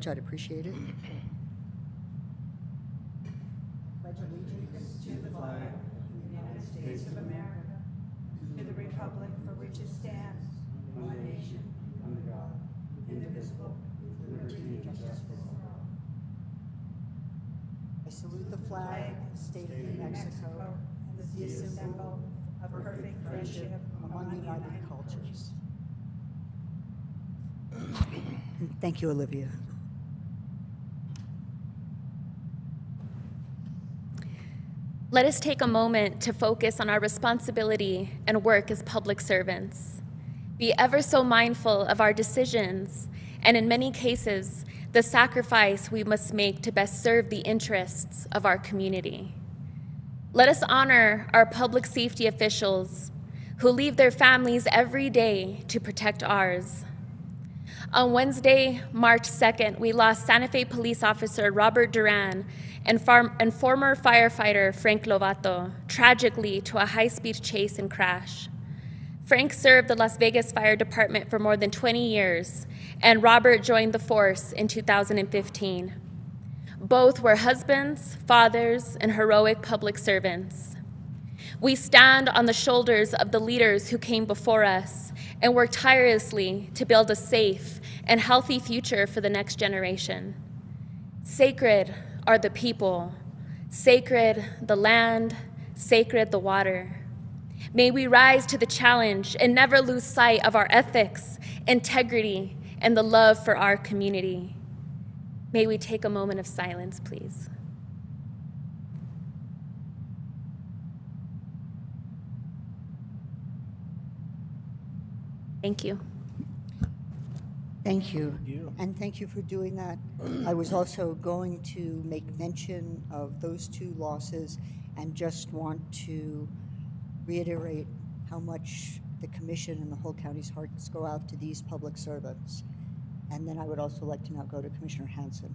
much. I'd appreciate it. Pledge allegiance to the flag of the United States of America, to the republic for which it stands, one nation, under God, indivisible, with liberty and justice for all. I salute the flag of the state of New Mexico, and the symbol of perfect friendship among united cultures. Thank you, Olivia. Let us take a moment to focus on our responsibility and work as public servants. Be ever so mindful of our decisions, and in many cases, the sacrifice we must make to best serve the interests of our community. Let us honor our public safety officials who leave their families every day to protect ours. On Wednesday, March 2nd, we lost Santa Fe police officer Robert Duran and former firefighter Frank Lovato, tragically to a high-speed chase and crash. Frank served the Las Vegas Fire Department for more than 20 years, and Robert joined the force in 2015. Both were husbands, fathers, and heroic public servants. We stand on the shoulders of the leaders who came before us and work tirelessly to build a safe and healthy future for the next generation. Sacred are the people, sacred the land, sacred the water. May we rise to the challenge and never lose sight of our ethics, integrity, and the love for our community. May we take a moment of silence, please. Thank you. Thank you. And thank you for doing that. I was also going to make mention of those two losses and just want to reiterate how much the commission and the whole county's hearts go out to these public servants. And then I would also like to now go to Commissioner Hanson.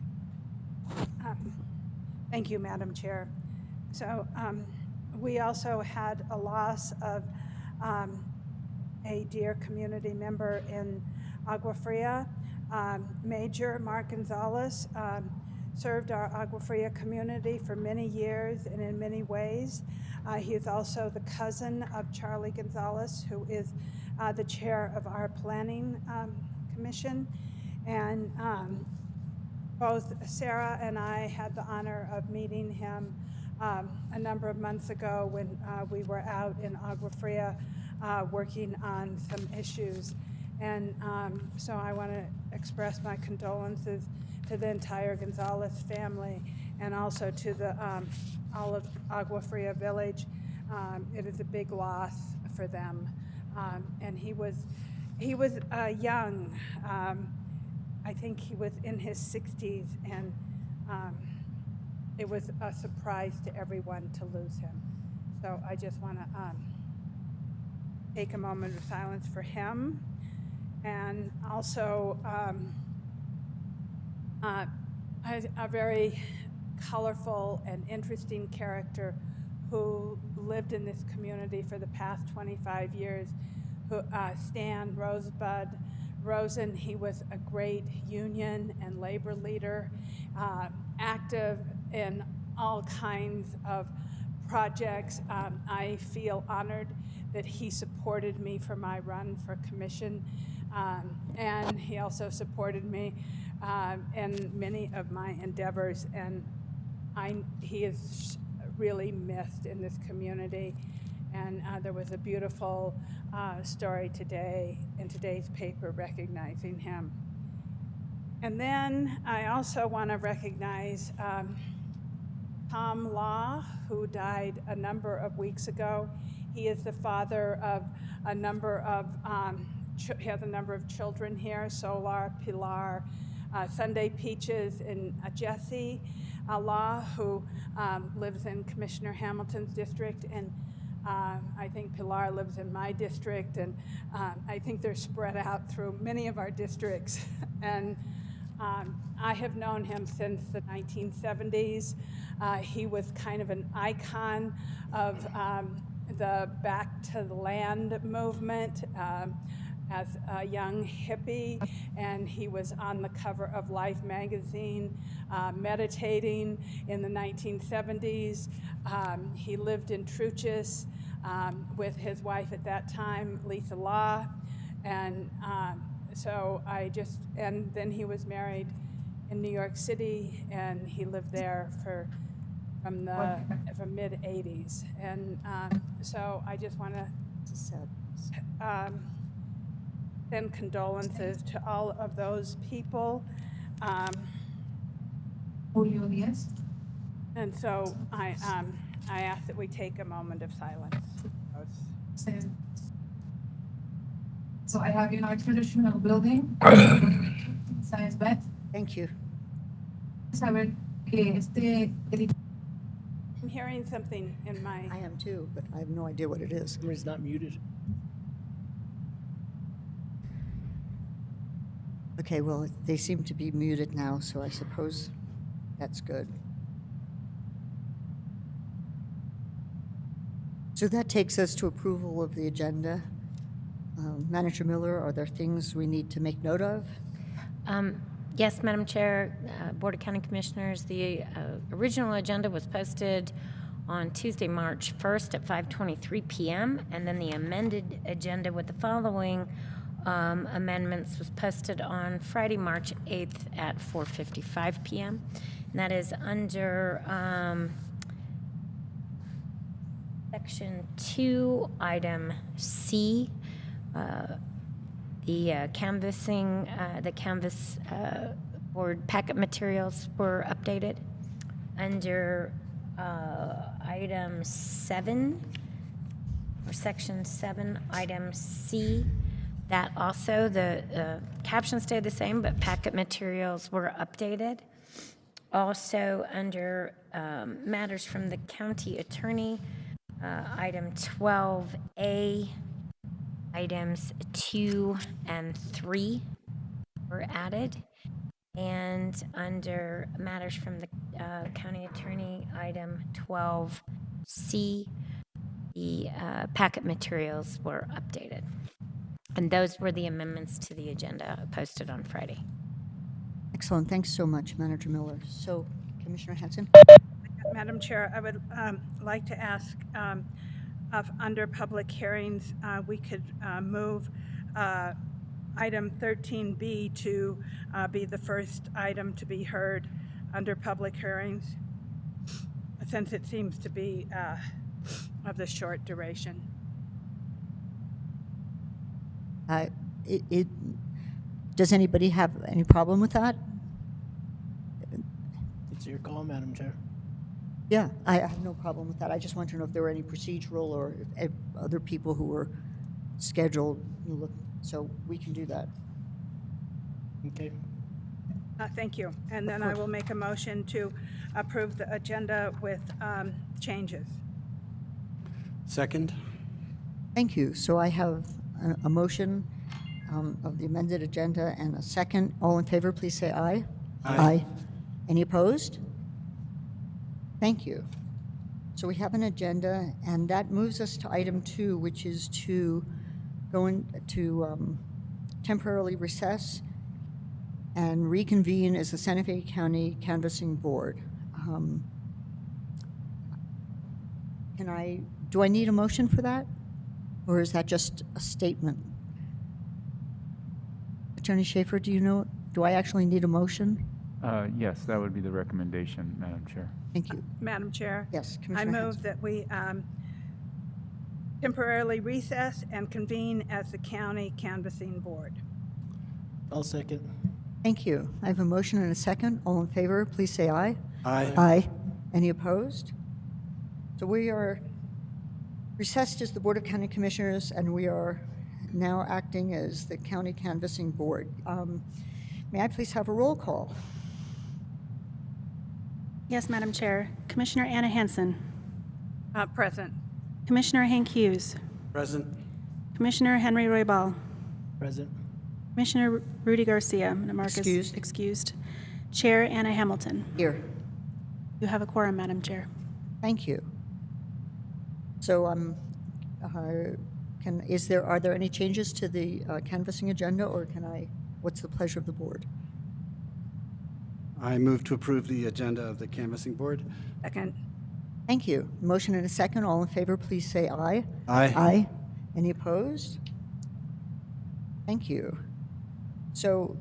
Thank you, Madam Chair. So we also had a loss of a dear community member in Agua Fria. Major Mark Gonzalez served our Agua Fria community for many years and in many ways. He is also the cousin of Charlie Gonzalez, who is the chair of our planning commission. And both Sarah and I had the honor of meeting him a number of months ago when we were out in Agua Fria working on some issues. And so I want to express my condolences to the entire Gonzalez family and also to the all of Agua Fria village. It is a big loss for them. And he was young. I think he was in his 60s, and it was a surprise to everyone to lose him. So I just want to take a moment of silence for him. And also a very colorful and interesting character who lived in this community for the past 25 years, Stan Rosebud Rosen. He was a great union and labor leader, active in all kinds of projects. I feel honored that he supported me for my run for commission. And he also supported me in many of my endeavors, and he is really missed in this community. And there was a beautiful story today in today's paper recognizing him. And then I also want to recognize Tom Law, who died a number of weeks ago. He is the father of a number of he has a number of children here, Solar, Pilar, Sunday Peaches, and Jesse Law, who lives in Commissioner Hamilton's district, and I think Pilar lives in my district, and I think they're spread out through many of our districts. And I have known him since the 1970s. He was kind of an icon of the Back to the Land movement. as a young hippie, and he was on the cover of Life magazine, meditating in the 1970s. He lived in Truchas with his wife at that time, Lisa Law, and and then he was married in New York City, and he lived there from mid 80s, and so I just want to It's sad. send condolences to all of those people. Julio, yes. And so I ask that we take a moment of silence. So I have in our traditional building, Science Beth. Thank you. Saber que este I'm hearing something in my. I am too, but I have no idea what it is. Camera's not muted. Okay, well, they seem to be muted now, so I suppose that's good. So that takes us to approval of the agenda. Manager Miller, are there things we need to make note of? Yes, Madam Chair, Board of County Commissioners, the original agenda was posted on Tuesday, March 1st at 5:23 p.m., and then the amended agenda with the following amendments was posted on Friday, March 8th at 4:55 p.m. And that is under Section 2, Item C, the canvassing, the canvas board packet materials were updated. Under Item 7, or Section 7, Item C, that also, the captions stayed the same, but packet materials were updated. Also, under matters from the county attorney, Item 12A, items 2 and 3 were added. And under matters from the county attorney, item 12C, the packet materials were updated. And those were the amendments to the agenda posted on Friday. Excellent, thanks so much, Manager Miller. So, Commissioner Hanson? Madam Chair, I would like to ask under public hearings, we could move item 13B to be the first item to be heard under public hearings, since it seems to be of the short duration. Does anybody have any problem with that? It's your call, Madam Chair. Yeah, I have no problem with that. I just want to know if there were any procedural or if other people who were scheduled, so we can do that. Okay. Thank you. And then I will make a motion to approve the agenda with changes. Second? Thank you. So I have a motion of the amended agenda and a second. All in favor, please say aye. Aye. Any opposed? Thank you. So we have an agenda, and that moves us to item 2, which is to go into temporarily recess and reconvene as the Santa Fe County Canvassing Board. Do I need a motion for that? Or is that just a statement? Attorney Schaefer, do I actually need a motion? Yes, that would be the recommendation, Madam Chair. Thank you. Madam Chair? Yes, I Commissioner move Hanson. that we temporarily recess and convene as the County Canvassing Board. I'll second. Thank you. I have a motion and a second. All in favor, please say aye. Aye. Aye. Any opposed? So we are recessed as the Board of County Commissioners, and we are now acting as the County Canvassing Board. May I please have a roll call? Yes, Madam Chair. Commissioner Anna Hansen. Present. Commissioner Hank Hughes. Present? Commissioner Henry Roybal. Present. Commissioner Rudy Garcia. Marcus Excused. excused. Chair Anna Hamilton. Here. You have a quorum, Madam Chair. Thank you. So Are there any changes to the canvassing agenda, or what's the pleasure of the board? I move to approve the agenda of the canvassing board. Second. Thank you. Motion and a second. All in favor, please say aye. Aye. Aye. Any opposed? Thank you. So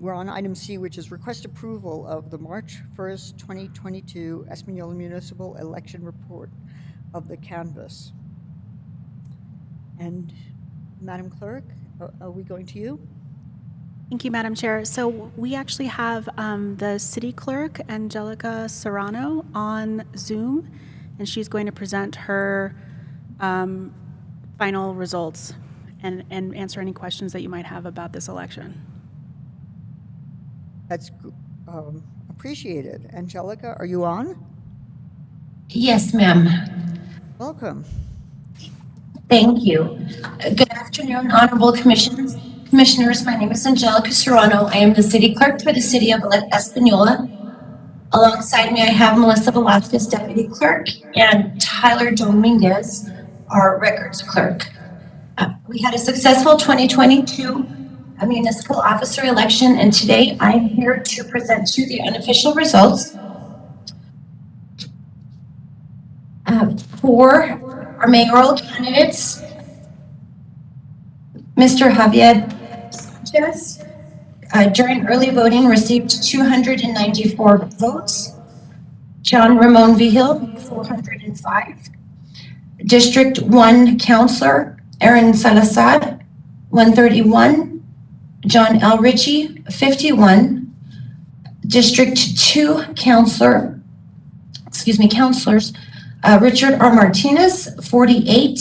we're on item C, which is request approval of the March 1st, 2022 Espanola Municipal Election Report of the canvass. And Madam Clerk, are we going to you? Thank you, Madam Chair. So we actually have the city clerk, Angelica Serrano, on Zoom, and she's going to present her final results and answer any questions that you might have about this election. That's appreciated. Angelica, are you on? Yes, ma'am. Welcome. Thank you. Good afternoon, honorable commissioners. My name is Angelica Serrano. I am the city clerk for the city of Espanola. Alongside me, I have Melissa Velasquez, deputy clerk, and Tyler Dominguez, our records clerk. We had a successful 2022 municipal officer election, and today I'm here to present you the unofficial results for our mayoral candidates. Mr. Javier Sanchez, during early voting, received 294 votes. John Ramon Vigil, 405. District 1 Councilor Aaron Salazar, 131. John L. Ritchie, 51. District 2 Councilors, Richard R. Martinez, 48.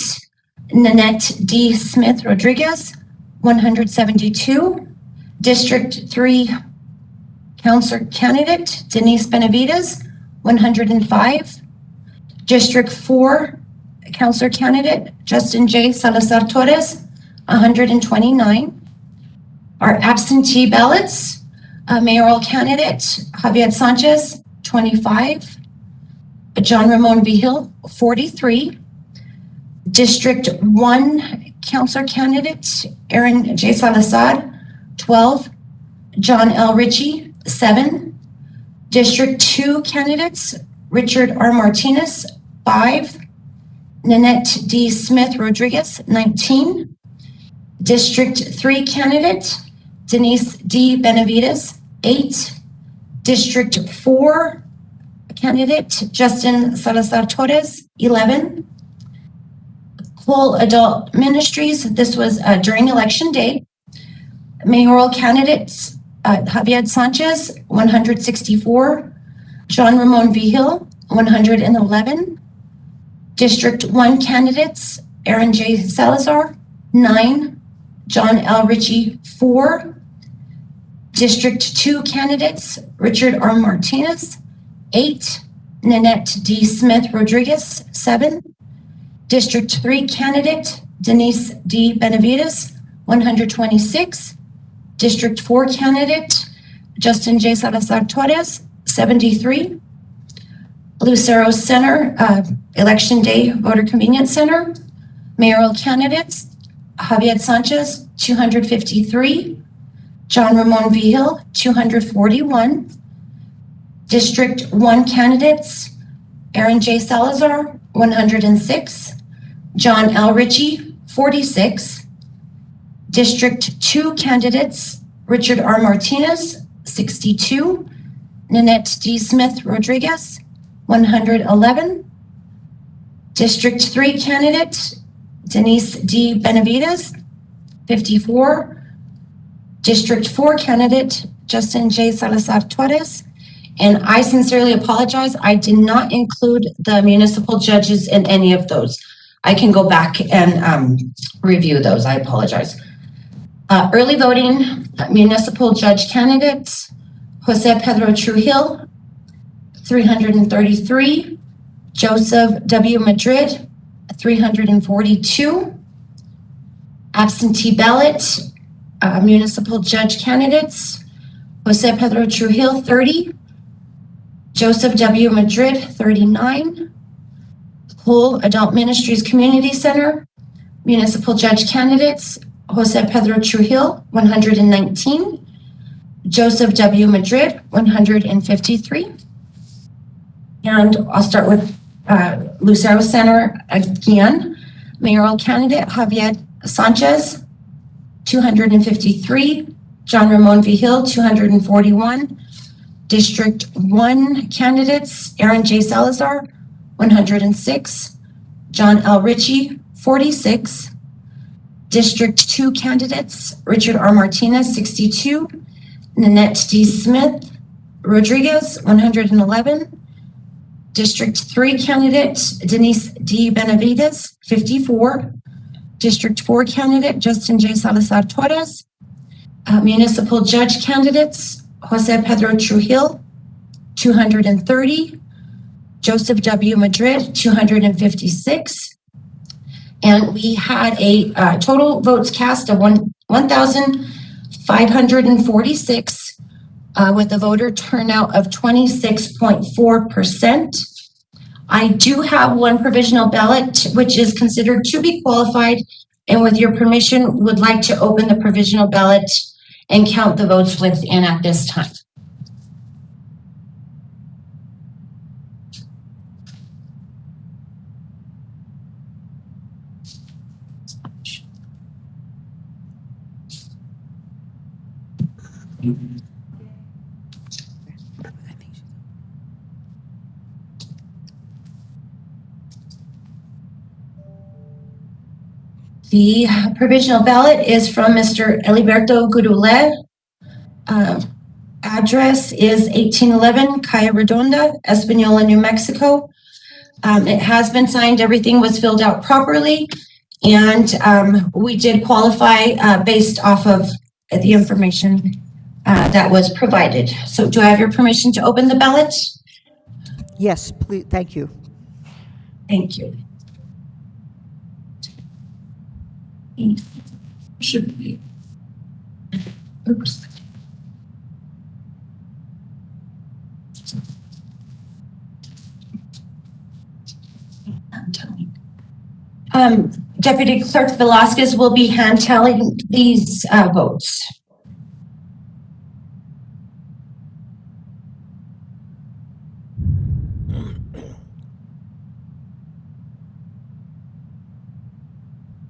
Nanette D. Smith Rodriguez, 172. District 3 Councilor candidate Denise Benavides, 105. District 4 Councilor candidate Justin J. Salazar Torres, 129. Our absentee ballots, mayoral candidate Javier Sanchez, 25. John Ramon Vigil, 43. District 1 Councilor candidate Aaron J. Salazar, 12. John L. Ritchie, 7. District 2 candidates Richard R. Martinez, 5. Nanette D. Smith Rodriguez, 19. District 3 candidate Denise D. Benavides, 8. District 4 candidate Justin Salazar Torres, 11. Whole Adult Ministries, this was during election day. Mayoral candidates Javier Sanchez, 164. John Ramon Vigil, 111. District 1 candidates Aaron J. Salazar, 9. John L. Ritchie, 4. District 2 candidates Richard R. Martinez, 8. Nanette D. Smith Rodriguez, 7. District 3 candidate Denise D. Benavides, 126. District 4 candidate Justin J. Salazar Torres, 73. Lucero Center, Election Day Voter Convenience Center, mayoral candidates Javier Sanchez, 253. John Ramon Vigil, 241. District 1 candidates Aaron J. Salazar, 106. John L. Ritchie, 46. District 2 candidates Richard R. Martinez, 62. Nanette D. Smith Rodriguez, 111. District 3 candidate Denise D. Benavides, 54. District 4 candidate Justin J. Salazar Torres. And I sincerely apologize, I did not include the municipal judges in any of those. I can go back and review those, I apologize. Early voting, municipal judge candidates, Jose Pedro Trujillo, 333. Joseph W. Madrid, 342. Absentee ballot, municipal judge candidates, Jose Pedro Trujillo, 30. Joseph W. Madrid, 39. Municipal Adult Ministries Community Center, municipal judge candidates, Jose Pedro Trujillo, 119, Joseph W. Madrid, 153. And I'll start with Lucero Center again. Mayoral candidate Javier Sanchez, 253. John Ramon Vigil, 241. District 1 candidates, Aaron J. Salazar, 106. John L. Ritchie, 46. District 2 candidates, Richard R. Martinez, 62. Nanette D. Smith Rodriguez, 111. District 3 candidate, Denise D. Benavides, 54. District 4 candidate, Justin J. Salazar Torres. Municipal judge candidates, Jose Pedro Trujillo, 230. Joseph W. Madrid, 256. And we had a total votes cast of 1,546 with a voter turnout of 26.4%. I do have one provisional ballot, which is considered to be qualified, and with your permission, would like to open the provisional ballot and count the votes within at this time. The provisional ballot is from Mr. Eliberto Gurule. Address is 1811 Calle Redonda, Espanola, New Mexico. It has been signed, everything was filled out properly, and we did qualify based off of the information that was provided. So do I have your permission to open the ballot? Yes, please, thank you. Thank you. Should be. Oops. Deputy Clerk Velasquez will be hand tallying these votes.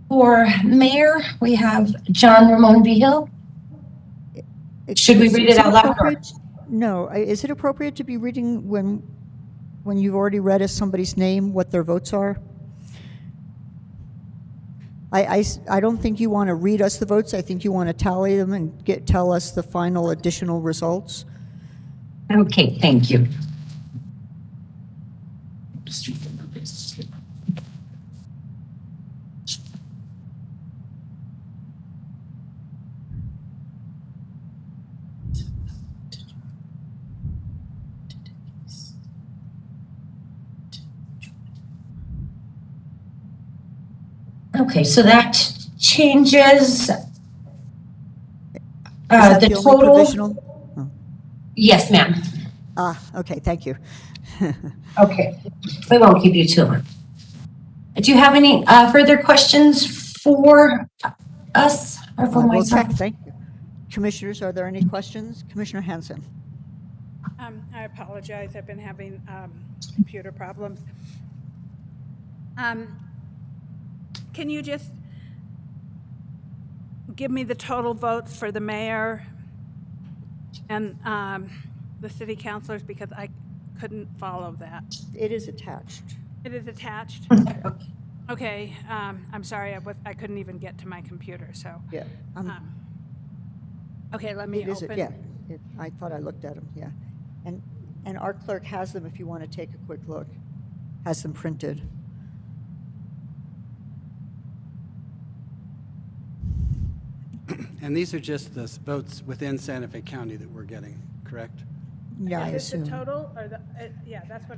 For mayor, we have John Ramon Vigil. Should we read it out loud? No, is it appropriate to be reading when you've already read as somebody's name what their votes are? I don't think you want to read us the votes. I think you want to tally them and tell us the final additional results. Okay, thank you. Okay, so that changes Is that the only total. provisional? Oh. Yes, ma'am. Ah, okay, thank you. Okay, we won't keep you too long. Do you have any further questions for us or for We'll myself? check, thank you. Commissioners, are there any questions? Commissioner Hanson. I apologize. I've been having computer problems. Can you just give me the total votes for the mayor and the city councilors, because I couldn't follow that. It is attached. It is attached? Okay, I'm sorry, I couldn't even get to my computer, so. Yeah. Okay, let me It is, open. yeah. I thought I looked at them, yeah. And our clerk has them if you want to take a quick look. Has them printed. And these are just the votes within Santa Fe County that we're getting, correct? Yeah, I Is this assume. the total, or the, yeah, that's what,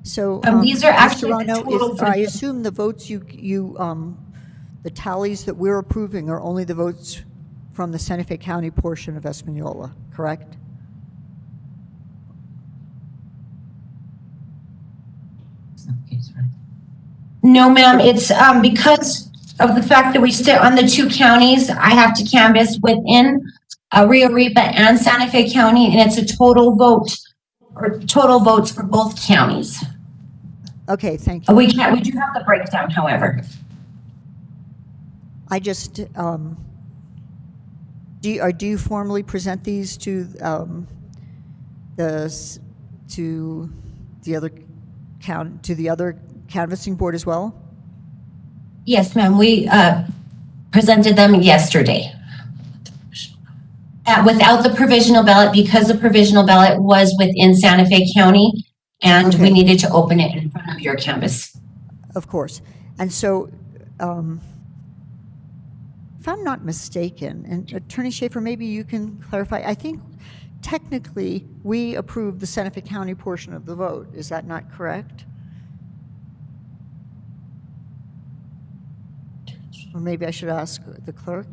So, these are Mr. actually the Rano, total for I the- assume the votes the tallies that we're approving are only the votes from the Santa Fe County portion of Espanola, correct? No, ma'am, it's because of the fact that we sit on the two counties, I have to canvass within Rio Ripa and Santa Fe County, and it's a total vote, or total votes for both counties. Okay, thank you. We do have the breakdown, however. I just, do you formally present these to the other canvassing board as well? Yes, ma'am, we presented them yesterday. Without the provisional ballot, because the provisional ballot was within Santa Fe County, and we Okay. needed to open it in front of your canvas. Of course. And so, if I'm not mistaken, and Attorney Schaefer, maybe you can clarify, I think technically we approved the Santa Fe County portion of the vote. Is that not correct? Or maybe I should ask the clerk.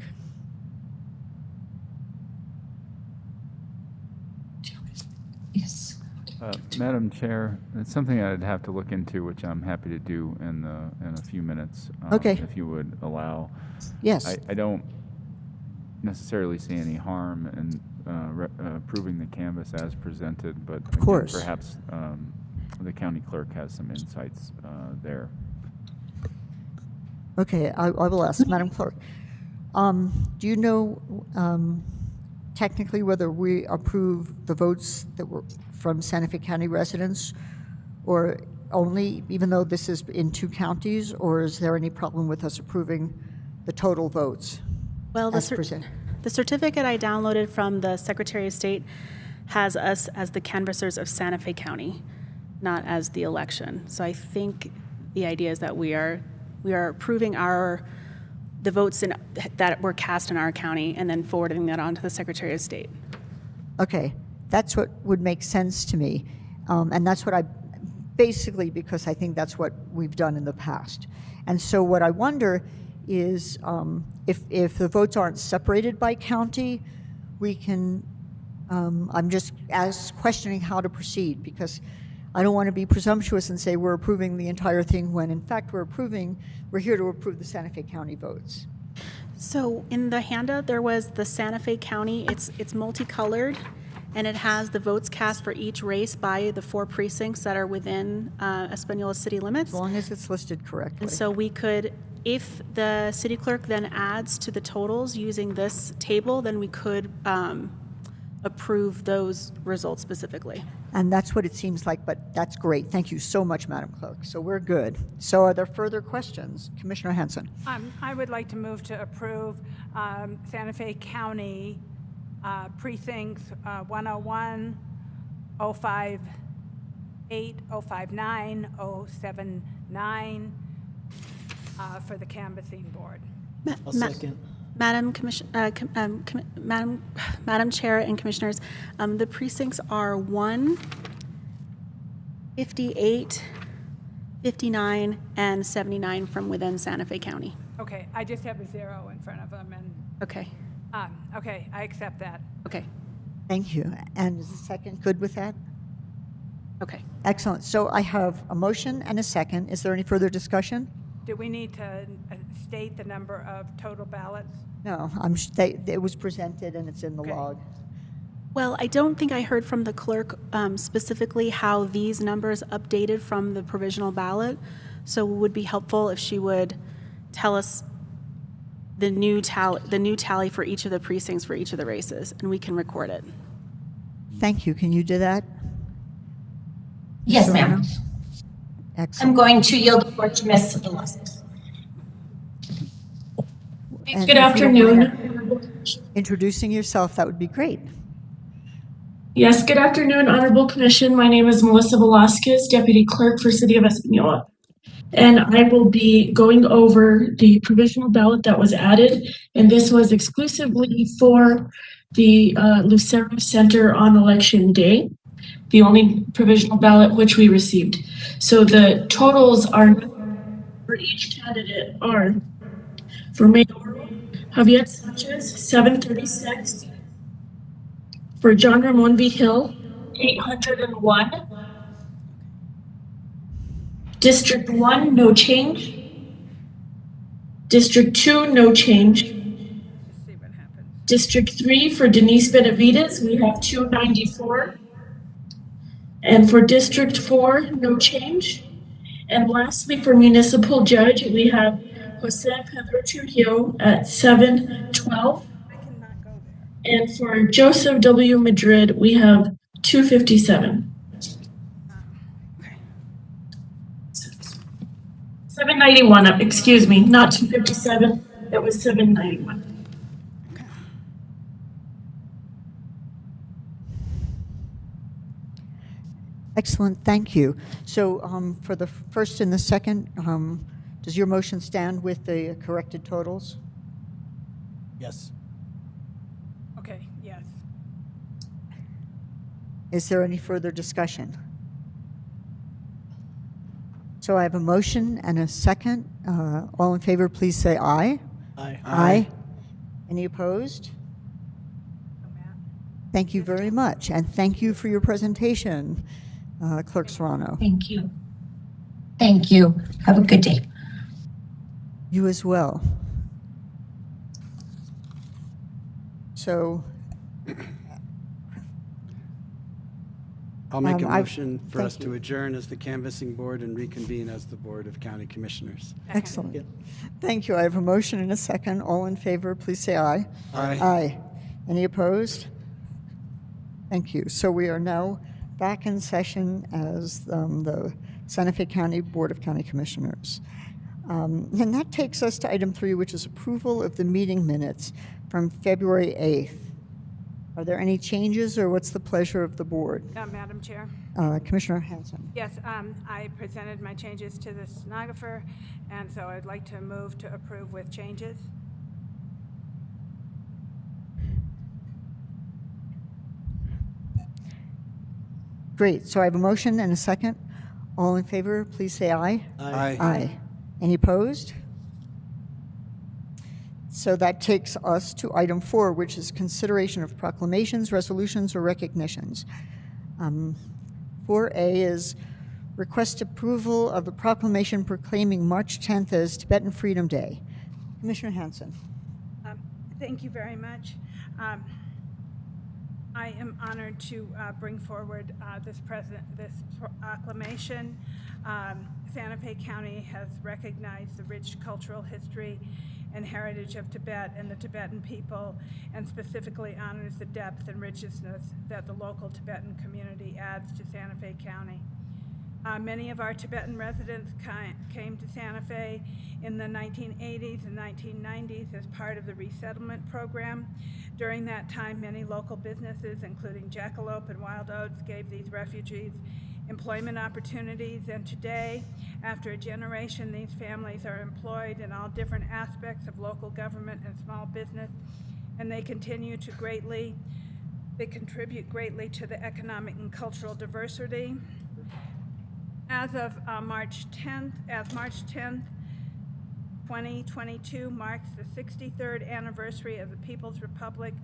Yes. Madam Chair, it's something I'd have to look into, which I'm happy to do in a few minutes. Okay. If you would allow. Yes. I don't necessarily see any harm in approving the canvas as presented, but again, course. perhaps the county clerk has some insights there. Okay, I will ask. Madam Clerk, do you know technically whether we approve the votes that were from Santa Fe County residents, or only, even though this is in two counties, or is there any problem with us approving the total votes Well, as presented? the certificate I downloaded from the Secretary of State has us as the canvassers of Santa Fe County, not as the election. So I think the idea is that we are approving the votes that were cast in our county and then forwarding that on to the Secretary of State. Okay, that's what would make sense to me. And that's what basically, because I think that's what we've done in the past. And so what I wonder is if the votes aren't separated by county, we can, I'm just questioning how to proceed, because I don't want to be presumptuous and say we're approving the entire thing when in fact we're here to approve the Santa Fe County votes. So in the handout, there was the Santa Fe County, it's multicolored, and it has the votes cast for each race by the 4 precincts that are within Espanola city limits. As long as it's listed correctly. And so we could, if the city clerk then adds to the totals using this table, then we could approve those results specifically. And that's what it seems like, but that's great. Thank you so much, Madam Clerk. So we're good. So are there further questions? Commissioner Hanson. I would like to move to approve Santa Fe County precincts 101, 058, 059, 079 for the canvassing board. I'll second. Madam Chair and Commissioners, the precincts are 1, 58, 59, and 79 from within Santa Fe County. Okay, I just have a 0 in front of them, and Okay, okay, I accept that. okay, Thank you. And is the second good with that? okay. Excellent. So I have a motion and a second. Is there any further discussion? Do we need to state the number of total ballots? No, it was presented and it's in the Okay. log. Well, I don't think I heard from the clerk specifically how these numbers updated from the provisional ballot. So it would be helpful if she would tell us the new tally for each of the precincts for each of the races, and we can record it. Thank you. Can you do that? Yes, ma'am. I'm Excellent. going to yield the floor to Ms. Velasquez. And Good if you don't afternoon. mind introducing yourself, that would be great. Yes, good afternoon, Honorable Commission. My name is Melissa Velasquez, Deputy Clerk for City of Espanola. And I will be going over the provisional ballot that was added. And this was exclusively for the Lucero Center on election day, the only provisional ballot which we received. So the totals are for each candidate are for Mayor Javier Sanchez, 736. For John Ramon V. Hill, 801. District 1, no change. District 2, no change. Let's see what happens. District 3, for Denise Benavides, we have 294. And for District 4, no change. And lastly, for municipal judge, we have Jose Pedro Trujillo at 712. I cannot go there. And for Joseph W. Madrid, we have 257. 791, excuse me, not 257, that was 791. Excellent, thank you. So for the first and the second, does your motion stand with the corrected totals? Yes. Okay, yes. Is there any further discussion? So I have a motion and a second. All in favor, please say aye. Aye. Aye. Any opposed? Thank you very much, and thank you for your presentation, Clerk Serrano. Thank you. Thank you. Have a good day. You as well. So I'll make a I- motion for thank us to you. adjourn as the canvassing board and reconvene as the Board of County Commissioners. excellent. Yep. Thank you. I have a motion and a second. All in favor, please say aye. Aye. Aye. Any opposed? Thank you. So we are now back in session as the Santa Fe County Board of County Commissioners. And that takes us to item 3, which is approval of the meeting minutes from February 8th. Are there any changes, or what's the pleasure of the board? Madam Chair? Commissioner Hanson. Yes, I presented my changes to the stenographer, and so I'd like to move to approve with changes. Great. So I have a motion and a second. All in favor, please say aye. Aye. Aye. Any opposed? So that takes us to item 4, which is consideration of proclamations, resolutions, or recognitions. 4A is request approval of the proclamation proclaiming March 10th as Tibetan Freedom Day. Commissioner Hanson. Thank you very much. I am honored to bring forward this proclamation. Santa Fe County has recognized the rich cultural history and heritage of Tibet and the Tibetan people, and specifically honors the depth and richness that the local Tibetan community adds to Santa Fe County. Many of our Tibetan residents came to Santa Fe in the 1980s and 1990s as part of the resettlement program. During that time, many local businesses, including Jackalope and Wild Oats, gave these refugees employment opportunities, and today, after a generation, these families are employed in all different aspects of local government and small business, and they contribute greatly to the economic and cultural diversity. As of March 10th, 2022 marks the 63rd anniversary of the People's Republic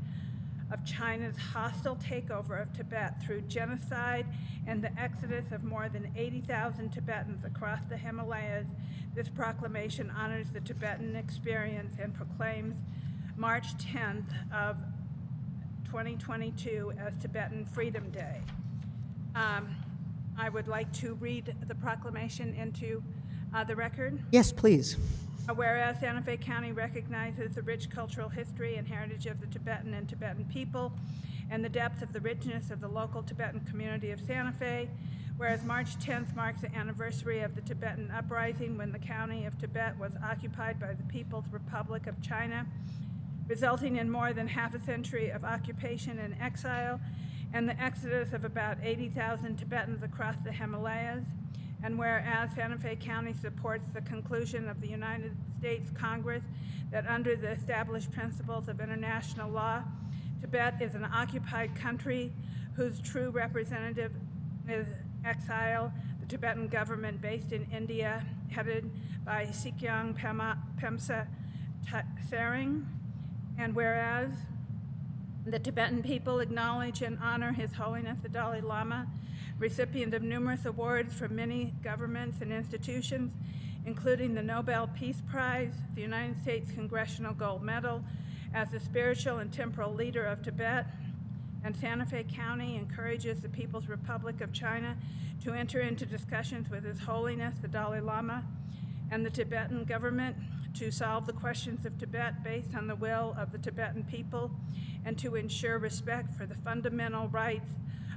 of China's hostile takeover of Tibet through genocide and the exodus of more than 80,000 Tibetans across the Himalayas. This proclamation honors the Tibetan experience and proclaims March 10th of 2022 as Tibetan Freedom Day. I would like to read the proclamation into the record. Yes, please. Whereas Santa Fe County recognizes the rich cultural history and heritage of the Tibetan and Tibetan people and the depth of the richness of the local Tibetan community of Santa Fe, whereas March 10th marks the anniversary of the Tibetan uprising when the county of Tibet was occupied by the People's Republic of China, resulting in more than half a century of occupation and exile, and the exodus of about 80,000 Tibetans across the Himalayas. And whereas Santa Fe County supports the conclusion of the United States Congress that under the established principles of international law, Tibet is an occupied country whose true representative is exile, the Tibetan government based in India, headed by Sikyong Pemsa Tsering. And whereas The Tibetan people acknowledge and honor His Holiness the Dalai Lama, recipient of numerous awards from many governments and institutions, including the Nobel Peace Prize, the United States Congressional Gold Medal, as the spiritual and temporal leader of Tibet. And Santa Fe County encourages the People's Republic of China to enter into discussions with His Holiness the Dalai Lama and the Tibetan government to solve the questions of Tibet based on the will of the Tibetan people and to ensure respect for the fundamental rights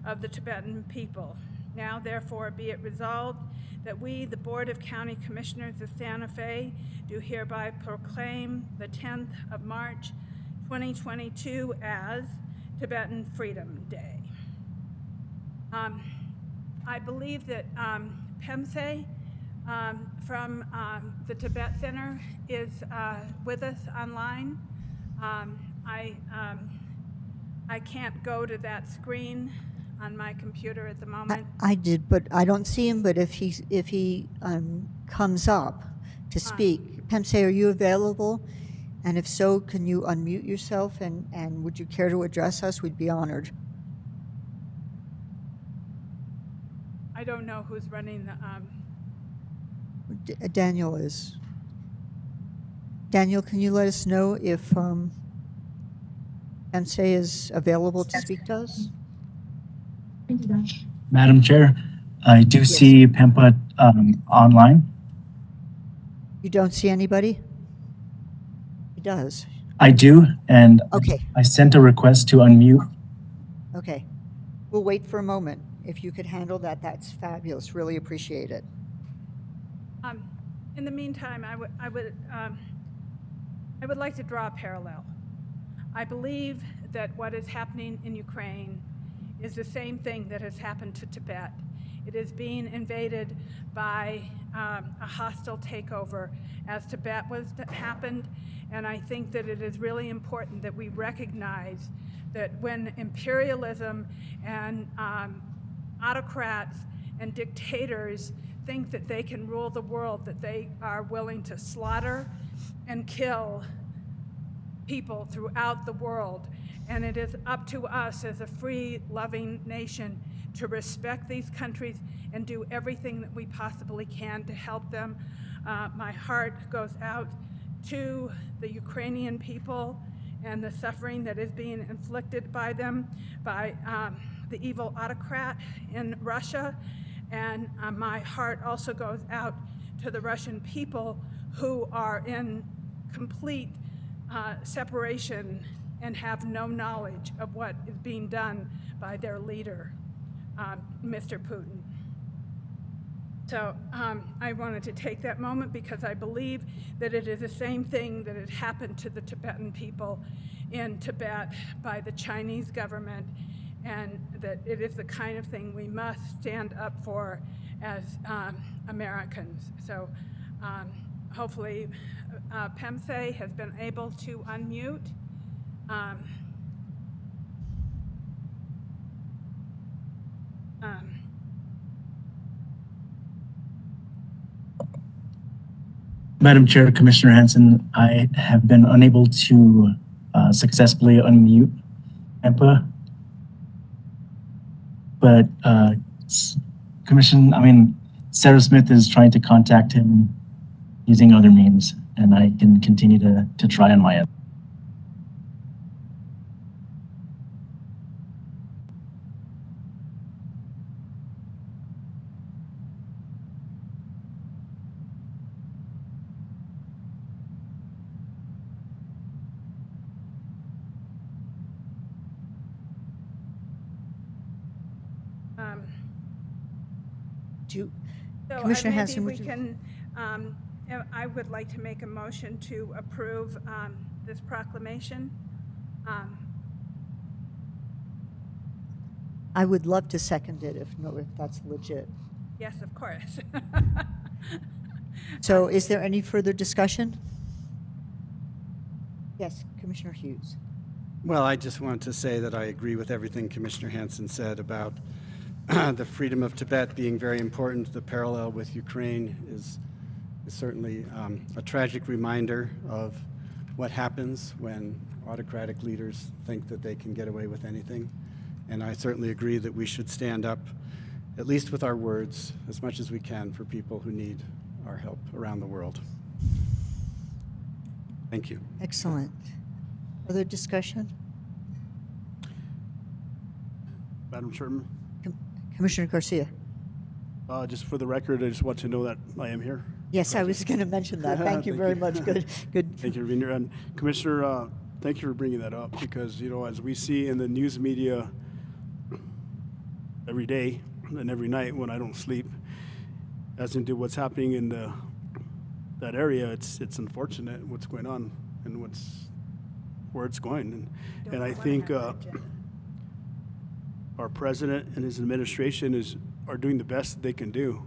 of the Tibetan people. Now, therefore, be it resolved that we, the Board of County Commissioners of Santa Fe, do hereby proclaim the 10th of March, 2022 as Tibetan Freedom Day. I believe that Pemse from the Tibet Center is with us online. I can't go to that screen on my computer at the moment. I did, but I don't see him, but if he comes up to speak, Pemse, are you available? And if so, can you unmute yourself and would you care to address us? We'd be honored. I don't know who's running the, Daniel is. Daniel, can you let us know if Pemse is available to speak to us? Madam Chair, I do see Pempa online. You don't see anybody? He does. I do, and Okay. I sent a request to unmute. Okay. We'll wait for a moment. If you could handle that, that's fabulous. Really appreciate it. in the meantime, I would like to draw a parallel. I believe that what is happening in Ukraine is the same thing that has happened to Tibet. It is being invaded by a hostile takeover as Tibet happened, and I think that it is really important that we recognize that when imperialism and autocrats and dictators think that they can rule the world, that they are willing to slaughter and kill people throughout the world. And it is up to us as a free, loving nation to respect these countries and do everything that we possibly can to help them. My heart goes out to the Ukrainian people and the suffering that is being inflicted by them, by the evil autocrat in Russia. And my heart also goes out to the Russian people who are in complete separation and have no knowledge of what is being done by their leader, Mr. Putin. So I wanted to take that moment because I believe that it is the same thing that had happened to the Tibetan people in Tibet by the Chinese government, and that it is the kind of thing we must stand up for as Americans. So hopefully Pemse has been able to unmute. Madam Chair, Commissioner Hanson, I have been unable to successfully unmute Pempa. But Sarah Smith is trying to contact him using other means, and I can continue to try on my end. So Commissioner maybe Hanson, we would you- can, I would like to make a motion to approve this proclamation. I would love to second it if that's legit. Yes, of course. So is there any further discussion? Yes, Commissioner Hughes. Well, I just want to say that I agree with everything Commissioner Hanson said about the freedom of Tibet being very important. The parallel with Ukraine is certainly a tragic reminder of what happens when autocratic leaders think that they can get away with anything. And I certainly agree that we should stand up, at least with our words, as much as we can for people who need our help around the world. Thank you. Excellent. Other discussion? Madam Chairman, Commissioner Garcia? just for the record, I just want to know that I am here. Yes, I was going to mention that. Thank you very much. Good. Thank you for being here. And Commissioner, thank you for bringing that up because, as we see in the news media every day and every night when I don't sleep, as into what's happening in that area, it's unfortunate what's going on and where it's going. And I think our president and his administration are doing the best they can do.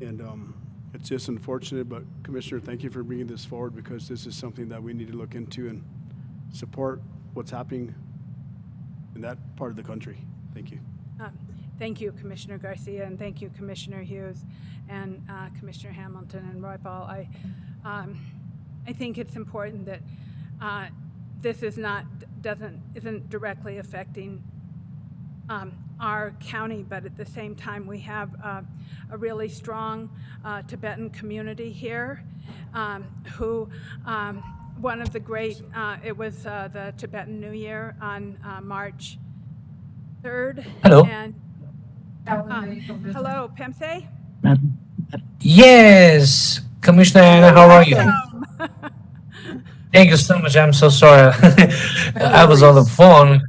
And it's just unfortunate, but Commissioner, thank you for bringing this forward because this is something that we need to look into and support what's happening in that part of the country. Thank you. Thank you, Commissioner Garcia, and thank you, Commissioner Hughes and Commissioner Hamilton and Roy Ball. I think it's important that this isn't directly affecting our county, but at the same time, we have a really strong Tibetan community here who, one of the great, it was the Tibetan New Year on March 3rd. Hello. And, hello, Pemse? Madam, Yes, Commissioner Anna, how are you? Thank you so much. I'm so sorry. I was on the phone.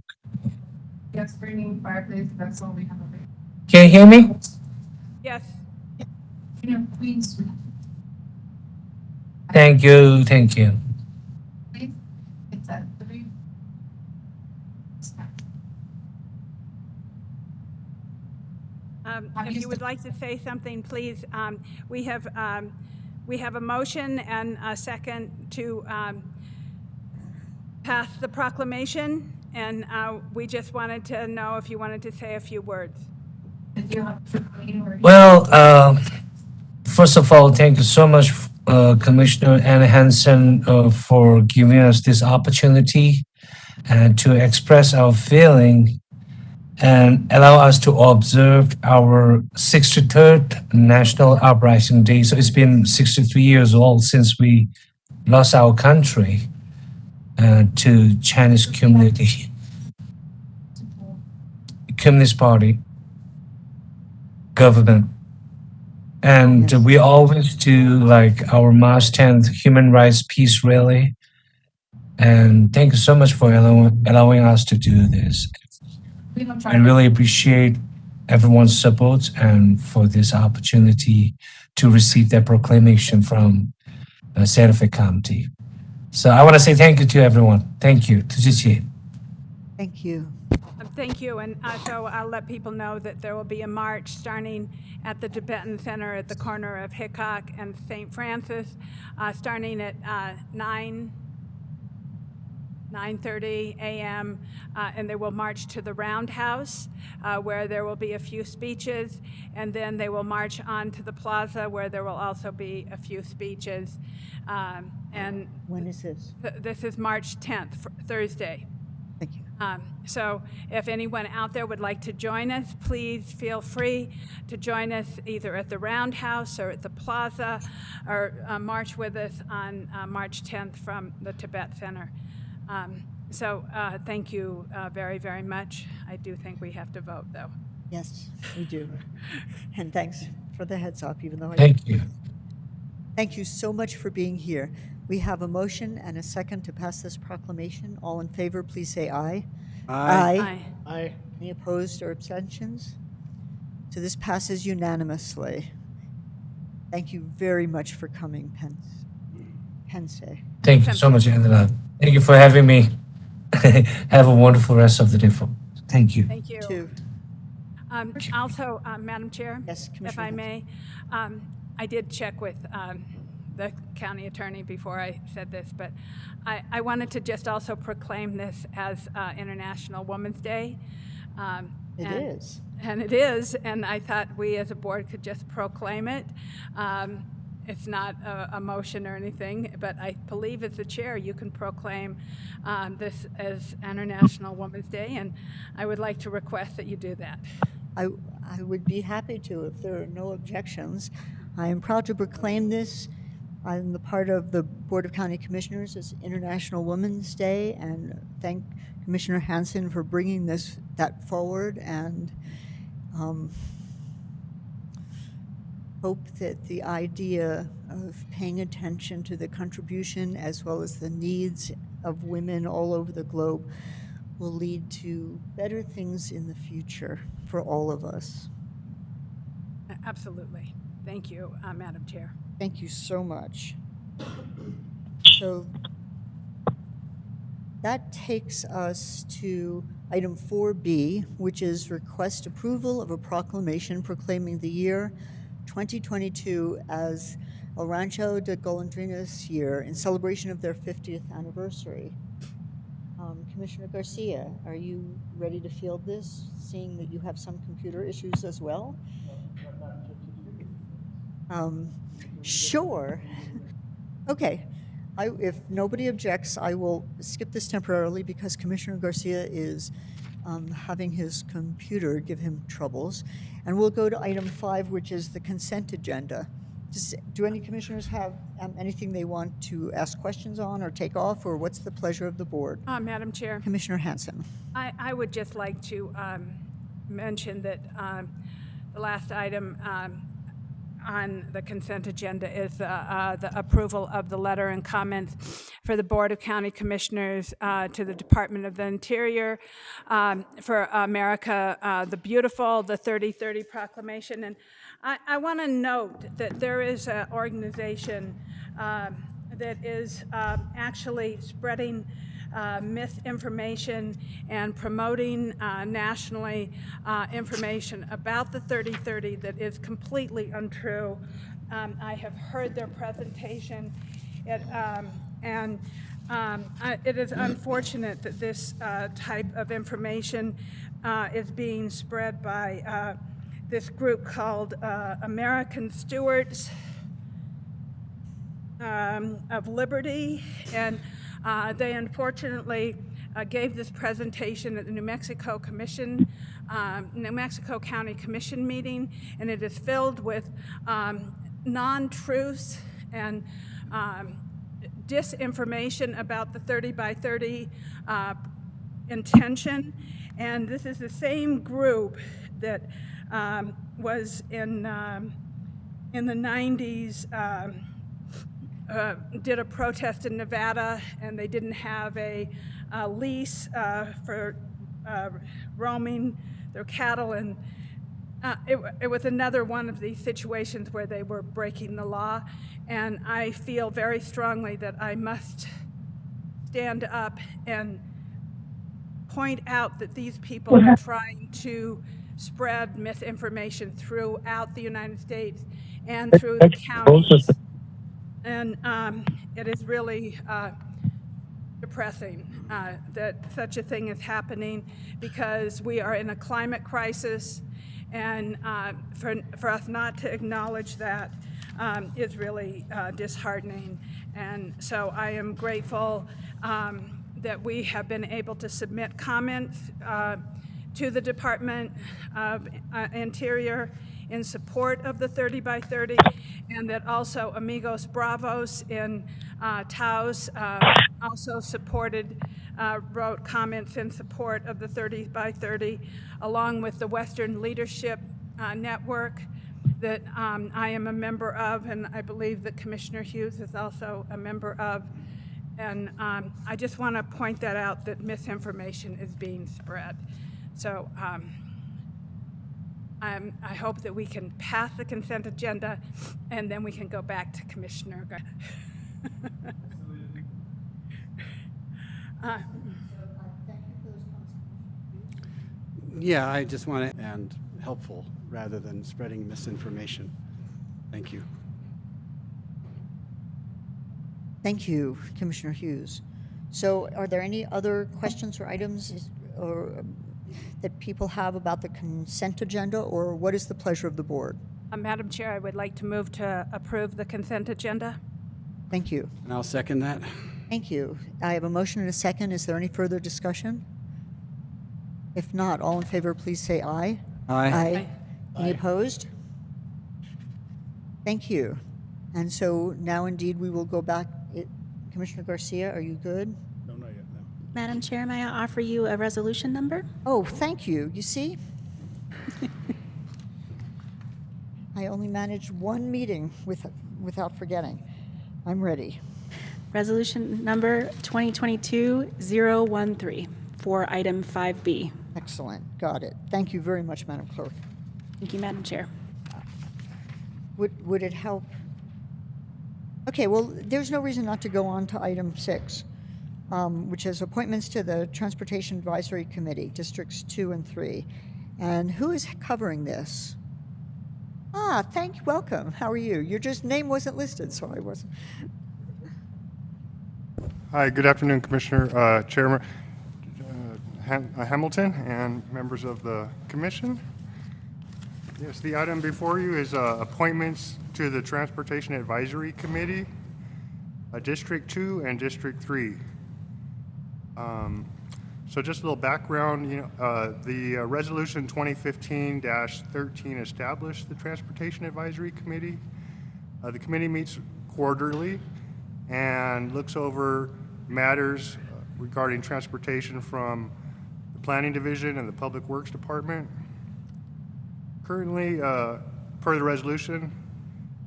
Yes, bringing fireplace, that's all we have. Can you hear me? Yes. Queen Street. Thank you. Thank you. Please, it's at 3. If you would like to say something, please, we have a motion and a second to pass the proclamation, and we just wanted to know if you wanted to say a few words. Well, first of all, thank you so much, Commissioner Anna Hansen, for giving us this opportunity and to express our feeling and allow us to observe our 63rd National Uprising Day. So it's been 63 years old since we lost our country to Chinese Communist Party government. And we always do like our March 10th Human Rights Peace Rally. And thank you so much for allowing us to do this. I really appreciate everyone's support and for this opportunity to receive that proclamation from Santa Fe County. So I want to say thank you to everyone. Thank you. Thank you. Thank you, and so I'll let people know that there will be a march starting at the Tibetan Center at the corner of Hickok and St. Francis, starting at 9:30 a.m., and they will march to the Roundhouse, where there will be a few speeches, and then they will march on to the plaza, where there will also be a few speeches. And when is this? This is March 10th, Thursday. Thank you. So if anyone out there would like to join us, please feel free to join us either at the Roundhouse or at the Plaza, or march with us on March 10th from the Tibet Center. So thank you very, very much. I do think we have to vote, though. Yes, we do. And thanks for the heads up, even though Thank you. Thank you so much for being here. We have a motion and a second to pass this proclamation. All in favor, please say aye. Aye. Aye. Any opposed or abstentions? So this passes unanimously. Thank you very much for coming, Pense. Thank you so much, Angela. Thank you for having me. Have a wonderful rest of the day. Thank you. Thank you. Two. Also, Madam Chair, Yes, if Commissioner I may, I did check with the county attorney before I said this, but I wanted to just also proclaim this as International Women's Day. It is. And it is, and I thought we as a board could just proclaim it. it's not a motion or anything, but I believe as the chair, you can proclaim this as International Women's Day, and I would like to request that you do that. I would be happy to if there are no objections. I am proud to proclaim this on the part of the Board of County Commissioners as International Women's Day, and thank Commissioner Hansen for bringing that forward, and hope that the idea of paying attention to the contribution as well as the needs of women all over the globe will lead to better things in the future for all of us. Absolutely. Thank you, Madam Chair. Thank you so much. So that takes us to item 4B, which is request approval of a proclamation proclaiming the year 2022 as El Rancho de Golondrinas year in celebration of their 50th anniversary. Commissioner Garcia, are you ready to field this, seeing that you have some computer issues as well? Sure. Okay. If nobody objects, I will skip this temporarily because Commissioner Garcia is having his computer give him troubles. And we'll go to item 5, which is the consent agenda. Do any commissioners have anything they want to ask questions on or take off, or what's the pleasure of the board? Madam Chair. Commissioner Hansen. I would just like to mention that the last item on the consent agenda is the approval of the letter and comments for the Board of County Commissioners to the Department of the Interior for America the Beautiful, the 3030 proclamation. And I want to note that there is an organization that is actually spreading misinformation and promoting nationally information about the 3030 that is completely untrue. I have heard their presentation, and it is unfortunate that this type of information is being spread by this group called American Stewards of Liberty, and they unfortunately gave this presentation at the New Mexico County Commission meeting, and it is filled with non-truths and disinformation about the 30 by 30 intention. And this is the same group that was in the 90s, did a protest in Nevada, and they didn't have a lease for roaming their cattle, and it was another one of these situations where they were breaking the law. And I feel very strongly that I must stand up and point out that these people are trying to spread misinformation throughout the United States and through the counties. And it is really depressing that such a thing is happening, because we are in a climate crisis, and for us not to acknowledge that is really disheartening. And so I am grateful that we have been able to submit comments to the Department of Interior in support of the 30 by 30, and that also Amigos Bravos in Taos also wrote comments in support of the 30 by 30, along with the Western Leadership Network that I am a member of, and I believe that Commissioner Hughes is also a member of. And I just want to point that out, that misinformation is being spread. So I hope that we can pass the consent agenda, and then we can go back to Commissioner. Yeah, I just want to, and helpful rather than spreading misinformation. Thank you. Thank you, Commissioner Hughes. So are there any other questions or items or that people have about the consent agenda, or what is the pleasure of the board? Madam Chair, I would like to move to approve the consent agenda. Thank you. And I'll second that. Thank you. I have a motion and a second. Is there any further discussion? If not, all in favor, please say aye. Aye. Any opposed? Thank you. And so now indeed we will go back. Commissioner Garcia, are you good? No, not yet, no. Madam Chair, may I offer you a resolution number? Oh, thank you. You see? I only managed one meeting without forgetting. I'm ready. Resolution number 2022-013 for item 5B. Excellent. Got it. Thank you very much, Madam Clerk. Thank you, Madam Chair. Would it help? Okay, well, there's no reason not to go on to item 6, which is appointments to the Transportation Advisory Committee, Districts 2 and 3. And who is covering this? Welcome. How are you? Your name wasn't listed, so I wasn't. Hi, good afternoon, Commissioner, Chairman Hamilton, and members of the Commission. Yes, the item before you is appointments to the Transportation Advisory Committee, District 2 and District 3. So just a little background, the Resolution 2015-13 established the Transportation Advisory Committee. The committee meets quarterly and looks over matters regarding transportation from the Planning Division and the Public Works Department. Currently, per the resolution,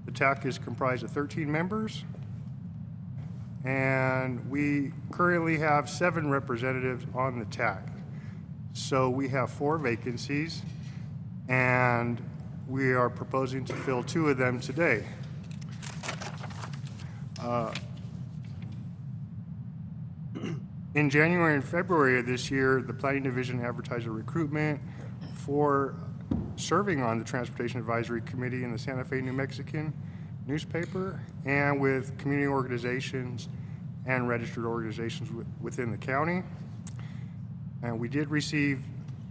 the TAC is comprised of 13 members, and we currently have 7 representatives on the TAC. So we have 4 vacancies, and we are proposing to fill 2 of them today. In January and February of this year, the Planning Division advertised a recruitment for serving on the Transportation Advisory Committee in the Santa Fe, New Mexican newspaper, and with community organizations and registered organizations within the county. And we did receive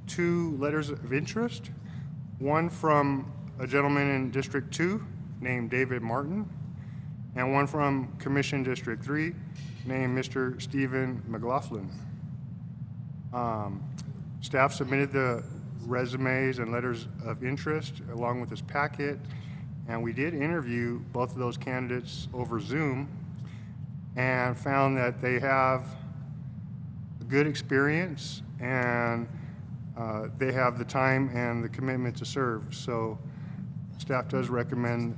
2 letters of interest, one from a gentleman in District 2 named David Martin, and one from Commission District 3 named Mr. Stephen McLaughlin. Staff submitted the resumes and letters of interest along with this packet, and we did interview both of those candidates over Zoom and found that they have good experience and they have the time and the commitment to serve. So staff does recommend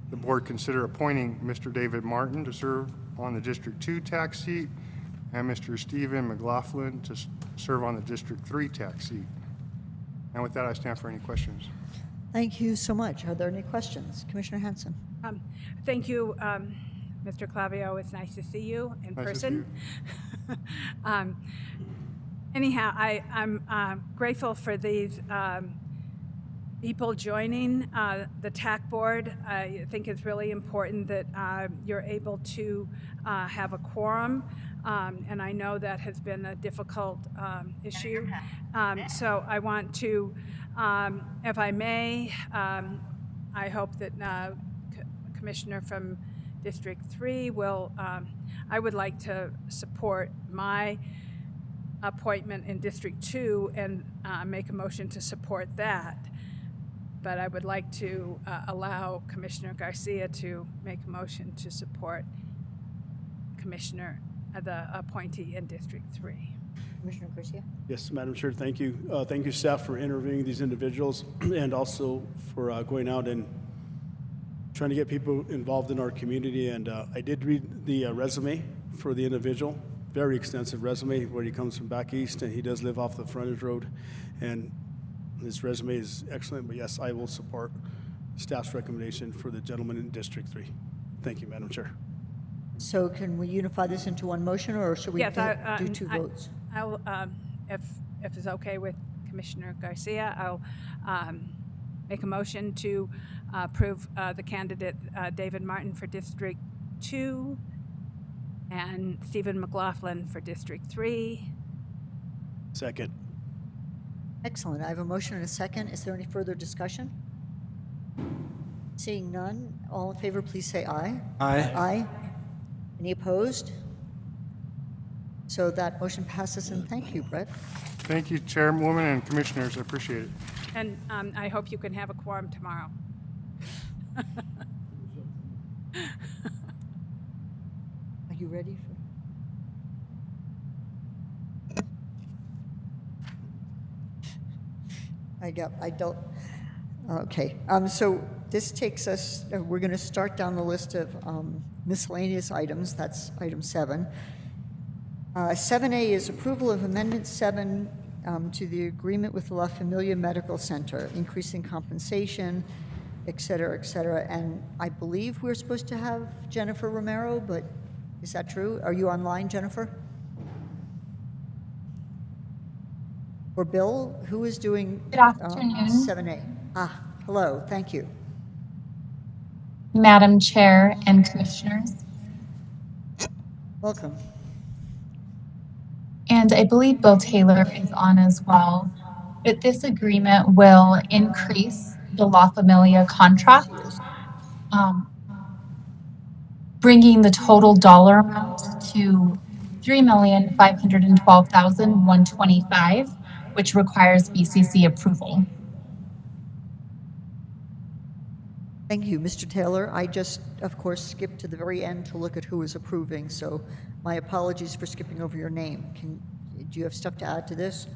the board consider appointing Mr. David Martin to serve on the District 2 tax seat and Mr. Stephen McLaughlin to serve on the District 3 tax seat. And with that, I stand for any questions. Thank you so much. Are there any questions? Commissioner Hanson. Thank you, Mr. Clavio. It's nice to see you in person. Anyhow, I'm grateful for these people joining the TAC board. I think it's really important that you're able to have a quorum, and I know that has been a difficult issue. So I want to, if I may, I hope that Commissioner from District 3 will, I would like to support my appointment in District 2 and make a motion to support that. But I would like to allow Commissioner Garcia to make a motion to support Commissioner, the appointee in District 3. Commissioner Garcia. Yes, Madam Chair, thank you. Thank you, staff, for interviewing these individuals and also for going out and trying to get people involved in our community. And I did read the resume for the individual, very extensive resume where he comes from back east and he does live off the frontage road. And his resume is excellent, but yes, I will support staff's recommendation for the gentleman in District 3. Thank you, Madam Chair. So can we unify this into one motion, or should we Yes, do 2 votes? I'll, if it's okay with Commissioner Garcia, I'll make a motion to approve the candidate David Martin for District 2 and Stephen McLaughlin for District 3. Second. Excellent. I have a motion and a second. Is there any further discussion? Seeing none, all in favor, please say aye. Aye. Aye. Any opposed? So that motion passes, and thank you, Brett. Thank you, Chairwoman and Commissioners. I appreciate it. And I hope you can have a quorum tomorrow. Are you ready for? I don't, okay. So this takes us, we're going to start down the list of miscellaneous items. That's item 7. 7A is approval of Amendment 7 to the agreement with La Familia Medical Center, increasing compensation, et cetera, et cetera. And I believe we're supposed to have Jennifer Romero, but is that true? Are you online, Jennifer? Or Bill, who is doing Good afternoon. 7A? Hello, thank you. Madam Chair and Commissioners. Welcome. And I believe Bill Taylor is on as well. But this agreement will increase the La Familia contract, bringing the total dollar amount to $3,512,125, which requires BCC approval. Thank you, Mr. Taylor. I just, of course, skipped to the very end to look at who is approving, so my apologies for skipping over your name. Do you have stuff to add to this?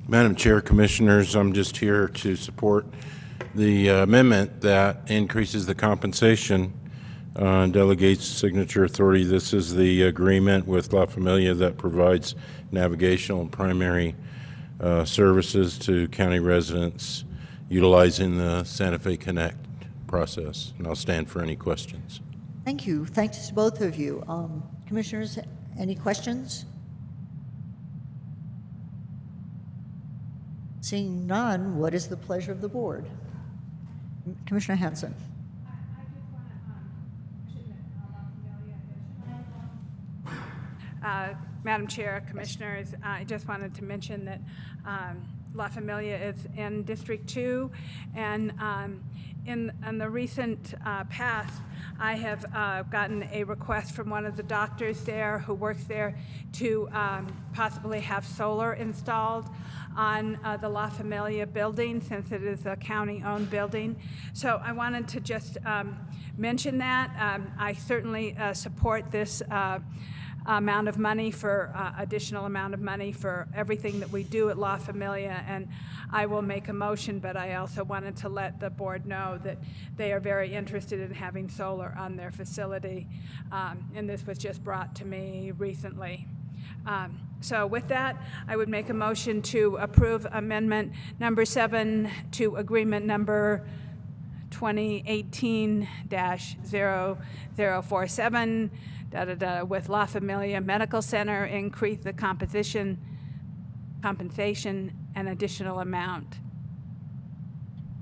Madam Chair, Commissioners, I'm just here to support the amendment that increases the compensation and delegates signature authority. This is the agreement with La Familia that provides navigational and primary services to county residents utilizing the Santa Fe Connect process. And I'll stand for any questions. Thank you. Thanks to both of you. Commissioners, any questions? Seeing none, what is the pleasure of the board? Commissioner Hanson. Madam Chair, Commissioners, I just wanted to mention that La Familia is in District 2, and in the recent past, I have gotten a request from one of the doctors there who works there to possibly have solar installed on the La Familia building, since it is a county-owned building. So I wanted to just mention that. I certainly support this amount of money for additional amount of money for everything that we do at La Familia, and I will make a motion, but I also wanted to let the board know that they are very interested in having solar on their facility, and this was just brought to me recently. So with that, I would make a motion to approve amendment number 7 to agreement number 2018-0047 with La Familia Medical Center, increase the compensation an additional amount.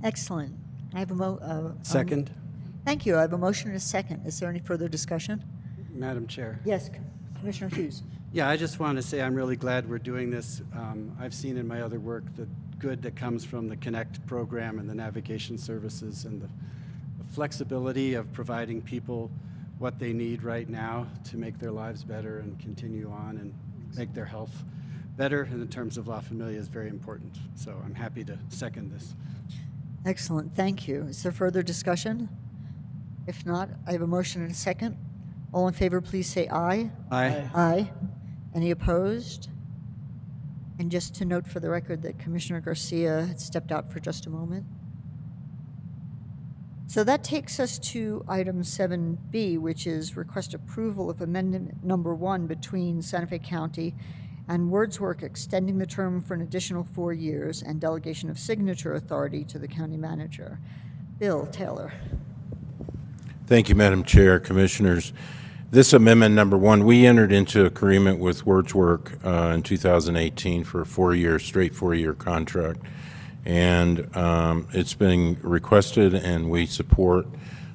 Excellent. I have a Second. Thank you. I have a motion and a second. Is there any further discussion? Madam Chair. Yes, Commissioner Hughes. Yeah, I just want to say I'm really glad we're doing this. I've seen in my other work the good that comes from the Connect program and the navigation services and the flexibility of providing people what they need right now to make their lives better and continue on and make their health better. And in terms of La Familia is very important. So I'm happy to second this. Excellent. Thank you. Is there further discussion? If not, I have a motion and a second. All in favor, please say aye. Aye. Aye. Any opposed? And just to note for the record that Commissioner Garcia had stepped out for just a moment. So that takes us to item 7B, which is request approval of amendment number 1 between Santa Fe County and Wordsworth, extending the term for an additional 4 years and delegation of signature authority to the county manager. Bill Taylor. Thank you, Madam Chair, Commissioners. This amendment number 1, we entered into agreement with Wordsworth in 2018 for a 4-year, straight 4-year contract. And it's been requested, and we support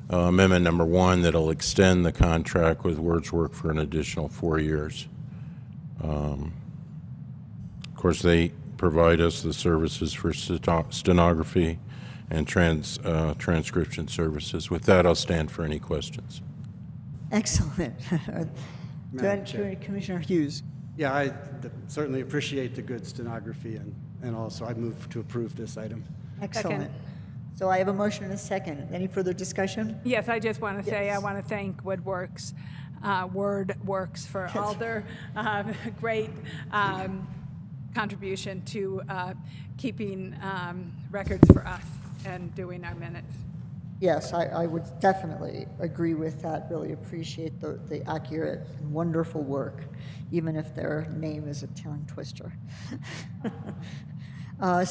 amendment number 1 that'll extend the contract with Wordsworth for an additional 4 years. Of course, they provide us the services for stenography and transcription services. With that, I'll stand for any questions. Excellent. Madam Chair. Commissioner Hughes. Yeah, I certainly appreciate the good stenography, and also I move to approve this item. Excellent. Second. So I have a motion and a second. Any further discussion? Yes, I just want to say I Yes. want to thank WordWorks for all their great contribution to keeping records for us and doing our minutes. Yes, I would definitely agree with that. Really appreciate the accurate and wonderful work, even if their name is a tongue twister. I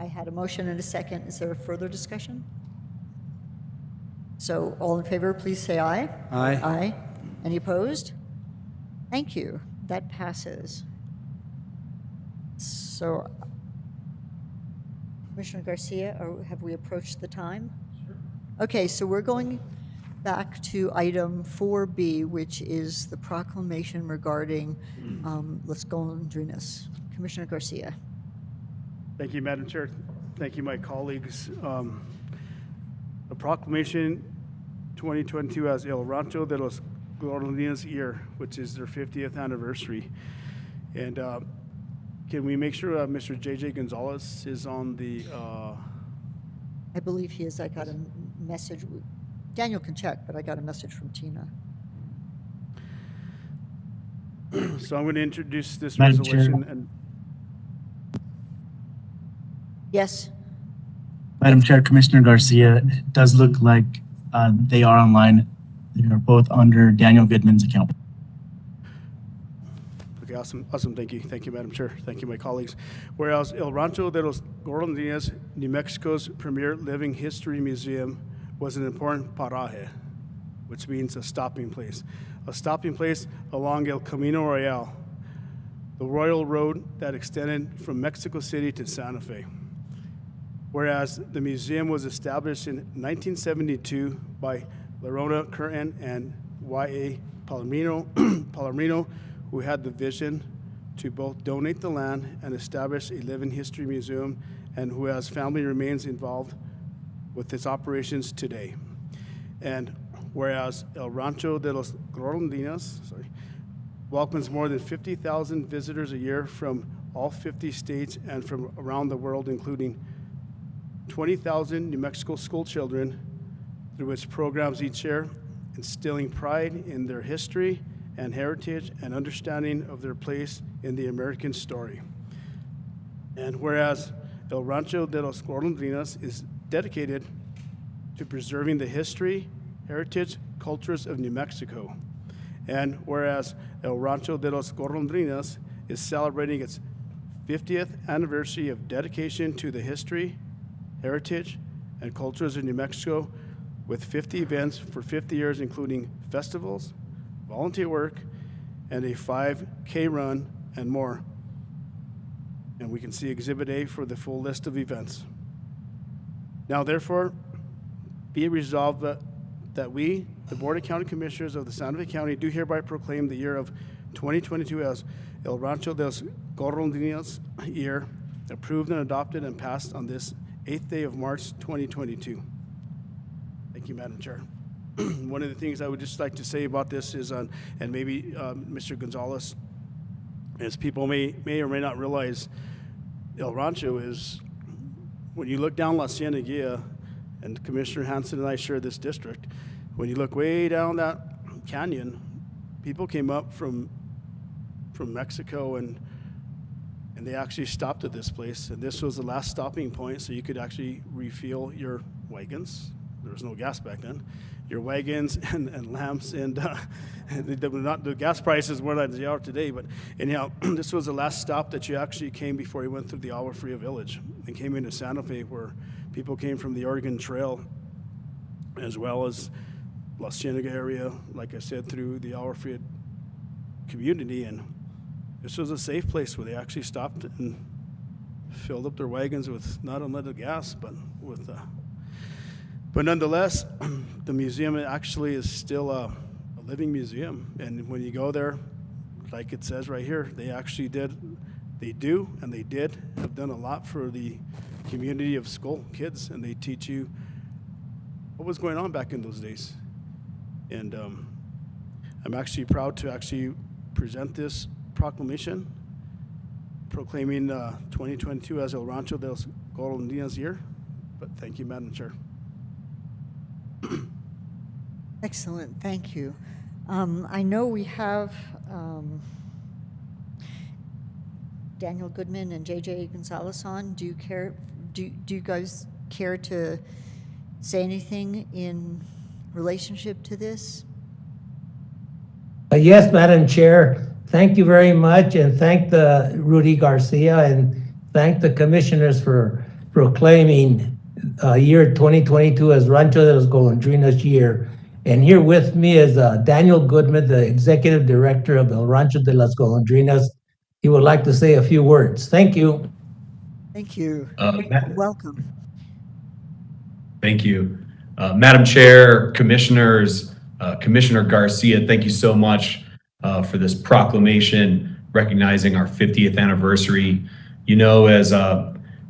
had a motion and a second. Is there a further discussion? So all in favor, please say aye. Aye. Aye. Any opposed? Thank you. That passes. So, Commissioner Garcia, have we approached the time? Sure. Okay, so we're going back to item 4B, which is the proclamation regarding Las Golondrinas. Commissioner Garcia. Thank you, Madam Chair. Thank you, my colleagues. A proclamation 2022 as El Rancho de los Golondrinas year, which is their 50th anniversary. And can we make sure Mr. J.J. Gonzalez is on the... I believe he is. I got a message. Daniel can check, but I got a message from Tina. So I'm going to introduce this Madam Chair. resolution. And Yes. Madam Chair, Commissioner Garcia, it does look like they are online. They are both under Daniel Goodman's account. Okay, awesome. Thank you. Thank you, Madam Chair. Thank you, my colleagues. Whereas El Rancho de los Golondrinas, New Mexico's premier living history museum, was an important paraje, which means a stopping place. A stopping place along El Camino Real, the royal road that extended from Mexico City to Santa Fe. Whereas the museum was established in 1972 by Lerona Curtin and Y.A. Palomino, who had the vision to both donate the land and establish a living history museum, and who has family remains involved with its operations today. And whereas El Rancho de los Golondrinas welcomes more than 50,000 visitors a year from all 50 states and from around the world, including 20,000 New Mexico school children through its programs each year, instilling pride in their history and heritage and understanding of their place in the American story. And whereas El Rancho de los Golondrinas is dedicated to preserving the history, heritage, cultures of New Mexico. And whereas El Rancho de los Golondrinas is celebrating its 50th anniversary of dedication to the history, heritage, and cultures of New Mexico, with 50 events for 50 years, including festivals, volunteer work, and a 5K run, and more. And we can see Exhibit A for the full list of events. Now, therefore, be it resolved that we, the Board of County Commissioners of the Santa Fe County, do hereby proclaim the year of 2022 as El Rancho de los Golondrinas year, approved and adopted and passed on this 8th day of March 2022. Thank you, Madam Chair. One of the things I would just like to say about this is, and maybe Mr. Gonzalez, is people may or may not realize El Rancho is, when you look down La Cienega, and Commissioner Hansen and I share this district, when you look way down that canyon, people came up from Mexico and they actually stopped at this place, and this was the last stopping point, so you could actually refuel your wagons. There was no gas back then. Your wagons and lamps, and the gas prices weren't as they are today, but anyhow, this was the last stop that you actually came before you went through the Agua Fria village and came into Santa Fe, where people came from the Oregon Trail, as well as La Cienega area, like I said, through the Agua Fria community, and this was a safe place where they actually stopped and filled up their wagons with not unleaded gas, but with but nonetheless, the museum actually is still a living museum. And when you go there, like it says right here, they actually did they do, and they have done a lot for the community of school kids, and they teach you what was going on back in those days. And I'm actually proud to actually present this proclamation proclaiming 2022 as El Rancho de los Golondrinas year. But thank you, Madam Chair. Excellent, thank you. I know we have Daniel Goodman and JJ Gonzalez on. Do you guys care to say anything in relationship to this? Yes, Madam Chair. Thank you very much, and thank the Rudy Garcia, and thank the commissioners for proclaiming year 2022 as Rancho de los Golondrinas year. And here with me is Daniel Goodman, the Executive Director of El Rancho de las Golondrinas. He would like to say a few words. Thank you. Thank you. Welcome. Thank you. Madam Chair, Commissioners, Commissioner Garcia, thank you so much for this proclamation recognizing our 50th anniversary. You know, as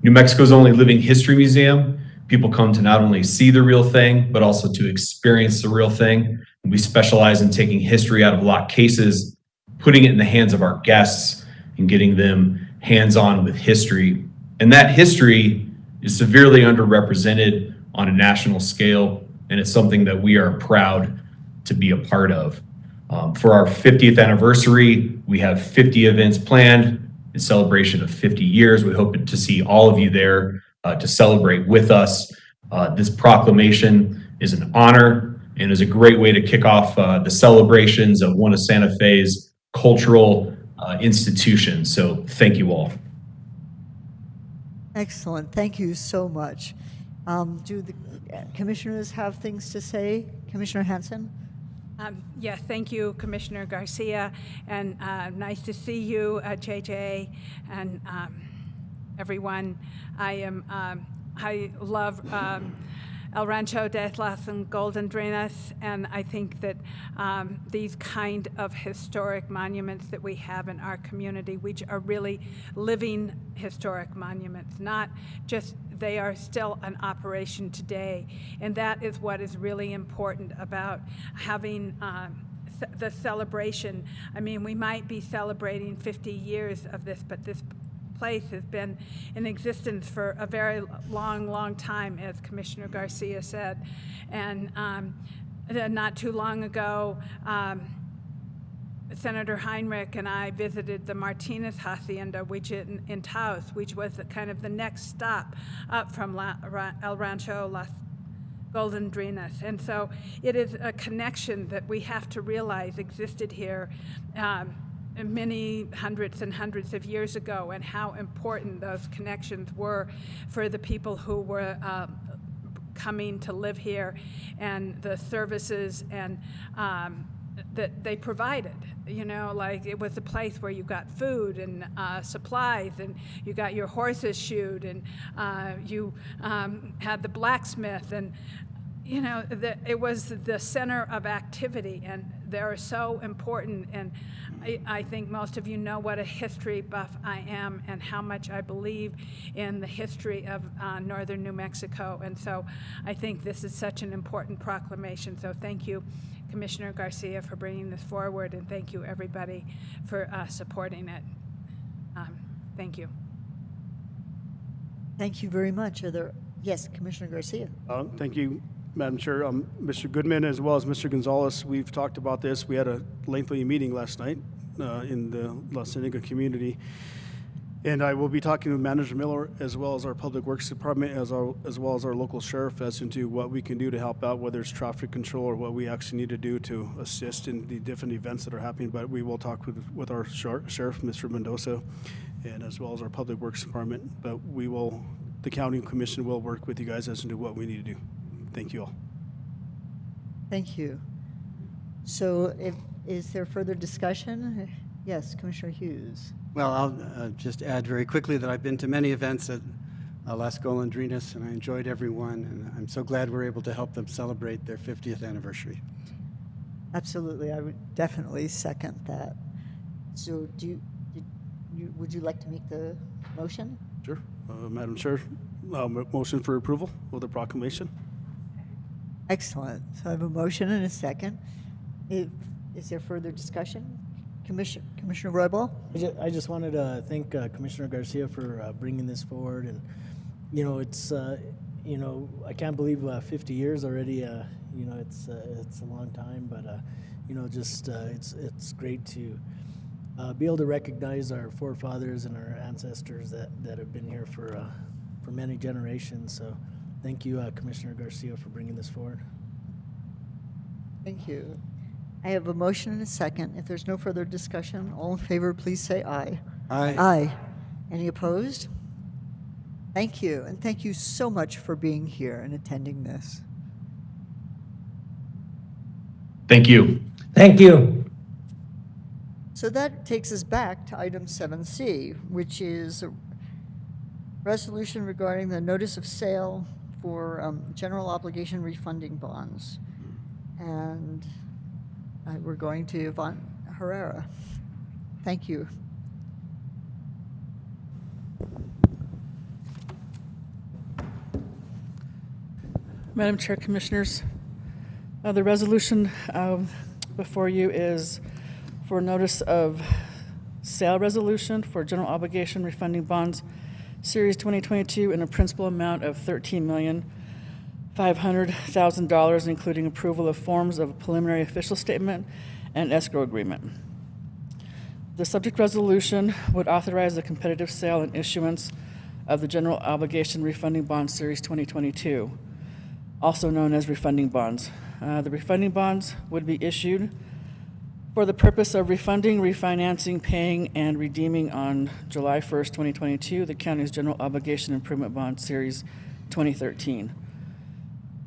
New Mexico's only living history museum, people come to not only see the real thing, but also to experience the real thing. And we specialize in taking history out of locked cases, putting it in the hands of our guests, and getting them hands-on with history. And that history is severely underrepresented on a national scale, and it's something that we are proud to be a part of. For our 50th anniversary, we have 50 events planned in celebration of 50 years. We hope to see all of you there to celebrate with us. This proclamation is an honor and is a great way to kick off the celebrations of one of Santa Fe's cultural institutions. So thank you all. Excellent. Thank you so much. Do the commissioners have things to say? Commissioner Hanson? Yes, thank you, Commissioner Garcia, and nice to see you, JJ, and everyone. I love El Rancho de las Golondrinas, and I think that these kind of historic monuments that we have in our community, which are really living historic monuments, not just, they are still an operation today. And that is what is really important about having the celebration. I mean, we might be celebrating 50 years of this, but this place has been in existence for a very long time, as Commissioner Garcia said. And not too long ago, Senator Heinrich and I visited the Martinez Hacienda, which in Taos, which was kind of the next stop up from El Rancho Las Golondrinas. And so it is a connection that we have to realize existed here many hundreds and hundreds of years ago, and how important those connections were for the people who were coming to live here, and the services and that they provided. You know, like it was a place where you got food and supplies, and you got your horses shoed, and you had the blacksmith, and you know, it was the center of activity, and they're so important. And I think most of you know what a history buff I am, and how much I believe in the history of northern New Mexico. And so I think this is such an important proclamation. So thank you, Commissioner Garcia, for bringing this forward, and thank you, everybody, for supporting it. Thank you. Thank you very much. Yes, Commissioner Garcia. Thank you, Madam Chair. Mr. Goodman, as well as Mr. Gonzalez, we've talked about this. We had a lengthy meeting last night in the La Cienega community. And I will be talking with Manager Miller, as well as our Public Works Department, as well as our local sheriff, as into what we can do to help out, whether it's traffic control or what we actually need to do to assist in the different events that are happening. But we will talk with our sheriff, Mr. Mendoza, and as well as our Public Works Department. But the County Commission will work with you guys as into what we need to do. Thank you all. Thank you. So is there further discussion? Yes, Commissioner Hughes. Well, I'll just add very quickly that I've been to many events at Las Golondrinas, and I enjoyed every one, and I'm so glad we're able to help them celebrate their 50th anniversary. Absolutely, I would definitely second that. So do Would you like to make the motion? Sure. Madam Chair, motion for approval of the proclamation. Excellent. So I have a motion and a second. Is there further discussion? Commissioner Roybal? I just wanted to thank Commissioner Garcia for bringing this forward, and it's I can't believe 50 years already. It's a long time, but it's great to be able to recognize our forefathers and our ancestors that have been here for many generations. So thank you, Commissioner Garcia, for bringing this forward. Thank you. I have a motion and a second. If there's no further discussion, all in favor, please say aye. Aye. Aye. Any opposed? Thank you, and thank you so much for being here and attending this. Thank you. Thank you. So that takes us back to item 7C, which is a resolution regarding the notice of sale for general obligation refunding bonds. And we're going to Yvonne Herrera. Thank you. Madam Chair, Commissioners, the resolution before you is for notice of sale resolution for general obligation refunding bonds, Series 2022, in a principal amount of $13,500,000, including approval of forms of a preliminary official statement and escrow agreement. The subject resolution would authorize the competitive sale and issuance of the general obligation refunding bond Series 2022, also known as refunding bonds. The refunding bonds would be issued for the purpose of refunding, refinancing, paying, and redeeming on July 1st, 2022, the county's general obligation improvement bond Series 2013,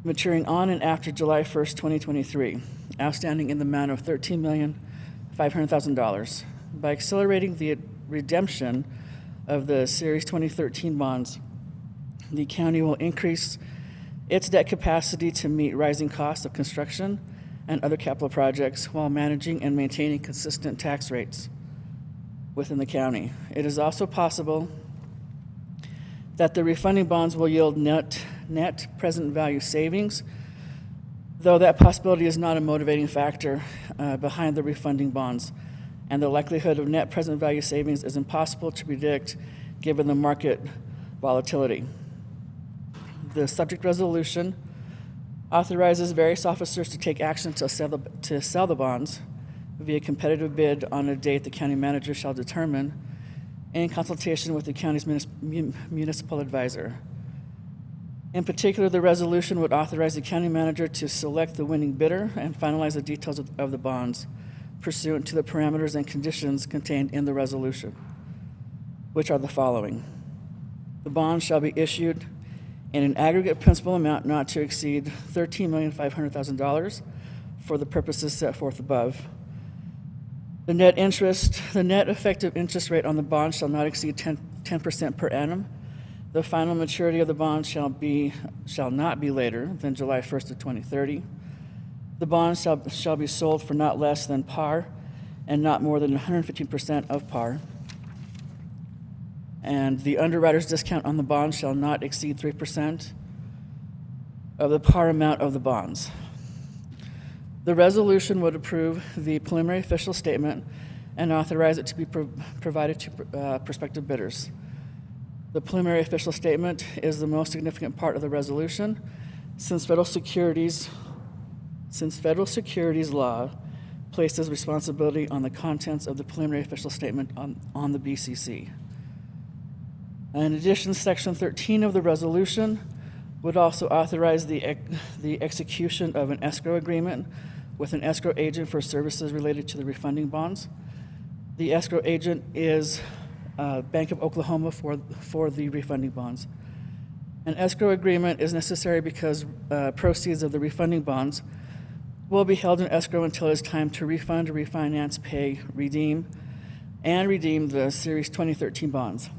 maturing on and after July 1st, 2023, outstanding in the amount of $13,500,000. By accelerating the redemption of the Series 2013 bonds, the county will increase its debt capacity to meet rising costs of construction and other capital projects while managing and maintaining consistent tax rates within the county. It is also possible that the refunding bonds will yield net present value savings, though that possibility is not a motivating factor behind the refunding bonds, and the likelihood of net present value savings is impossible to predict given the market volatility. The subject resolution authorizes various officers to take action to sell the bonds via competitive bid on a date the county manager shall determine in consultation with the county's municipal advisor. In particular, the resolution would authorize the county manager to select the winning bidder and finalize the details of the bonds pursuant to the parameters and conditions contained in the resolution, which are the following. The bonds shall be issued in an aggregate principal amount not to exceed $13,500,000 for the purposes set forth above. The net effective interest rate on the bond shall not exceed 10% per annum. The final maturity of the bond shall not be later than July 1st of 2030. The bond shall be sold for not less than par and not more than 115% of par. And the underwriter's discount on the bond shall not exceed 3% of the par amount of the bonds. The resolution would approve the preliminary official statement and authorize it to be provided to prospective bidders. The preliminary official statement is the most significant part of the resolution since federal securities law places responsibility on the contents of the preliminary official statement on the BCC. In addition, Section 13 of the resolution would also authorize the execution of an escrow agreement with an escrow agent for services related to the refunding bonds. The escrow agent is Bank of Oklahoma for the refunding bonds. An escrow agreement is necessary because proceeds of the refunding bonds will be held in escrow until it's time to refund, refinance, pay, redeem the Series 2013 bonds.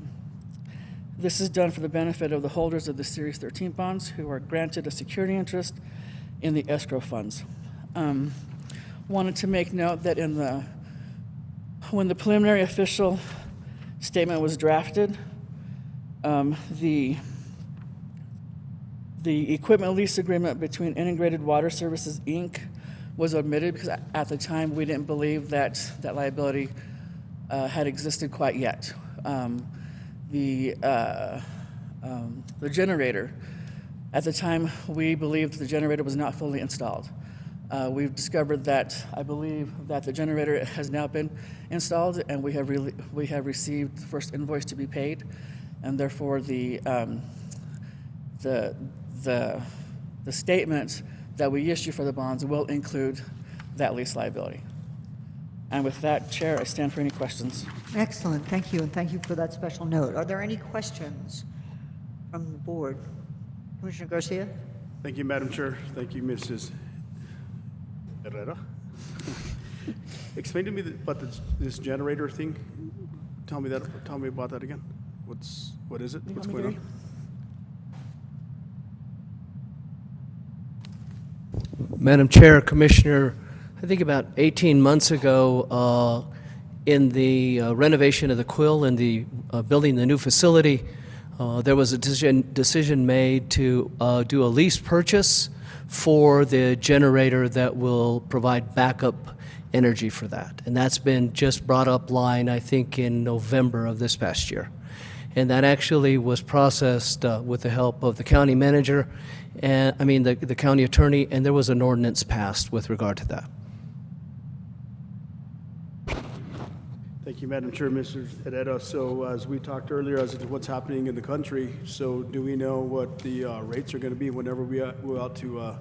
This is done for the benefit of the holders of the Series 13 bonds who are granted a security interest in the escrow funds. Wanted to make note that when the preliminary official statement was drafted. The equipment lease agreement between Integrated Water Services, Inc. was omitted because at the time, we didn't believe that that liability had existed quite yet. The generator, at the time, we believed the generator was not fully installed. We've discovered that, I believe, that the generator has now been installed, and we have received the first invoice to be paid, and therefore the statement that we issue for the bonds will include that lease liability. And with that, Chair, I stand for any questions. Excellent, thank you, and thank you for that special note. Are there any questions from the board? Commissioner Garcia? Thank you, Madam Chair. Thank you, Mrs. Herrera. Explain to me about this generator thing. Tell me about that again. What is it? What's going on? Madam Chair, Commissioner, I think about 18 months ago, in the renovation of the Quill and the building the new facility, there was a decision made to do a lease purchase for the generator that will provide backup energy for that. And that's been just brought up line, I think, in November of this past year. And that actually was processed with the help of the county manager, and the county attorney, and there was an ordinance passed with regard to that. Thank you, Madam Chair, Mr. Herrera. So as we talked earlier, as to what's happening in the country, so do we know what the rates are going to be whenever we go out to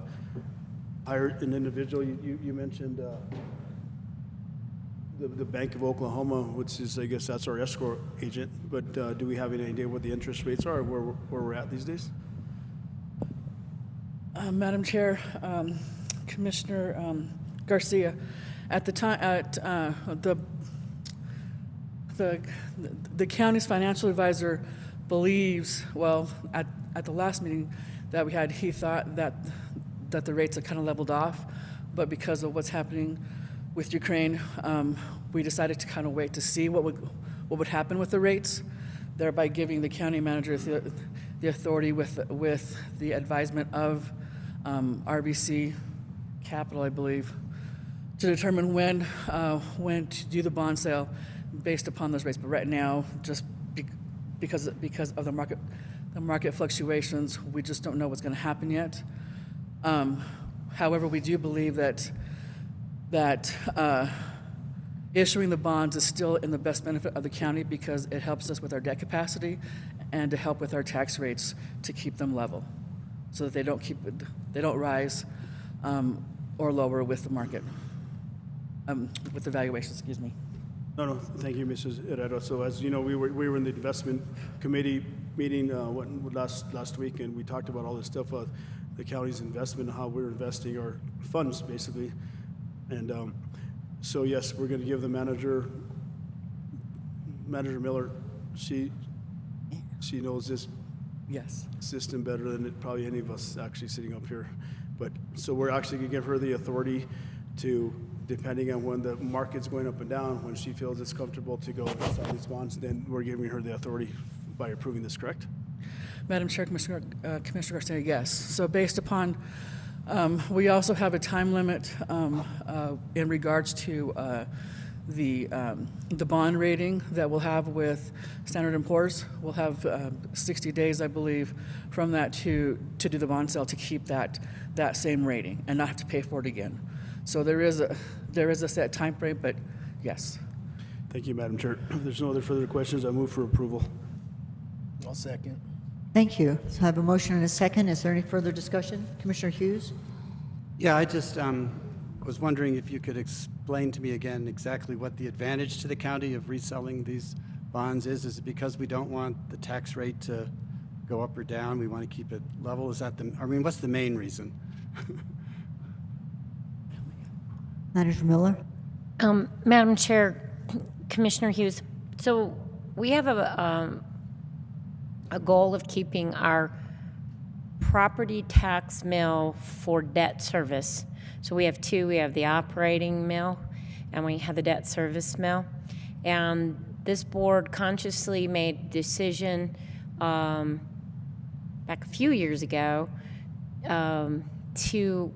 hire an individual? You mentioned the Bank of Oklahoma, which is, I guess, that's our escrow agent. But do we have any idea what the interest rates are, where we're at these days? Madam Chair, Commissioner Garcia, at the time, the county's financial advisor believes, well, at the last meeting that we had, he thought that the rates had kind of leveled off, but because of what's happening with Ukraine, we decided to kind of wait to see what would happen with the rates, thereby giving the county manager the authority with the advisement of RBC Capital, I believe, to determine when to do the bond sale based upon those rates. But right now, just because of the market fluctuations, we just don't know what's going to happen yet. However, we do believe that issuing the bonds is still in the best benefit of the county because it helps us with our debt capacity and to help with our tax rates to keep them level, so that they don't rise or lower with the market, with the valuations. Excuse me. No, thank you, Mrs. Herrera. So as you know, we were in the investment committee meeting last week, and we talked about all this stuff, the county's investment, how we're investing our funds, basically. And so yes, we're going to give the Manager Miller, she knows this system better than probably any of us actually sitting up here. But so we're actually going to give her the authority to, depending on when the market's going up and down, when she feels it's comfortable to go sign these bonds, then we're giving her the authority by approving this, correct? Madam Chair, Commissioner Garcia, yes. So based upon, we also have a time limit in regards to the bond rating that we'll have with Standard & Poor's. We'll have 60 days, I believe, from that to do the bond sale to keep that same rating and not have to pay for it again. So there is a set time frame, but yes. Thank you, Madam Chair. If there's no other further questions, I move for approval. I'll second. Thank you. So I have a motion and a second. Is there any further discussion? Commissioner Hughes? Yeah, I just was wondering if you could explain to me again exactly what the advantage to the county of reselling these bonds is. Is it because we don't want the tax rate to go up or down? We want to keep it level? Is that what's the main reason? Manager Miller? Madam Chair, Commissioner Hughes, so we have a goal of keeping our property tax mill for debt service. So we have two. We have the operating mill and we have the debt service mill. And This board consciously made a decision back a few years ago to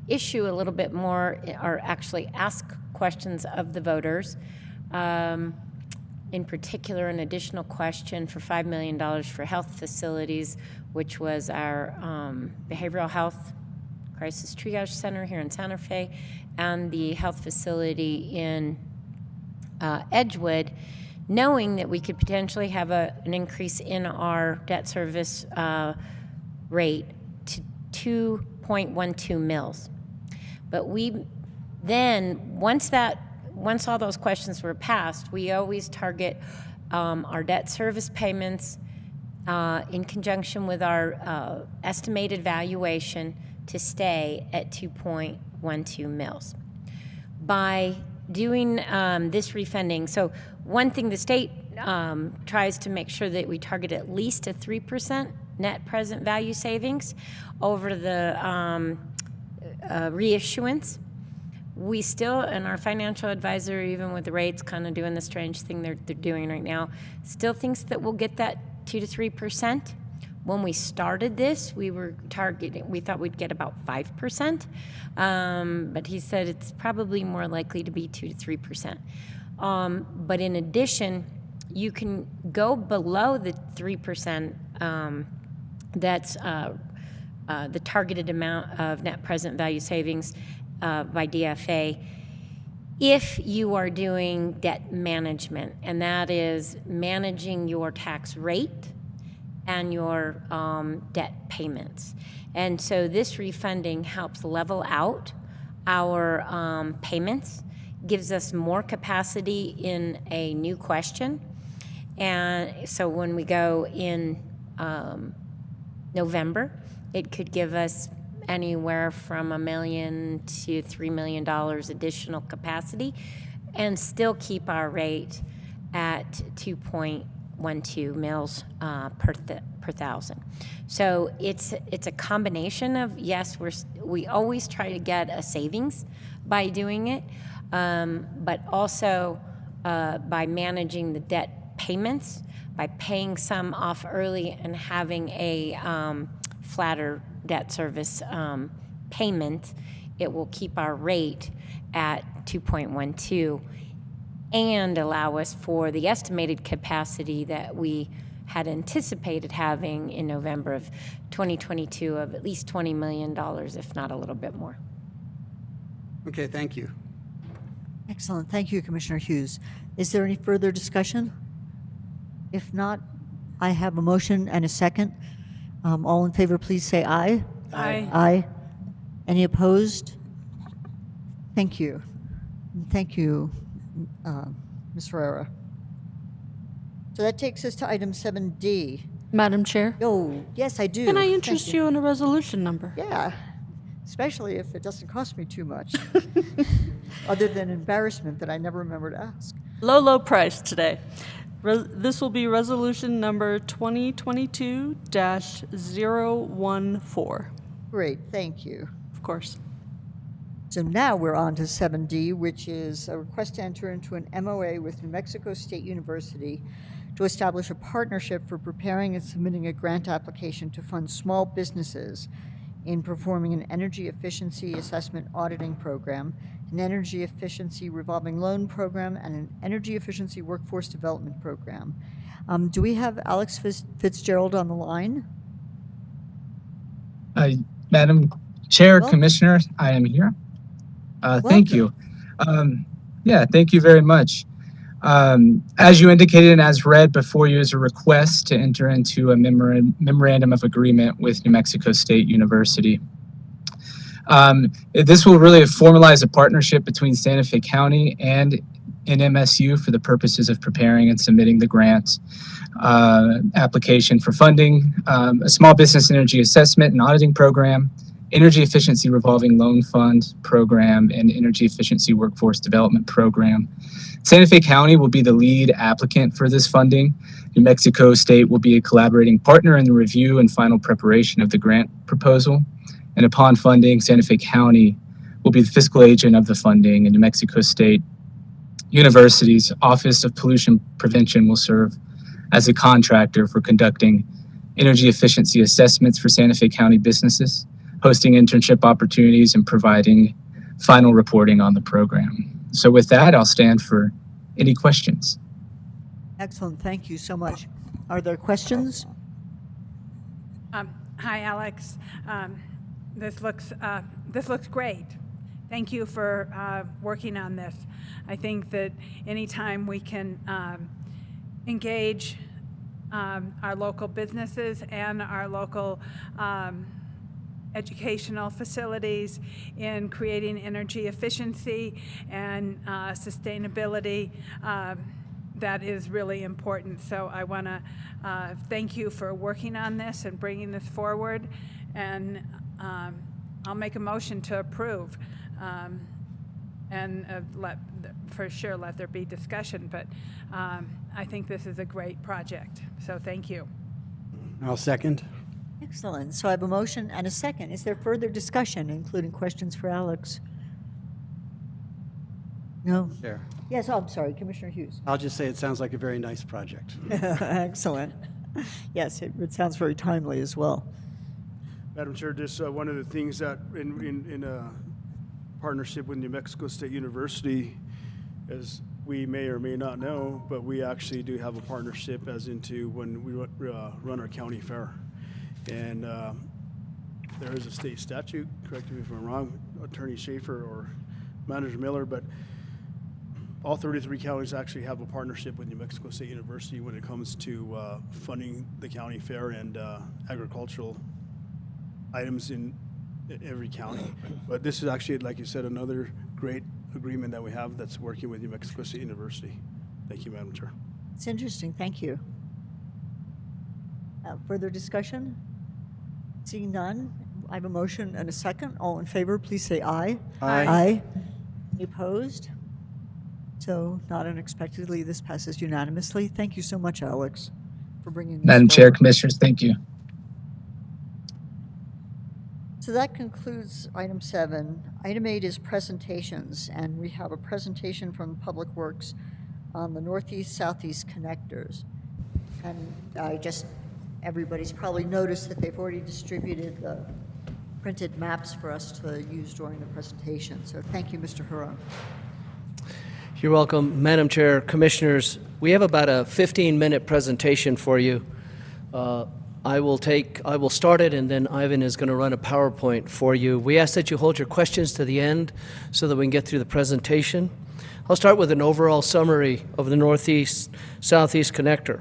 issue a little bit more, or actually ask questions of the voters. In particular, an additional question for $5 million for health facilities, which was our behavioral health crisis triage center here in Santa Fe and the health facility in Edgewood, knowing that we could potentially have an increase in our debt service rate to 2.12 mils. But we then, once all those questions were passed, we always target our debt service payments in conjunction with our estimated valuation to stay at 2.12 mils. By doing this refunding, so one thing the state tries to make sure that we target at least a 3% net present value savings over the reissuance. We still, and our financial advisor, even with the rates kind of doing the strange thing they're doing right now, still thinks that we'll get that 2 to 3%. When we started this, we thought we'd get about 5%, but he said it's probably more likely to be 2 to 3%. But in addition, you can go below the 3%, that's the targeted amount of net present value savings by DFA, if you are doing debt management, and that is managing your tax rate and your debt payments. And so this refunding helps level out our payments, gives us more capacity in a new question. And so when we go in November, it could give us anywhere from $1 million to $3 million additional capacity and still keep our rate at 2.12 mils per thousand. So it's a combination of, yes, we always try to get a savings by doing it, but also by managing the debt payments, by paying some off early and having a flatter debt service payment, it will keep our rate at 2.12 and allow us for the estimated capacity that we had anticipated having in November of 2022 of at least $20 million, if not a little bit more. Okay, thank you. Excellent. Thank you, Commissioner Hughes. Is there any further discussion? If not, I have a motion and a second. All in favor, please say aye. Aye. Aye. Any opposed? Thank you. Thank you, Ms. Ferreira. So that takes us to item 7D. Madam Chair, Oh, yes, I do. can I Thank interest you in a resolution number? Yeah, especially if it doesn't cost me too much, other than embarrassment that I never remember to ask. Low price today. This will be resolution number 2022-014. Great, thank you. Of course. So now we're on to 7D, which is a request to enter into an MOA with New Mexico State University to establish a partnership for preparing and submitting a grant application to fund small businesses in performing an energy efficiency assessment auditing program, an energy efficiency revolving loan program, and an energy efficiency workforce development program. Do we have Alex Fitzgerald on the line? Madam Chair, Welcome. Commissioner, I am here. Thank you. Thank you very much. As you indicated and as read before you is a request to enter into a memorandum of agreement with New Mexico State University. This will really formalize a partnership between Santa Fe County and NMSU for the purposes of preparing and submitting the grant application for funding, a small business energy assessment and auditing program, energy efficiency revolving loan fund program, and energy efficiency workforce development program. Santa Fe County will be the lead applicant for this funding. New Mexico State will be a collaborating partner in the review and final preparation of the grant proposal. And upon funding, Santa Fe County will be the fiscal agent of the funding, and New Mexico State University's Office of Pollution Prevention will serve as a contractor for conducting energy efficiency assessments for Santa Fe County businesses, hosting internship opportunities, and providing final reporting on the program. So with that, I'll stand for any questions. Excellent, thank you so much. Are there questions? Hi, Alex. This looks great. Thank you for working on this. I think that anytime we can engage our local businesses and our local educational facilities in creating energy efficiency and sustainability, that is really important. So I want to thank you for working on this and bringing this forward, and I'll make a motion to approve, and for sure let there be discussion, but I think this is a great project, so thank you. I'll second. Excellent, so I have a motion and a second. Is there further discussion, including questions for Alex? No? Chair. Yes, oh, I'm sorry, Commissioner Hughes. I'll just say it sounds like a very nice project. Excellent. Yes, it sounds very timely as well. Madam Chair, just one of the things that in a partnership with New Mexico State University, as we may or may not know, but we actually do have a partnership as into when we run our county fair. And there is a state statute, correct me if I'm wrong, Attorney Schaefer or Manager Miller, but all 33 counties actually have a partnership with New Mexico State University when it comes to funding the county fair and agricultural items in every county. But this is actually, like you said, another great agreement that we have that's working with New Mexico State University. Thank you, Madam Chair. It's interesting, thank you. Further discussion? Seeing none, I have a motion and a second. All in favor, please say aye. Aye. Aye. Any opposed? So, not unexpectedly, this passes unanimously. Thank you so much, Alex, for bringing this Madam Chair, forward. Commissioners, thank you. So that concludes item 7. Item 8 is presentations, and we have a presentation from Public Works on the northeast-southeast connectors. And everybody's probably noticed that they've already distributed the printed maps for us to use during the presentation. So thank you, Mr. Huron. You're welcome, Madam Chair, Commissioners. We have about a 15-minute presentation for you. I will start it, and then Ivan is going to run a PowerPoint for you. We ask that you hold your questions to the end so that we can get through the presentation. I'll start with an overall summary of the Northeast-Southeast connector.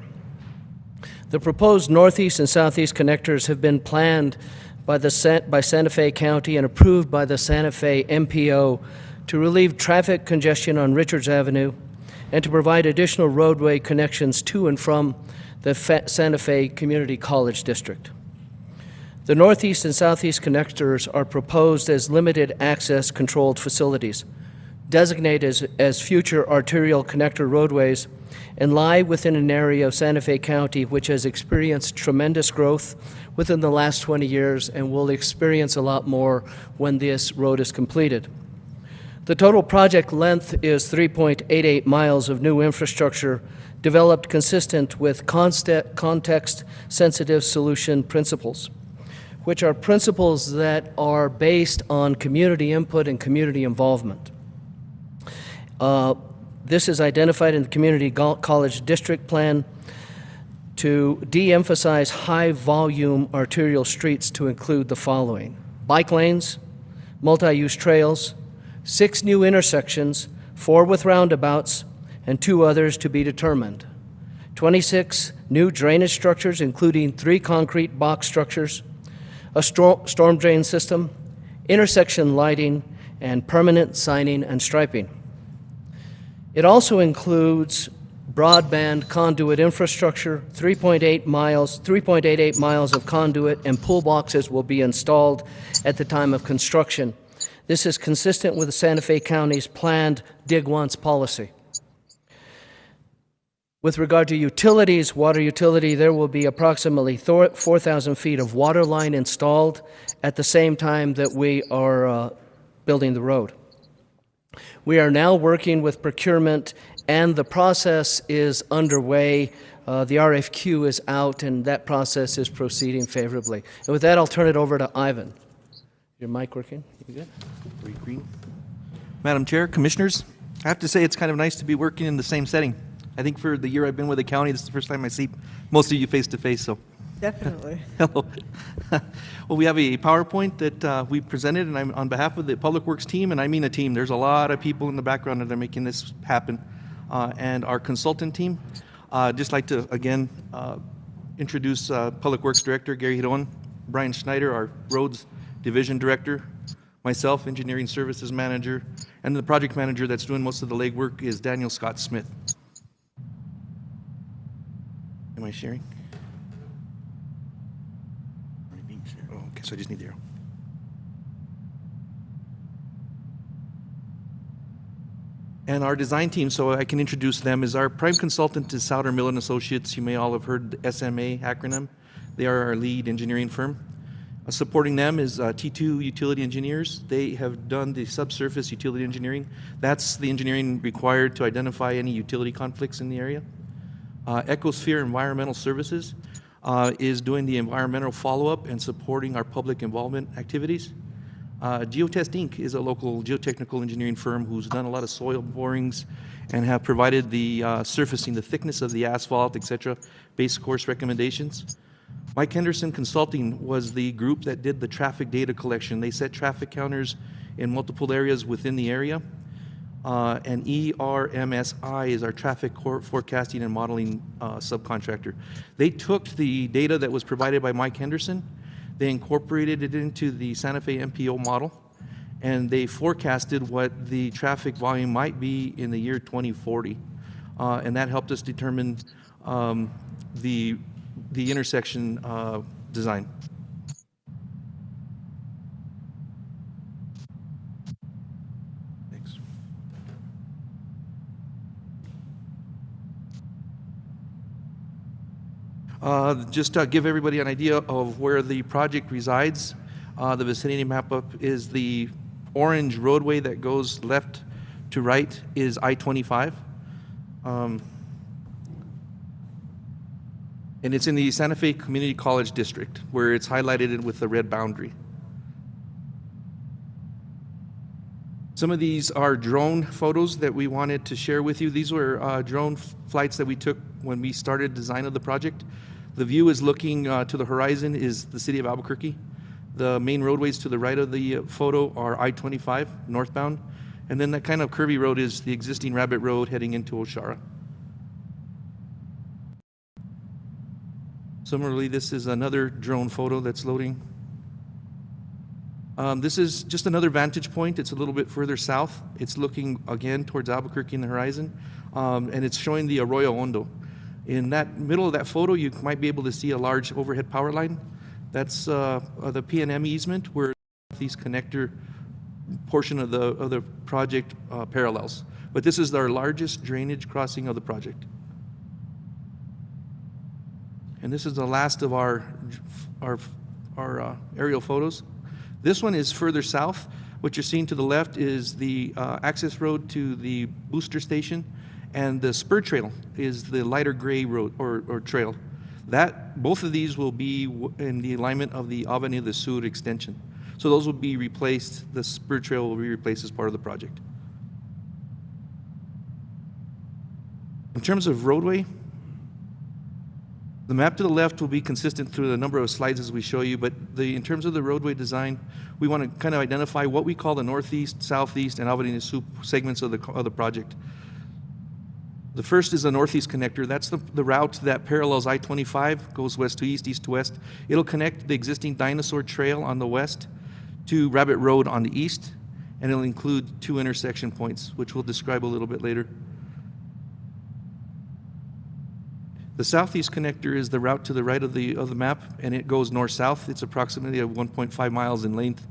The proposed Northeast and Southeast connectors have been planned by Santa Fe County and approved by the Santa Fe MPO to relieve traffic congestion on Richards Avenue and to provide additional roadway connections to and from the Santa Fe Community College District. The Northeast and Southeast connectors are proposed as limited access controlled facilities, designated as future arterial connector roadways, and lie within an area of Santa Fe County which has experienced tremendous growth within the last 20 years and will experience a lot more when this road is completed. The total project length is 3.88 miles of new infrastructure developed consistent with context-sensitive solution principles, which are principles that are based on community input and community involvement. This is identified in the Community College District Plan to de-emphasize high-volume arterial streets to include the following: bike lanes, multi-use trails, 6 new intersections, 4 with roundabouts, and 2 others to be determined. 26 new drainage structures, including 3 concrete box structures, a storm drain system, intersection lighting, and permanent signing and striping. It also includes broadband conduit infrastructure. 3.88 miles of conduit and pull boxes will be installed at the time of construction. This is consistent with the Santa Fe County's planned Dig Once policy. With regard to utilities, water utility, there will be approximately 4,000 feet of water line installed at the same time that we are building the road. We are now working with procurement, and the process is underway. The RFQ is out, and that process is proceeding favorably. And with that, I'll turn it over to Ivan. Your mic working? You good? Very green. Madam Chair, Commissioners, I have to say it's kind of nice to be working in the same setting. I think for the year I've been with the county, this is the first time I see most of you face to face, so. Definitely. Hello. Well, we have a PowerPoint that we presented, and I'm on behalf of the Public Works team, and I mean a team. There's a lot of people in the background that are making this happen, and our consultant team. Just like to, again, introduce Public Works Director Gary Hiron, Brian Schneider, our Roads Division Director, myself, Engineering Services Manager, and the project manager that's doing most of the legwork is Daniel Scott Smith. Am I sharing? Oh, okay, so I just need the arrow. And our design team, so I can introduce them, is our prime consultant is Souder Millen Associates. You may all have heard the SMA acronym. They are our lead engineering firm. Supporting them is T2 Utility Engineers. They have done the subsurface utility engineering. That's the engineering required to identify any utility conflicts in the area. Ecosphere Environmental Services is doing the environmental follow-up and supporting our public involvement activities. Geotest Inc. is a local geotechnical engineering firm who's done a lot of soil borings and have provided the surfacing, the thickness of the asphalt, etc., base course recommendations. Mike Henderson Consulting was the group that did the traffic data collection. They set traffic counters in multiple areas within the area. And ERMSI is our traffic forecasting and modeling subcontractor. They took the data that was provided by Mike Henderson, they incorporated it into the Santa Fe MPO model, and they forecasted what the traffic volume might be in the year 2040. And that helped us determine the intersection design. Thanks. Just to give everybody an idea of where the project resides, the vicinity map up is the orange roadway that goes left to right is I-25. And it's in the Santa Fe Community College District, where it's highlighted with the red boundary. Some of these are drone photos that we wanted to share with you. These were drone flights that we took when we started design of the project. The view is looking to the horizon is the city of Albuquerque. The main roadways to the right of the photo are I-25 northbound. And then that kind of curvy road is the existing Rabbit Road heading into Oshara. Similarly, this is another drone photo that's loading. This is just another vantage point. It's a little bit further south. It's looking again towards Albuquerque in the horizon, and it's showing the Arroyo Hondo. In that middle of that photo, you might be able to see a large overhead power line. That's the P&M easement where the northeast connector portion of the project parallels. But this is our largest drainage crossing of the project. And this is the last of our aerial photos. This one is further south. What you're seeing to the left is the access road to the booster station, and the spur trail is the lighter gray road or trail. Both of these will be in the alignment of the Avenida Extension. So those will be replaced. The spur trail will be replaced as part of the project. In terms of roadway, the map to the left will be consistent through the number of slides as we show you, but in terms of the roadway design, we want to kind of identify what we call the northeast, southeast, and Avenida Sur segments of the project. The first is the northeast connector. That's the route that parallels I-25, goes west to east, east to west. It'll connect the existing Dinosaur Trail on the west to Rabbit Road on the east, and it'll include 2 intersection points, which we'll describe a little bit later. The southeast connector is the route to the right of the map, and it goes north-south. It's approximately 1.5 miles in length.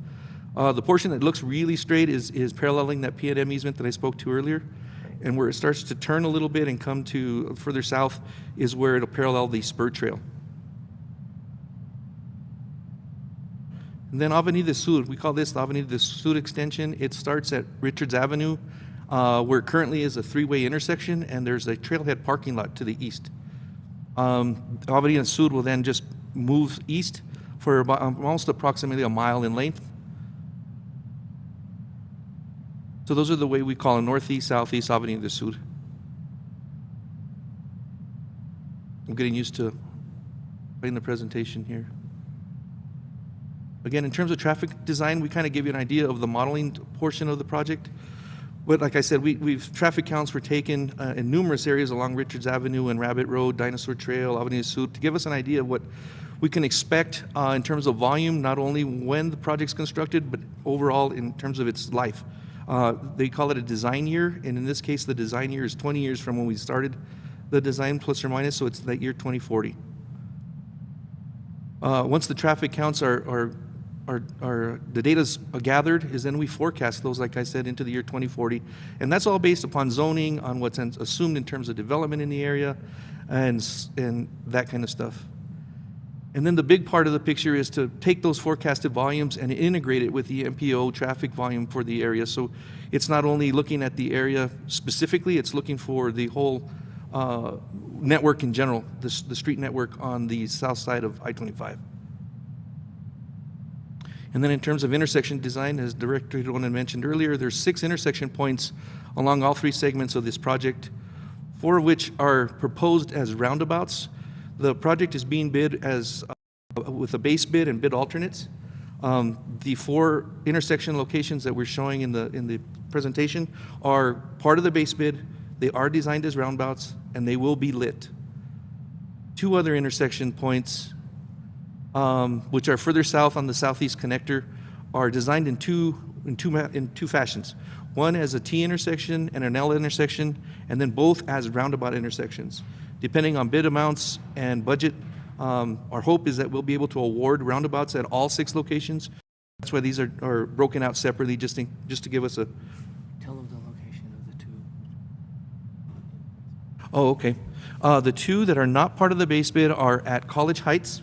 The portion that looks really straight is paralleling that P&M easement that I spoke to earlier, and where it starts to turn a little bit and come to further south is where it'll parallel the spur trail. And then Avenida Sur, we call this the Avenida Sur extension. It starts at Richards Avenue, where currently is a three-way intersection, and there's a trailhead parking lot to the east. Avenida Sur will then just move east for about, almost approximately a mile in length. So those are the way we call it, northeast, southeast, Avenida Sur. I'm getting used to playing the presentation here. Again, in terms of traffic design, we kind of give you an idea of the modeling portion of the project. But like I said, traffic counts were taken in numerous areas along Richards Avenue and Rabbit Road, Dinosaur Trail, Avenida Sur, to give us an idea of what we can expect in terms of volume, not only when the project's constructed, but overall in terms of its life. They call it a design year, and in this case, the design year is 20 years from when we started the design, plus or minus, so it's that year 2040. Once the traffic counts the data's gathered, is then we forecast those, like I said, into the year 2040. And that's all based upon zoning, on what's assumed in terms of development in the area, and that kind of stuff. And then the big part of the picture is to take those forecasted volumes and integrate it with the MPO traffic volume for the area. So it's not only looking at the area specifically, it's looking for the whole network in general, the street network on the south side of I-25. And then in terms of intersection design, as Director Ronan mentioned earlier, there's 6 intersection points along all 3 segments of this project, 4 of which are proposed as roundabouts. The project is being bid as with a base bid and bid alternates. The 4 intersection locations that we're showing in the presentation are part of the base bid. They are designed as roundabouts, and they will be lit. 2 other intersection points, which are further south on the southeast connector, are designed in two fashions. One as a T intersection and an L intersection, and then both as roundabout intersections. Depending on bid amounts and budget, our hope is that we'll be able to award roundabouts at all 6 locations. That's why these are broken out separately, just to give us a... Tell them the location of the 2. Oh, okay. The 2 that are not part of the base bid are at College Heights,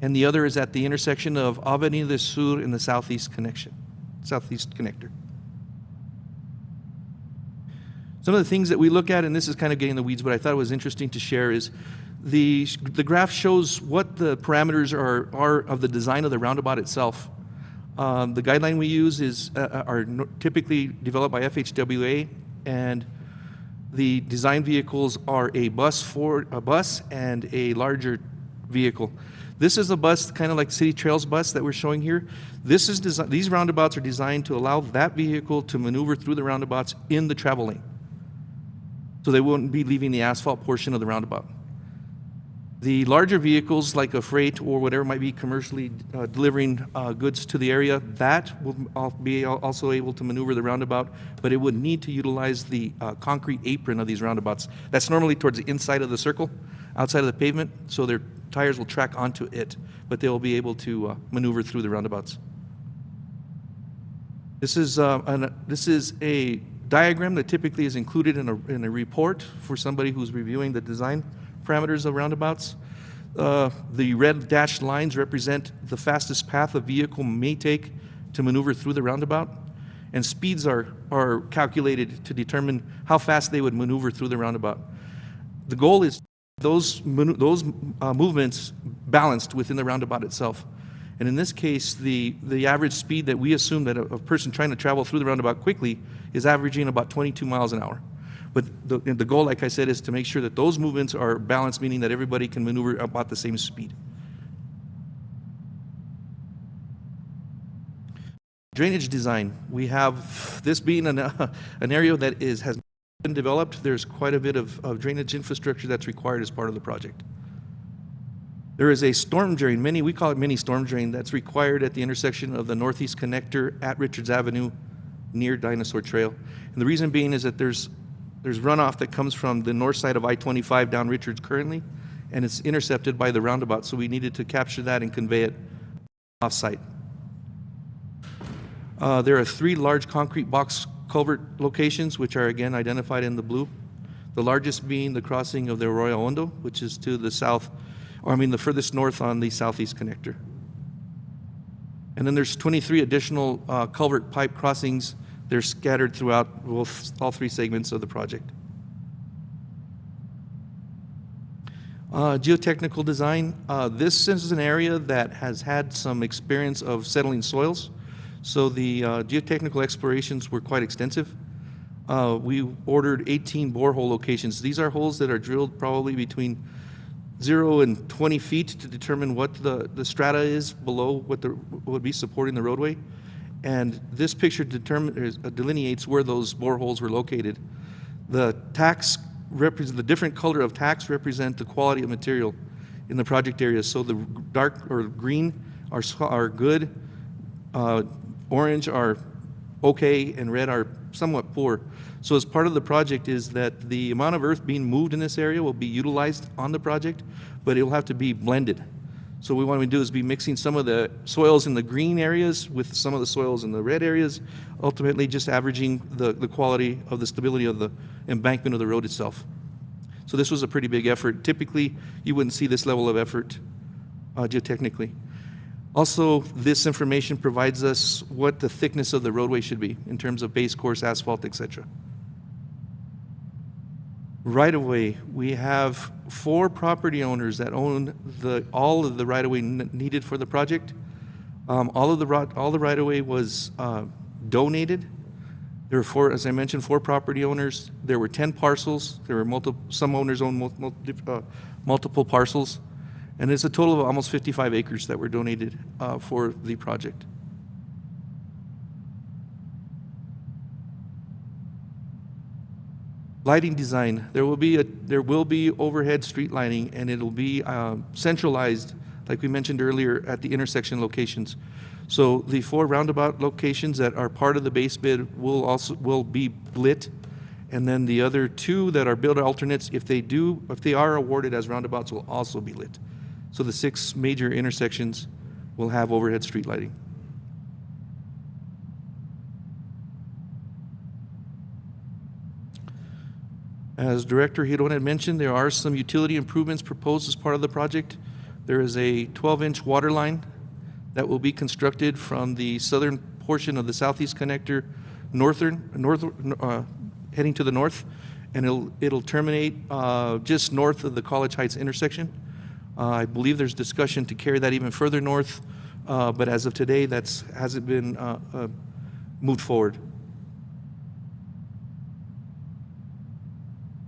and the other is at the intersection of Avenida Sur and the southeast connector. Some of the things that we look at, and this is kind of getting in the weeds, but I thought it was interesting to share, is the graph shows what the parameters are of the design of the roundabout itself. The guideline we use are typically developed by FHWA, and the design vehicles are a bus and a larger vehicle. This is a bus, kind of like City Trails bus that we're showing here. These roundabouts are designed to allow that vehicle to maneuver through the roundabouts in the travel lane. So they won't be leaving the asphalt portion of the roundabout. The larger vehicles, like a freight or whatever might be commercially delivering goods to the area, that will be also able to maneuver the roundabout, but it would need to utilize the concrete apron of these roundabouts. That's normally towards the inside of the circle, outside of the pavement, so their tires will track onto it, but they will be able to maneuver through the roundabouts. This is a diagram that typically is included in a report for somebody who's reviewing the design parameters of roundabouts. The red dashed lines represent the fastest path a vehicle may take to maneuver through the roundabout, and speeds are calculated to determine how fast they would maneuver through the roundabout. The goal is those movements balanced within the roundabout itself. And in this case, the average speed that we assume that a person trying to travel through the roundabout quickly is averaging about 22 miles an hour. But the goal, like I said, is to make sure that those movements are balanced, meaning that everybody can maneuver about the same speed. Drainage design. We have this being an area that has been developed. There's quite a bit of drainage infrastructure that's required as part of the project. There is a storm drain, we call it mini storm drain, that's required at the intersection of the northeast connector at Richards Avenue near Dinosaur Trail. And the reason being is that there's runoff that comes from the north side of I-25 down Richards currently, and it's intercepted by the roundabout, so we needed to capture that and convey it off-site. There are 3 large concrete box culvert locations, which are again identified in the blue. The largest being the crossing of the Arroyo Hondo, which is to the south, the furthest north on the southeast connector. And then there's 23 additional culvert pipe crossings. They're scattered throughout all 3 segments of the project. Geotechnical design. This is an area that has had some experience of settling soils. So the geotechnical explorations were quite extensive. We ordered 18 borehole locations. These are holes that are drilled probably between 0 and 20 feet to determine what the strata is below what would be supporting the roadway. And this picture delineates where those boreholes were located. The different color of tacks represent the quality of material in the project area. So the dark or green are good, orange are okay, and red are somewhat poor. So as part of the project is that the amount of earth being moved in this area will be utilized on the project, but it will have to be blended. So what we want to do is be mixing some of the soils in the green areas with some of the soils in the red areas, ultimately just averaging the quality of the stability of the embankment of the road itself. So this was a pretty big effort. Typically, you wouldn't see this level of effort geotechnically. Also, this information provides us what the thickness of the roadway should be in terms of base course, asphalt, etc. Right-of-way, we have 4 property owners that own all of the right-of-way needed for the project. All the right-of-way was donated. There were 4, as I mentioned, 4 property owners. There were 10 parcels. There were some owners own multiple parcels. And it's a total of almost 55 acres that were donated for the project. Lighting design. There will be overhead street lighting, and it'll be centralized, like we mentioned earlier, at the intersection locations. So the 4 roundabout locations that are part of the base bid will be lit, and then the other 2 that are bid alternates, if they are awarded as roundabouts, will also be lit. So the 6 major intersections will have overhead street lighting. As Director Hiron had mentioned, there are some utility improvements proposed as part of the project. There is a 12-inch water line that will be constructed from the southern portion of the southeast connector heading to the north, and it'll terminate just north of the College Heights intersection. I believe there's discussion to carry that even further north, but as of today, that hasn't been moved forward.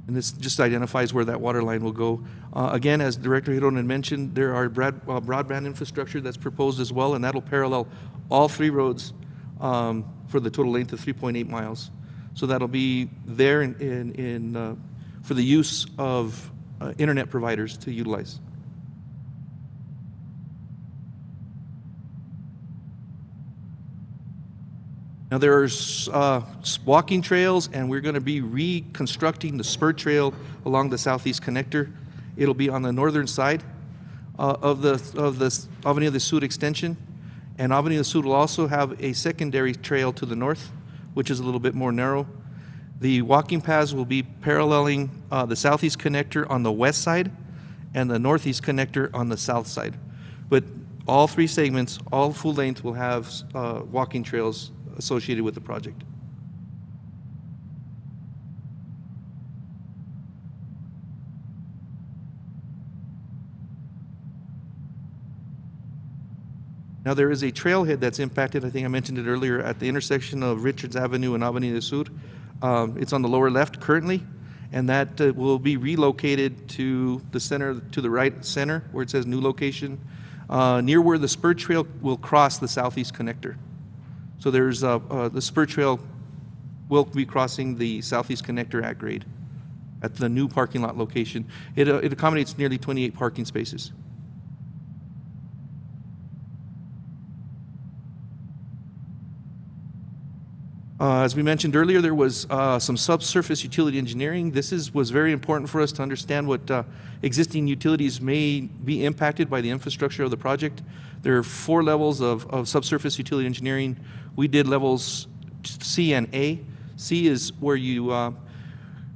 And this just identifies where that water line will go. Again, as Director Hiron had mentioned, there are broadband infrastructure that's proposed as well, and that'll parallel all 3 roads for the total length of 3.8 miles. So that'll be there for the use of internet providers to utilize. Now there are walking trails, and we're going to be reconstructing the spur trail along the southeast connector. It'll be on the northern side of the Avenida Sur extension, and Avenida Sur will also have a secondary trail to the north, which is a little bit more narrow. The walking paths will be paralleling the southeast connector on the west side and the northeast connector on the south side. But all 3 segments, all full length, will have walking trails associated with the project. Now there is a trailhead that's impacted, I think I mentioned it earlier, at the intersection of Richards Avenue and Avenida Sur. It's on the lower left currently, and that will be relocated to the center, to the right center, where it says new location, near where the spur trail will cross the southeast connector. So there's the spur trail will be crossing the southeast connector at grade at the new parking lot location. It accommodates nearly 28 parking spaces. As we mentioned earlier, there was some subsurface utility engineering. This was very important for us to understand what existing utilities may be impacted by the infrastructure of the project. There are 4 levels of subsurface utility engineering. We did levels C and A. C is where you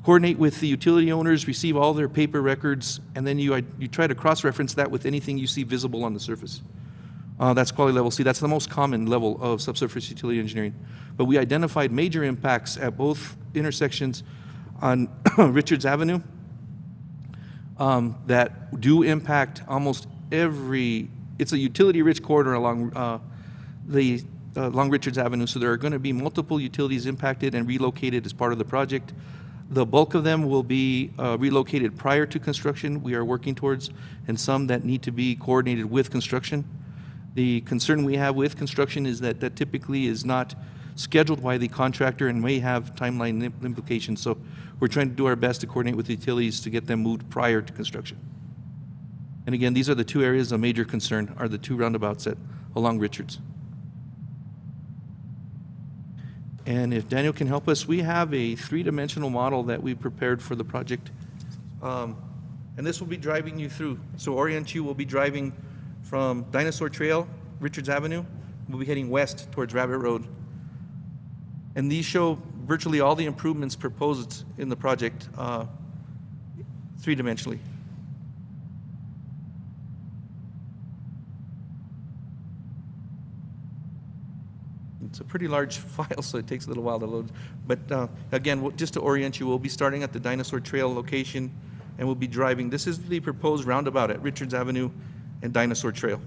coordinate with the utility owners, receive all their paper records, and then you try to cross-reference that with anything you see visible on the surface. That's quality level C. That's the most common level of subsurface utility engineering. But we identified major impacts at both intersections on Richards Avenue that do impact almost every, it's a utility-rich corridor along along Richards Avenue, so there are going to be multiple utilities impacted and relocated as part of the project. The bulk of them will be relocated prior to construction, we are working towards, and some that need to be coordinated with construction. The concern we have with construction is that that typically is not scheduled by the contractor and may have timeline implications. So we're trying to do our best to coordinate with the utilities to get them moved prior to construction. And again, these are the two areas of major concern, are the two roundabouts along Richards. And if Daniel can help us, we have a three-dimensional model that we prepared for the project. And this will be driving you through. So orient you will be driving from Dinosaur Trail, Richards Avenue. We'll be heading west towards Rabbit Road. And these show virtually all the improvements proposed in the project three-dimensionally. It's a pretty large file, so it takes a little while to load. But again, just to orient you, we'll be starting at the Dinosaur Trail location, and we'll be driving. This is the proposed roundabout at Richards Avenue and Dinosaur Trail.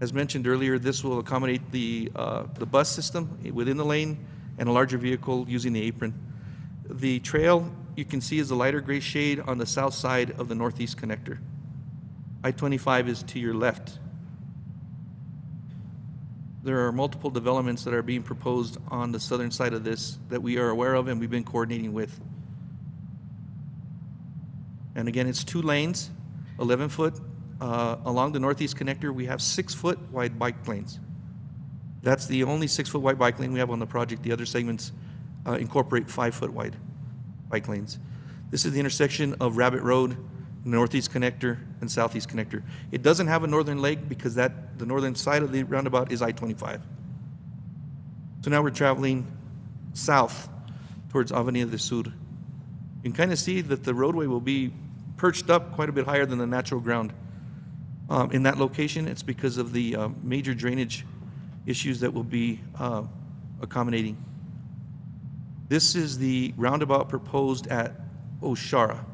As mentioned earlier, this will accommodate the bus system within the lane and a larger vehicle using the apron. The trail, you can see, is a lighter gray shade on the south side of the northeast connector. I-25 is to your left. There are multiple developments that are being proposed on the southern side of this that we are aware of and we've been coordinating with. And again, it's 2 lanes, 11 foot. Along the northeast connector, we have 6 foot wide bike lanes. That's the only 6 foot wide bike lane we have on the project. The other segments incorporate 5 foot wide bike lanes. This is the intersection of Rabbit Road, northeast connector, and southeast connector. It doesn't have a northern leg because the northern side of the roundabout is I-25. So now we're traveling south towards Avenida del Sur. You can kind of see that the roadway will be perched up quite a bit higher than the natural ground. In that location, it's because of the major drainage issues that will be accommodating. This is the roundabout proposed at Oshara.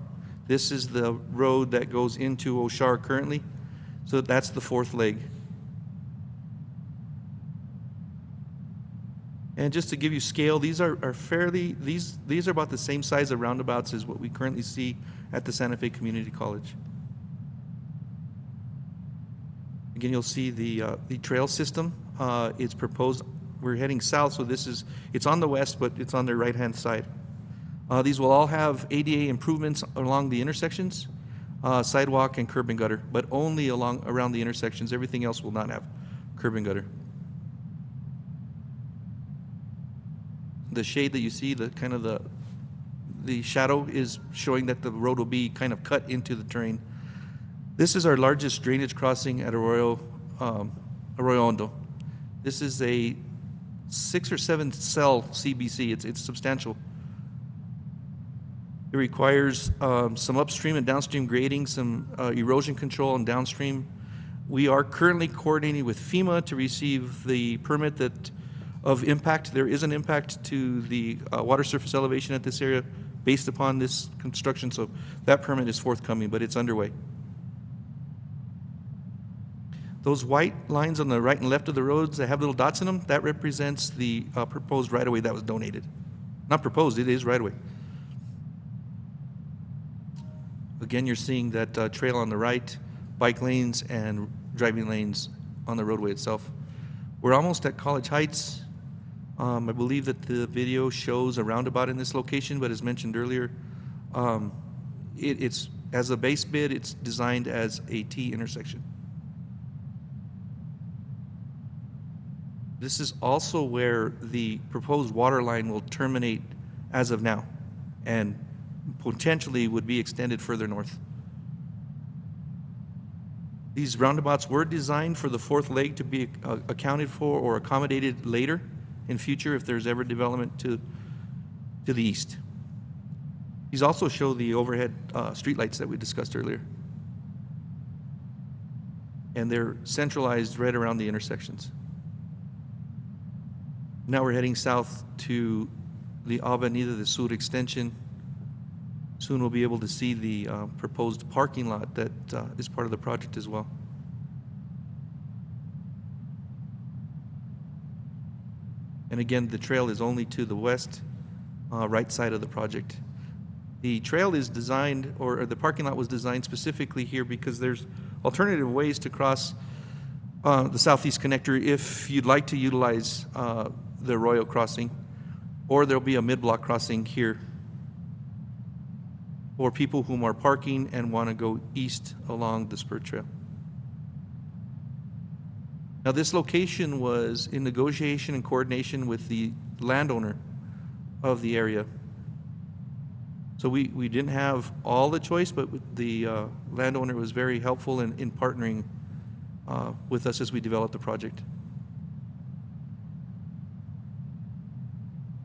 This is the road that goes into Oshara currently, so that's the 4th leg. And just to give you scale, these are fairly, these are about the same size of roundabouts as what we currently see at the Santa Fe Community College. Again, you'll see the trail system. It's proposed, we're heading south, so it's on the west, but it's on the right-hand side. These will all have ADA improvements along the intersections, sidewalk and curb and gutter, but only around the intersections. Everything else will not have curb and gutter. The shade that you see, the shadow is showing that the road will be kind of cut into the terrain. This is our largest drainage crossing at Arroyo Hondo. This is a 6 or 7 cell CBC. It's substantial. It requires some upstream and downstream grading, some erosion control and downstream. We are currently coordinating with FEMA to receive the permit of impact. There is an impact to the water surface elevation at this area based upon this construction, so that permit is forthcoming, but it's underway. Those white lines on the right and left of the roads that have little dots in them, that represents the proposed right-of-way that was donated. Not proposed, it is right-of-way. Again, you're seeing that trail on the right, bike lanes and driving lanes on the roadway itself. We're almost at College Heights. I believe that the video shows a roundabout in this location, but as mentioned earlier, it's as a base bid, it's designed as a T intersection. This is also where the proposed water line will terminate as of now, and potentially would be extended further north. These roundabouts were designed for the 4th leg to be accounted for or accommodated later in future if there's ever development to the east. These also show the overhead streetlights that we discussed earlier. and they're centralized right around the intersections. Now we're heading south to the Avenida Extension. Soon we'll be able to see the proposed parking lot that is part of the project as well. And again, the trail is only to the west, right side of the project. The trail is designed, or the parking lot was designed specifically here because there's alternative ways to cross the southeast connector if you'd like to utilize the Arroyo crossing, or there'll be a mid-block crossing here for people whom are parking and want to go east along the spur trail. Now, this location was in negotiation and coordination with the landowner of the area. So we didn't have all the choice, but the landowner was very helpful in partnering with us as we developed the project.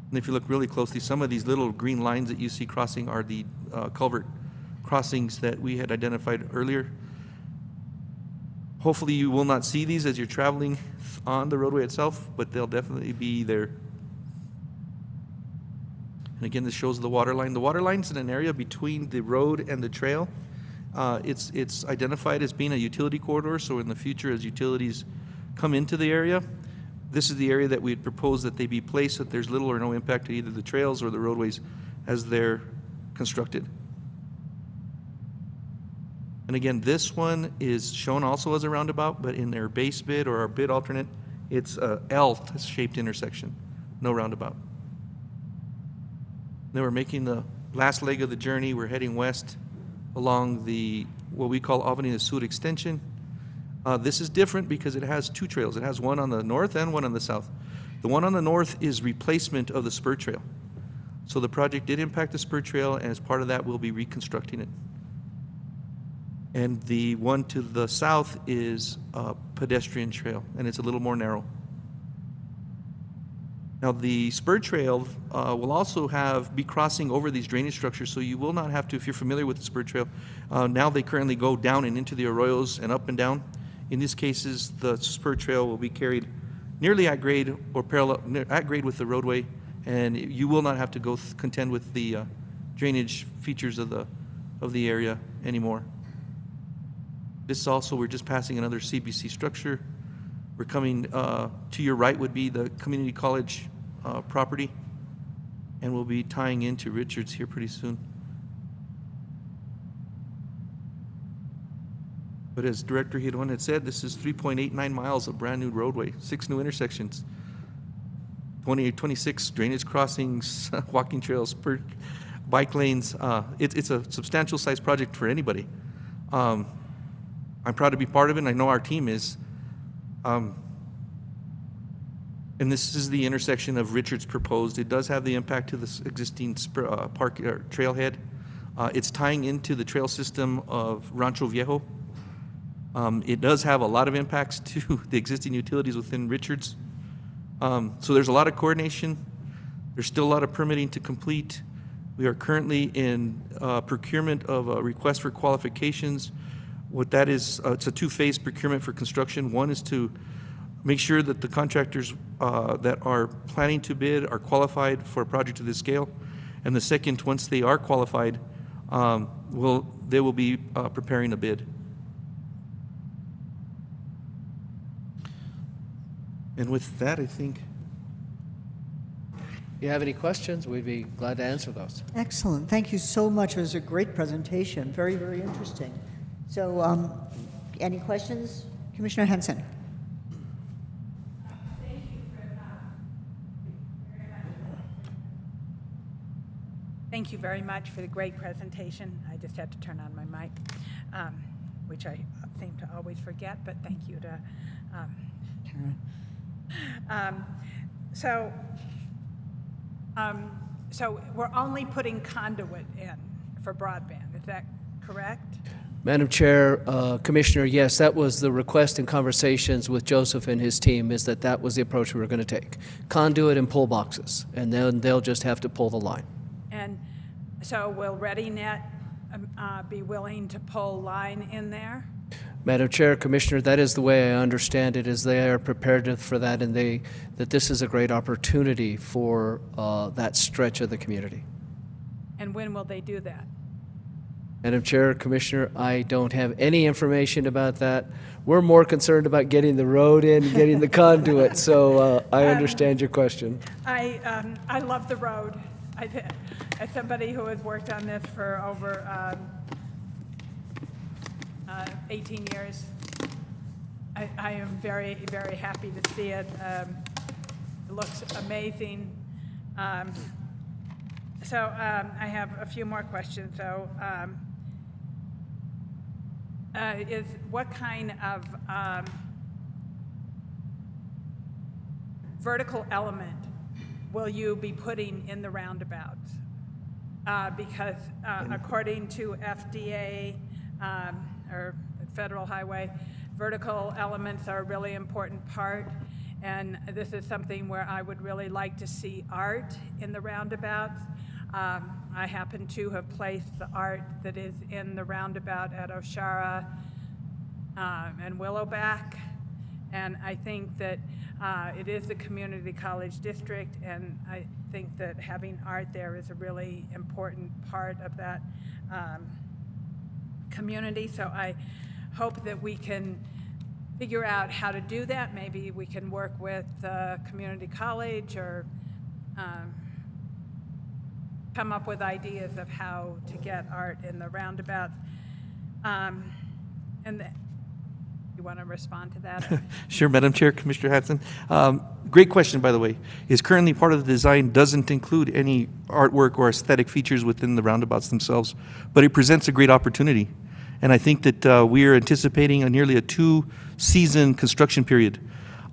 And if you look really closely, some of these little green lines that you see crossing are the culvert crossings that we had identified earlier. Hopefully you will not see these as you're traveling on the roadway itself, but they'll definitely be there. And again, this shows the water line. The water line's in an area between the road and the trail. It's identified as being a utility corridor, so in the future as utilities come into the area, this is the area that we'd propose that they be placed, that there's little or no impact to either the trails or the roadways as they're constructed. And again, this one is shown also as a roundabout, but in their base bid or our bid alternate, it's a L-shaped intersection, no roundabout. Then we're making the last leg of the journey. We're heading west along the, what we call Avenida Extension. This is different because it has two trails. It has one on the north and one on the south. The one on the north is replacement of the spur trail. So the project did impact the spur trail, and as part of that, we'll be reconstructing it. And the one to the south is a pedestrian trail, and it's a little more narrow. Now, the spur trail will also be crossing over these drainage structures, so you will not have to, if you're familiar with the spur trail, now they currently go down and into the arroyos and up and down. In these cases, the spur trail will be carried nearly at grade or parallel, at grade with the roadway, and you will not have to go contend with the drainage features of the area anymore. This also, we're just passing another CBC structure. We're coming, to your right would be the community college property, and we'll be tying into Richards here pretty soon. But as Director Hidon had said, this is 3.89 miles of brand new roadway, 6 new intersections, 26 drainage crossings, walking trails, bike lanes. It's a substantial size project for anybody. I'm proud to be part of it, and I know our team is. And this is the intersection of Richards proposed. It does have the impact to the existing park trailhead. It's tying into the trail system of Rancho Viejo. It does have a lot of impacts to the existing utilities within Richards. So there's a lot of coordination. There's still a lot of permitting to complete. We are currently in procurement of a request for qualifications. What that is, it's a two-phase procurement for construction. One is to make sure that the contractors that are planning to bid are qualified for a project of this scale. And the second, once they are qualified, they will be preparing a bid. And with that, I think. If you have any questions, we'd be glad to answer those. Excellent. Thank you so much. It was a great presentation. Very, very interesting. So, any questions? Commissioner Henson. Thank you very much for the great presentation. I just had to turn on my mic, which I seem to always forget, but thank you to so we're only putting conduit in for broadband, is that correct? Madam Chair, Commissioner, yes, that was the request in conversations with Joseph and his team, is that was the approach we were going to take. Conduit and pull boxes, and then they'll just have to pull the line. And so will ReadyNet be willing to pull line in there? Madam Chair, Commissioner, that is the way I understand it, is they are prepared for that, and that this is a great opportunity for that stretch of the community. And when will they do that? Madam Chair, Commissioner, I don't have any information about that. We're more concerned about getting the road in, getting the conduit, so I understand your question. I love the road. As somebody who has worked on this for over 18 years, I am very, very happy to see it. It looks amazing. So I have a few more questions. So what kind of vertical element will you be putting in the roundabouts? Because according to FDA or Federal Highway, vertical elements are a really important part. And this is something where I would really like to see art in the roundabouts. I happen to have placed the art that is in the roundabout at Oshara and Willowback. And I think that it is a community college district, and I think that having art there is a really important part of that community. So I hope that we can figure out how to do that. Maybe we can work with community college or come up with ideas of how to get art in the roundabouts. You want to respond to that? Sure, Madam Chair, Commissioner Hanson. Great question, by the way. Is currently part of the design doesn't include any artwork or aesthetic features within the roundabouts themselves, but it presents a great opportunity. And I think that we are anticipating nearly a 2-season construction period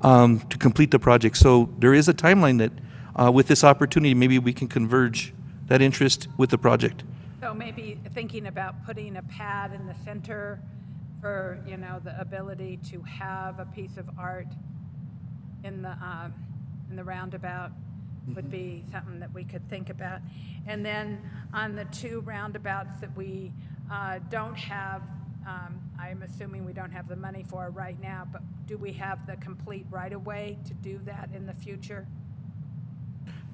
to complete the project. So there is a timeline that with this opportunity, maybe we can converge that interest with the project. So maybe thinking about putting a pad in the center for, the ability to have a piece of art in the roundabout would be something that we could think about. And then on the 2 roundabouts that we don't have, I'm assuming we don't have the money for right now, but do we have the complete right-of-way to do that in the future?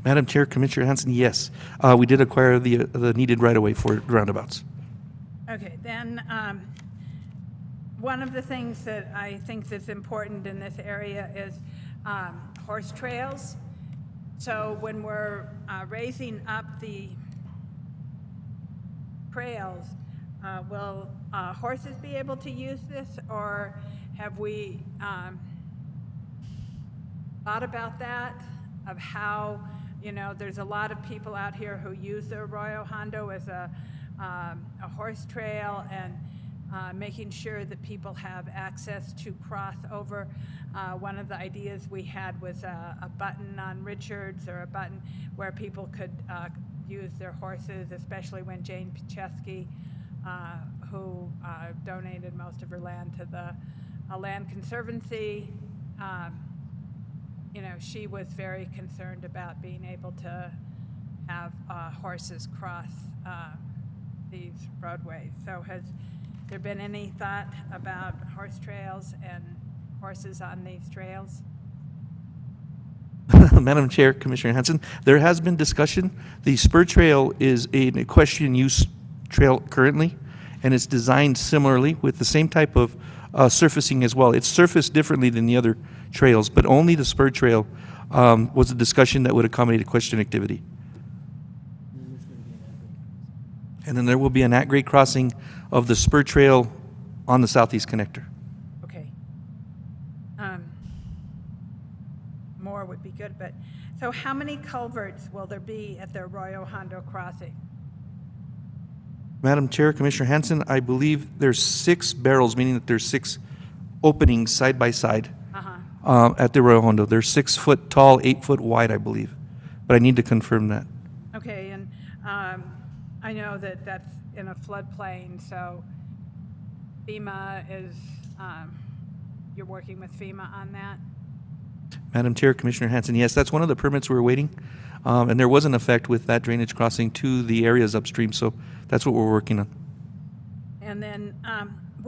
Madam Chair, Commissioner Hanson, yes. We did acquire the needed right-of-way for roundabouts. Okay, then one of the things that I think that's important in this area is horse trails. So when we're raising up the trails, will horses be able to use this, or have we thought about that, of how, there's a lot of people out here who use the Arroyo Hondo as a horse trail, and making sure that people have access to cross over. One of the ideas we had was a button on Richards, or a button where people could use their horses, especially when Jane Pichesky, who donated most of her land to the Land Conservancy, she was very concerned about being able to have horses cross these roadways. So has there been any thought about horse trails and horses on these trails? Madam Chair, Commissioner Hanson, there has been discussion. The spur trail is an equestrian use trail currently, and it's designed similarly with the same type of surfacing as well. It's surfaced differently than the other trails, but only the spur trail was a discussion that would accommodate equestrian activity. And then there will be an at-grade crossing of the spur trail on the southeast connector. Okay. More would be good, but so how many culverts will there be at the Arroyo Hondo crossing? Madam Chair, Commissioner Hanson, I believe there's 6 barrels, meaning that there's 6 openings side by side at the Arroyo Hondo. They're 6 foot tall, 8 foot wide, I believe, but I need to confirm that. Okay, and I know that that's in a floodplain, so FEMA is, you're working with FEMA on that? Madam Chair, Commissioner Hanson, yes, that's one of the permits we're waiting, and there was an effect with that drainage crossing to the areas upstream, so that's what we're working on. And then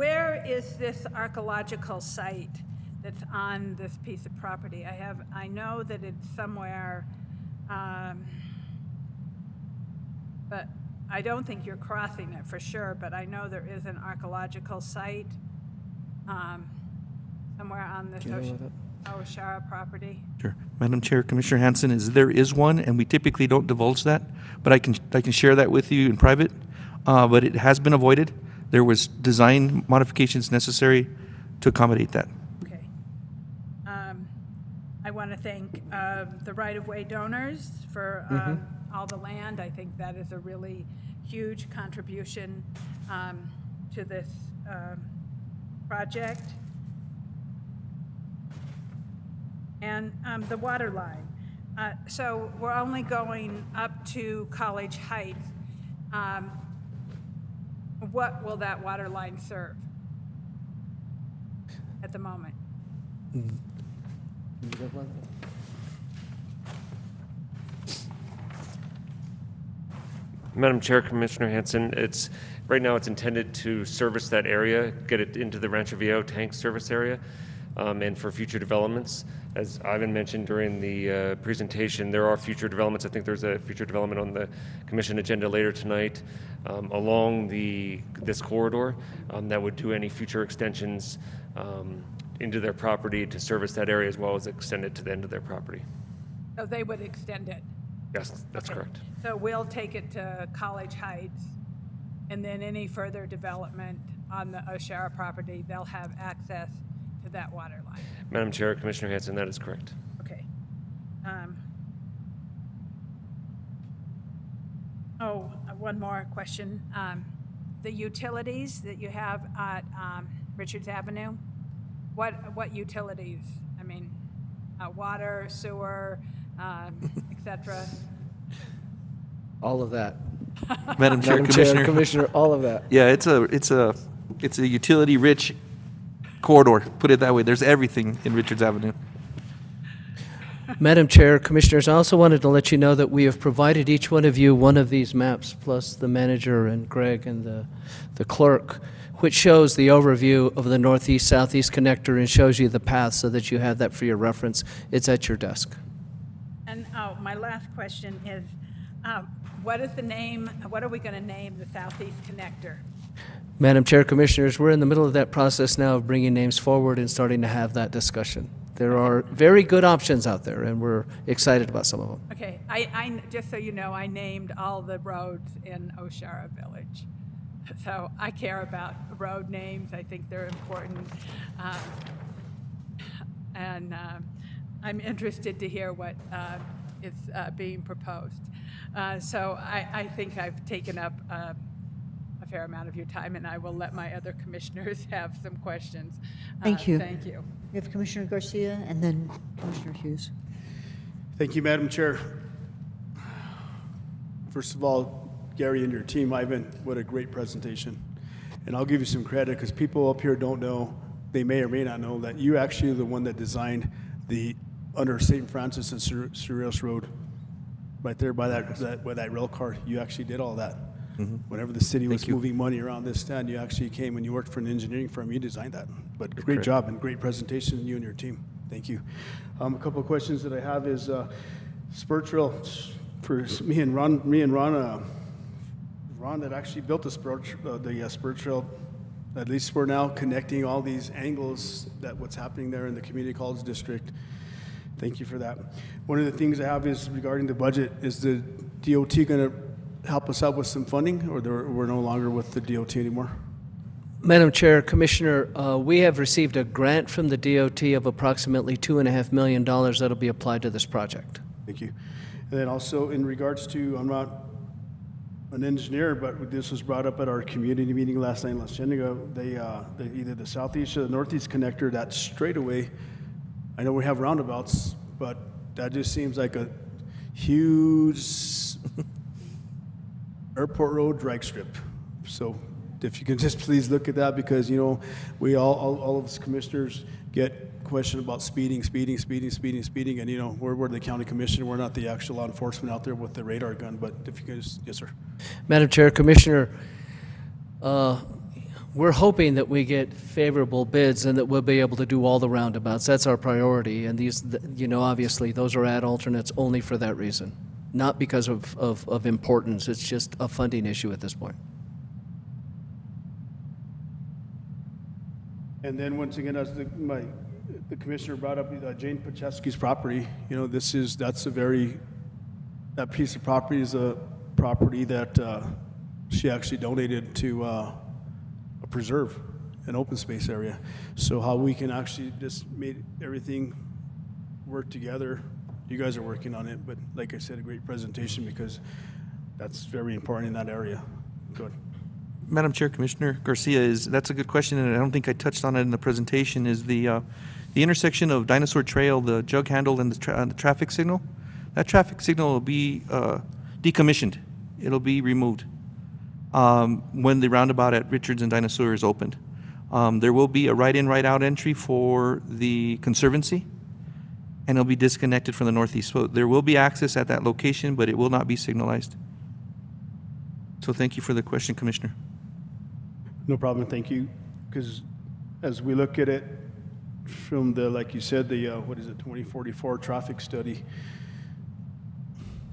where is this archaeological site that's on this piece of property? I know that it's somewhere, but I don't think you're crossing it for sure, but I know there is an archaeological site somewhere on this Oshara property. Sure. Madam Chair, Commissioner Hanson, there is one, and we typically don't divulge that, but I can share that with you in private. But it has been avoided. There was design modifications necessary to accommodate that. Okay. I want to thank the right-of-way donors for all the land. I think that is a really huge contribution to this project. And the water line. So we're only going up to College Heights. What will that water line serve at the moment? Madam Chair, Commissioner Hanson, right now it's intended to service that area, get it into the Rancho Viejo tank service area, and for future developments. As Ivan mentioned during the presentation, there are future developments. I think there's a future development on the commission agenda later tonight along this corridor that would do any future extensions into their property to service that area as well as extend it to the end of their property. So they would extend it? Yes, that's correct. So we'll take it to College Heights, and then any further development on the Oshara property, they'll have access to that water line. Madam Chair, Commissioner Hanson, that is correct. Okay. One more question. The utilities that you have at Richards Avenue, what utilities? I mean, water, sewer, et cetera? All of that. Madam Chair, Commissioner, all of that. Yeah, it's a utility-rich corridor. Put it that way. There's everything in Richards Avenue. Madam Chair, Commissioners, I also wanted to let you know that we have provided each one of you one of these maps, plus the manager and Greg and the clerk, which shows the overview of the northeast-southeast connector and shows you the path so that you have that for your reference. It's at your desk. And my last question is, what are we going to name the southeast connector? Madam Chair, Commissioners, we're in the middle of that process now of bringing names forward and starting to have that discussion. There are very good options out there, and we're excited about some of them. Okay, I just so you know, I named all the roads in Oshara Village. So I care about road names. I think they're important. And I'm interested to hear what is being proposed. So I think I've taken up a fair amount of your time, and I will let my other commissioners have some questions. Thank you. Thank you. We have Commissioner Garcia and then Commissioner Hughes. Thank you, Madam Chair. First of all, Gary and your team, Ivan, what a great presentation. And I'll give you some credit because people up here don't know, they may or may not know, that you actually are the one that designed the under St. Francis and Surrealist Road, right there by that rail car. You actually did all that. Whenever the city was moving money around this stand, you actually came and you worked for an engineering firm. You designed that. But great job and great presentation, you and your team. Thank you. A couple of questions that I have is spur trail for me and Ron. Ron that actually built the spur trail. At least we're now connecting all these angles that what's happening there in the community college district. Thank you for that. One of the things I have is regarding the budget. Is the DOT going to help us out with some funding, or we're no longer with the DOT anymore? Madam Chair, Commissioner, we have received a grant from the DOT of approximately $2.5 million that'll be applied to this project. Thank you. And then also in regards to, I'm not an engineer, but this was brought up at our community meeting last night in Las Cienega. They either the southeast or the northeast connector, that straightaway, I know we have roundabouts, but that just seems like a huge airport road drag strip. So if you can just please look at that, because we all of us commissioners get questioned about speeding, and we're the county commissioner, we're not the actual law enforcement out there with the radar gun. But if you can just, yes sir. Madam Chair, Commissioner, We're hoping that we get favorable bids and that we'll be able to do all the roundabouts. That's our priority. And these, obviously, those are ad alternates only for that reason, not because of importance. It's just a funding issue at this point. And then once again, as the commissioner brought up Jane Paczewski's property, that piece of property is a property that she actually donated to a preserve, an open space area. So how we can actually just make everything work together. You guys are working on it, but like I said, a great presentation because that's very important in that area. Good. Madam Chair, Commissioner Garcia, that's a good question, and I don't think I touched on it in the presentation, is the intersection of Dinosaur Trail, the jug handle, and the traffic signal. That traffic signal will be decommissioned. It'll be removed when the roundabout at Richards and Dinosaur is opened. There will be a right-in, right-out entry for the Conservancy, and it'll be disconnected from the northeast. So there will be access at that location, but it will not be signalized. So thank you for the question, Commissioner. No problem, thank you. Because as we look at it from like you said, 2044 traffic study,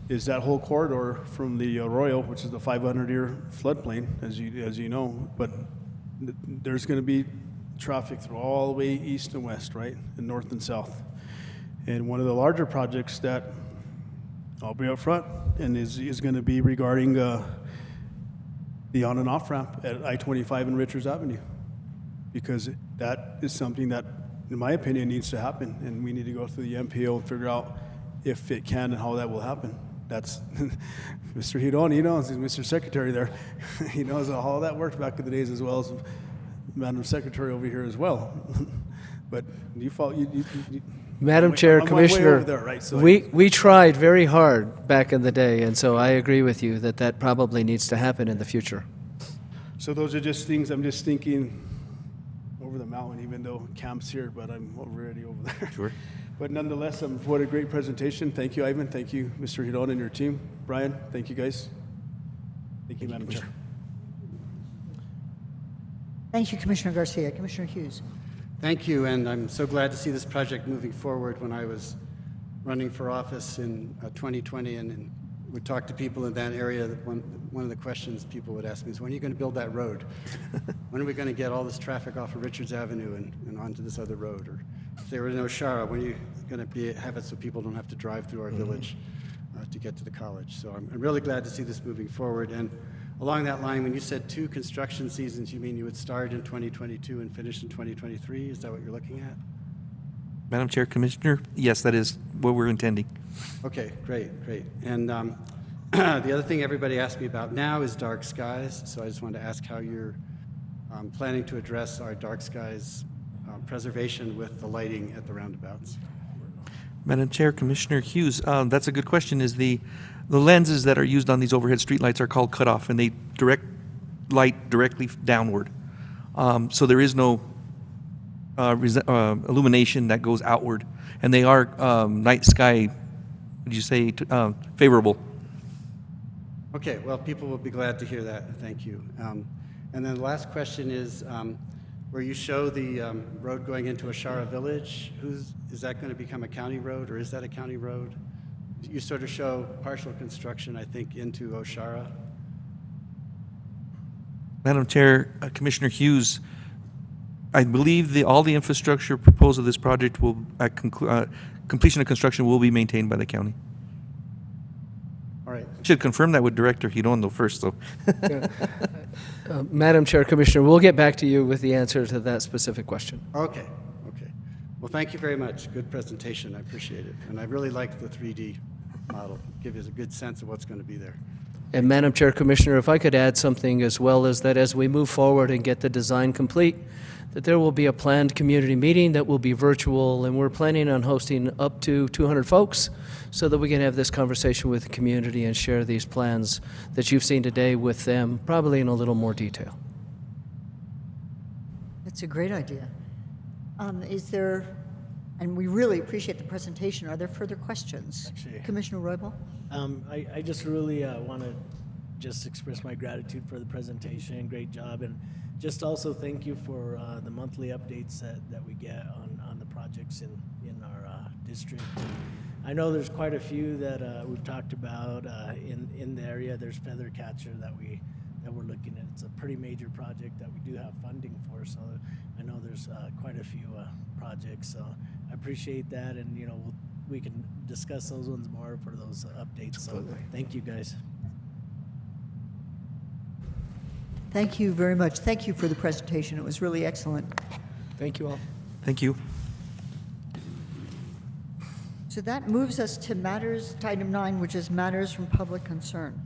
is that whole corridor from the Arroyo, which is the 500-year floodplain, as you know, but there's going to be traffic through all the way east and west, right, and north and south. And one of the larger projects that I'll be up front and is going to be regarding the on and off ramp at I-25 and Richards Avenue, because that is something that, in my opinion, needs to happen, and we need to go through the MPO and figure out if it can and how that will happen. That's Mr. Hidon, he knows, he's Mr. Secretary there. He knows how that worked back in the days, as well as Madam Secretary over here as well. But Madam Chair, I'm Commissioner, way over there, right? So we tried very hard back in the day, and so I agree with you that probably needs to happen in the future. So those are just things I'm just thinking over the mountain, even though camp's here, but I'm already over there. Sure. But nonetheless, what a great presentation. Thank you, Ivan. Thank you, Mr. Hidon and your team. Brian, thank you, guys. Thank you, Madam Chair. Thank you, Commissioner Garcia. Commissioner Hughes. Thank you, and I'm so glad to see this project moving forward. When I was running for office in 2020 and would talk to people in that area, one of the questions people would ask me is, when are you going to build that road? When are we going to get all this traffic off of Richards Avenue and onto this other road? Or if they were in Oshara, when are you going to have it so people don't have to drive through our village to get to the college? So I'm really glad to see this moving forward. And along that line, when you said 2 construction seasons, you mean you would start in 2022 and finish in 2023? Is that what you're looking at? Madam Chair, Commissioner, yes, that is what we're intending. Okay, great. And the other thing everybody asks me about now is dark skies. So I just wanted to ask how you're planning to address our dark skies preservation with the lighting at the roundabouts. Madam Chair, Commissioner Hughes, that's a good question. Is the lenses that are used on these overhead streetlights are called cutoff, and they direct light directly downward. So there is no illumination that goes outward, and they are night sky, would you say, favorable? Okay, well, people will be glad to hear that. Thank you. And then the last question is, where you show the road going into Oshara Village, is that going to become a county road, or is that a county road? You sort of show partial construction, I think, into Oshara. Madam Chair, Commissioner Hughes, I believe all the infrastructure proposed of this project will, at completion of construction, will be maintained by the county. All right. Should confirm that with Director Hirondo first, though. Madam Chair, Commissioner, we'll get back to you with the answer to that specific question. Okay. Well, thank you very much. Good presentation. I appreciate it. And I really like the 3D model. Give us a good sense of what's going to be there. And Madam Chair, Commissioner, if I could add something as well, is that as we move forward and get the design complete, that there will be a planned community meeting that will be virtual, and we're planning on hosting up to 200 folks so that we can have this conversation with the community and share these plans that you've seen today with them, probably in a little more detail. That's a great idea. Is there, and we really appreciate the presentation, are there further questions? Actually, Commissioner Roybal? I just really want to just express my gratitude for the presentation. Great job. And just also thank you for the monthly updates that we get on the projects in our district. I know there's quite a few that we've talked about in the area. There's Feathercatcher that we're looking at. It's a pretty major project that we do have funding for, so I know there's quite a few projects. So I appreciate that, and we can discuss those ones more for those updates. So thank you guys. Thank you very much. Thank you for the presentation. It was really excellent. Thank you all. Thank you. So that moves us to matters, to item 9, which is matters from public concern.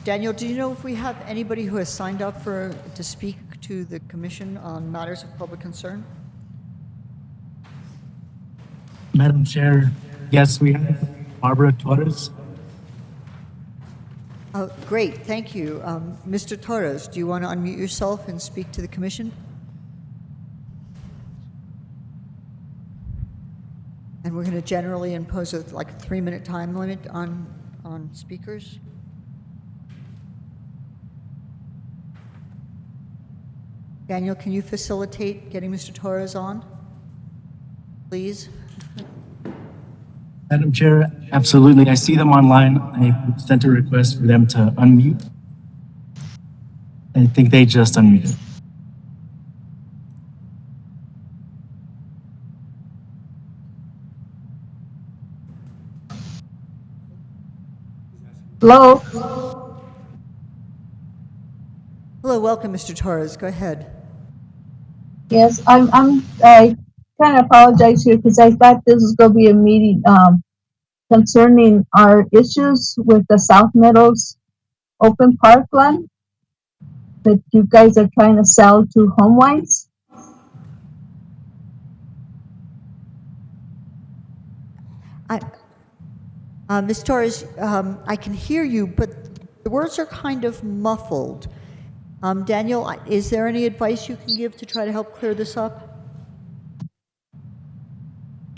Daniel, do you know if we have anybody who has signed up to speak to the commission on matters of public concern? Madam Chair, yes, we have Barbara Torres. Oh, great, thank you. Mr. Torres, do you want to unmute yourself and speak to the commission? And we're going to generally impose a 3-minute time limit on speakers. Daniel, can you facilitate getting Mr. Torres on, please? Madam Chair, absolutely. I see them online. I sent a request for them to unmute. I think they just unmuted. Hello. Hello, welcome, Mr. Torres. Go ahead. Yes, I kind of apologize here because I thought this was going to be a meeting concerning our issues with the South Meadows open parkland that you guys are trying to sell to HomeWise. Ms. Torres, I can hear you, but the words are kind of muffled. Daniel, is there any advice you can give to try to help clear this up?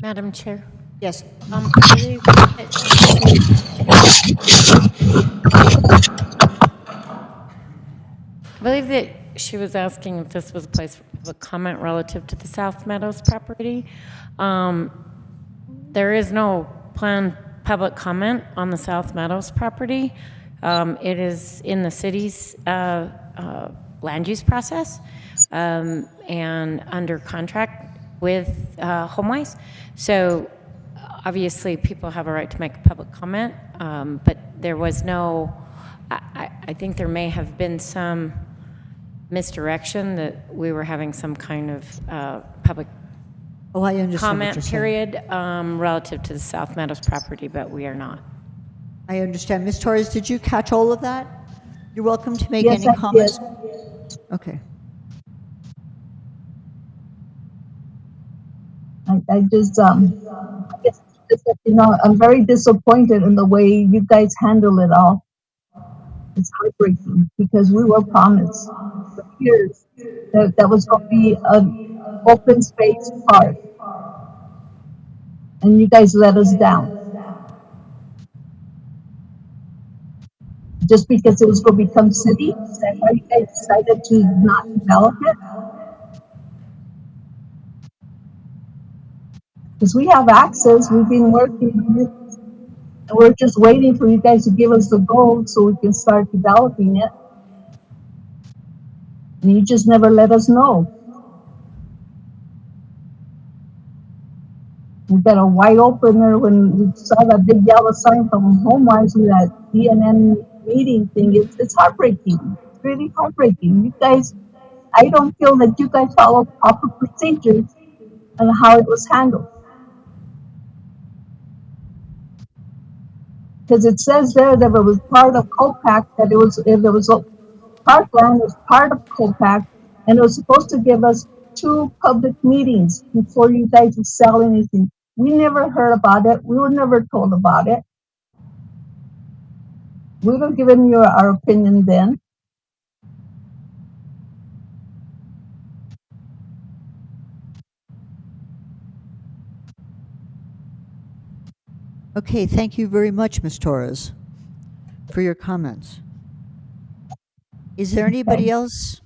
Madam Chair? Yes. I believe that she was asking if this was a place of a comment relative to the South Meadows property. There is no planned public comment on the South Meadows property. It is in the city's land use process and under contract with HomeWise. So obviously people have a right to make a public comment, but there was no, I think there may have been some misdirection that we were having some kind of public I understand comment period relative to the South Meadows property, but we are not. I understand. Ms. Torres, did you catch all of that? You're welcome to make Yes, any comments. Did. Okay. I just, I guess, I'm very disappointed in the way you guys handle it all. It's heartbreaking because we were promised for years that was going to be an open space park, and you guys let us down. Just because it was going to become city, is that why you guys decided to not develop it? Because we have access, we've been working on it, and we're just waiting for you guys to give us the gold so we can start developing it. And you just never let us know. We got a wide opener when we saw that big yellow sign from HomeWise with that DNN meeting thing. It's heartbreaking. It's really heartbreaking. You guys, I don't feel that you guys follow proper procedures on how it was handled. Because it says there that it was part of COPAC, that it was, if it was parkland, it was part of COPAC, and it was supposed to give us 2 public meetings before you guys would sell anything. We never heard about it. We were never told about it. We were given you our opinion then. Okay, thank you very much, Ms. Torres, for your comments. Is there anybody else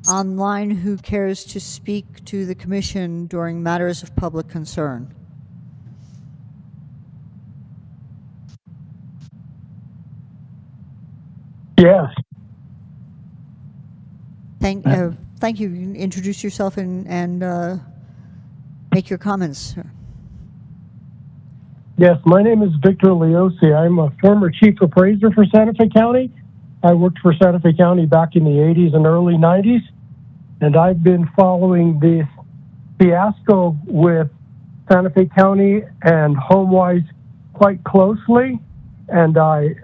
online who cares to speak to the commission during matters of public concern? Yes. Thank you. You can introduce yourself and make your comments. Yes, my name is Victor Leosi. I'm a former chief appraiser for Santa Fe County. I worked for Santa Fe County back in the 80s and early 90s, and I've been following this fiasco with Santa Fe County and HomeWise quite closely. And I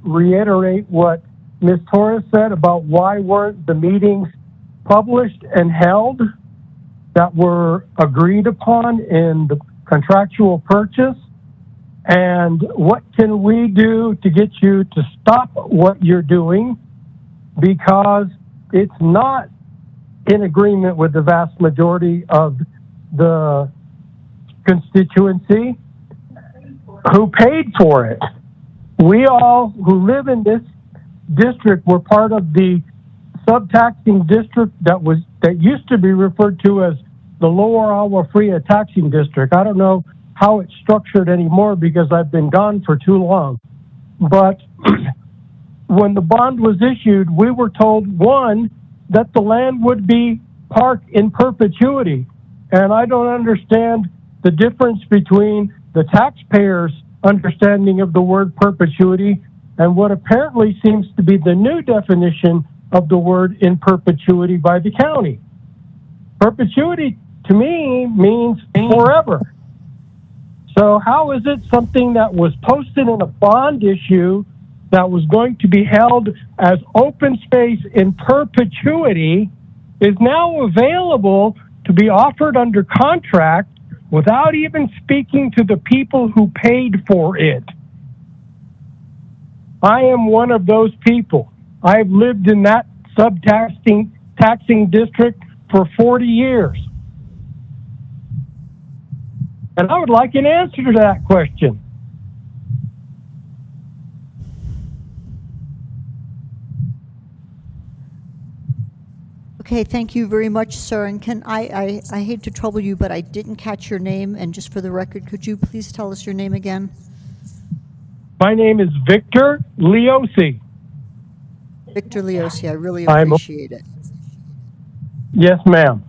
reiterate what Ms. Torres said about why weren't the meetings published and held that were agreed upon in the contractual purchase. And what can we do to get you to stop what you're doing? Because it's not in agreement with the vast majority of the constituency who paid for it. We all who live in this district were part of the subtaxing district that used to be referred to as the Lower Agua Fria taxing district. I don't know how it's structured anymore because I've been gone for too long. But when the bond was issued, we were told, one, that the land would be parked in perpetuity. And I don't understand the difference between the taxpayers' understanding of the word perpetuity and what apparently seems to be the new definition of the word in perpetuity by the county. Perpetuity to me means forever. So how is it something that was posted in a bond issue that was going to be held as open space in perpetuity is now available to be offered under contract without even speaking to the people who paid for it? I am one of those people. I've lived in that taxing district for 40 years. And I would like an answer to that question. Okay, thank you very much, sir. And can I hate to trouble you, but I didn't catch your name. And just for the record, could you please tell us your name again? My name is Victor Leosi. Victor Leosi, I really appreciate it. Yes, ma'am.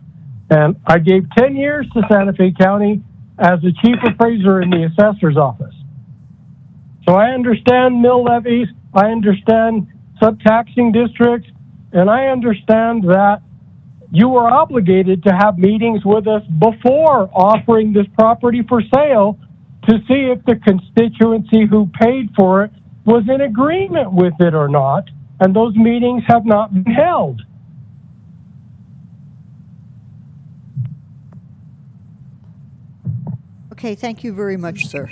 And I gave 10 years to Santa Fe County as a chief appraiser in the assessor's office. So I understand mill levies, I understand subtaxing districts, and I understand that you were obligated to have meetings with us before offering this property for sale to see if the constituency who paid for it was in agreement with it or not, and those meetings have not been held. Okay, thank you very much, sir.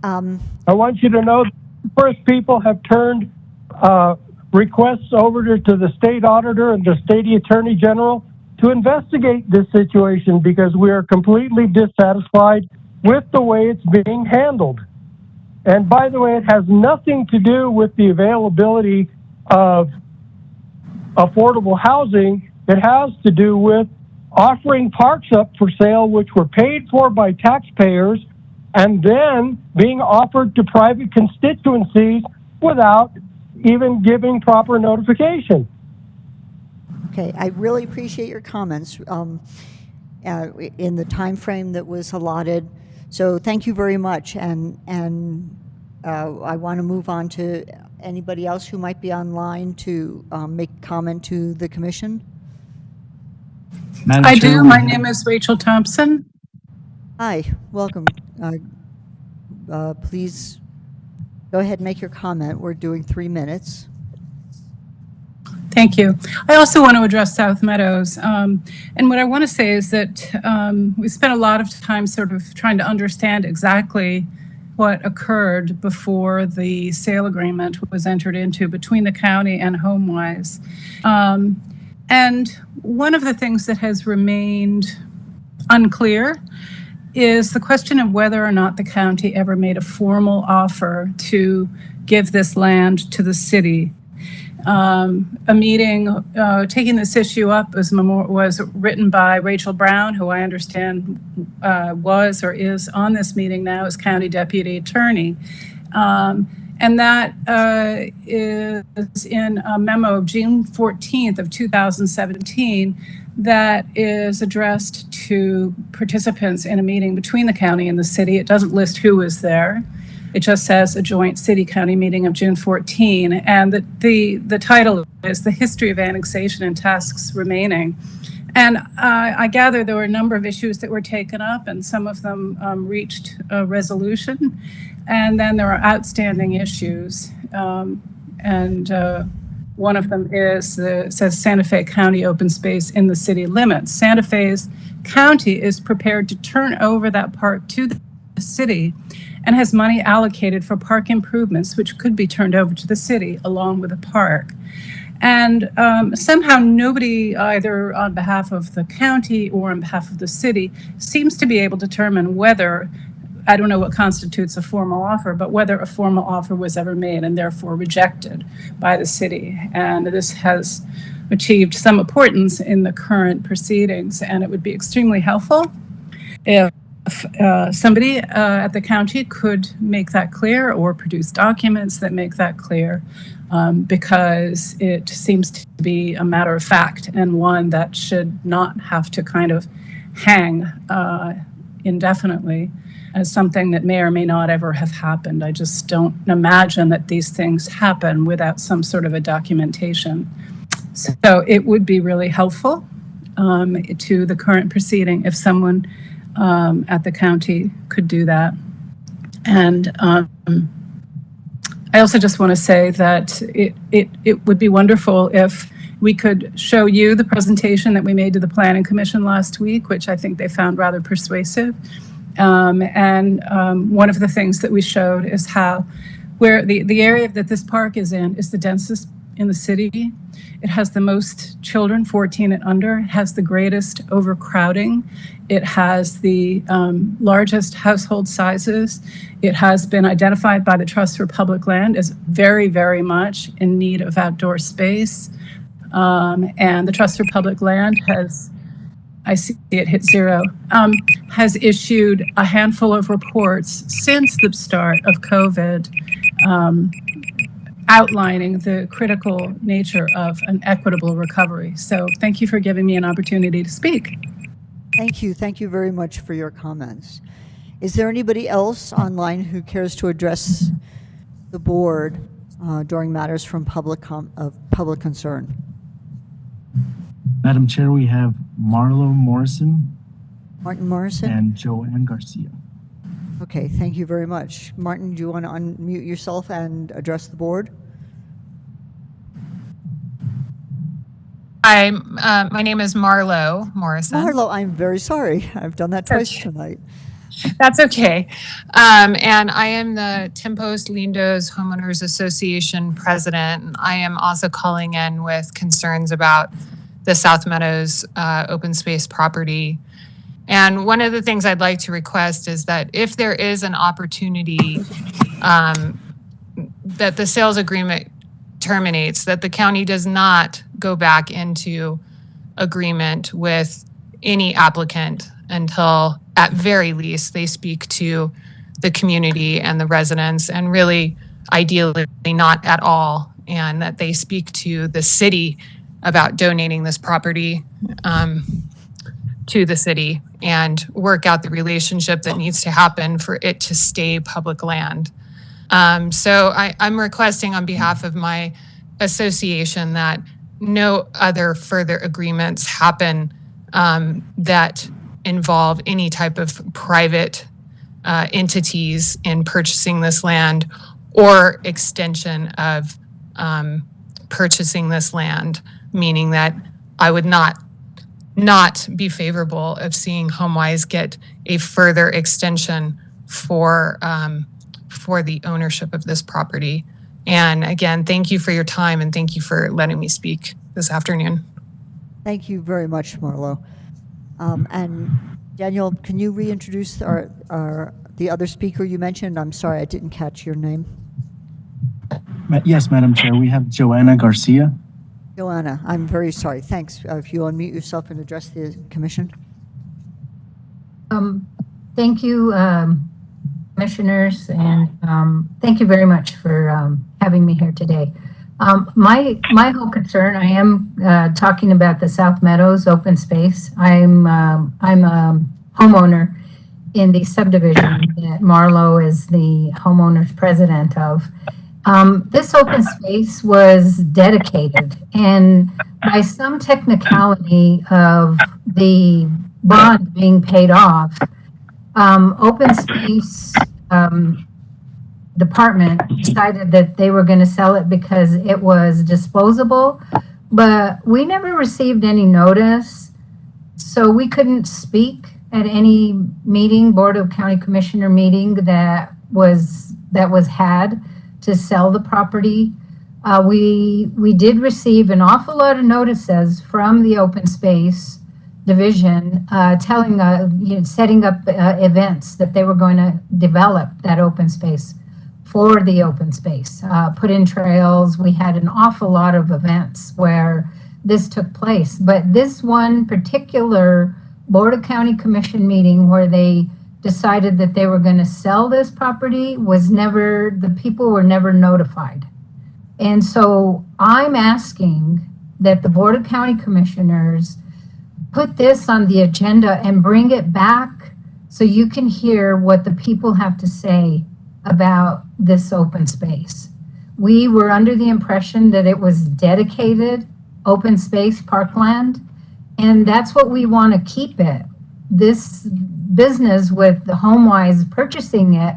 I want you to know that numerous people have turned requests over to the state auditor and the state attorney general to investigate this situation because we are completely dissatisfied with the way it's being handled. And by the way, it has nothing to do with the availability of affordable housing. It has to do with offering parks up for sale, which were paid for by taxpayers, and then being offered to private constituencies without even giving proper notification. Okay, I really appreciate your comments in the time frame that was allotted. So thank you very much. And I want to move on to anybody else who might be online to make comment to the commission. I do. My name is Rachel Thompson. Hi, welcome. Please go ahead and make your comment. We're doing 3 minutes. Thank you. I also want to address South Meadows. And what I want to say is that we spent a lot of time sort of trying to understand exactly what occurred before the sale agreement was entered into between the county and HomeWise. And one of the things that has remained unclear is the question of whether or not the county ever made a formal offer to give this land to the city. A meeting taking this issue up was written by Rachel Brown, who I understand was or is on this meeting now as County Deputy Attorney. And that is in a memo of June 14th of 2017 that is addressed to participants in a meeting between the county and the city. It doesn't list who was there. It just says a joint city-county meeting of June 14, and the title is The History of Annexation and Tasks Remaining. And I gather there were a number of issues that were taken up, and some of them reached a resolution. And then there are outstanding issues. One of them says Santa Fe County open space in the city limits. Santa Fe's county is prepared to turn over that park to the city and has money allocated for park improvements, which could be turned over to the city along with the park. And somehow nobody, either on behalf of the county or on behalf of the city, seems to be able to determine whether, I don't know what constitutes a formal offer, but whether a formal offer was ever made and therefore rejected by the city. And this has achieved some importance in the current proceedings, and it would be extremely helpful if somebody at the county could make that clear or produce documents that make that clear, because it seems to be a matter of fact and one that should not have to kind of hang indefinitely as something that may or may not ever have happened. I just don't imagine that these things happen without some sort of a documentation. So it would be really helpful to the current proceeding if someone at the county could do that. And I also just want to say that it would be wonderful if we could show you the presentation that we made to the Planning Commission last week, which I think they found rather persuasive. One of the things that we showed is how where the area that this park is in is the densest in the city. It has the most children, 14 and under. It has the greatest overcrowding. It has the largest household sizes. It has been identified by the Trust for Public Land as very, very much in need of outdoor space. And the Trust for Public Land has, I see it hit 0, has issued a handful of reports since the start of COVID, outlining the critical nature of an equitable recovery. So thank you for giving me an opportunity to speak. Thank you. Thank you very much for your comments. Is there anybody else online who cares to address the board during matters from of public concern? Madam Chair, we have Martin Morrison and Joanne Garcia. Okay, thank you very much. Martin, do you want to unmute yourself and address the board? Hi, my name is Marlo Morrison. Marlo, I'm very sorry. I've done that twice tonight. That's okay. And I am the Timpos Lindos Homeowners Association president. And I am also calling in with concerns about the South Meadows open space property. And one of the things I'd like to request is that if there is an opportunity that the sales agreement terminates, that the county does not go back into agreement with any applicant until, at very least, they speak to the community and the residents, and really, ideally, not at all, and that they speak to the city about donating this property to the city and work out the relationship that needs to happen for it to stay public land. So I'm requesting on behalf of my association that no other further agreements happen that involve any type of private entities in purchasing this land or extension of purchasing this land, meaning that I would not be favorable of seeing HomeWise get a further extension for the ownership of this property. And again, thank you for your time and thank you for letting me speak this afternoon. Thank you very much, Marlo. And Daniel, can you reintroduce the other speaker you mentioned? I'm sorry, I didn't catch your name. Yes, Madam Chair, we have Joanna Garcia. Joanna, I'm very sorry. Thanks. If you unmute yourself and address the commission. Thank you, commissioners, and thank you very much for having me here today. My whole concern, I am talking about the South Meadows open space. I'm a homeowner in the subdivision that Marlowe is the homeowner's president of. This open space was dedicated, and by some technicality of the bond being paid off, open space department decided that they were going to sell it because it was disposable, but we never received any notice, so we couldn't speak at any meeting, Board of County Commissioner meeting that was had to sell the property. We did receive an awful lot of notices from the open space division telling setting up events that they were going to develop that open space for the open space, put in trails. We had an awful lot of events where this took place, but this one particular Board of County Commission meeting where they decided that they were going to sell this property the people were never notified. And so I'm asking that the Board of County Commissioners put this on the agenda and bring it back so you can hear what the people have to say about this open space. We were under the impression that it was dedicated open space parkland, and that's what we want to keep it. This business with the HomeWise purchasing it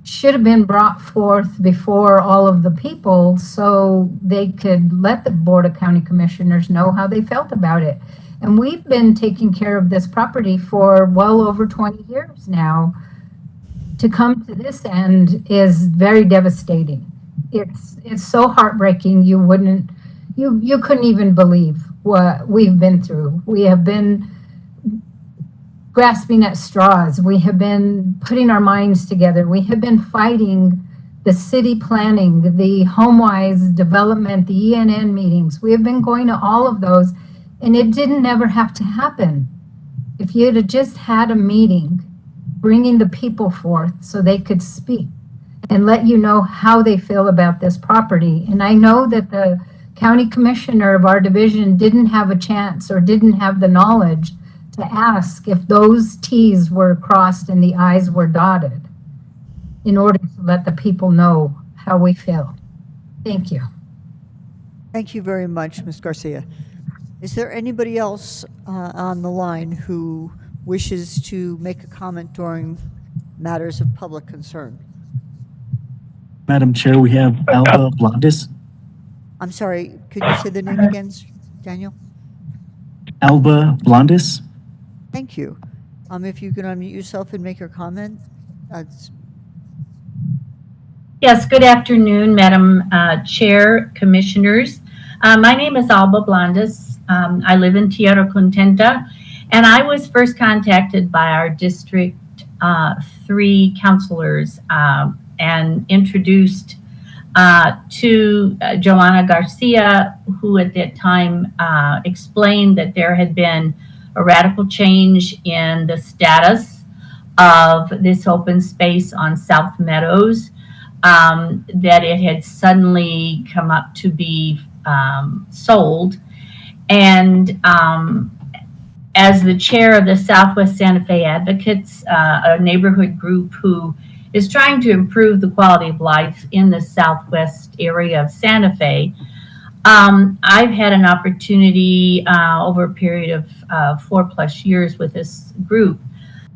should have been brought forth before all of the people so they could let the Board of County Commissioners know how they felt about it. And we've been taking care of this property for well over 20 years now. To come to this end is very devastating. It's so heartbreaking you couldn't even believe what we've been through. We have been grasping at straws. We have been putting our minds together. We have been fighting the city planning, the HomeWise development, the ENN meetings. We have been going to all of those, and it didn't ever have to happen. If you'd have just had a meeting, bringing the people forth so they could speak and let you know how they feel about this property. And I know that the county commissioner of our division didn't have a chance or didn't have the knowledge to ask if those T's were crossed and the I's were dotted in order to let the people know how we feel. Thank you. Thank you very much, Ms. Garcia. Is there anybody else on the line who wishes to make a comment during matters of public concern? Madam Chair, we have Alba Blondis. I'm sorry, could you say the name again, Daniel? Alba Blondis. Thank you. If you can unmute yourself and make your comment. Yes, good afternoon, Madam Chair, Commissioners. My name is Alba Blondis. I live in Tierra Contenta, and I was first contacted by our District 3 counselors and introduced to Joanna Garcia, who at that time explained that there had been a radical change in the status of this open space on South Meadows, that it had suddenly come up to be sold. And as the chair of the Southwest Santa Fe Advocates, a neighborhood group who is trying to improve the quality of life in the southwest area of Santa Fe, I've had an opportunity over a period of 4+ years with this group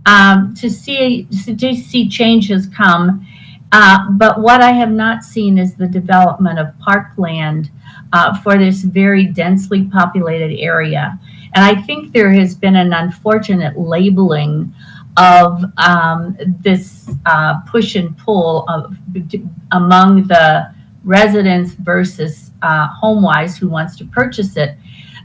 to see changes come. But what I have not seen is the development of parkland for this very densely populated area. And I think there has been an unfortunate labeling of this push and pull among the residents versus HomeWise who wants to purchase it,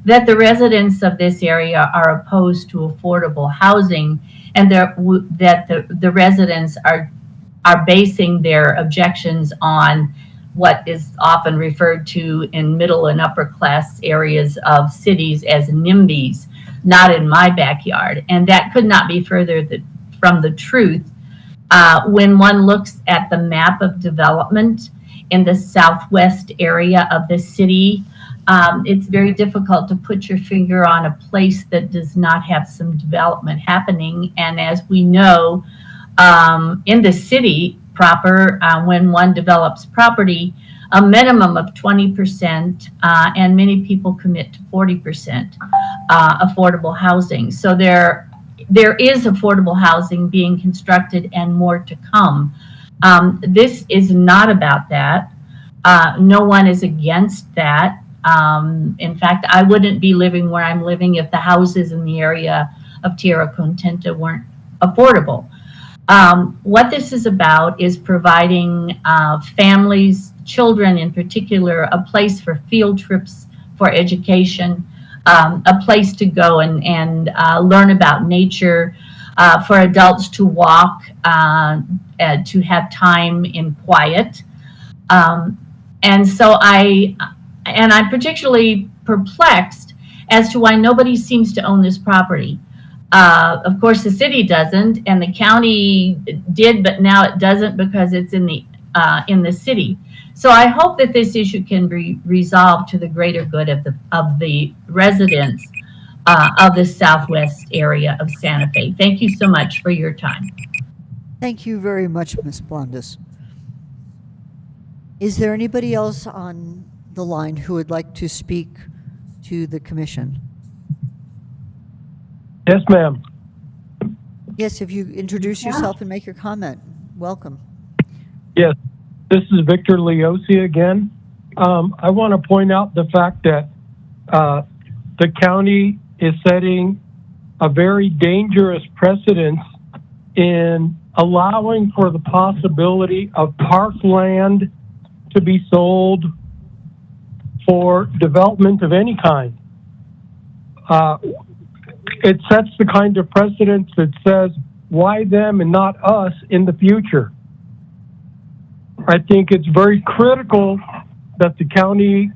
that the residents of this area are opposed to affordable housing, and that the residents are basing their objections on what is often referred to in middle and upper class areas of cities as NIMBYs, not in my backyard. And that could not be further from the truth. When one looks at the map of development in the southwest area of the city, it's very difficult to put your finger on a place that does not have some development happening. And as we know, in the city proper, when one develops property, a minimum of 20%, and many people commit to 40% affordable housing. So there is affordable housing being constructed and more to come. This is not about that. No one is against that. In fact, I wouldn't be living where I'm living if the houses in the area of Tierra Contenta weren't affordable. What this is about is providing families, children in particular, a place for field trips, for education, a place to go and learn about nature, for adults to walk, to have time in quiet. And so I'm particularly perplexed as to why nobody seems to own this property. Of course, the city doesn't, and the county did, but now it doesn't because it's in the city. So I hope that this issue can be resolved to the greater good of the residents of the southwest area of Santa Fe. Thank you so much for your time. Thank you very much, Ms. Blondes. Is there anybody else on the line who would like to speak to the commission? Yes, ma'am. Yes, if you introduce yourself and make your comment. Welcome. Yes, this is Victor Leosi again. I want to point out the fact that the county is setting a very dangerous precedent in allowing for the possibility of parkland to be sold for development of any kind. It sets the kind of precedent that says, why them and not us in the future? I think it's very critical that the county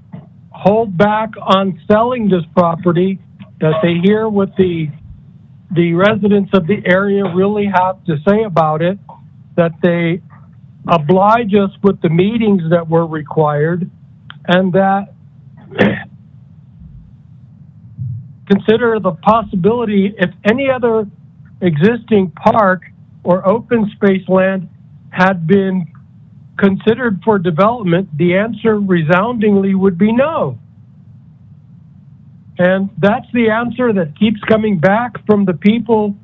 hold back on selling this property, that they hear what the residents of the area really have to say about it, that they oblige us with the meetings that were required, and that consider the possibility if any other existing park or open space land had been considered for development, the answer resoundingly would be no. And that's the answer that keeps coming back from the people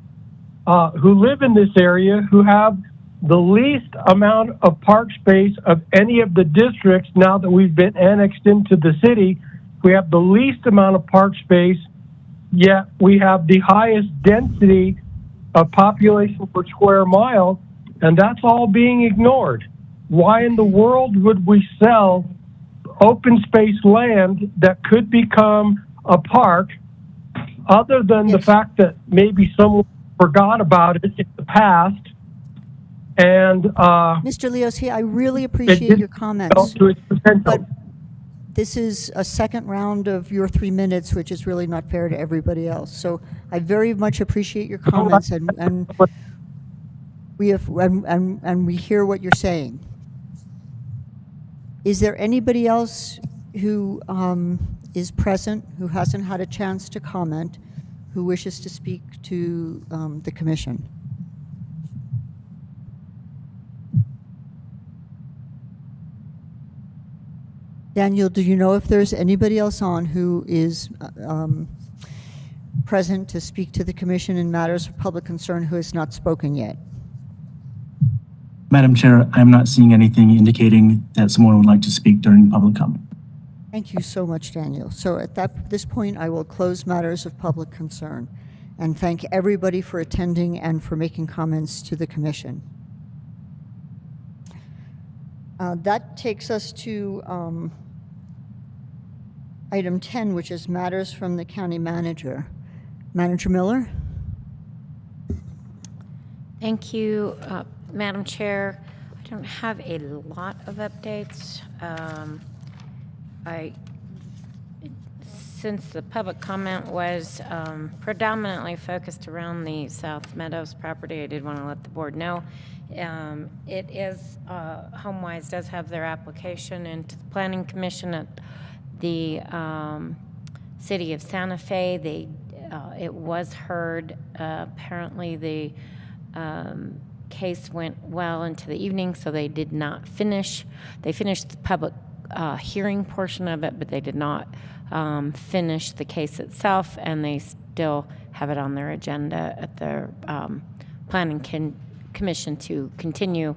who live in this area, who have the least amount of park space of any of the districts. Now that we've been annexed into the city, we have the least amount of park space, yet we have the highest density of population per square mile, and that's all being ignored. Why in the world would we sell open space land that could become a park, other than the fact that maybe someone forgot about it in the past? And Mr. Leosi, I really appreciate your comments, but this is a second round of your 3 minutes, which is really not fair to everybody else. So I very much appreciate your comments, and we hear what you're saying. Is there anybody else who is present, who hasn't had a chance to comment, who wishes to speak to the commission? Daniel, do you know if there's anybody else on who is present to speak to the commission in matters of public concern who has not spoken yet? Madam Chair, I'm not seeing anything indicating that someone would like to speak during public comment. Thank you so much, Daniel. So at this point, I will close matters of public concern and thank everybody for attending and for making comments to the commission. That takes us to item 10, which is matters from the county manager. Manager Miller? Thank you, Madam Chair. don't have a lot of updates. Since the public comment was predominantly focused around the South Meadows property, I did want to let the board know. It is, HomeWise does have their application into the Planning Commission at the City of Santa Fe. It was heard. Apparently the case went well into the evening, so they did not finish. They finished the public hearing portion of it, but they did not finish the case itself, and they still have it on their agenda at their Planning Commission to continue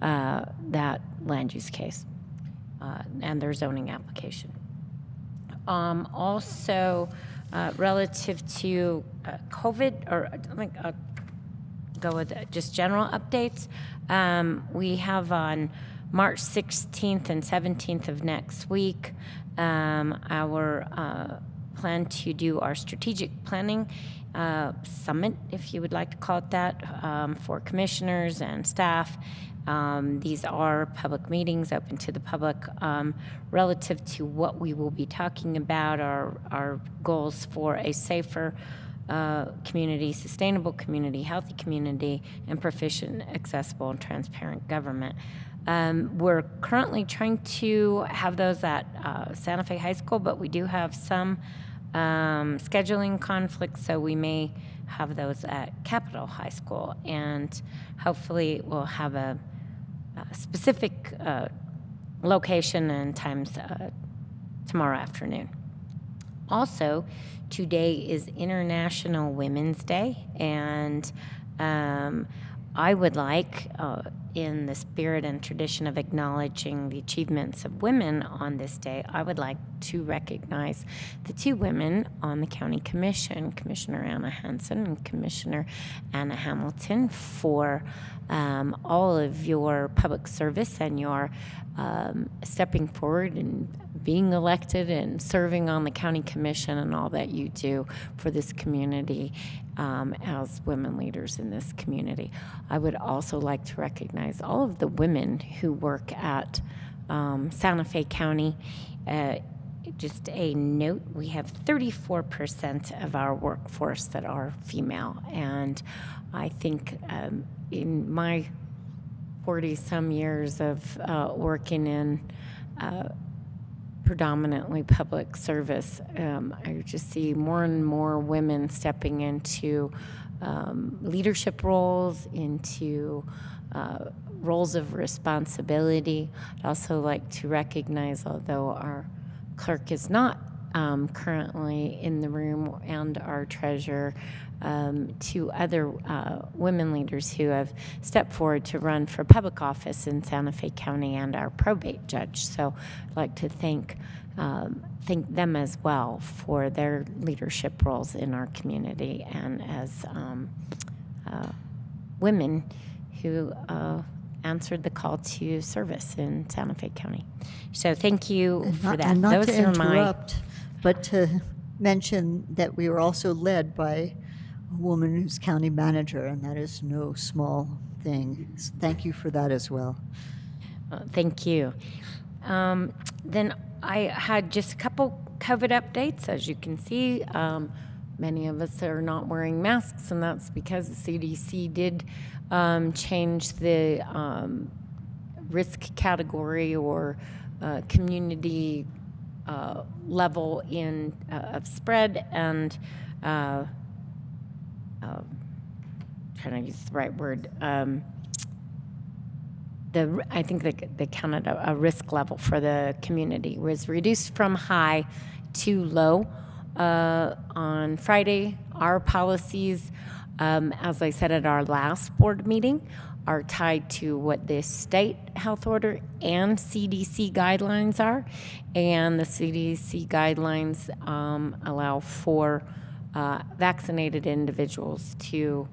that land use case and their zoning application. Also, relative to COVID, or I think I'll go with just general updates. We have on March 16th and 17th of next week our plan to do our strategic planning summit, if you would like to call it that, for commissioners and staff. These are public meetings open to the public relative to what we will be talking about, our goals for a safer community, sustainable community, healthy community, and proficient, accessible, and transparent government. We're currently trying to have those at Santa Fe High School, but we do have some scheduling conflicts, so we may have those at Capitol High School, and hopefully we'll have a specific location and times tomorrow afternoon. Also, today is International Women's Day, and I would like, in the spirit and tradition of acknowledging the achievements of women on this day, I would like to recognize the two women on the County Commission, Commissioner Anna Hansen and Commissioner Anna Hamilton, for all of your public service and your stepping forward and being elected and serving on the County Commission and all that you do for this community as women leaders in this community. I would also like to recognize all of the women who work at Santa Fe County. Just a note, we have 34% of our workforce that are female, and I think in my 40-some years of working in predominantly public service, I just see more and more women stepping into leadership roles, into roles of responsibility. I'd also like to recognize, although our clerk is not currently in the room, and our treasurer, to other women leaders who have stepped forward to run for public office in Santa Fe County, and our probate judge. So I'd like to thank them as well for their leadership roles in our community, and as women who answered the call to service in Santa Fe County. So thank you for that. And not Those to are my interrupt, but to mention that we were also led by a woman who's county manager, and that is no small thing. So thank you for that as well. Thank you. Then I had just a couple COVID updates. As you can see, many of us are not wearing masks, and that's because the CDC did change the risk category or community level of spread, and trying to use the right word. I think they counted a risk level for the community was reduced from high to low on Friday. Our policies, as I said at our last board meeting, are tied to what the state health order and CDC guidelines are, and the CDC guidelines allow for vaccinated individuals to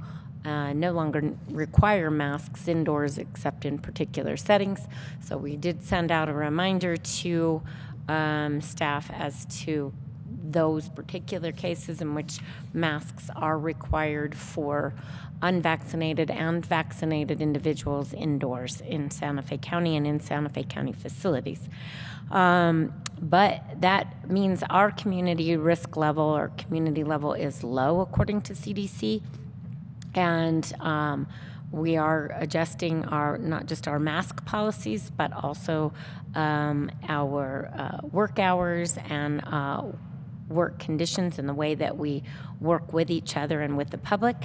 no longer require masks indoors except in particular settings. So we did send out a reminder to staff as to those particular cases in which masks are required for unvaccinated and vaccinated individuals indoors in Santa Fe County and in Santa Fe County facilities. But that means our community risk level or community level is low according to CDC. And we are adjusting our, not just our mask policies, but also our work hours and work conditions and the way that we work with each other and with the public.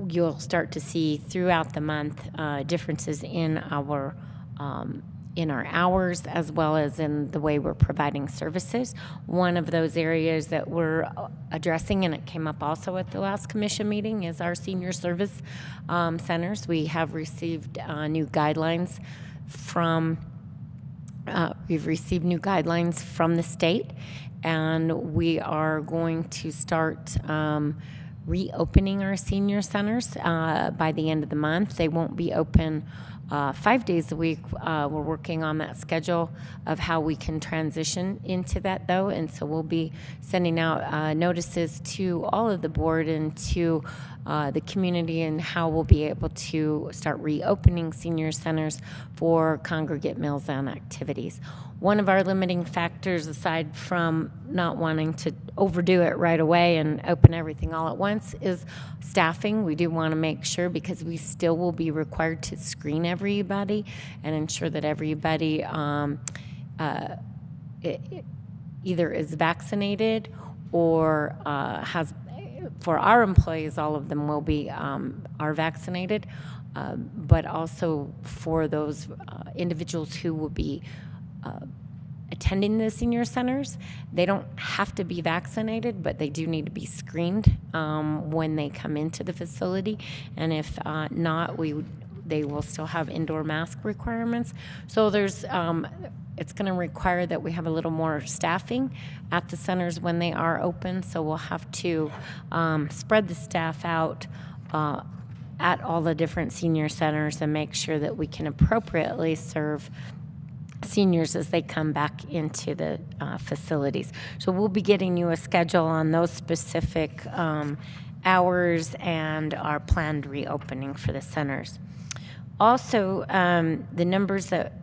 You'll start to see throughout the month differences in our hours as well as in the way we're providing services. One of those areas that we're addressing, and it came up also at the last commission meeting, is our senior service centers. We have received new guidelines from the state, and we are going to start reopening our senior centers by the end of the month. They won't be open 5 days a week. We're working on that schedule of how we can transition into that, though, and so we'll be sending out notices to all of the board and to the community and how we'll be able to start reopening senior centers for congregate meals and activities. One of our limiting factors, aside from not wanting to overdo it right away and open everything all at once, is staffing. We do want to make sure, because we still will be required to screen everybody and ensure that everybody either is vaccinated or has. For our employees, all of them will be are vaccinated, but also for those individuals who will be attending the senior centers, they don't have to be vaccinated, but they do need to be screened when they come into the facility. And if not, they will still have indoor mask requirements. So there's it's going to require that we have a little more staffing at the centers when they are open. So we'll have to spread the staff out at all the different senior centers and make sure that we can appropriately serve seniors as they come back into the facilities. So we'll be getting you a schedule on those specific hours and our planned reopening for the centers. Also, the numbers that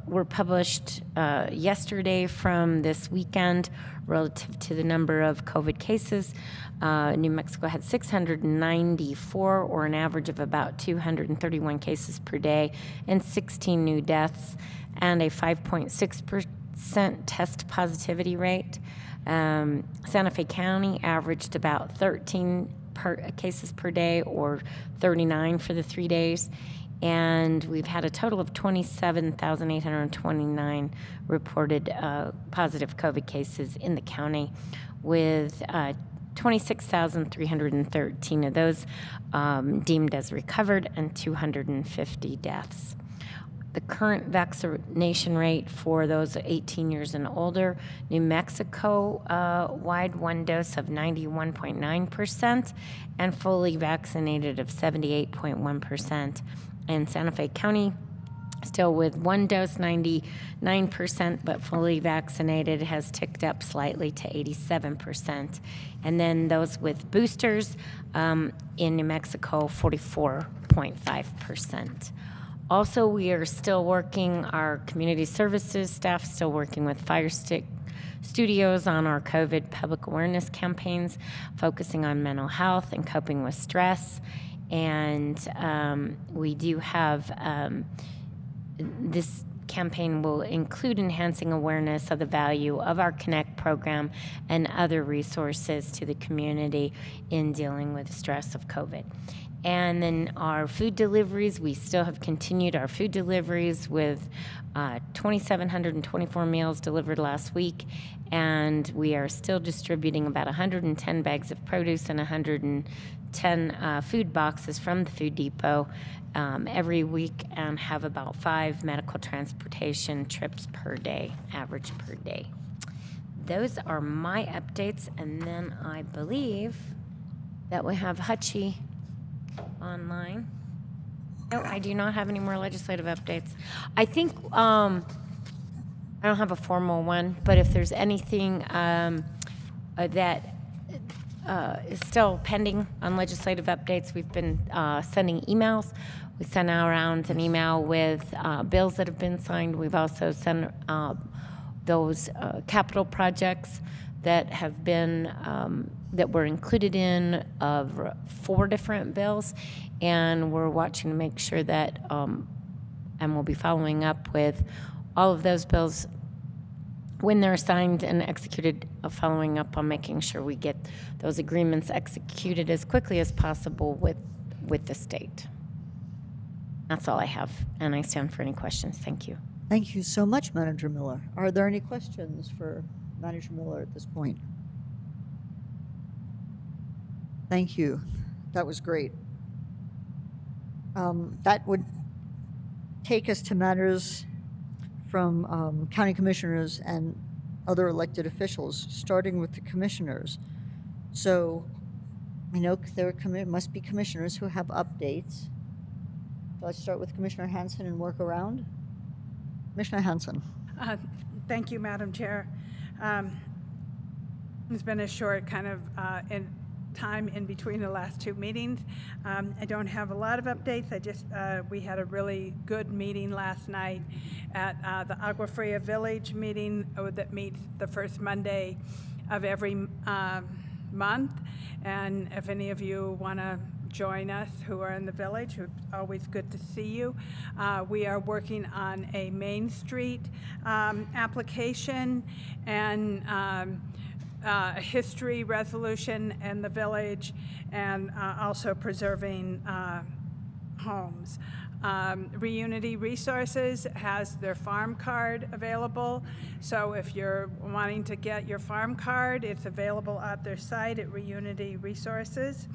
were published yesterday from this weekend relative to the number of COVID cases. New Mexico had 694, or an average of about 231 cases per day, and 16 new deaths, and a 5.6% test positivity rate. Santa Fe County averaged about 13 cases per day, or 39 for the 3 days. And we've had a total of 27,829 reported positive COVID cases in the county, with 26,313 of those deemed as recovered and 250 deaths. The current vaccination rate for those 18 years and older, New Mexico wide one dose of 91.9% and fully vaccinated of 78.1%. And Santa Fe County, still with one dose, 99%, but fully vaccinated, has ticked up slightly to 87%. And then those with boosters in New Mexico, 44.5%. Also, we are still working, our community services staff still working with Fire Stick Studios on our COVID public awareness campaigns, focusing on mental health and coping with stress. And we do have this campaign will include enhancing awareness of the value of our Connect program and other resources to the community in dealing with the stress of COVID. And then our food deliveries, we still have continued our food deliveries with 2,724 meals delivered last week, and we are still distributing about 110 bags of produce and 110 food boxes from the food depot every week, and have about 5 medical transportation trips per day, average per day. Those are my updates, and then I believe that we have Hutchie online. No, I do not have any more legislative updates. I think I don't have a formal one, but if there's anything that is still pending on legislative updates, we've been sending emails. We sent around an email with bills that have been signed. We've also sent those capital projects that have been that were included in 4 different bills, and we're watching to make sure that, and we'll be following up with all of those bills when they're signed and executed, following up on making sure we get those agreements executed as quickly as possible with the state. That's all I have, and I stand for any questions. Thank you. Thank you so much, Manager Miller. Are there any questions for Manager Miller at this point? Thank you. That was great. That would take us to matters from county commissioners and other elected officials, starting with the commissioners. So I know there must be commissioners who have updates. Let's start with Commissioner Hanson and work around. Commissioner Hanson. Thank you, Madam Chair. It's been a short kind of time in between the last 2 meetings. I don't have a lot of updates. We had a really good meeting last night at the Agua Fria Village meeting that meets the first Monday of every month. And if any of you want to join us who are in the village, it's always good to see you. We are working on a Main Street application and a history resolution in the village, and also preserving homes. Reunity Resources has their farm card available, so if you're wanting to get your farm card, it's available at their site at Reunity Resources.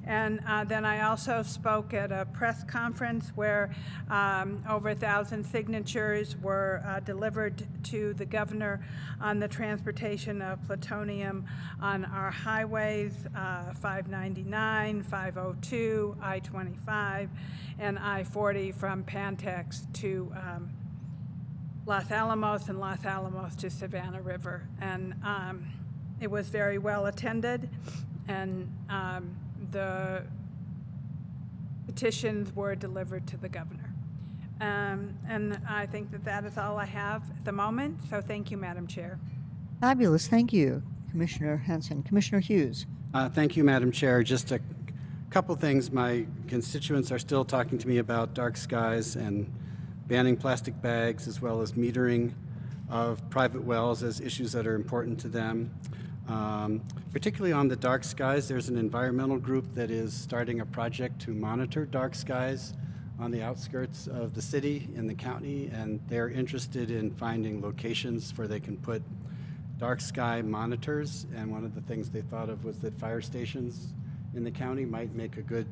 And then I also spoke at a press conference where over 1,000 signatures were delivered to the governor on the transportation of plutonium on our highways, 599, 502, I-25, and I-40 from Pantex to Los Alamos, and Los Alamos to Savannah River. And it was very well attended, and the petitions were delivered to the governor. And I think that is all I have at the moment. So thank you, Madam Chair. Fabulous. Thank you, Commissioner Hanson. Commissioner Hughes. Thank you, Madam Chair. Just a couple things. My constituents are still talking to me about dark skies and banning plastic bags, as well as metering of private wells as issues that are important to them. Particularly on the dark skies, there's an environmental group that is starting a project to monitor dark skies on the outskirts of the city and the county, and they're interested in finding locations where they can put dark sky monitors. And one of the things they thought of was that fire stations in the county might make a good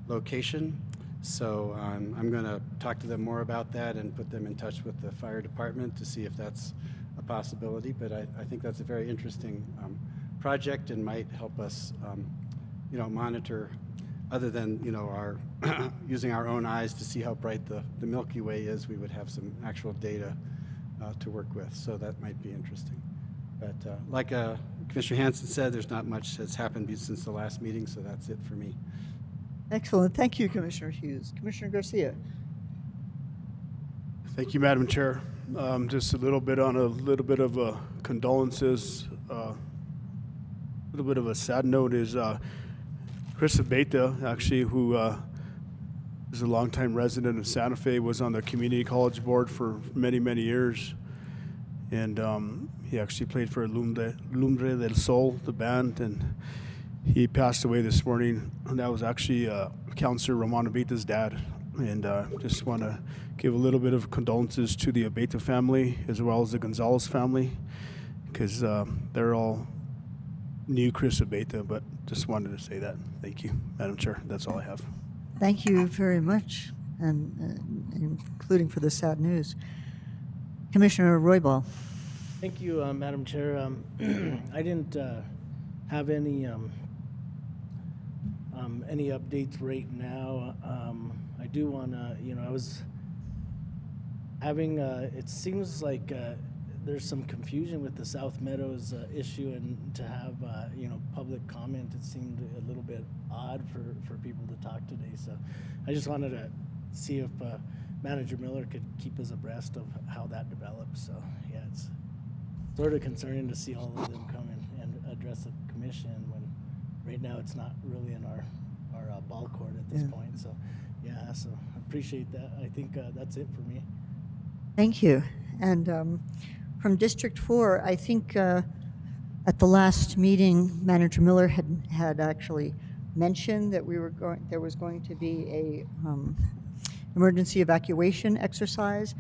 location. So I'm going to talk to them more about that and put them in touch with the fire department to see if that's a possibility. But I think that's a very interesting project and might help us, monitor, other than, our using our own eyes to see how bright the Milky Way is. We would have some actual data to work with. So that might be interesting. But like Commissioner Hanson said, there's not much that's happened since the last meeting, so that's it for me. Excellent. Thank you, Commissioner Hughes. Commissioner Garcia. Thank you, Madam Chair. Just a little bit of condolences. A little bit of a sad note is Chris Abeta, actually, who is a longtime resident of Santa Fe, was on the community college board for many, many years. And he actually played for Lumbre del Sol, the band, and he passed away this morning. And that was actually Councilor Ramon Abeta's dad. And just want to give a little bit of condolences to the Abeta family as well as the Gonzalez family, because they're all knew Chris Abeta, but just wanted to say that. Thank you, Madam Chair. That's all I have. Thank you very much, and including for the sad news. Commissioner Roybal. Thank you, Madam Chair. I didn't have any updates right now. I do want to, I was having, it seems like there's some confusion with the South Meadows issue, and to have public comment, it seemed a little bit odd for people to talk today. So I just wanted to see if Manager Miller could keep us abreast of how that develops. So yeah, it's sort of concerning to see all of them come and address the commission when right now it's not really in our ball court at this point. So yeah, so I appreciate that. I think that's it for me. Thank you. And from District 4, I think at the last meeting, Manager Miller had actually mentioned that there was going to be a emergency evacuation exercise.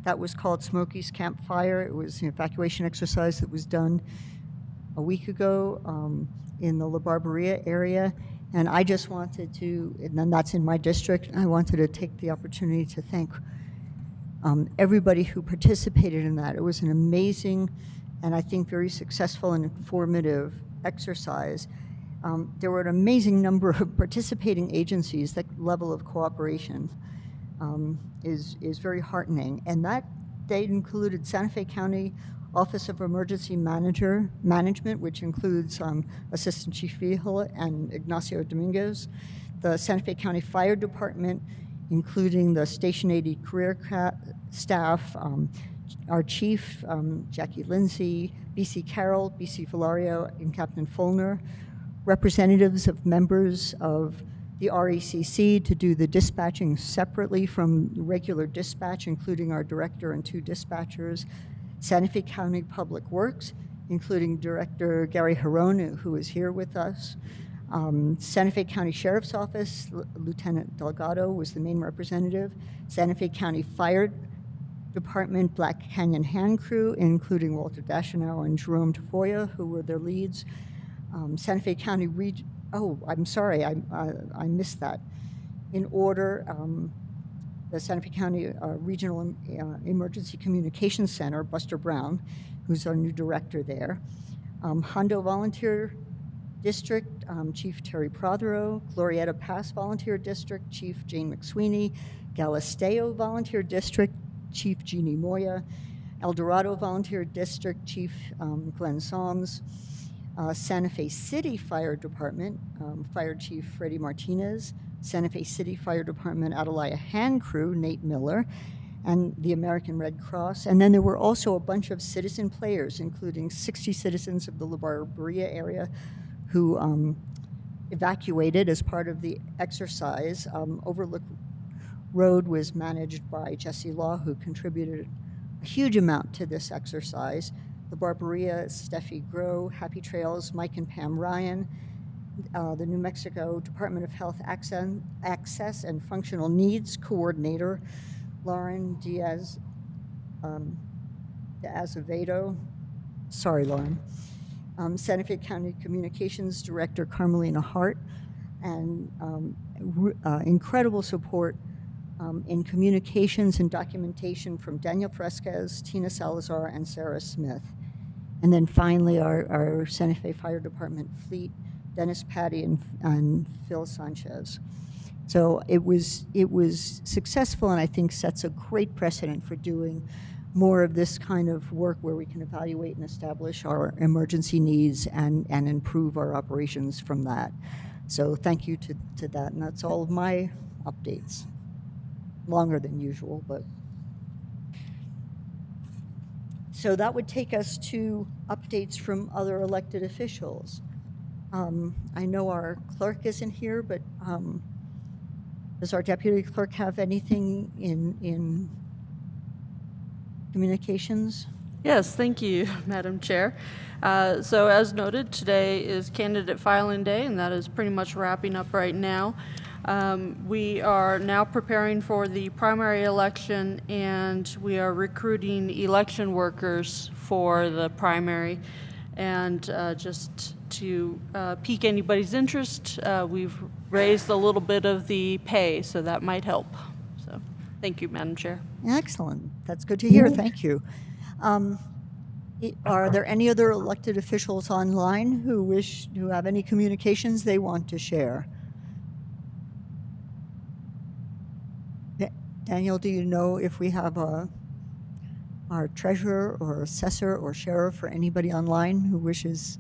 That was called Smokey's Campfire. It was an evacuation exercise that was done a week ago in the La Barberia area. And I just wanted to, and that's in my district, I wanted to take the opportunity to thank everybody who participated in that. It was an amazing and I think very successful and informative exercise. There were an amazing number of participating agencies. That level of cooperation is very heartening. And that date included Santa Fe County Office of Emergency Management, which includes Assistant Chief Vihil and Ignacio Dominguez, the Santa Fe County Fire Department, including the Station 80 career staff, our chief, Jackie Lindsay, BC Carroll, BC Valario, and Captain Fulner, representatives of members of the RECC to do the dispatching separately from regular dispatch, including our director and 2 dispatchers, Santa Fe County Public Works, including Director Gary Harone, who is here with us, Santa Fe County Sheriff's Office, Lieutenant Delgado was the main representative, Santa Fe County Fire Department, Black Canyon Hand Crew, including Walter Dashanow and Jerome Tafoya, who were their leads, Santa Fe County oh, I'm sorry, I missed that. In order, the Santa Fe County Regional Emergency Communications Center, Buster Brown, who's our new director there. Hondo Volunteer District, Chief Terry Prothero. Glorieta Pass Volunteer District, Chief Jane McSweeney. Galisteo Volunteer District, Chief Jeannie Moya. El Dorado Volunteer District, Chief Glenn Soms. Santa Fe City Fire Department, Fire Chief Freddie Martinez, Santa Fe City Fire Department Atalaya Hand Crew, Nate Miller, and the American Red Cross. And then there were also a bunch of citizen players, including 60 citizens of the La Barberia area who evacuated as part of the exercise. Overlook Road was managed by Jesse Law, who contributed a huge amount to this exercise. The Barberia, Steffi Groh, Happy Trails, Mike and Pam Ryan, the New Mexico Department of Health Access and Functional Needs Coordinator, Lauren Diaz Azevedo, sorry, Lauren, Santa Fe County Communications Director Carmelina Hart, and incredible support in communications and documentation from Daniel Fresquez, Tina Salazar, and Sarah Smith. And then finally, our Santa Fe Fire Department fleet, Dennis Patty and Phil Sanchez. So it was successful, and I think sets a great precedent for doing more of this kind of work where we can evaluate and establish our emergency needs and improve our operations from that. So thank you to that, and that's all of my updates. Longer than usual, but. So that would take us to updates from other elected officials. I know our clerk isn't here, but does our deputy clerk have anything in communications? Yes, thank you, Madam Chair. So as noted, today is candidate filing day, and that is pretty much wrapping up right now. We are now preparing for the primary election, and we are recruiting election workers for the primary. And just to pique anybody's interest, we've raised a little bit of the pay, so that might help. So thank you, Madam Chair. Excellent. That's good to hear. Thank you. Are there any other elected officials online who have any communications they want to share? Daniel, do you know if we have our treasurer or assessor or sheriff or anybody online who wishes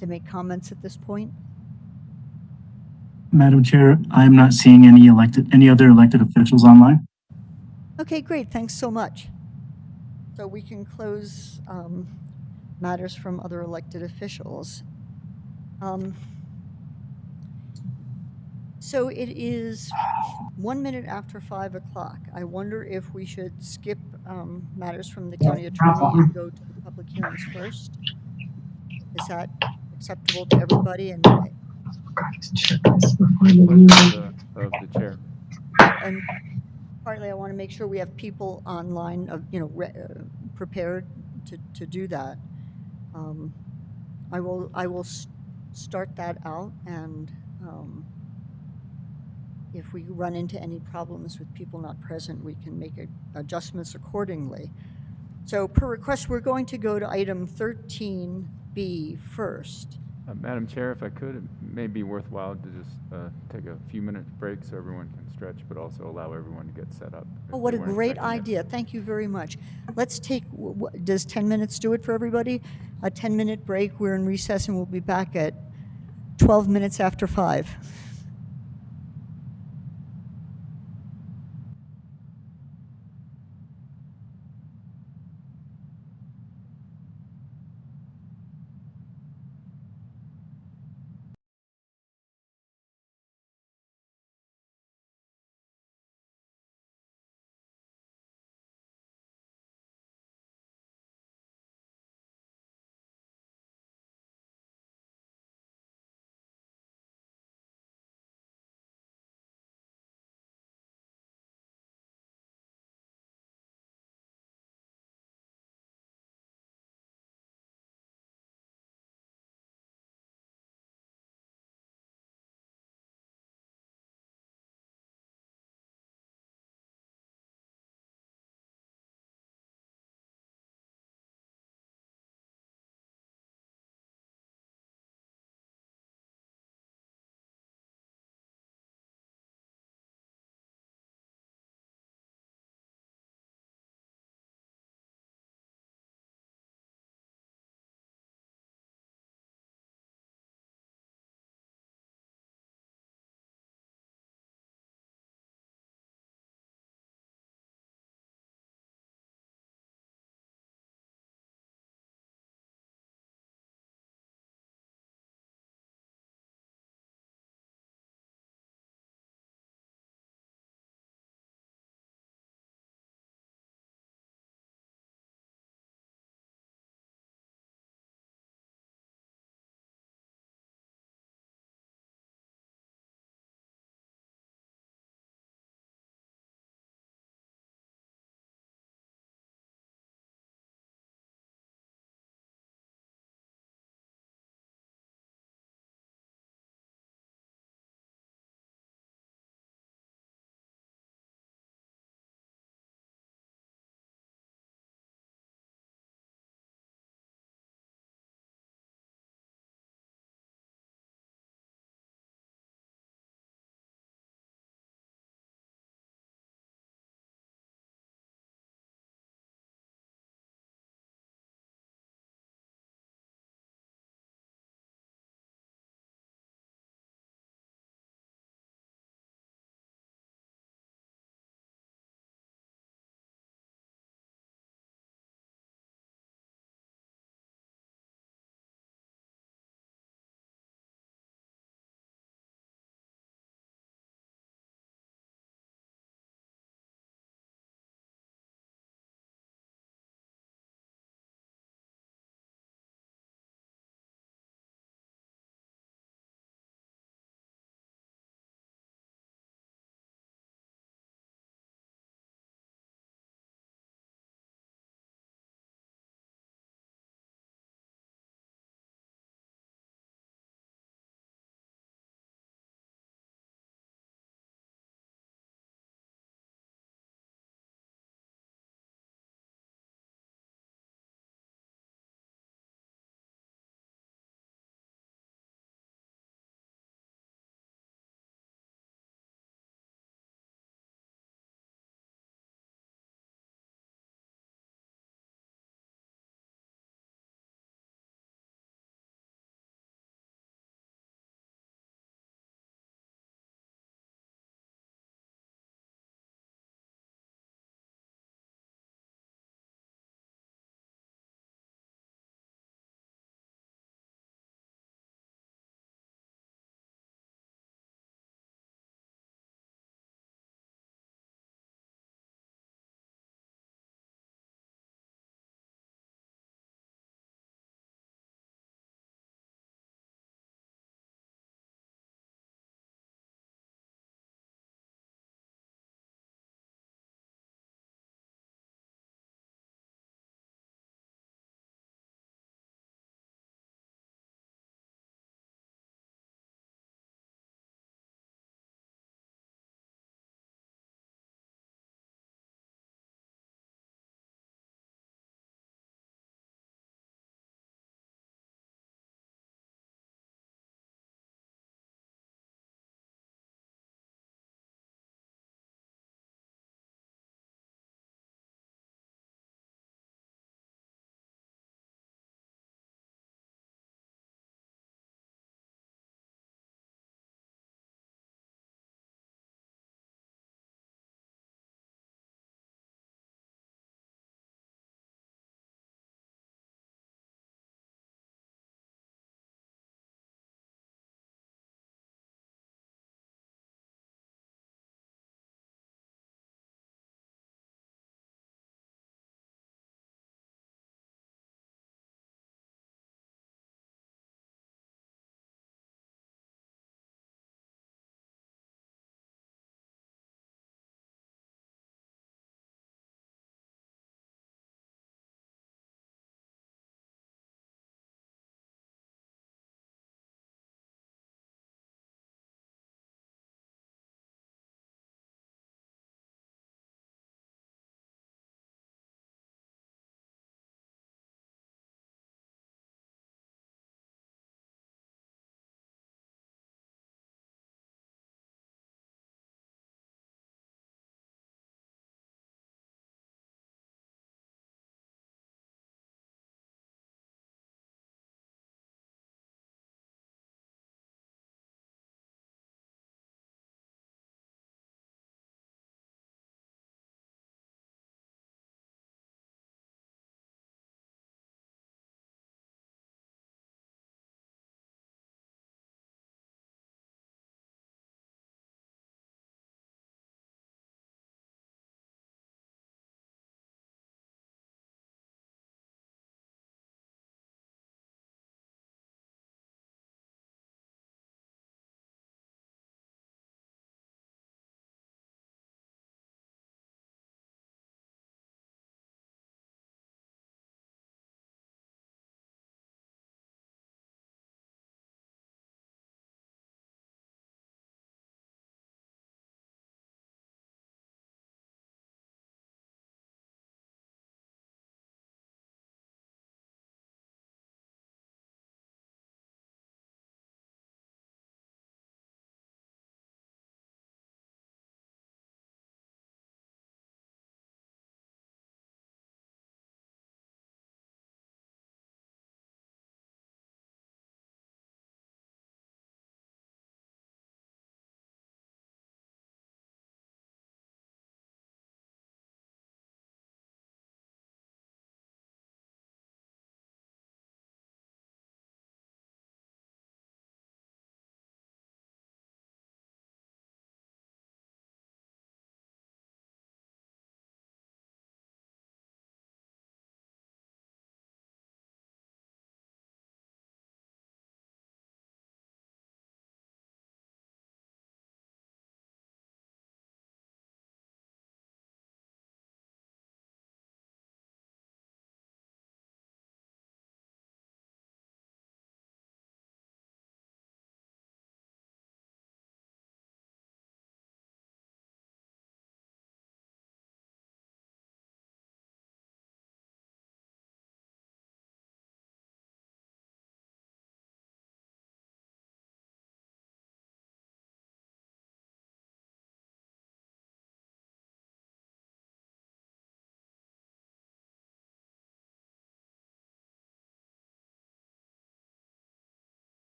to make comments at this point? Madam Chair, I'm not seeing any other elected officials online. Okay, great. Thanks so much. So we can close matters from other elected officials. So it is 1 minute after 5 o'clock. I wonder if we should skip matters from the county attorney and go to the public hearings first. Is that acceptable to everybody? And Of the chair. and partly I want to make sure we have people online, prepared to do that. I will start that out, and if we run into any problems with people not present, we can make adjustments accordingly. So per request, we're going to go to item 13B first. Madam Chair, if I could, it may be worthwhile to just take a few minutes break so everyone can stretch, but also allow everyone to get set up. Oh, what a great idea. Thank you very much. Let's take, does 10 minutes do it for everybody? A 10-minute break. We're in recess and we'll be back at 12 minutes after 5.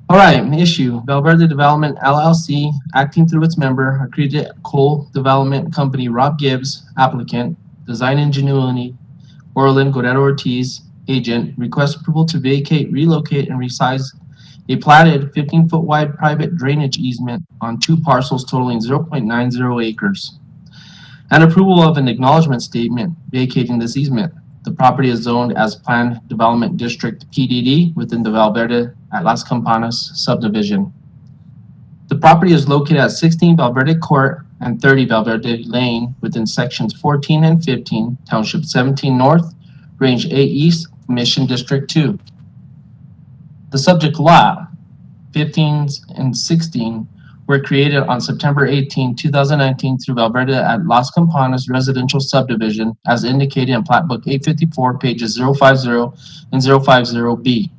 All right, issue. Valverde Development LLC, acting through its member, accredited coal development company Rob Gibbs, applicant, Design Ingenuity, Orlin Guerrero Ortiz, agent, request approval to vacate, relocate, and resize a platted 15-foot wide private drainage easement on 2 parcels totaling 0.90 acres, and approval of an acknowledgement statement vacating this easement. The property is zoned as Planned Development District PDD within the Valverde at Las Campanas subdivision. The property is located at 16 Valverde Court and 30 Valverde Lane within sections 14 and 15, Township 17 North, Range 8 East, Mission District 2. The subject lot, 15 and 16, were created on September 18, 2019 through Valverde at Las Campanas Residential Subdivision as indicated in Plat Book 854, pages 050 and 050B.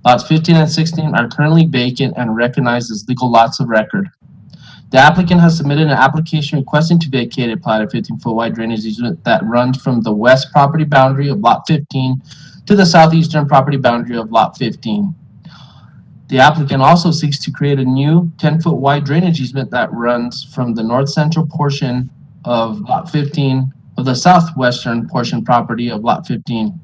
Lots 15 and 16 are currently vacant and recognized as legal lots of record. The applicant has submitted an application requesting to vacate a platted 15-foot wide drainage easement that runs from the west property boundary of Lot 15 to the southeastern property boundary of Lot 15. The applicant also seeks to create a new 10-foot wide drainage easement that runs from the north central portion of Lot 15 of the southwestern portion property of Lot 15.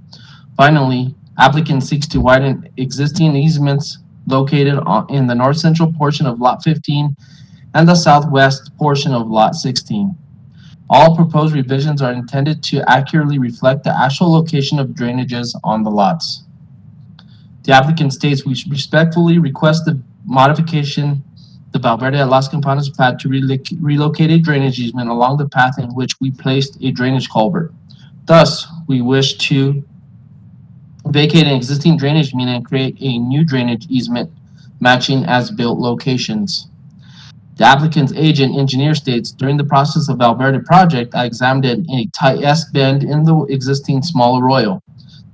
Finally, applicant seeks to widen existing easements located in the north central portion of Lot 15 and the southwest portion of Lot 16. All proposed revisions are intended to accurately reflect the actual location of drainages on the lots. The applicant states we respectfully request the modification the Valverde at Las Campanas plat to relocate a drainage easement along the path in which we placed a drainage culvert. Thus, we wish to vacate an existing drainage easement and create a new drainage easement matching as-built locations. The applicant's agent engineer states, during the process of Valverde project, I examined a tight S bend in the existing small arroyo.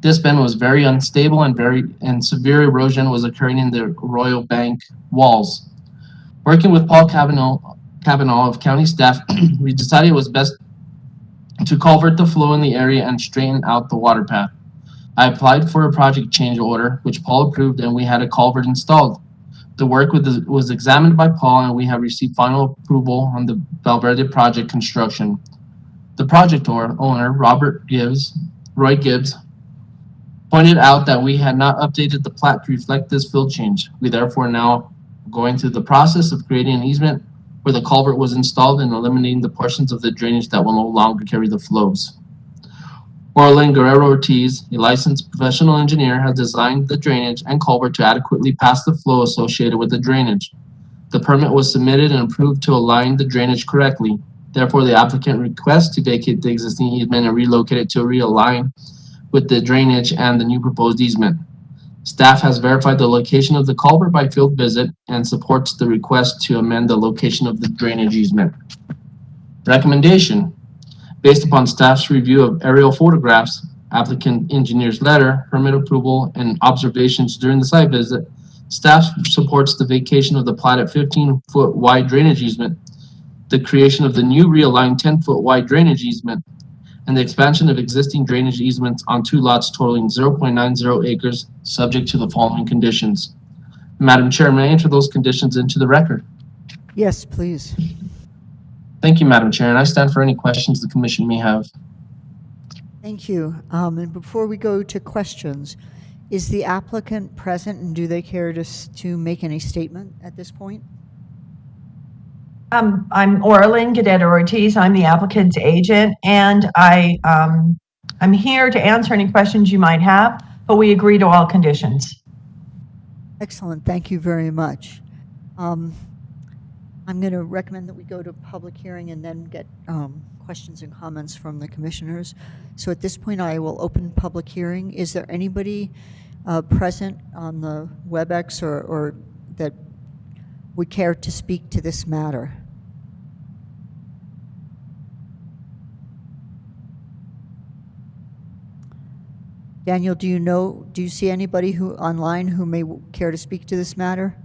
This bend was very unstable and severe erosion was occurring in the arroyo bank walls. Working with Paul Cavanaugh of county staff, we decided it was best to culvert the flow in the area and straighten out the water path. I applied for a project change order, which Paul approved, and we had a culvert installed. The work was examined by Paul, and we have received final approval on the Valverde project construction. The project owner, Roy Gibbs, pointed out that we had not updated the plat to reflect this field change. We therefore now going through the process of creating an easement where the culvert was installed and eliminating the portions of the drainage that will no longer carry the flows. Orlin Guerrero Ortiz, a licensed professional engineer, has designed the drainage and culvert to adequately pass the flow associated with the drainage. The permit was submitted and approved to align the drainage correctly. Therefore, the applicant requests to vacate the existing easement and relocate it to realign with the drainage and the new proposed easement. Staff has verified the location of the culvert by field visit and supports the request to amend the location of the drainage easement. Recommendation. Based upon staff's review of aerial photographs, applicant engineer's letter, permit approval, and observations during the site visit, staff supports the vacation of the platted 15-foot wide drainage easement, the creation of the new realigned 10-foot wide drainage easement, and the expansion of existing drainage easements on 2 lots totaling 0.90 acres, subject to the following conditions. Madam Chair, may I enter those conditions into the record? Yes, please. Thank you, Madam Chair, and I stand for any questions the Commission may have. Thank you. And before we go to questions, is the applicant present, and do they care to make any statement at this point? I'm Orlin Guerrero Ortiz. I'm the applicant's agent, and I'm here to answer any questions you might have, but we agree to all conditions. Excellent. Thank you very much. I'm going to recommend that we go to public hearing and then get questions and comments from the commissioners. So at this point, I will open public hearing. Is there anybody present on the WebEx or that would care to speak to this matter? Daniel, do you see anybody online who may care to speak to this matter?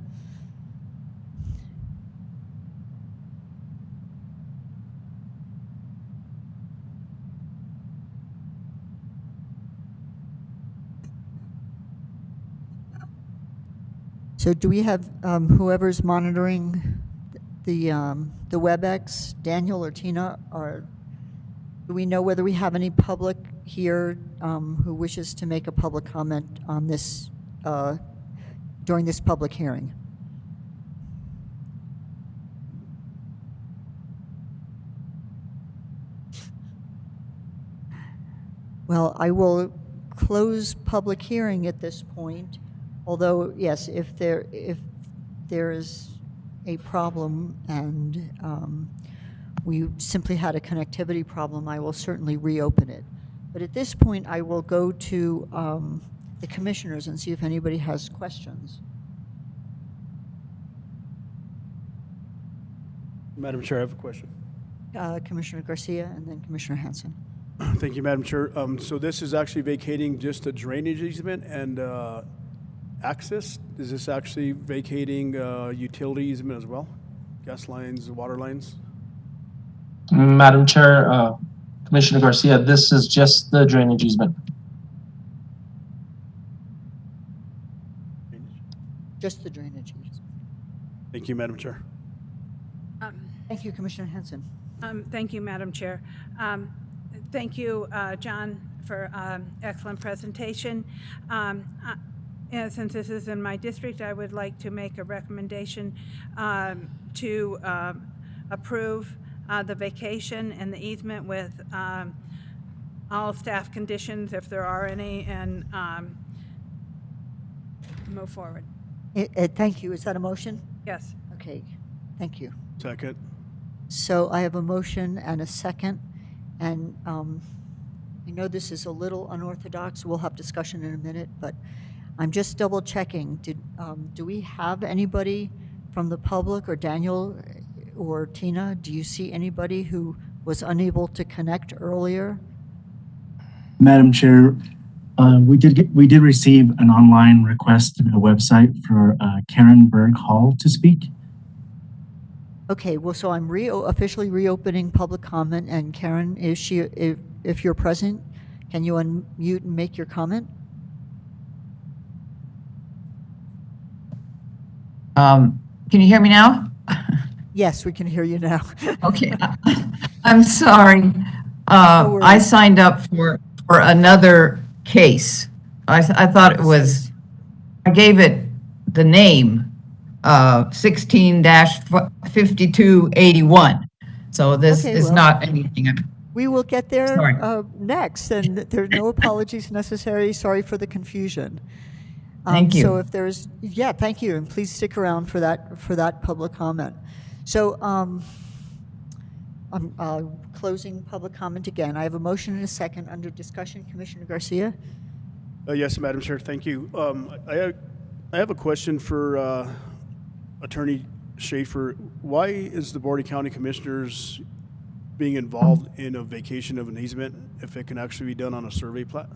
So do we have whoever's monitoring the WebEx, Daniel or Tina, or do we know whether we have any public here who wishes to make a public comment on this during this public hearing? Well, I will close public hearing at this point, although, yes, if there is a problem and we simply had a connectivity problem, I will certainly reopen it. But at this point, I will go to the commissioners and see if anybody has questions. Madam Chair, I have a question. Commissioner Garcia and then Commissioner Hanson. Thank you, Madam Chair. So this is actually vacating just a drainage easement and access? Is this actually vacating utility easement as well? Gas lines, water lines? Madam Chair, Commissioner Garcia, this is just the drainage easement. Just the drainage easement. Thank you, Madam Chair. Thank you, Commissioner Hanson. Thank you, Madam Chair. Thank you, John, for excellent presentation. And since this is in my district, I would like to make a recommendation to approve the vacation and the easement with all staff conditions, if there are any, and move forward. Thank you. Is that a motion? Yes. Okay. Thank you. Second. So I have a motion and a second, and I know this is a little unorthodox. We'll have discussion in a minute, but I'm just double checking. Do we have anybody from the public, or Daniel or Tina? Do you see anybody who was unable to connect earlier? Madam Chair, we did receive an online request through the website for Karen Berg Hall to speak. Okay, well, so I'm officially reopening public comment, and Karen, if you're present, can you unmute and make your comment? Can you hear me now? Yes, we can hear you now. Okay. I'm sorry. I signed up for another case. I thought it was, I gave it the name 16-5281. So this is not anything. We will get there Sorry. Next, and there are no apologies necessary. Sorry for the confusion. Thank you. So if there's, thank you, and please stick around for that public comment. So I'm closing public comment again. I have a motion and a second under discussion. Commissioner Garcia? Yes, Madam Chair, thank you. I have a question for Attorney Schaefer. Why is the Board of County Commissioners being involved in a vacation of an easement if it can actually be done on a survey plat?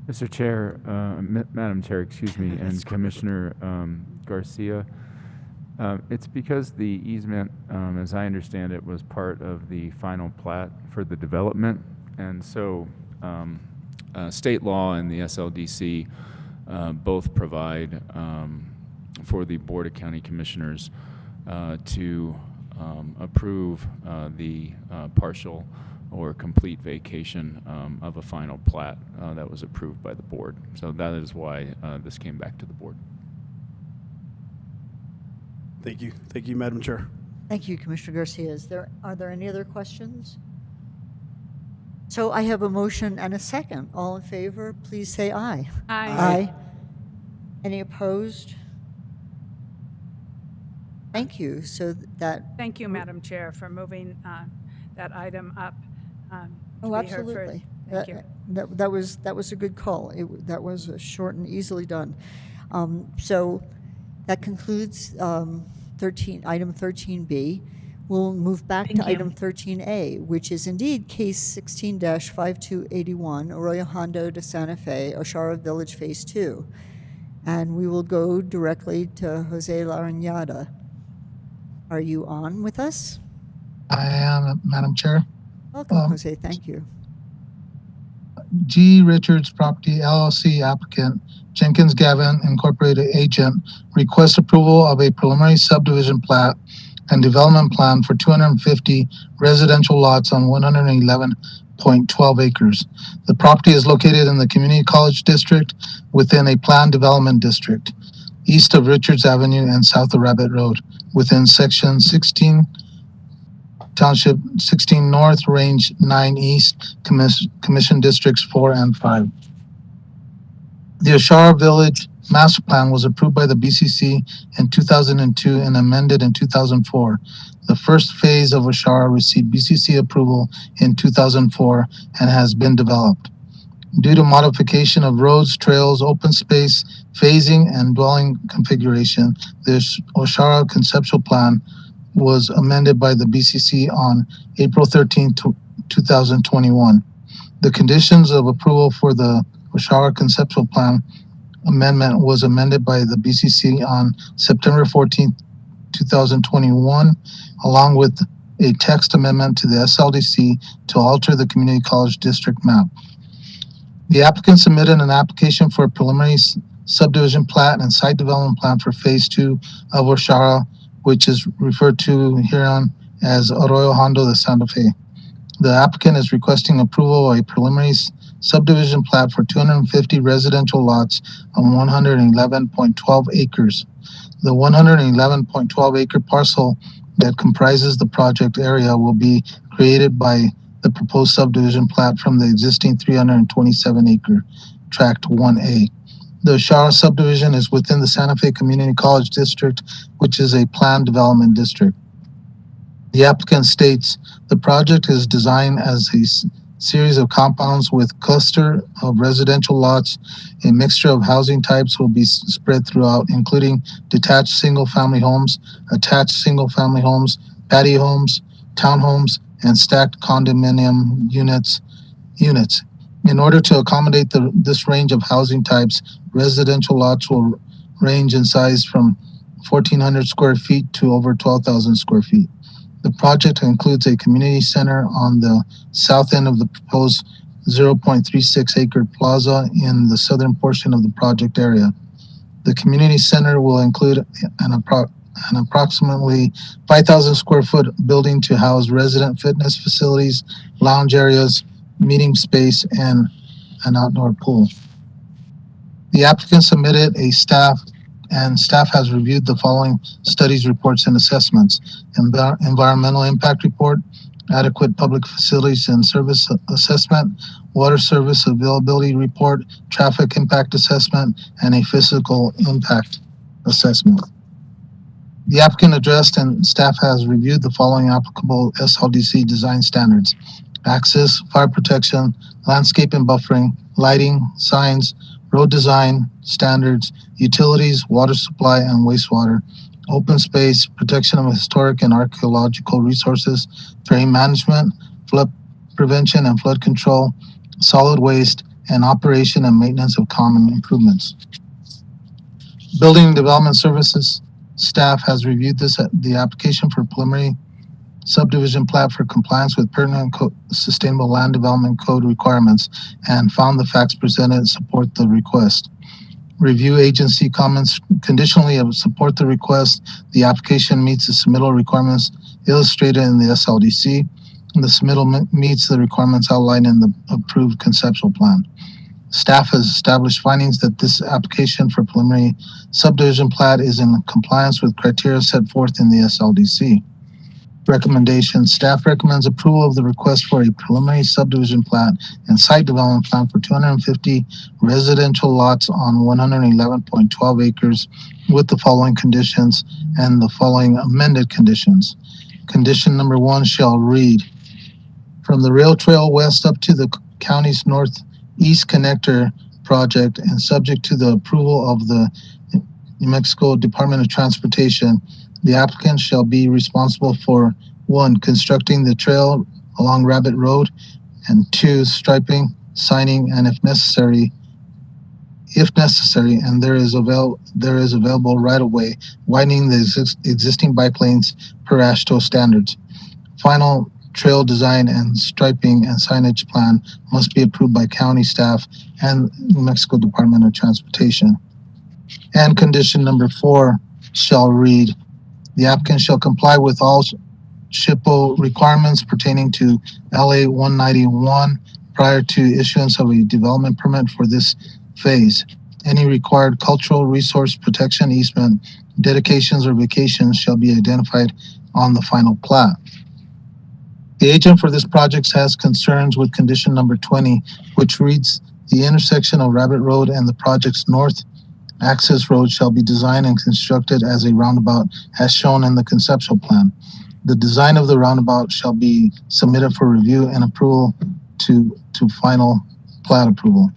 Mr. Chair, Madam Chair, excuse me, and Commissioner Garcia, it's because the easement, as I understand it, was part of the final plat for the development, and so state law and the SLDC both provide for the Board of County Commissioners to approve the partial or complete vacation of a final plat that was approved by the board. So that is why this came back to the board. Thank you. Thank you, Madam Chair. Thank you, Commissioner Garcia. Are there any other questions? So I have a motion and a second. All in favor, please say aye. Aye. Aye. Any opposed? Thank you. So that. Thank you, Madam Chair, for moving that item up. Oh, absolutely. Thank you. That was a good call. That was short and easily done. So that concludes item 13B. We'll move back to item 13A, which is indeed case 16-5281, Arroyo Hondo de Santa Fe, Oshara Village Phase 2. And we will go directly to Jose Larrañaga. Are you on with us? I am, Madam Chair. Welcome, Jose. Thank you. G. Richards Property LLC applicant, Jenkins Gavin Incorporated agent, requests approval of a preliminary subdivision plat and development plan for 250 residential lots on 111.12 acres. The property is located in the Community College District within a planned development district, east of Richards Avenue and south of Rabbit Road, within Section 16, Township 16 North, Range 9 East, Commission Districts 4 and 5. The Oshara Village Master Plan was approved by the BCC in 2002 and amended in 2004. The first phase of Oshara received BCC approval in 2004 and has been developed. Due to modification of roads, trails, open space, phasing, and dwelling configuration, the Oshara Conceptual Plan was amended by the BCC on April 13, 2021. The conditions of approval for the Oshara Conceptual Plan amendment was amended by the BCC on September 14, 2021, along with a text amendment to the SLDC to alter the Community College District map. The applicant submitted an application for a preliminary subdivision plat and site development plan for Phase 2 of Oshara, which is referred to hereon as Arroyo Hondo de Santa Fe. The applicant is requesting approval of a preliminary subdivision plat for 250 residential lots on 111.12 acres. The 111.12 acre parcel that comprises the project area will be created by the proposed subdivision plat from the existing 327 acre tract 1A. The Oshara subdivision is within the Santa Fe Community College District, which is a planned development district. The applicant states the project is designed as a series of compounds with cluster of residential lots. A mixture of housing types will be spread throughout, including detached single-family homes, attached single-family homes, patio homes, townhomes, and stacked condominium units. In order to accommodate this range of housing types, residential lots will range in size from 1,400 square feet to over 12,000 square feet. The project includes a community center on the south end of the proposed 0.36 acre plaza in the southern portion of the project area. The community center will include an approximately 5,000 square foot building to house resident fitness facilities, lounge areas, meeting space, and an outdoor pool. The applicant submitted a staff has reviewed the following studies, reports, and assessments: environmental impact report, adequate public facilities and service assessment, water service availability report, traffic impact assessment, and a physical impact assessment. The applicant addressed and staff has reviewed the following applicable SLDC design standards: access, fire protection, landscape and buffering, lighting, signs, road design standards, utilities, water supply and wastewater, open space, protection of historic and archaeological resources, terrain management, flood prevention and flood control, solid waste, and operation and maintenance of common improvements. Building and Development Services staff has reviewed the application for preliminary subdivision plat for compliance with pertinent Sustainable Land Development Code requirements and found the facts presented support the request. Review agency comments conditionally support the request. The application meets the submittal requirements illustrated in the SLDC, and the submittal meets the requirements outlined in the approved conceptual plan. Staff has established findings that this application for preliminary subdivision plat is in compliance with criteria set forth in the SLDC. Recommendation: staff recommends approval of the request for a preliminary subdivision plat and site development plan for 250 residential lots on 111.12 acres with the following conditions and the following amended conditions. Condition number 1 shall read: from the rail trail west up to the county's northeast connector project and subject to the approval of the New Mexico Department of Transportation, the applicant shall be responsible for 1, constructing the trail along Rabbit Road, and 2, striping, signing, and if necessary, and there is available right of way, widening the existing bike lanes per AASHTO standards. Final trail design and striping and signage plan must be approved by county staff and New Mexico Department of Transportation. And condition number 4 shall read, the applicant shall comply with all SHPO requirements pertaining to LA 191 prior to issuance of a development permit for this phase. Any required cultural resource protection easement, dedications, or vacations shall be identified on the final plat. The agent for this project has concerns with condition number 20, which reads, the intersection of Rabbit Road and the project's north access road shall be designed and constructed as a roundabout as shown in the conceptual plan. The design of the roundabout shall be submitted for review and approval to final plat approval.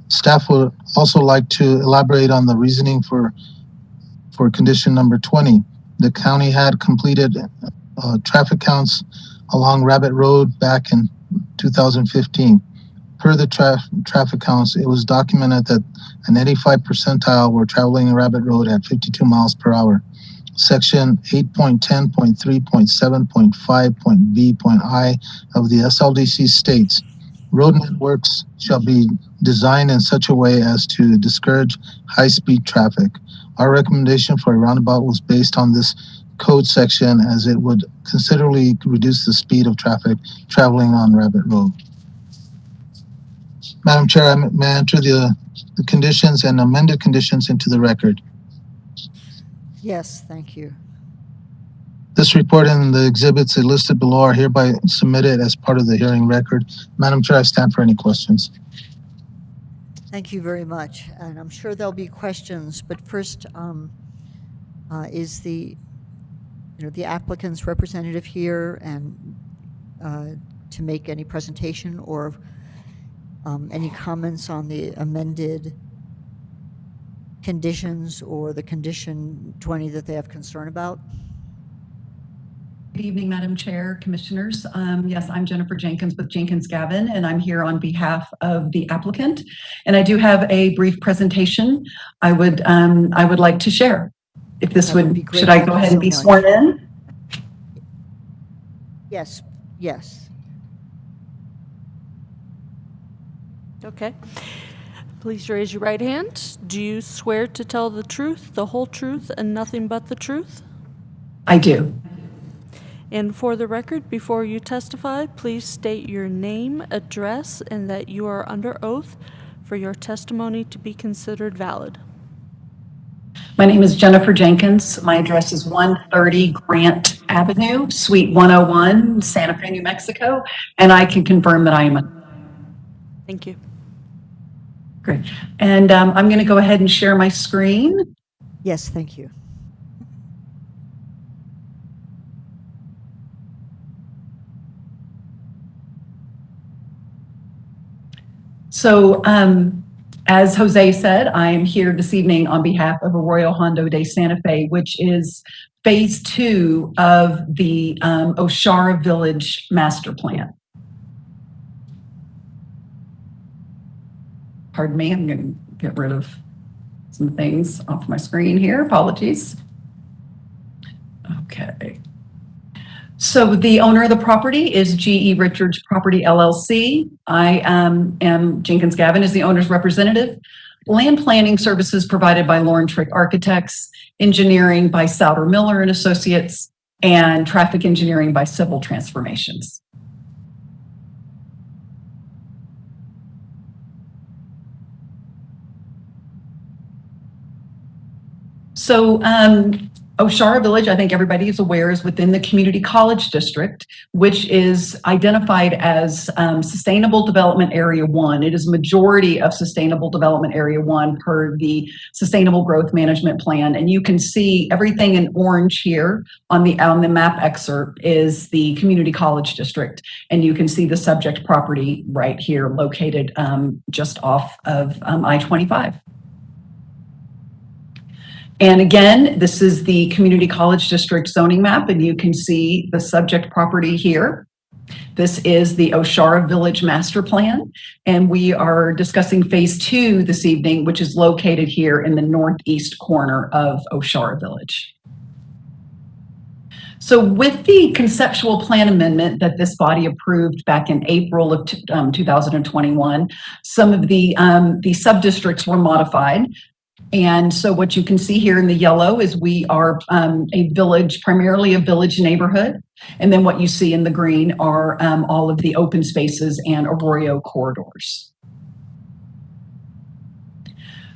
Staff would also like to elaborate on the reasoning for condition number 20. The county had completed traffic counts along Rabbit Road back in 2015. Per the traffic counts, it was documented that an 85 percentile were traveling Rabbit Road at 52 miles per hour. Section 8.10.3.7.5.B.I of the SLDC states, road networks shall be designed in such a way as to discourage high-speed traffic. Our recommendation for a roundabout was based on this code section as it would considerably reduce the speed of traffic traveling on Rabbit Road. Madam Chair, I may enter the conditions and amended conditions into the record. Yes, thank you. This report and the exhibits listed below are hereby submitted as part of the hearing record. Madam Chair, I stand for any questions. Thank you very much. And I'm sure there'll be questions, but first, is the applicant's representative here and to make any presentation or any comments on the amended conditions or the condition 20 that they have concern about? Good evening, Madam Chair, Commissioners. Yes, I'm Jennifer Jenkins with Jenkins Gavin, and I'm here on behalf of the applicant. And I do have a brief presentation I would like to share. If this would be great. Should I go ahead and be sworn in? Yes, yes. Okay. Please raise your right hand. Do you swear to tell the truth, the whole truth, and nothing but the truth? I do. And for the record, before you testify, please state your name, address, and that you are under oath for your testimony to be considered valid. My name is Jennifer Jenkins. My address is 130 Grant Avenue, Suite 101, Santa Fe, New Mexico, and I can confirm that I am a... Thank you. Great. And I'm going to go ahead and share my screen. Yes, thank you. So as Jose said, I am here this evening on behalf of Arroyo Hondo de Santa Fe, which is phase 2 of the Oshara Village Master Plan. Pardon me, I'm going to get rid of some things off my screen here. Apologies. Okay. So the owner of the property is G.E. Richards Property LLC. I am Jenkins Gavin is the owner's representative. Land planning services provided by Lauren Trick Architects, engineering by Souter Miller and Associates, and traffic engineering by Civil Transformations. So Oshara Village, I think everybody is aware, is within the Community College District, which is identified as Sustainable Development Area 1. It is majority of Sustainable Development Area 1 per the Sustainable Growth Management Plan. And you can see everything in orange here on the map excerpt is the Community College District. And you can see the subject property right here located just off of I-25. And again, this is the Community College District zoning map, and you can see the subject property here. This is the Oshara Village Master Plan, and we are discussing phase 2 this evening, which is located here in the northeast corner of Oshara Village. So with the conceptual plan amendment that this body approved back in April of 2021, some of the sub-districts were modified. And so what you can see here in the yellow is we are a village, primarily a village neighborhood. And then what you see in the green are all of the open spaces and arroyo corridors.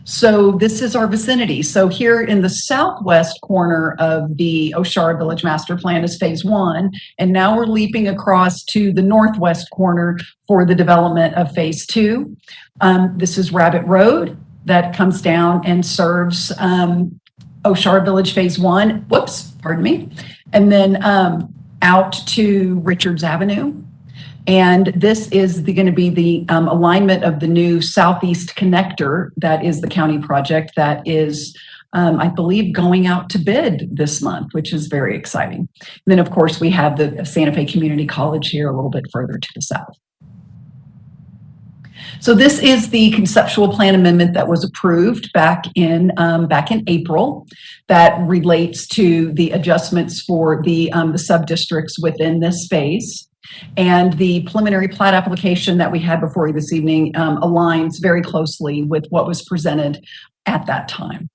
So this is our vicinity. So here in the southwest corner of the O'Shara Village Master Plan is phase 1. And now we're leaping across to the northwest corner for the development of phase 2. This is Rabbit Road that comes down and serves O'Shara Village phase 1. Whoops, pardon me. And then out to Richards Avenue. And this is going to be the alignment of the new Southeast Connector. That is the county project that is, I believe, going out to bid this month, which is very exciting. And then, of course, we have the Santa Fe Community College here a little bit further to the south. So this is the conceptual plan amendment that was approved back in April that relates to the adjustments for the sub-districts within this phase. And the preliminary plat application that we had before you this evening aligns very closely with what was presented at that time.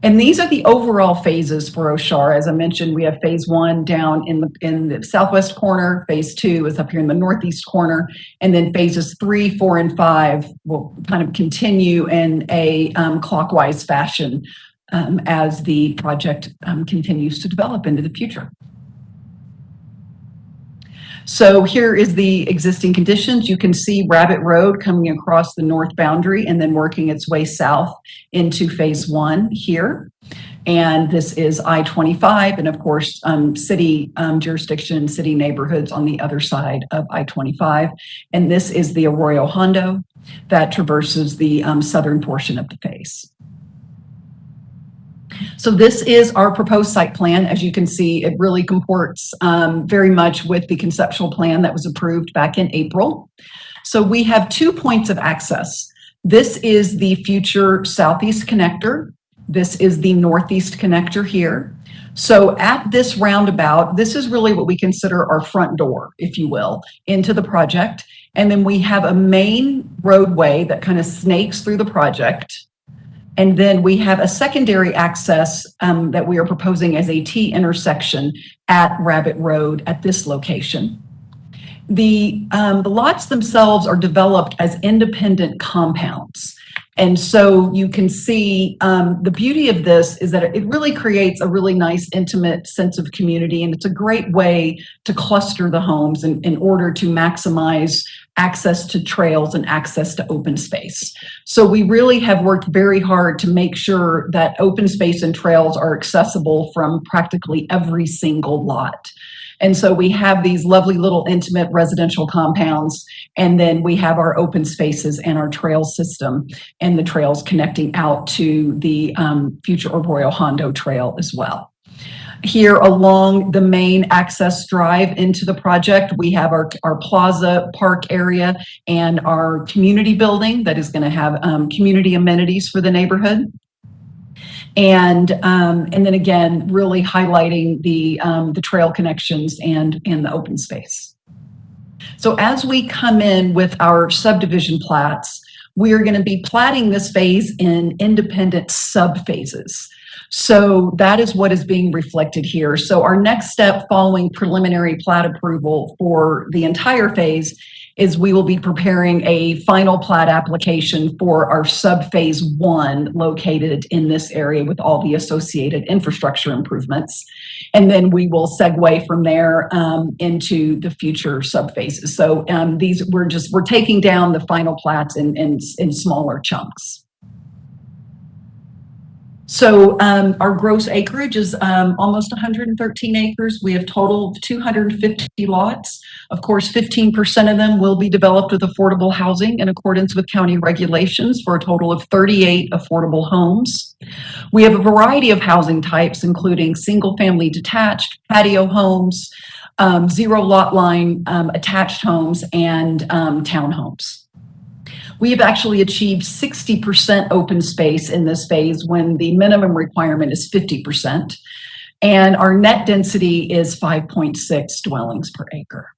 And these are the overall phases for O'Shara. As I mentioned, we have phase 1 down in the southwest corner, phase 2 is up here in the northeast corner, and then phases 3, 4, and 5 will kind of continue in a clockwise fashion as the project continues to develop into the future. So here is the existing conditions. You can see Rabbit Road coming across the north boundary and then working its way south into phase 1 here. And this is I-25 and of course city jurisdiction, city neighborhoods on the other side of I-25. And this is the Arroyo Hondo that traverses the southern portion of the phase. So this is our proposed site plan. As you can see, it really comports very much with the conceptual plan that was approved back in April. So we have 2 points of access. This is the future southeast connector. This is the northeast connector here. So at this roundabout, this is really what we consider our front door, if you will, into the project. And then we have a main roadway that kind of snakes through the project. And then we have a secondary access that we are proposing as a T intersection at Rabbit Road at this location. The lots themselves are developed as independent compounds. And so you can see the beauty of this is that it really creates a really nice, intimate sense of community. And it's a great way to cluster the homes in order to maximize access to trails and access to open space. So we really have worked very hard to make sure that open space and trails are accessible from practically every single lot. And so we have these lovely little intimate residential compounds, and then we have our open spaces and our trail system and the trails connecting out to the future Arroyo Hondo Trail as well. Here along the main access drive into the project, we have our plaza park area and our community building that is going to have community amenities for the neighborhood. And then again, really highlighting the trail connections and the open space. So as we come in with our subdivision plats, we are going to be platting this phase in independent sub-phases. So that is what is being reflected here. So our next step following preliminary plat approval for the entire phase is we will be preparing a final plat application for our sub-phase 1 located in this area with all the associated infrastructure improvements. And then we will segue from there into the future sub-phases. So we're taking down the final plats in smaller chunks. So our gross acreage is almost 113 acres. We have total of 250 lots. Of course, 15% of them will be developed with affordable housing in accordance with county regulations for a total of 38 affordable homes. We have a variety of housing types, including single-family detached, patio homes, zero lot line attached homes, and townhomes. We have actually achieved 60% open space in this phase when the minimum requirement is 50%. And our net density is 5.6 dwellings per acre.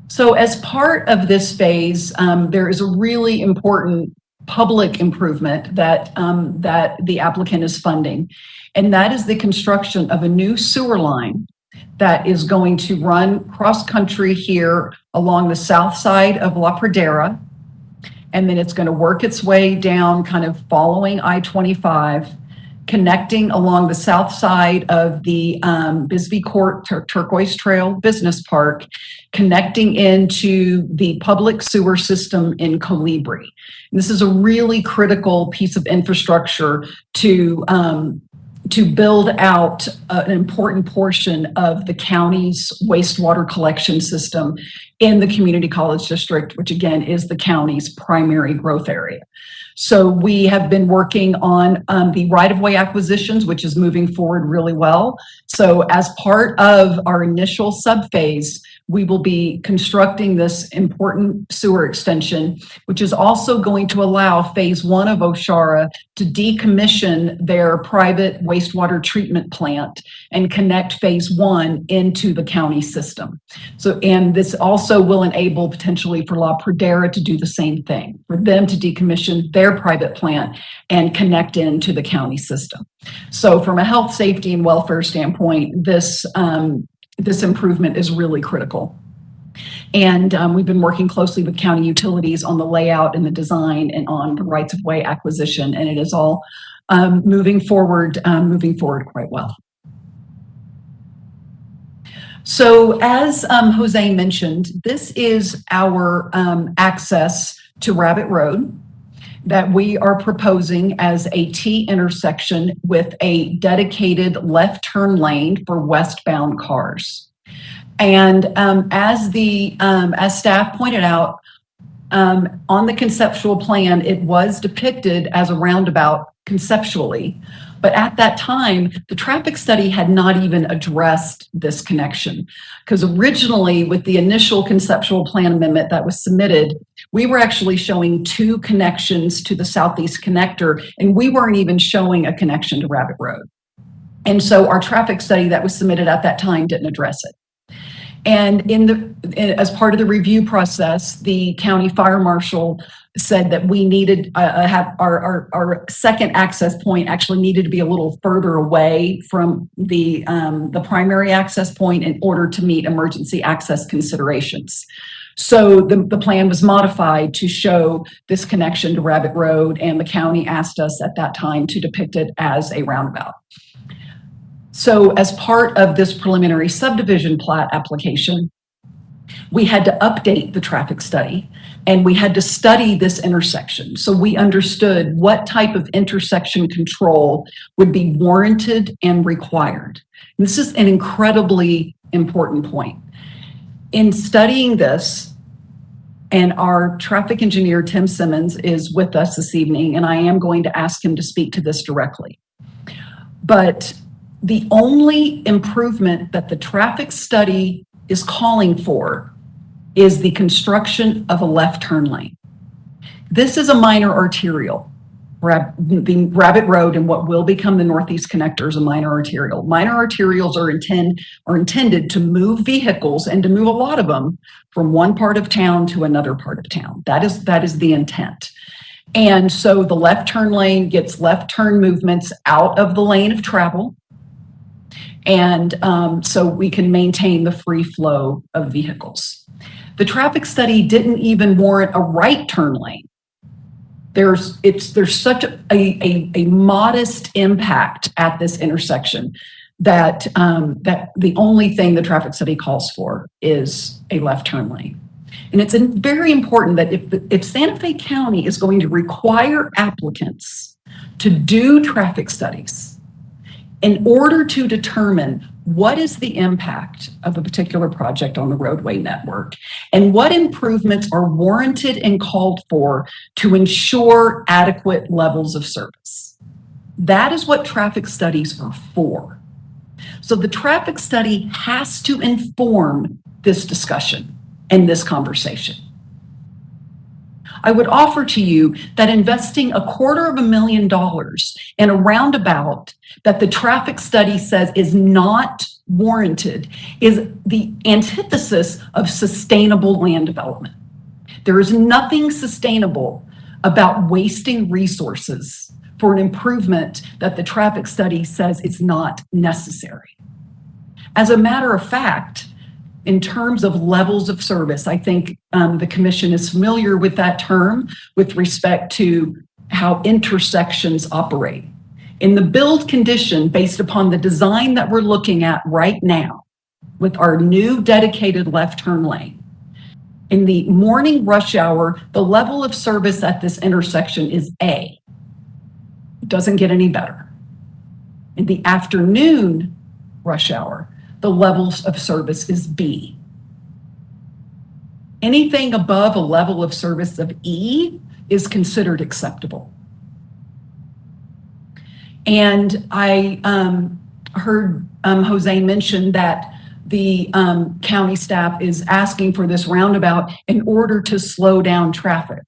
So as part of this phase, there is a really important public improvement that, that the applicant is funding, and that is the construction of a new sewer line that is going to run cross-country here along the south side of La Pradera, and then it's going to work its way down kind of following I-25, connecting along the south side of the Bisbee Court Turquoise Trail Business Park, connecting into the public sewer system in Colibri. And this is a really critical piece of infrastructure to build out an important portion of the county's wastewater collection system in the Community College District, which again is the county's primary growth area. So we have been working on the right-of-way acquisitions, which is moving forward really well. So as part of our initial subphase, we will be constructing this important sewer extension, which is also going to allow phase 1 of Oshara to decommission their private wastewater treatment plant and connect phase 1 into the county system. So, and this also will enable potentially for La Pradera to do the same thing, for them to decommission their private plant and connect into the county system. So from a health, safety, and welfare standpoint, this improvement is really critical. And we've been working closely with county utilities on the layout and the design and on the rights of way acquisition, and it is all moving forward quite well. So as Jose mentioned, this is our access to Rabbit Road that we are proposing as a T intersection with a dedicated left turn lane for westbound cars. And as staff pointed out, on the conceptual plan, it was depicted as a roundabout conceptually, but at that time, the traffic study had not even addressed this connection. Because originally, with the initial conceptual plan amendment that was submitted, we were actually showing 2 connections to the southeast connector, and we weren't even showing a connection to Rabbit Road. And so our traffic study that was submitted at that time didn't address it. And as part of the review process, the county fire marshal said that we needed have our second access point actually needed to be a little further away from the primary access point in order to meet emergency access considerations. So the plan was modified to show this connection to Rabbit Road, and the county asked us at that time to depict it as a roundabout. So as part of this preliminary subdivision plat application, we had to update the traffic study, and we had to study this intersection. So we understood what type of intersection control would be warranted and required. And this is an incredibly important point. In studying this, and our traffic engineer, Tim Simmons, is with us this evening, and I am going to ask him to speak to this directly. But the only improvement that the traffic study is calling for is the construction of a left turn lane. This is a minor arterial. The Rabbit Road and what will become the Northeast Connector is a minor arterial. Minor arterials are intended to move vehicles and to move a lot of them from one part of town to another part of town. That is the intent. And so the left turn lane gets left turn movements out of the lane of travel. And so we can maintain the free flow of vehicles. The traffic study didn't even warrant a right turn lane. There's such a modest impact at this intersection that that the only thing the traffic study calls for is a left turn lane. And it's very important that if Santa Fe County is going to require applicants to do traffic studies in order to determine what is the impact of a particular project on the roadway network and what improvements are warranted and called for to ensure adequate levels of service. That is what traffic studies are for. So the traffic study has to inform this discussion and this conversation. I would offer to you that investing $250,000 in a roundabout that the traffic study says is not warranted is the antithesis of sustainable land development. There is nothing sustainable about wasting resources for an improvement that the traffic study says is not necessary. As a matter of fact, in terms of levels of service, I think the commission is familiar with that term with respect to how intersections operate. In the build condition, based upon the design that we're looking at right now with our new dedicated left turn lane, in the morning rush hour, the level of service at this intersection is A. It doesn't get any better. In the afternoon rush hour, the levels of service is B. Anything above a level of service of E is considered acceptable. And I heard Jose mention that the county staff is asking for this roundabout in order to slow down traffic.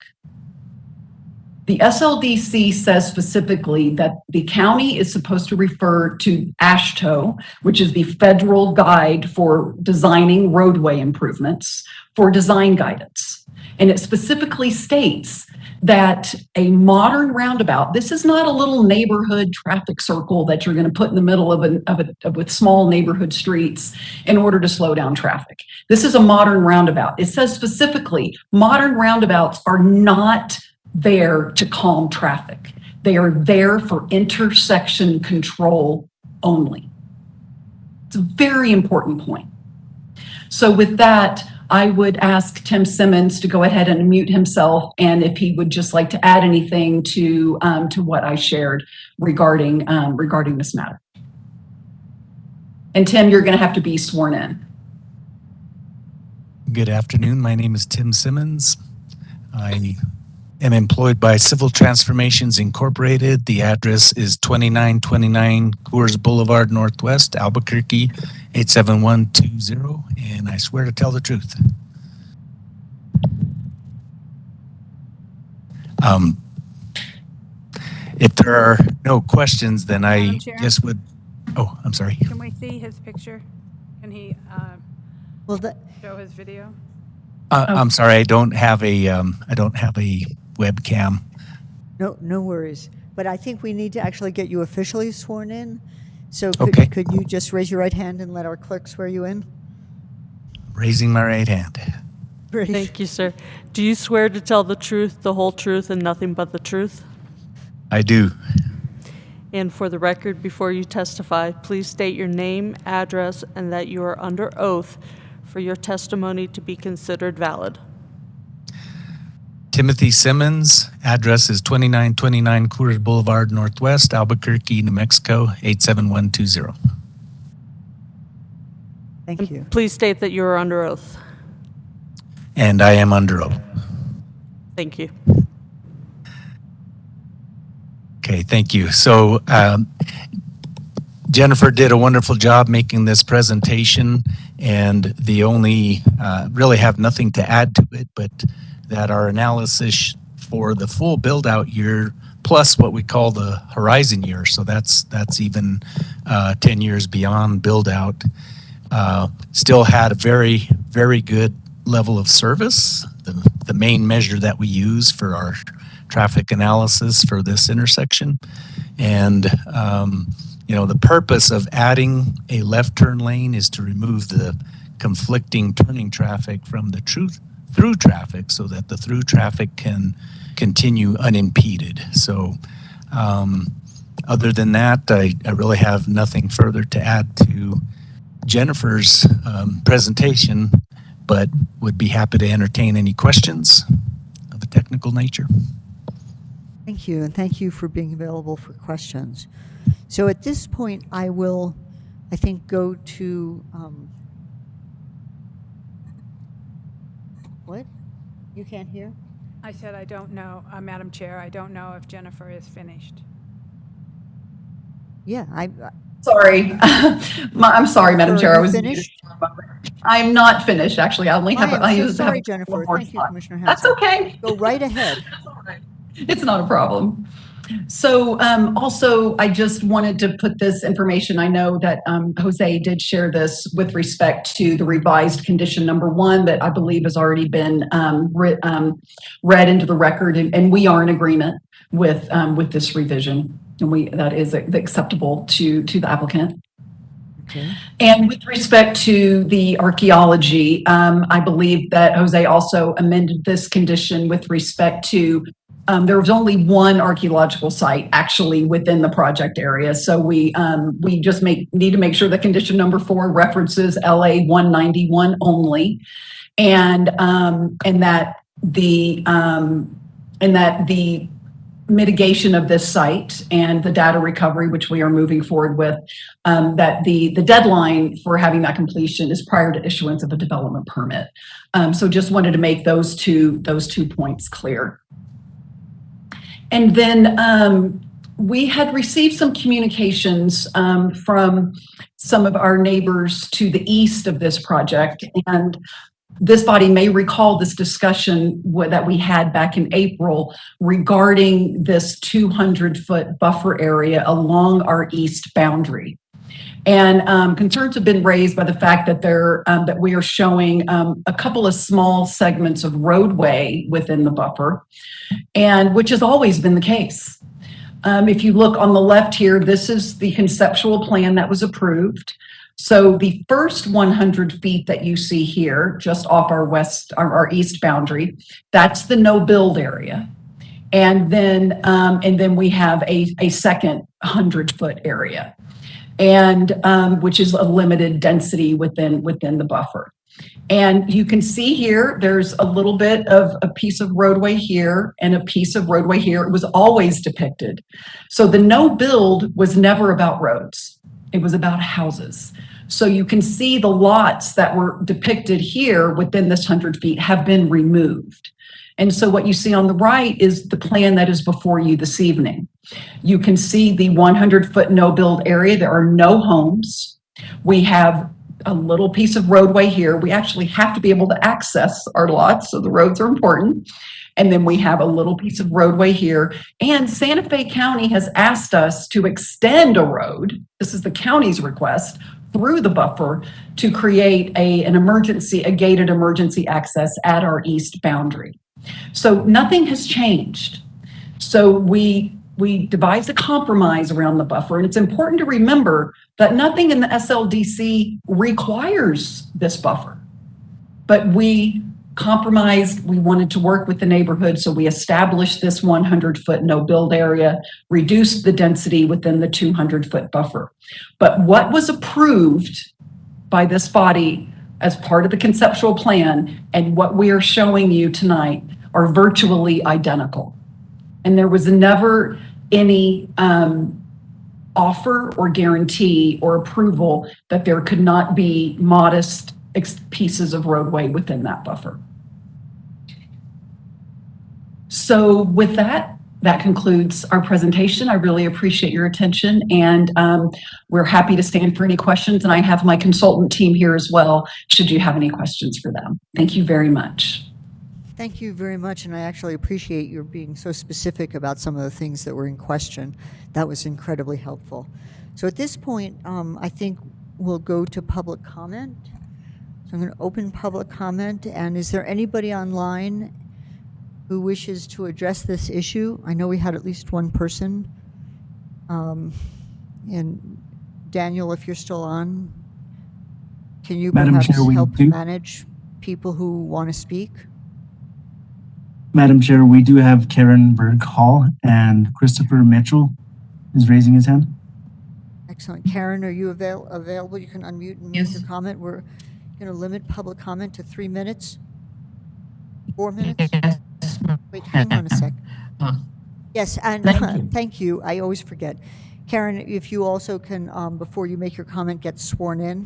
The SLDC says specifically that the county is supposed to refer to AASHTO, which is the federal guide for designing roadway improvements, for design guidance. And it specifically states that a modern roundabout, this is not a little neighborhood traffic circle that you're going to put in the middle with small neighborhood streets in order to slow down traffic. This is a modern roundabout. It says specifically, modern roundabouts are not there to calm traffic. They are there for intersection control only. It's a very important point. So with that, I would ask Tim Simmons to go ahead and unmute himself, and if he would just like to add anything to what I shared regarding this matter. And Tim, you're going to have to be sworn in. Good afternoon. My name is Tim Simmons. I am employed by Civil Transformations Incorporated. The address is 2929 Coors Boulevard Northwest, Albuquerque, 87120, and I swear to tell the truth. If there are no questions, then I just would. Oh, I'm sorry. Can we see his picture? Can he show his video? I'm sorry. I don't have a webcam. No worries. But I think we need to actually get you officially sworn in. So could you just raise your right hand and let our clerk swear you in? Raising my right hand. Great. Thank you, sir. Do you swear to tell the truth, the whole truth, and nothing but the truth? I do. And for the record, before you testify, please state your name, address, and that you are under oath for your testimony to be considered valid. Timothy Simmons, address is 2929 Coors Boulevard Northwest, Albuquerque, New Mexico, 87120. Thank you. Please state that you are under oath. And I am under oath. Thank you. Okay, thank you. So Jennifer did a wonderful job making this presentation, and the only really have nothing to add to it, but that our analysis for the full build out year plus what we call the horizon year, so that's even 10 years beyond build out, still had a very, very good level of service. The main measure that we use for our traffic analysis for this intersection. And the purpose of adding a left turn lane is to remove the conflicting turning traffic from the through traffic so that the through traffic can continue unimpeded. So other than that, I really have nothing further to add to Jennifer's presentation, but would be happy to entertain any questions of a technical nature. Thank you, and thank you for being available for questions. So at this point, I will, I think, go to, what? You can't hear? I said I don't know, Madam Chair, I don't know if Jennifer is finished. Yeah, Sorry. I'm sorry, Madam Chair. I was finished. I'm not finished, actually. I only have, I am I so used to have sorry, one Jennifer. more Thank you, slide. Commissioner That's Hanson. okay. Go right ahead. It's not a problem. So also, I just wanted to put this information. I know that Jose did share this with respect to the revised condition number 1 that I believe has already been read into the record, and we are in agreement with this revision, and that is acceptable to the applicant. Okay. And with respect to the archaeology, I believe that Jose also amended this condition with respect to there was only one archaeological site actually within the project area. So we just need to make sure that condition number 4 references LA 191 only, and that the mitigation of this site and the data recovery, which we are moving forward with, that the deadline for having that completion is prior to issuance of a development permit. So just wanted to make those two points clear. And then we had received some communications from some of our neighbors to the east of this project, and this body may recall this discussion that we had back in April regarding this 200-foot buffer area along our east boundary. And concerns have been raised by the fact that that we are showing a couple of small segments of roadway within the buffer, and which has always been the case. If you look on the left here, this is the conceptual plan that was approved. So the first 100 feet that you see here, just off our east boundary, that's the no build area. And then we have a second 100-foot area, and which is a limited density within the buffer. And you can see here, there's a little bit of a piece of roadway here and a piece of roadway here. It was always depicted. So the no build was never about roads. It was about houses. So you can see the lots that were depicted here within this 100 feet have been removed. And so what you see on the right is the plan that is before you this evening. You can see the 100-foot no build area. There are no homes. We have a little piece of roadway here. We actually have to be able to access our lots, so the roads are important. And then we have a little piece of roadway here. And Santa Fe County has asked us to extend a road, this is the county's request, through the buffer to create a gated emergency access at our east boundary. So nothing has changed. So we devised a compromise around the buffer, and it's important to remember that nothing in the SLDC requires this buffer, but we compromised. We wanted to work with the neighborhood, so we established this 100-foot no build area, reduced the density within the 200-foot buffer. But what was approved by this body as part of the conceptual plan and what we are showing you tonight are virtually identical. And there was never any offer or guarantee or approval that there could not be modest pieces of roadway within that buffer. So with that concludes our presentation. I really appreciate your attention, and we're happy to stand for any questions. And I have my consultant team here as well, should you have any questions for them. Thank you very much. Thank you very much, and I actually appreciate your being so specific about some of the things that were in question. That was incredibly helpful. So at this point, I think we'll go to public comment. So I'm going to open public comment, and is there anybody online who wishes to address this issue? I know we had at least one person. And Daniel, if you're still on, can you Madam perhaps Chair, help manage people who want to speak? Madam Chair, we do have Karen Berg Hall, and Christopher Mitchell is raising his hand. Excellent. Karen, are you available? You can unmute and make your comment. We're going to limit public comment to 3 minutes. 4 minutes? Yes. Wait, hang on a sec. Yes, and thank you. I always forget. Karen, if you also can, before you make your comment, get sworn in.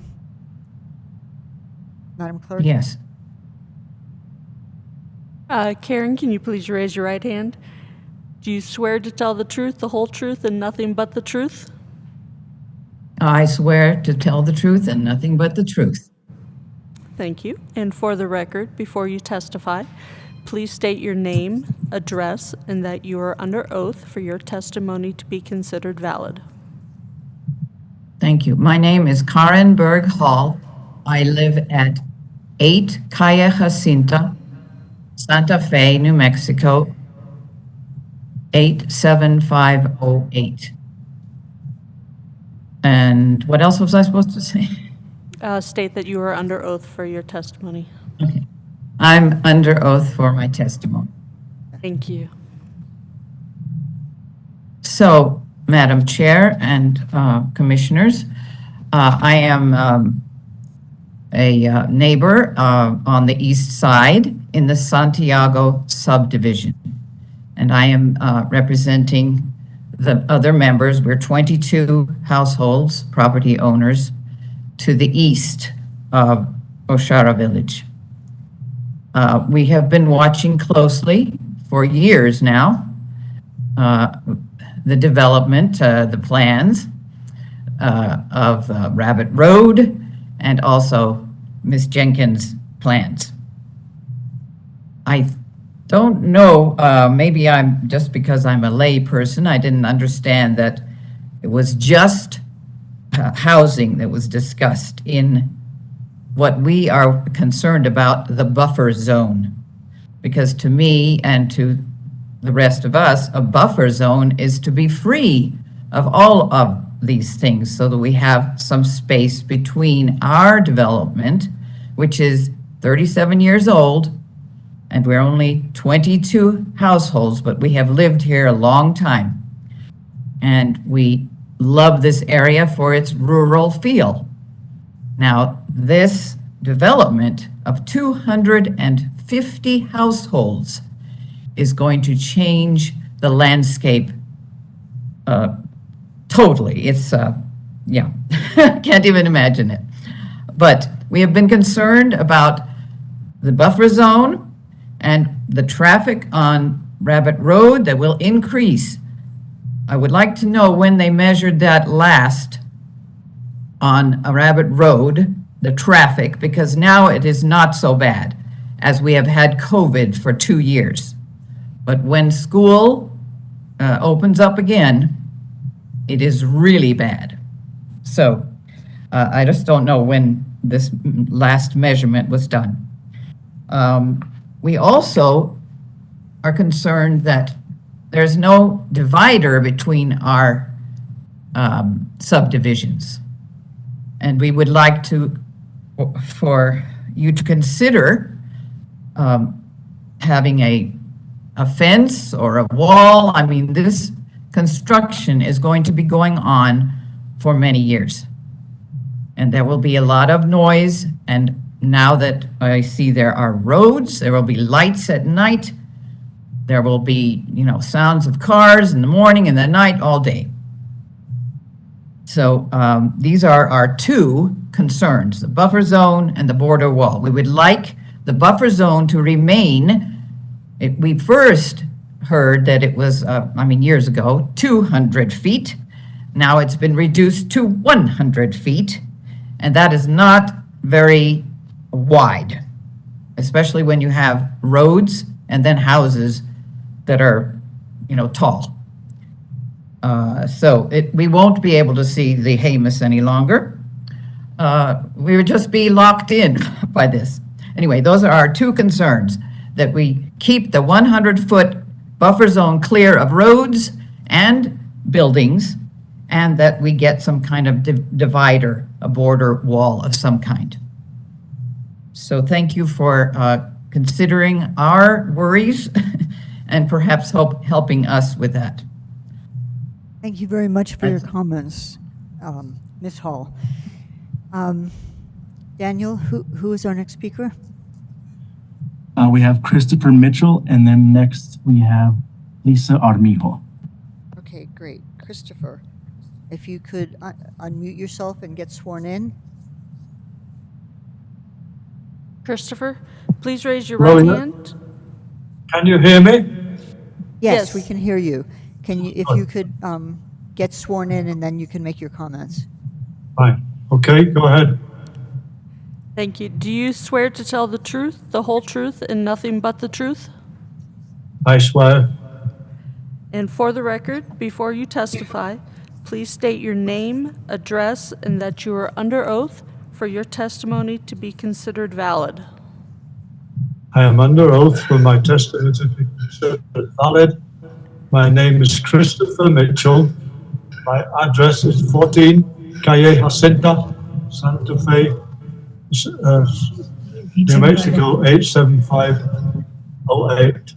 Madam Clerk? Yes. Karen, can you please raise your right hand? Do you swear to tell the truth, the whole truth, and nothing but the truth? I swear to tell the truth and nothing but the truth. Thank you. And for the record, before you testify, please state your name, address, and that you are under oath for your testimony to be considered valid. Thank you. My name is Karen Berg Hall. I live at 8 Calle Jacinta, Santa Fe, New Mexico, 87508. And what else was I supposed to say? State that you are under oath for your testimony. Okay. I'm under oath for my testimony. Thank you. So, Madam Chair and Commissioners, I am a neighbor on the east side in the Santiago subdivision. And I am representing the other members. We're 22 households, property owners, to the east of Oshara Village. We have been watching closely for years now the development, the plans of Rabbit Road and also Ms. Jenkins' plans. I don't know, maybe I'm just because I'm a lay person, I didn't understand that it was just housing that was discussed in what we are concerned about, the buffer zone. Because to me and to the rest of us, a buffer zone is to be free of all of these things so that we have some space between our development, which is 37 years old, and we're only 22 households, but we have lived here a long time. And we love this area for its rural feel. Now, this development of 250 households is going to change the landscape totally. It's, yeah, can't even imagine it. But we have been concerned about the buffer zone and the traffic on Rabbit Road that will increase. I would like to know when they measured that last on a Rabbit Road, the traffic, because now it is not so bad as we have had COVID for 2 years. But when school opens up again, it is really bad. So I just don't know when this last measurement was done. We also are concerned that there's no divider between our subdivisions. And we would like for you to consider having a fence or a wall. I mean, this construction is going to be going on for many years. And there will be a lot of noise. And now that I see there are roads, there will be lights at night. There will be, sounds of cars in the morning and the night all day. So these are our two concerns, the buffer zone and the border wall. We would like the buffer zone to remain. We first heard that it was, years ago, 200 feet. Now it's been reduced to 100 feet. And that is not very wide, especially when you have roads and then houses that are, tall. So we won't be able to see the Hamus any longer. We would just be locked in by this. Anyway, those are our two concerns, that we keep the 100-foot buffer zone clear of roads and buildings, and that we get some kind of divider, a border wall of some kind. So thank you for considering our worries and perhaps helping us with that. Thank you very much for your comments, Ms. Hall. Daniel, who is our next speaker? We have Christopher Mitchell, and then next we have Lisa Armijo. Okay, great. Christopher, if you could unmute yourself and get sworn in. Christopher, please raise your right hand. Can you hear me? Yes, we can hear you. Can you, if you could get sworn in, and then you can make your comments. Fine. Okay, go ahead. Thank you. Do you swear to tell the truth, the whole truth, and nothing but the truth? I swear. And for the record, before you testify, please state your name, address, and that you are under oath for your testimony to be considered valid. I am under oath for my testimony to be considered valid. My name is Christopher Mitchell. My address is 14 Calle Jacinta, Santa Fe, New Mexico 87508.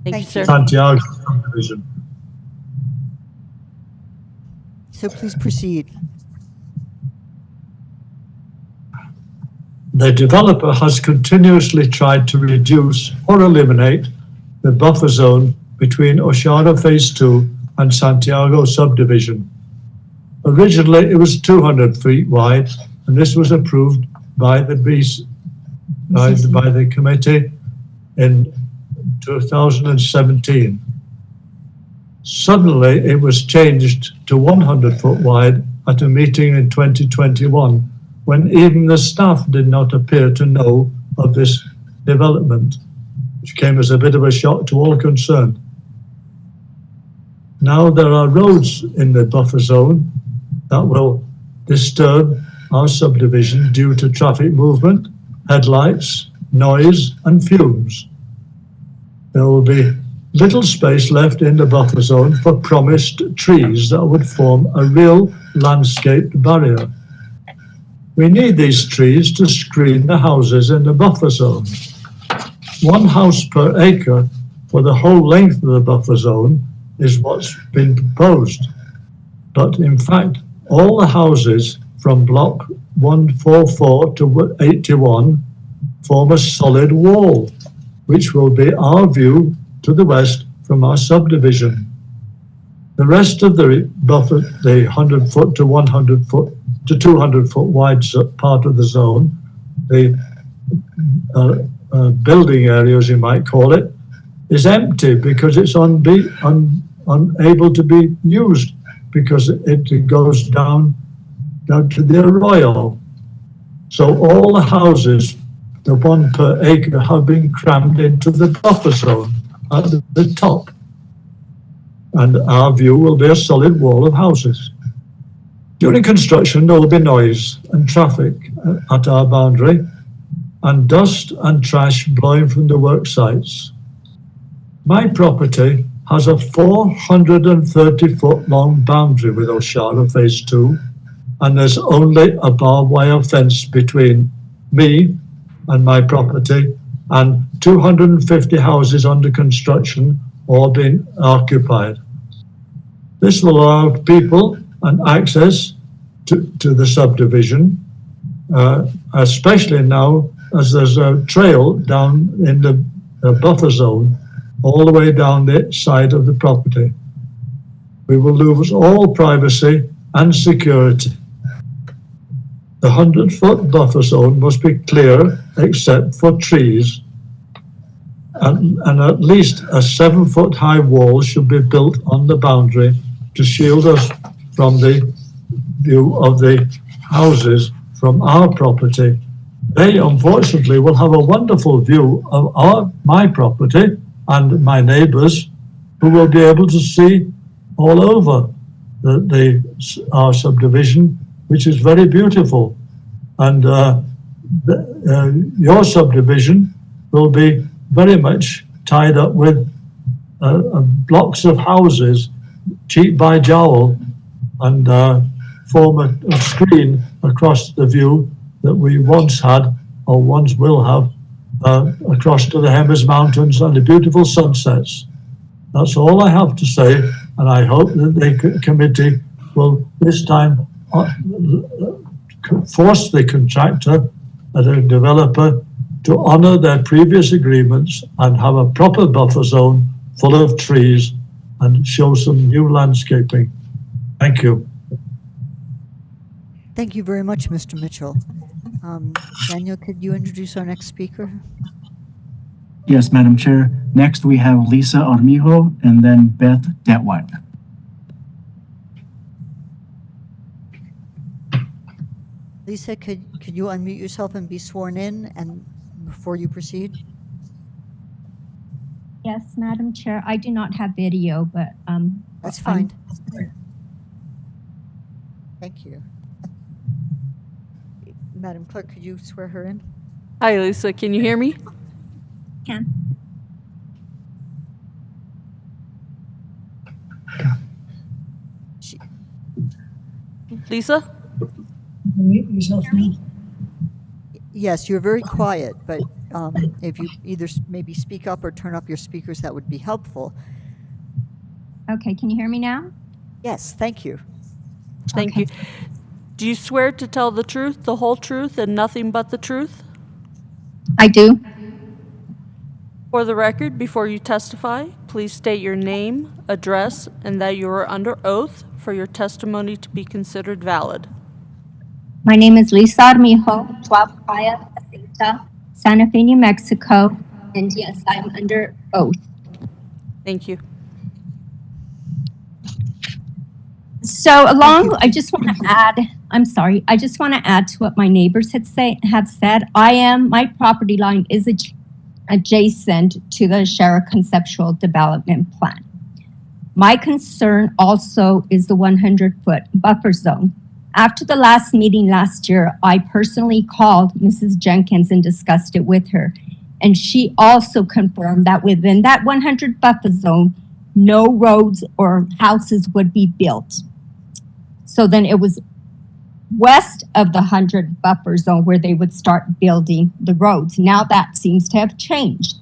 Thank you, sir. Santiago subdivision. So please proceed. The developer has continuously tried to reduce or eliminate the buffer zone between Oshara Phase 2 and Santiago subdivision. Originally, it was 200 feet wide, and this was approved by the committee in 2017. Suddenly, it was changed to 100 foot wide at a meeting in 2021, when even the staff did not appear to know of this development, which came as a bit of a shock to all concerned. Now there are roads in the buffer zone that will disturb our subdivision due to traffic movement, headlights, noise, and fumes. There will be little space left in the buffer zone for promised trees that would form a real landscaped barrier. We need these trees to screen the houses in the buffer zone. 1 house per acre for the whole length of the buffer zone is what's been proposed. But in fact, all the houses from block 144 to 81 form a solid wall, which will be our view to the west from our subdivision. The rest of the buffer, the 100 foot to 100 foot to 200 foot wide part of the zone, the building area, as you might call it, is empty because it's unable to be used because it goes down to the arroyo. So all the houses, the 1 per acre, have been crammed into the buffer zone at the top. And our view will be a solid wall of houses. During construction, there will be noise and traffic at our boundary, and dust and trash blowing from the work sites. My property has a 430-foot long boundary with Oshara Phase 2, and there's only a barbed wire fence between me and my property and 250 houses under construction or being occupied. This will allow people and access to the subdivision, especially now as there's a trail down in the buffer zone all the way down the side of the property. We will lose all privacy and security. The 100-foot buffer zone must be clear except for trees, and at least a 7-foot high wall should be built on the boundary to shield us from the view of the houses from our property. They unfortunately will have a wonderful view of my property and my neighbours, who will be able to see all over our subdivision, which is very beautiful. And your subdivision will be very much tied up with blocks of houses, cheek by jowl, and form a screen across the view that we once had or once will have across to the Hemmers Mountains and the beautiful sunsets. That's all I have to say, and I hope that the committee will this time force the contractor and the developer to honour their previous agreements and have a proper buffer zone full of trees and show some new landscaping. Thank you. Thank you very much, Mr. Mitchell. Daniel, could you introduce our next speaker? Yes, Madam Chair. Next, we have Lisa Armijo and then Beth Detweiler. Lisa, could you unmute yourself and be sworn in and before you proceed? Yes, Madam Chair. I do not have video, but that's fine. Thank you. Madam Clerk, could you swear her in? Hi, Lisa. Can you hear me? Can. Lisa? Mute yourself now. Yes, you're very quiet, but if you either maybe speak up or turn up your speakers, that would be helpful. Okay, can you hear me now? Yes, thank you. Thank you. Do you swear to tell the truth, the whole truth, and nothing but the truth? I do. For the record, before you testify, please state your name, address, and that you are under oath for your testimony to be considered valid. My name is Lisa Armijo, 12 Playa Placenta, Santa Fe, New Mexico, and yes, I'm under oath. Thank you. So I just want to add, I just want to add to what my neighbors have said. My property line is adjacent to the Shara Conceptual Development Plan. My concern also is the 100-foot buffer zone. After the last meeting last year, I personally called Mrs. Jenkins and discussed it with her. And she also confirmed that within that 100 buffer zone, no roads or houses would be built. So then it was west of the 100 buffer zone where they would start building the roads. Now that seems to have changed.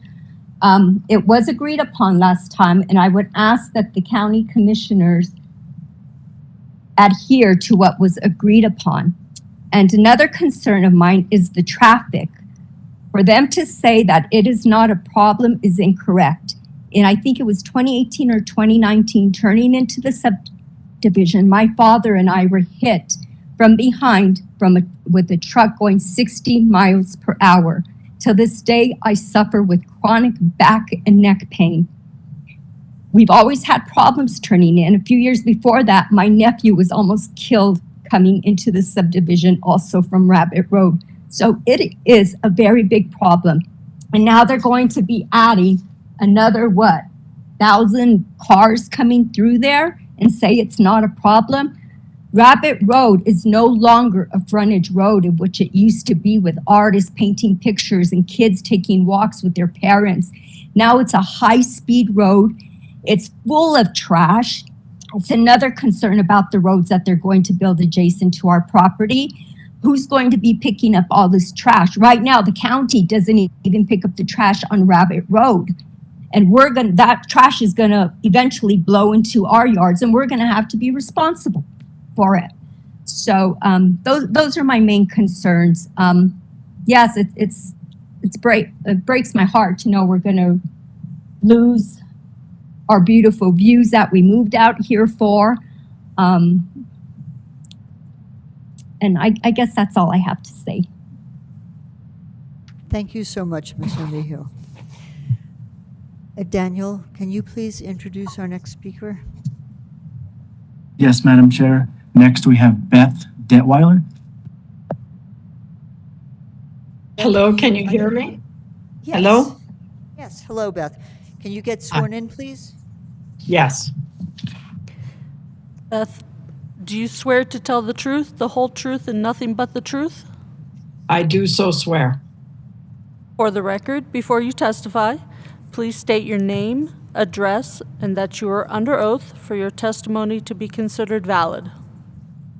It was agreed upon last time, and I would ask that the county commissioners adhere to what was agreed upon. And another concern of mine is the traffic. For them to say that it is not a problem is incorrect. And I think it was 2018 or 2019, turning into the subdivision, my father and I were hit from behind with a truck going 60 miles per hour. To this day, I suffer with chronic back and neck pain. We've always had problems turning in. A few years before that, my nephew was almost killed coming into the subdivision, also from Rabbit Road. So it is a very big problem. And now they're going to be adding another, 1,000 cars coming through there and say it's not a problem. Rabbit Road is no longer a frontage road of which it used to be, with artists painting pictures and kids taking walks with their parents. Now it's a high-speed road. It's full of trash. It's another concern about the roads that they're going to build adjacent to our property. Who's going to be picking up all this trash? Right now, the county doesn't even pick up the trash on Rabbit Road. And that trash is gonna eventually blow into our yards, and we're gonna have to be responsible for it. So those are my main concerns. Yes, it breaks my heart to know we're gonna lose our beautiful views that we moved out here for. And I guess that's all I have to say. Thank you so much, Ms. Armijo. Daniel, can you please introduce our next speaker? Yes, Madam Chair. Next, we have Beth Detweiler. Hello, can you hear me? Yes. Hello? Yes, hello, Beth. Can you get sworn in, please? Yes. Beth, do you swear to tell the truth, the whole truth, and nothing but the truth? I do so swear. For the record, before you testify, please state your name, address, and that you are under oath for your testimony to be considered valid.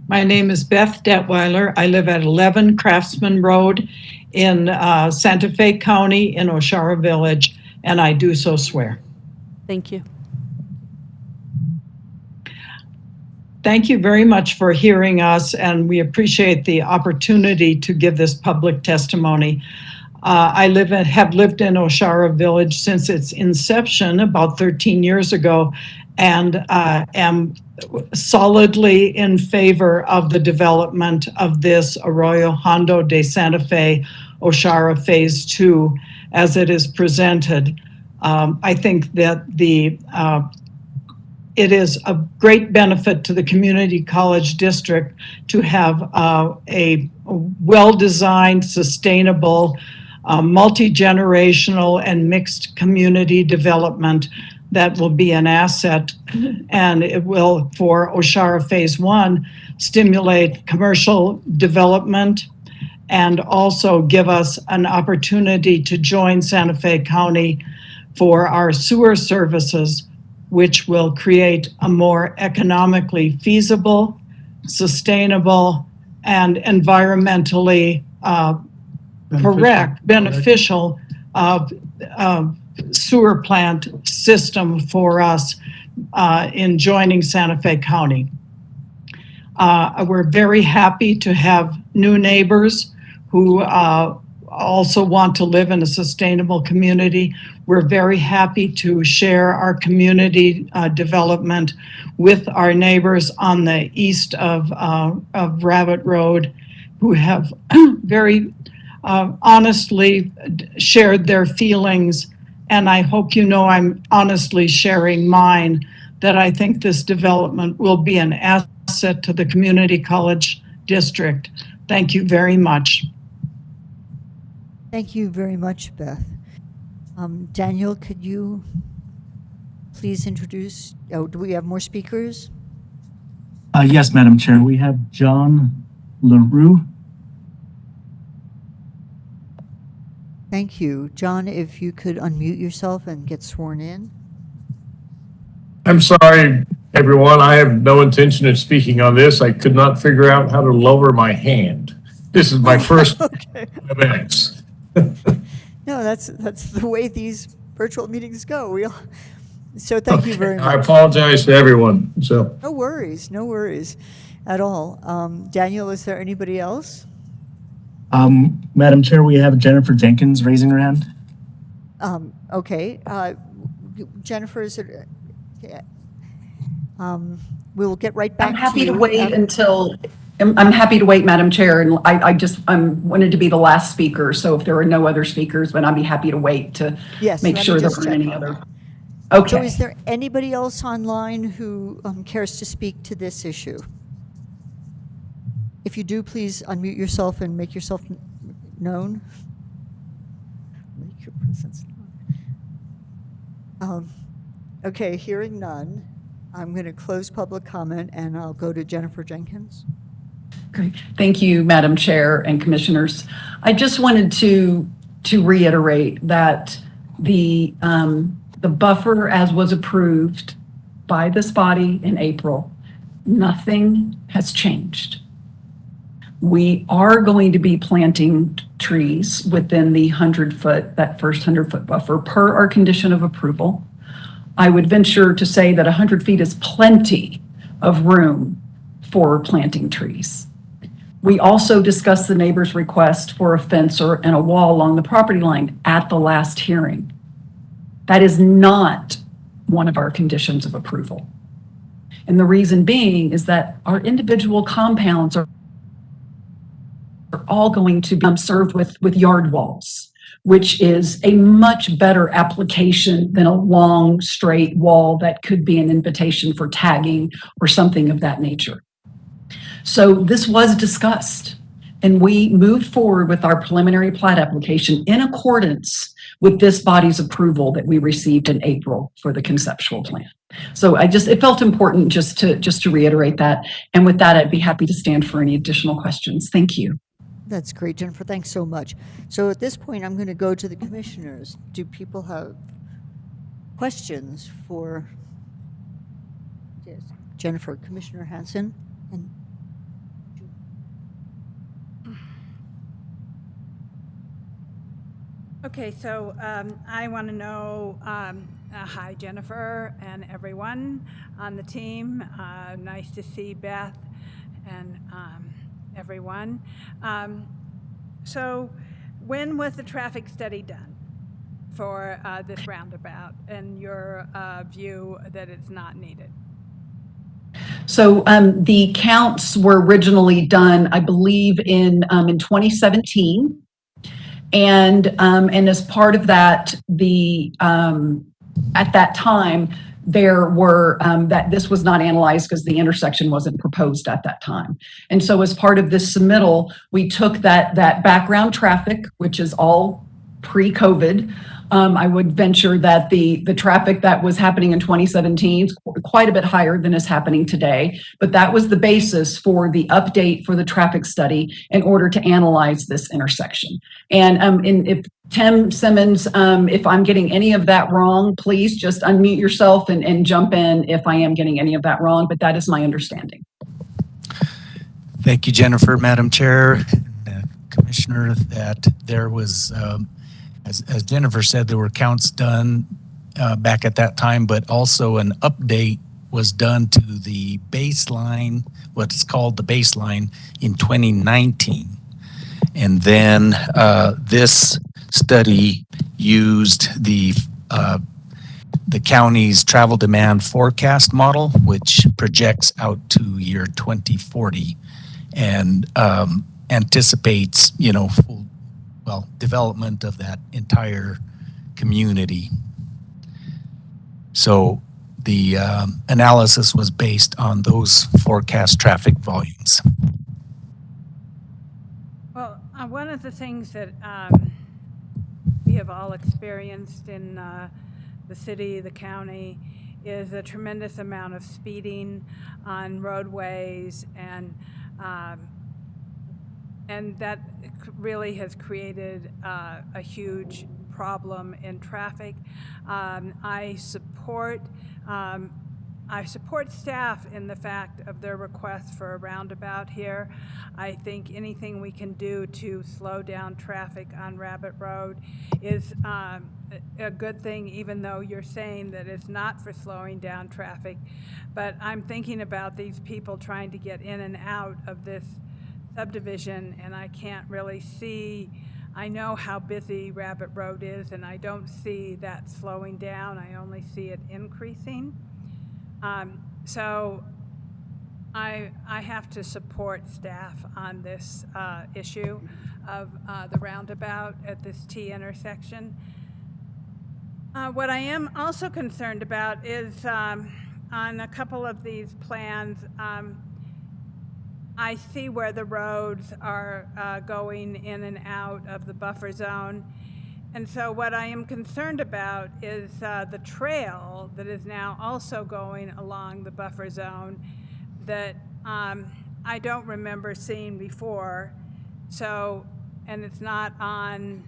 My name is Beth Detweiler. I live at 11 Craftsman Road in Santa Fe County in Oshara Village, and I do so swear. Thank you. Thank you very much for hearing us, and we appreciate the opportunity to give this public testimony. I have lived in Oshara Village since its inception about 13 years ago, and am solidly in favor of the development of this Arroyo Hondo de Santa Fe Oshara Phase 2 as it is presented. I think that it is a great benefit to the community college district to have a well-designed, sustainable, multi-generational and mixed community development that will be an asset, and it will, for Oshara Phase 1, stimulate commercial development and also give us an opportunity to join Santa Fe County for our sewer services, which will create a more economically feasible, sustainable, and environmentally correct, beneficial sewer plant system for us in joining Santa Fe County. We're very happy to have new neighbors who also want to live in a sustainable community. We're very happy to share our community development with our neighbors on the east of Rabbit Road, who have very honestly shared their feelings. And I hope you know I'm honestly sharing mine, that I think this development will be an asset to the community college district. Thank you very much. Thank you very much, Beth. Daniel, could you please introduce, do we have more speakers? Yes, Madam Chair. We have John LaRue. Thank you. John, if you could unmute yourself and get sworn in. I'm sorry, everyone. I have no intention of speaking on this. I could not figure out how to lower my hand. This is my first WebEx. No, that's the way these virtual meetings go. So thank you very much. I apologize to everyone. So no worries at all. Daniel, is there anybody else? Madam Chair, we have Jennifer Jenkins raising her hand. Okay. Jennifer, is it? We will get right back to you. I'm happy to wait until. I'm happy to wait, Madam Chair, and I wanted to be the last speaker. So if there are no other speakers, then I'd be happy to wait to make sure there aren't any other. Okay. So is there anybody else online who cares to speak to this issue? If you do, please unmute yourself and make yourself known. Make your presence known. Okay, hearing none, I'm going to close public comment and I'll go to Jennifer Jenkins. Great. Thank you, Madam Chair and Commissioners. I just wanted to reiterate that the buffer, as was approved by this body in April, nothing has changed. We are going to be planting trees within the 100-foot, that first 100-foot buffer per our condition of approval. I would venture to say that 100 feet is plenty of room for planting trees. We also discussed the neighbor's request for a fence and a wall along the property line at the last hearing. That is not one of our conditions of approval. And the reason being is that our individual compounds are all going to be served with yard walls, which is a much better application than a long, straight wall that could be an invitation for tagging or something of that nature. So this was discussed, and we moved forward with our preliminary plat application in accordance with this body's approval that we received in April for the conceptual plan. So it felt important just to reiterate that. And with that, I'd be happy to stand for any additional questions. Thank you. That's great, Jennifer. Thanks so much. So at this point, I'm going to go to the commissioners. Do people have questions for Jennifer? Commissioner Hanson? And okay, so I want to know, hi Jennifer and everyone on the team. Nice to see Beth and everyone. So when was the traffic study done for this roundabout and your view that it's not needed? So the counts were originally done, I believe, in 2017. And as part of that, at that time, there were, that this was not analyzed because the intersection wasn't proposed at that time. And so as part of this submittal, we took that background traffic, which is all pre-COVID. I would venture that the traffic that was happening in 2017 is quite a bit higher than is happening today, but that was the basis for the update for the traffic study in order to analyze this intersection. And if Tim Simmons, if I'm getting any of that wrong, please just unmute yourself and jump in if I am getting any of that wrong, but that is my understanding. Thank you, Jennifer, Madam Chair, Commissioner, that there was, as Jennifer said, there were counts done back at that time, but also an update was done to the baseline, what's called the baseline, in 2019. And then this study used the county's travel demand forecast model, which projects out to year 2040 and anticipates, full, development of that entire community. So the analysis was based on those forecast traffic volumes. Well, one of the things that we have all experienced in the city, the county, is a tremendous amount of speeding on roadways, and that really has created a huge problem in traffic. I support staff in the fact of their request for a roundabout here. I think anything we can do to slow down traffic on Rabbit Road is a good thing, even though you're saying that it's not for slowing down traffic. But I'm thinking about these people trying to get in and out of this subdivision, and I can't really see. I know how busy Rabbit Road is, and I don't see that slowing down. I only see it increasing. So I have to support staff on this issue of the roundabout at this T intersection. What I am also concerned about is on a couple of these plans, I see where the roads are going in and out of the buffer zone. And so what I am concerned about is the trail that is now also going along the buffer zone that I don't remember seeing before. So, and it's not on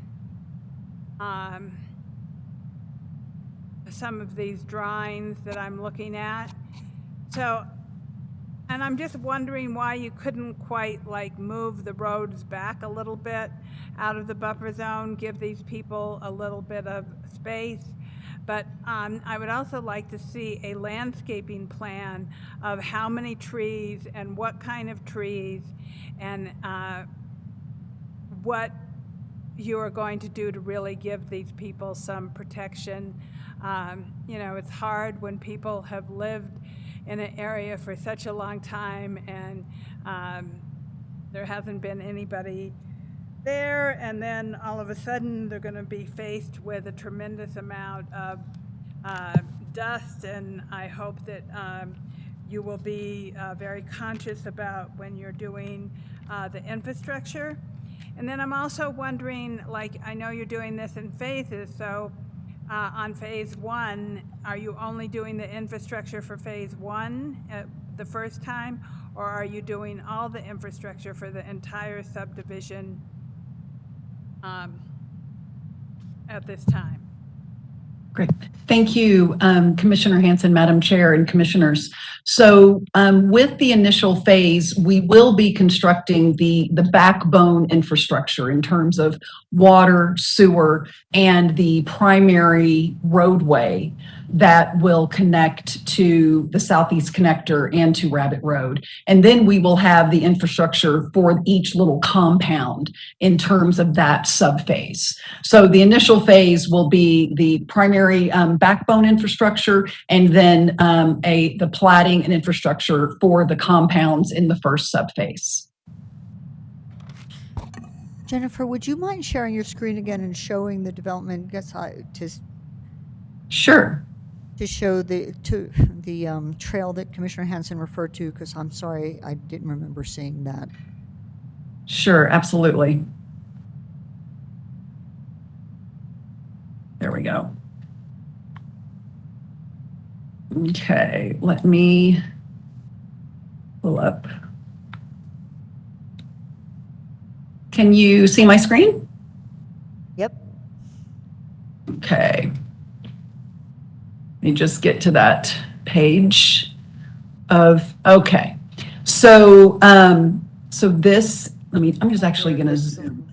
some of these drawings that I'm looking at. So, and I'm just wondering why you couldn't quite move the roads back a little bit out of the buffer zone, give these people a little bit of space. But I would also like to see a landscaping plan of how many trees and what kind of trees and what you are going to do to really give these people some protection. It's hard when people have lived in an area for such a long time and there hasn't been anybody there, and then all of a sudden they're going to be faced with a tremendous amount of dust, and I hope that you will be very conscious about when you're doing the infrastructure. And then I'm also wondering, I know you're doing this in phases, so on phase one, are you only doing the infrastructure for phase one the first time, or are you doing all the infrastructure for the entire subdivision at this time? Great. Thank you, Commissioner Hanson, Madam Chair, and Commissioners. So with the initial phase, we will be constructing the backbone infrastructure in terms of water, sewer, and the primary roadway that will connect to the Southeast Connector and to Rabbit Road. And then we will have the infrastructure for each little compound in terms of that subphase. So the initial phase will be the primary backbone infrastructure, and then the platting and infrastructure for the compounds in the first subphase. Jennifer, would you mind sharing your screen again and showing the development? Sure. to show the trail that Commissioner Hansen referred to? Because I'm sorry, I didn't remember seeing that. Sure, absolutely. There we go. Okay, let me pull up. Can you see my screen? Yep. Okay. Let me just get to that page of, okay. So, so this, I'm just actually going to zoom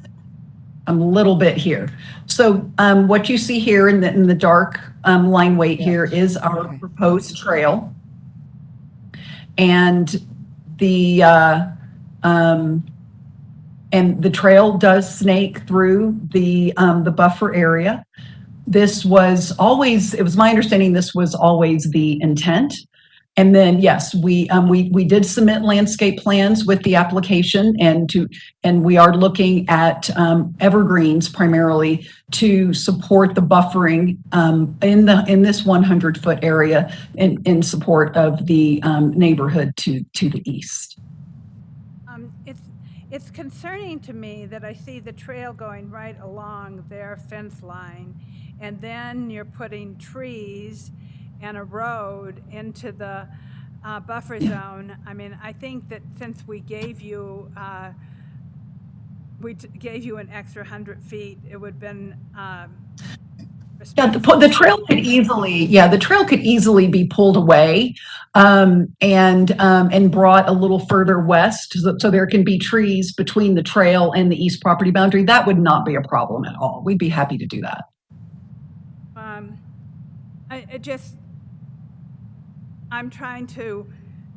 a little bit here. So what you see here in the dark line weight here is our proposed trail. And the trail does snake through the buffer area. This was always, it was my understanding this was always the intent. And then, yes, we did submit landscape plans with the application, and we are looking at evergreens primarily to support the buffering in this 100-foot area in support of the neighborhood to the east. It's concerning to me that I see the trail going right along their fence line, and then you're putting trees and a road into the buffer zone. I mean, I think that since we gave you an extra 100 feet, it would have been yeah, the trail could easily, the trail could easily be pulled away and brought a little further west, so there can be trees between the trail and the east property boundary. That would not be a problem at all. We'd be happy to do that. I'm trying to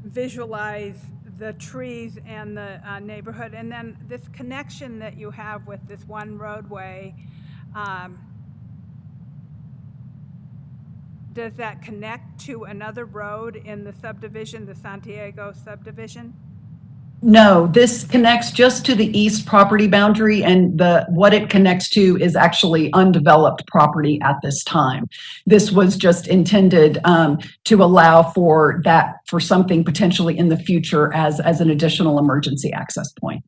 visualize the trees and the neighborhood, and then this connection that you have with this one roadway. Does that connect to another road in the subdivision, the Santiago subdivision? No, this connects just to the east property boundary, and what it connects to is actually undeveloped property at this time. This was just intended to allow for something potentially in the future as an additional emergency access point.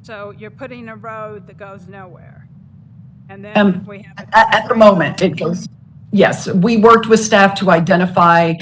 So you're putting a road that goes nowhere, and then we have at the moment it goes. Yes, we worked with staff to identify.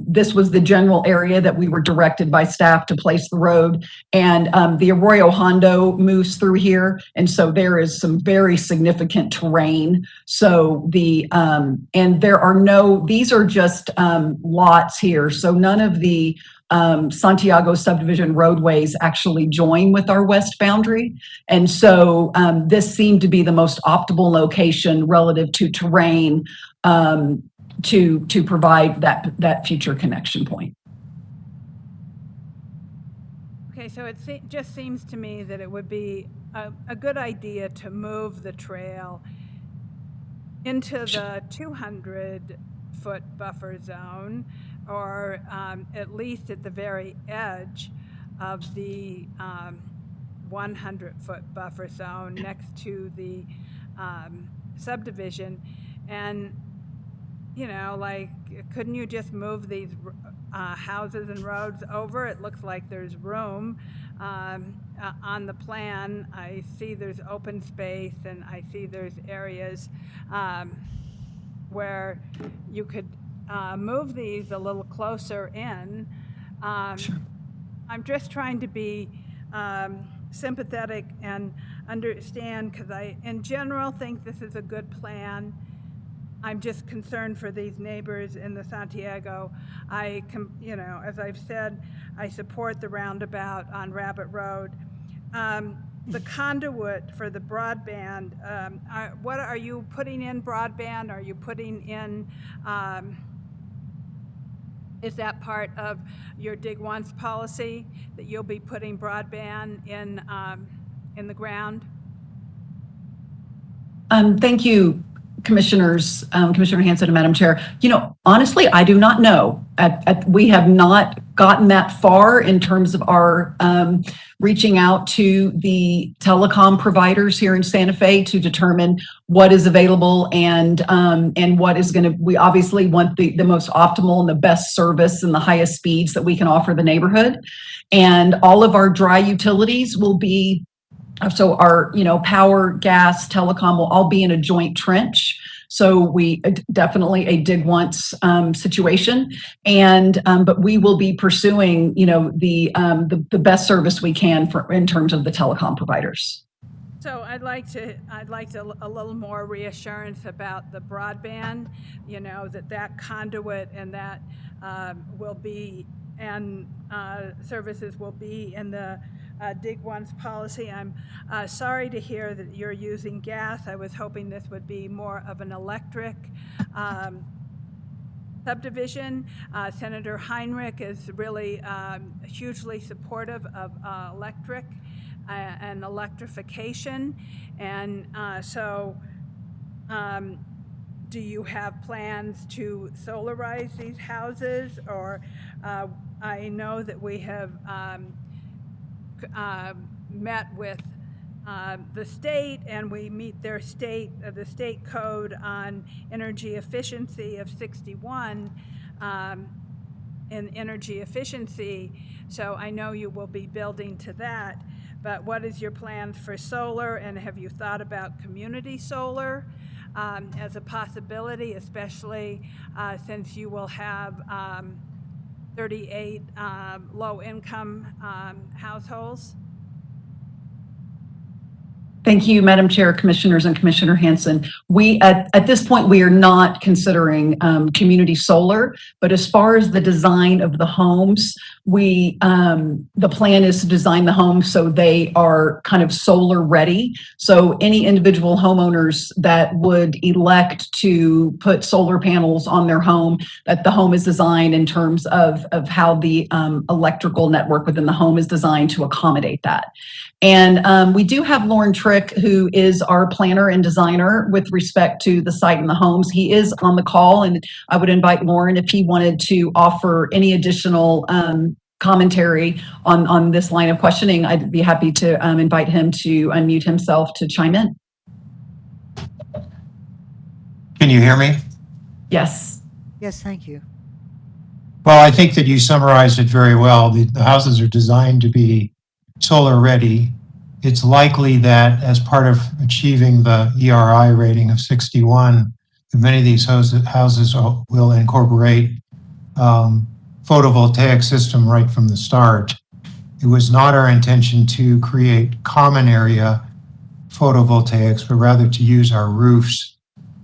This was the general area that we were directed by staff to place the road, and the Arroyo Hondo moves through here, and so there is some very significant terrain. So and there are these are just lots here, so none of the Santiago subdivision roadways actually join with our west boundary, and so this seemed to be the most optimal location relative to terrain. To provide that future connection point. Okay, so it just seems to me that it would be a good idea to move the trail into the 200-foot buffer zone, or at least at the very edge of the 100-foot buffer zone next to the subdivision. And couldn't you just move these houses and roads over? It looks like there's room on the plan. I see there's open space, and I see there's areas where you could move these a little closer in. Sure. I'm just trying to be sympathetic and understand, because I, in general, think this is a good plan. I'm just concerned for these neighbors in the Santiago. As I've said, I support the roundabout on Rabbit Road. The conduit for the broadband, what are you putting in broadband? Are you putting in, is that part of your Dig Once policy, that you'll be putting broadband in the ground? Thank you, Commissioners, Commissioner Hansen and Madam Chair. Honestly, I do not know. we have not gotten that far in terms of our reaching out to the telecom providers here in Santa Fe to determine what is available and what is going to. We obviously want the most optimal and the best service and the highest speeds that we can offer the neighborhood. And all of our dry utilities will be, so our power, gas, telecom will all be in a joint trench. So we definitely a dig once situation, and but we will be pursuing the best service we can in terms of the telecom providers. So I'd like a little more reassurance about the broadband. That conduit and that will be and services will be in the dig once policy. I'm sorry to hear that you're using gas. I was hoping this would be more of an electric subdivision. Senator Heinrich is really hugely supportive of electric and electrification. And do you have plans to solarize these houses? Or I know that we have met with the state, and we meet their the state code on energy efficiency of 61 in energy efficiency. So I know you will be building to that. But what is your plans for solar, and have you thought about community solar as a possibility, especially since you will have 38 low-income households? Thank you, Madam Chair, Commissioners, and Commissioner Hanson. We at this point we are not considering community solar, but as far as the design of the homes, the plan is to design the homes so they are kind of solar ready. So any individual homeowners that would elect to put solar panels on their home, that the home is designed in terms of how the electrical network within the home is designed to accommodate that. And we do have Lauren Trick, who is our planner and designer with respect to the site and the homes. He is on the call, and I would invite Lauren if he wanted to offer any additional commentary on this line of questioning. I'd be happy to invite him to unmute himself to chime in. Can you hear me? Yes. Yes, thank you. Well, I think that you summarized it very well. The houses are designed to be solar ready. It's likely that as part of achieving the ERI rating of 61, many of these houses will incorporate photovoltaic system right from the start. It was not our intention to create common area photovoltaics, but rather to use our roofs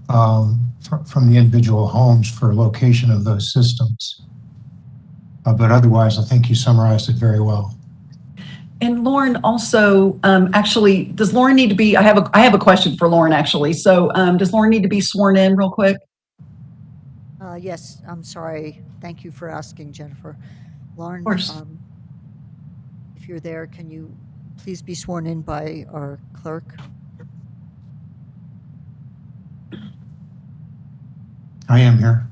from the individual homes for location of those systems. But otherwise, I think you summarized it very well. And Lauren also, actually, does Lauren need to be, I have a question for Lauren actually. So does Lauren need to be sworn in real quick? Yes, I'm sorry. Thank you for asking, Jennifer. Lauren, of course. If you're there, can you please be sworn in by our clerk? I am here.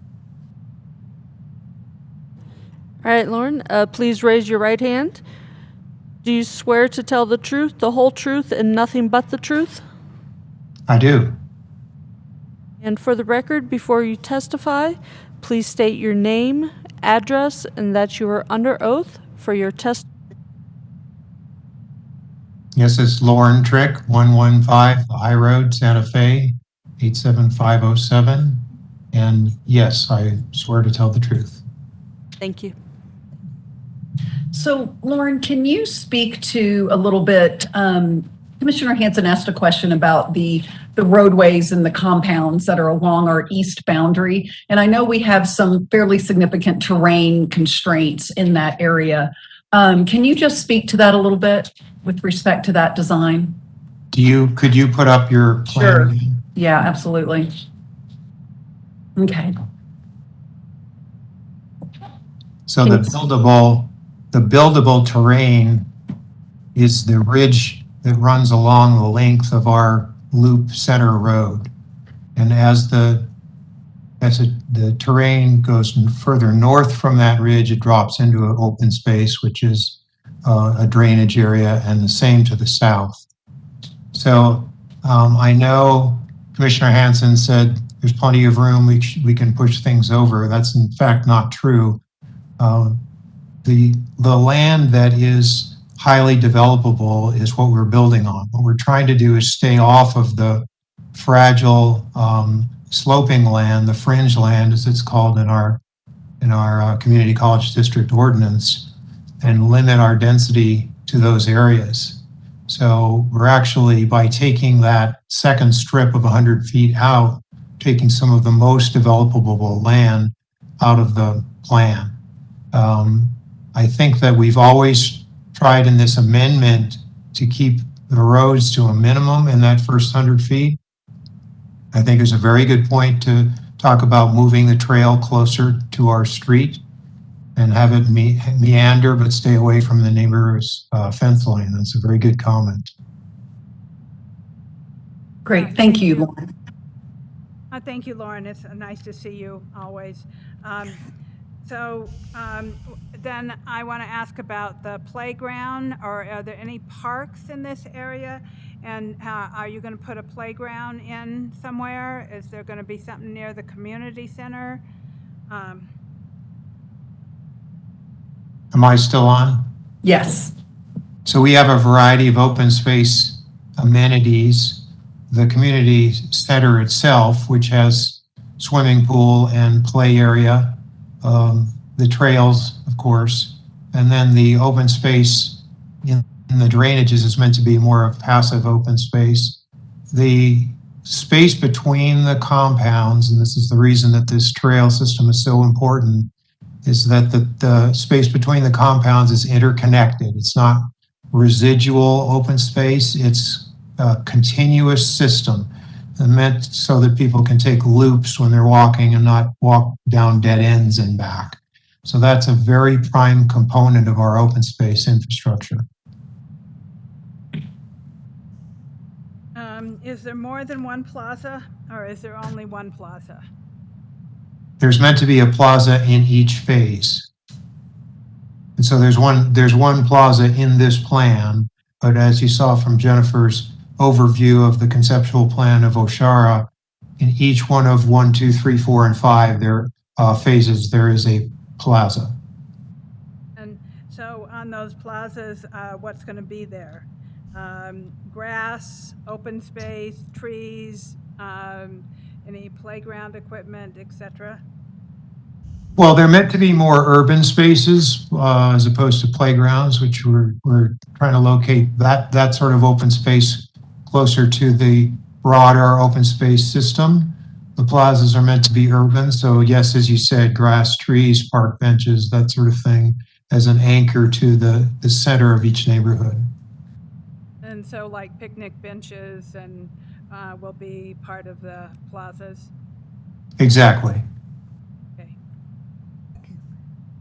All right, Lauren, please raise your right hand. Do you swear to tell the truth, the whole truth, and nothing but the truth? I do. And for the record, before you testify, please state your name, address, and that you are under oath for your test. Yes, it's Lauren Trick, 115 High Road, Santa Fe, 87507. And yes, I swear to tell the truth. Thank you. So, Lauren, can you speak to a little bit, Commissioner Hanson asked a question about the roadways and the compounds that are along our east boundary. And I know we have some fairly significant terrain constraints in that area. Can you just speak to that a little bit with respect to that design? Could you put up your plan? Sure. Yeah, absolutely. Okay. So the buildable terrain is the ridge that runs along the length of our loop center road. And as the the terrain goes further north from that ridge, it drops into an open space, which is a drainage area, and the same to the south. So I know Commissioner Hansen said there's plenty of room, we can push things over. That's in fact not true. The land that is highly developable is what we're building on. What we're trying to do is stay off of the fragile sloping land, the fringe land, as it's called in our community college district ordinance, and limit our density to those areas. So we're actually, by taking that second strip of 100 feet out, taking some of the most developable land out of the plan. I think that we've always tried in this amendment to keep the roads to a minimum in that first 100 feet. I think it's a very good point to talk about moving the trail closer to our street and have it meander but stay away from the neighbor's fence line. That's a very good comment. Great, thank you, Lauren. Thank you, Lauren. It's nice to see you always. Then I want to ask about the playground, or are there any parks in this area? And are you going to put a playground in somewhere? Is there going to be something near the community center? Am I still on? Yes. So we have a variety of open space amenities. The community center itself, which has swimming pool and play area, the trails, of course, and then the open space in the drainages is meant to be more of passive open space. The space between the compounds, and this is the reason that this trail system is so important, is that the space between the compounds is interconnected. It's not residual open space, it's a continuous system meant so that people can take loops when they're walking and not walk down dead ends and back. So that's a very prime component of our open space infrastructure. Is there more than one plaza, or is there only one plaza? There's meant to be a plaza in each phase. And so there's one plaza in this plan, but as you saw from Jennifer's overview of the conceptual plan of Oshara, in each one of 1, 2, 3, 4, and 5 phases, there is a plaza. And so on those plazas, what's going to be there? Grass, open space, trees, any playground equipment, etc.? Well, they're meant to be more urban spaces as opposed to playgrounds, which we're trying to locate that sort of open space closer to the broader open space system. The plazas are meant to be urban. So yes, as you said, grass, trees, park benches, that sort of thing as an anchor to the center of each neighborhood. And so like picnic benches and will be part of the plazas? Exactly.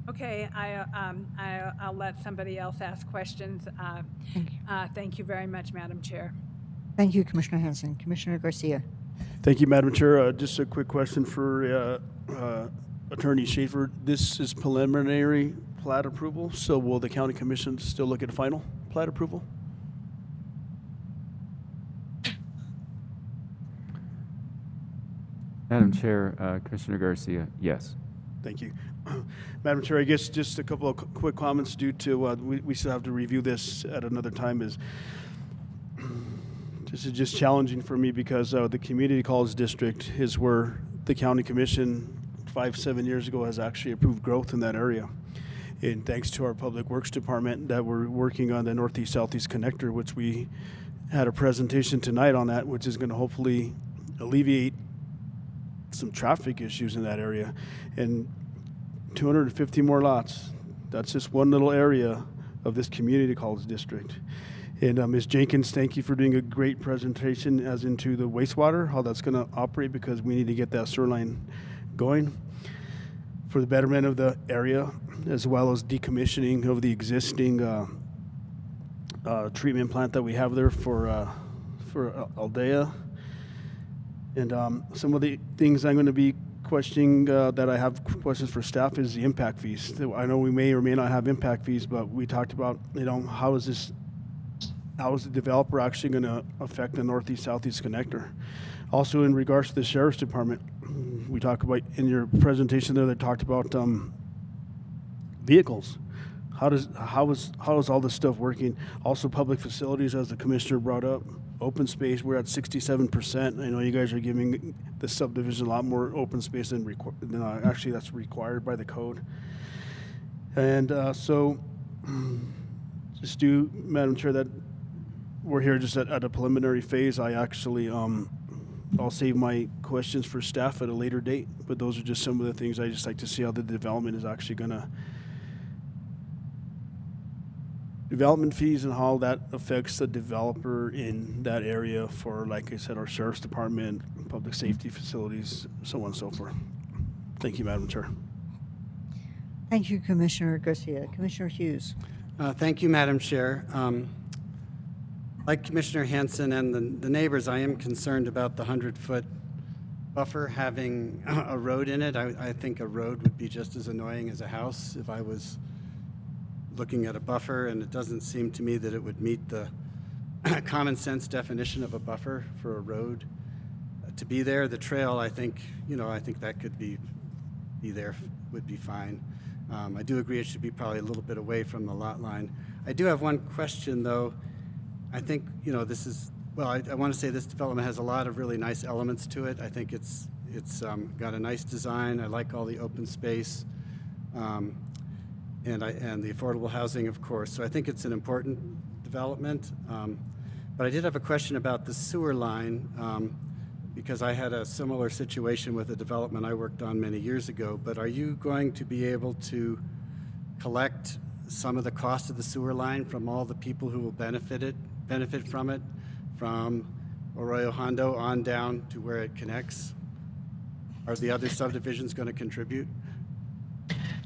Okay, I'll let somebody else ask questions. Thank you very much, Madam Chair. Thank you, Commissioner Hansen. Commissioner Garcia. Thank you, Madam Chair. Just a quick question for Attorney Schaefer. This is preliminary plat approval, so will the County Commission still look at final plat approval? Madam Chair, Commissioner Garcia, yes. Thank you. Madam Chair, I guess just a couple of quick comments due to we still have to review this at another time. This is just challenging for me because the community college district is where the county commission 5-7 years ago has actually approved growth in that area. And thanks to our public works department that we're working on the northeast-southeast connector, which we had a presentation tonight on that, which is going to hopefully alleviate some traffic issues in that area. And 250 more lots. That's just one little area of this community college district. And Ms. Jenkins, thank you for doing a great presentation as into the wastewater, how that's going to operate, because we need to get that sewer line going for the betterment of the area, as well as decommissioning of the existing treatment plant that we have there for Aldea. And some of the things I'm going to be question that I have questions for staff is the impact fees. I know we may or may not have impact fees, but we talked about, how is the developer actually going to affect the northeast-southeast connector? Also, in regards to the sheriff's department, we talk about, in your presentation there, they talked about vehicles. How is all this stuff working? Also, public facilities, as the commissioner brought up, open space, we're at 67%. I know you guys are giving the subdivision a lot more open space than actually that's required by the code. And Madam Chair, that we're here just at a preliminary phase. I actually, I'll save my questions for staff at a later date, but those are just some of the things I just like to see how the development is actually gonna, development fees and how that affects the developer in that area for, like I said, our sheriff's department, public safety facilities, so on and so forth. Thank you, Madam Chair. Thank you, Commissioner Garcia. Commissioner Hughes. Thank you, Madam Chair. Like Commissioner Hanson and the neighbors, I am concerned about the 100-foot buffer having a road in it. I think a road would be just as annoying as a house if I was looking at a buffer, and it doesn't seem to me that it would meet the common sense definition of a buffer for a road to be there. The trail, I think that could be there, would be fine. I do agree it should be probably a little bit away from the lot line. I do have one question, though. I think, this is, well, I want to say this development has a lot of really nice elements to it. I think it's got a nice design. I like all the open space. And the affordable housing, of course. So I think it's an important development. But I did have a question about the sewer line, because I had a similar situation with a development I worked on many years ago. But are you going to be able to collect some of the cost of the sewer line from all the people who will benefit from it, from Arroyo Hondo on down to where it connects? Are the other subdivisions going to contribute?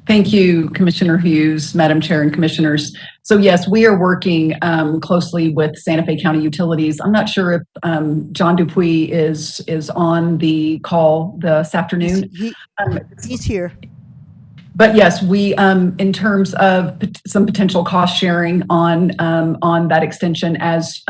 Thank you, Commissioner Hughes, Madam Chair and Commissioners. So yes, we are working closely with Santa Fe County Utilities. I'm not sure if John Dupuy is on the call this afternoon. He's here. But yes, we, in terms of some potential cost sharing on that extension as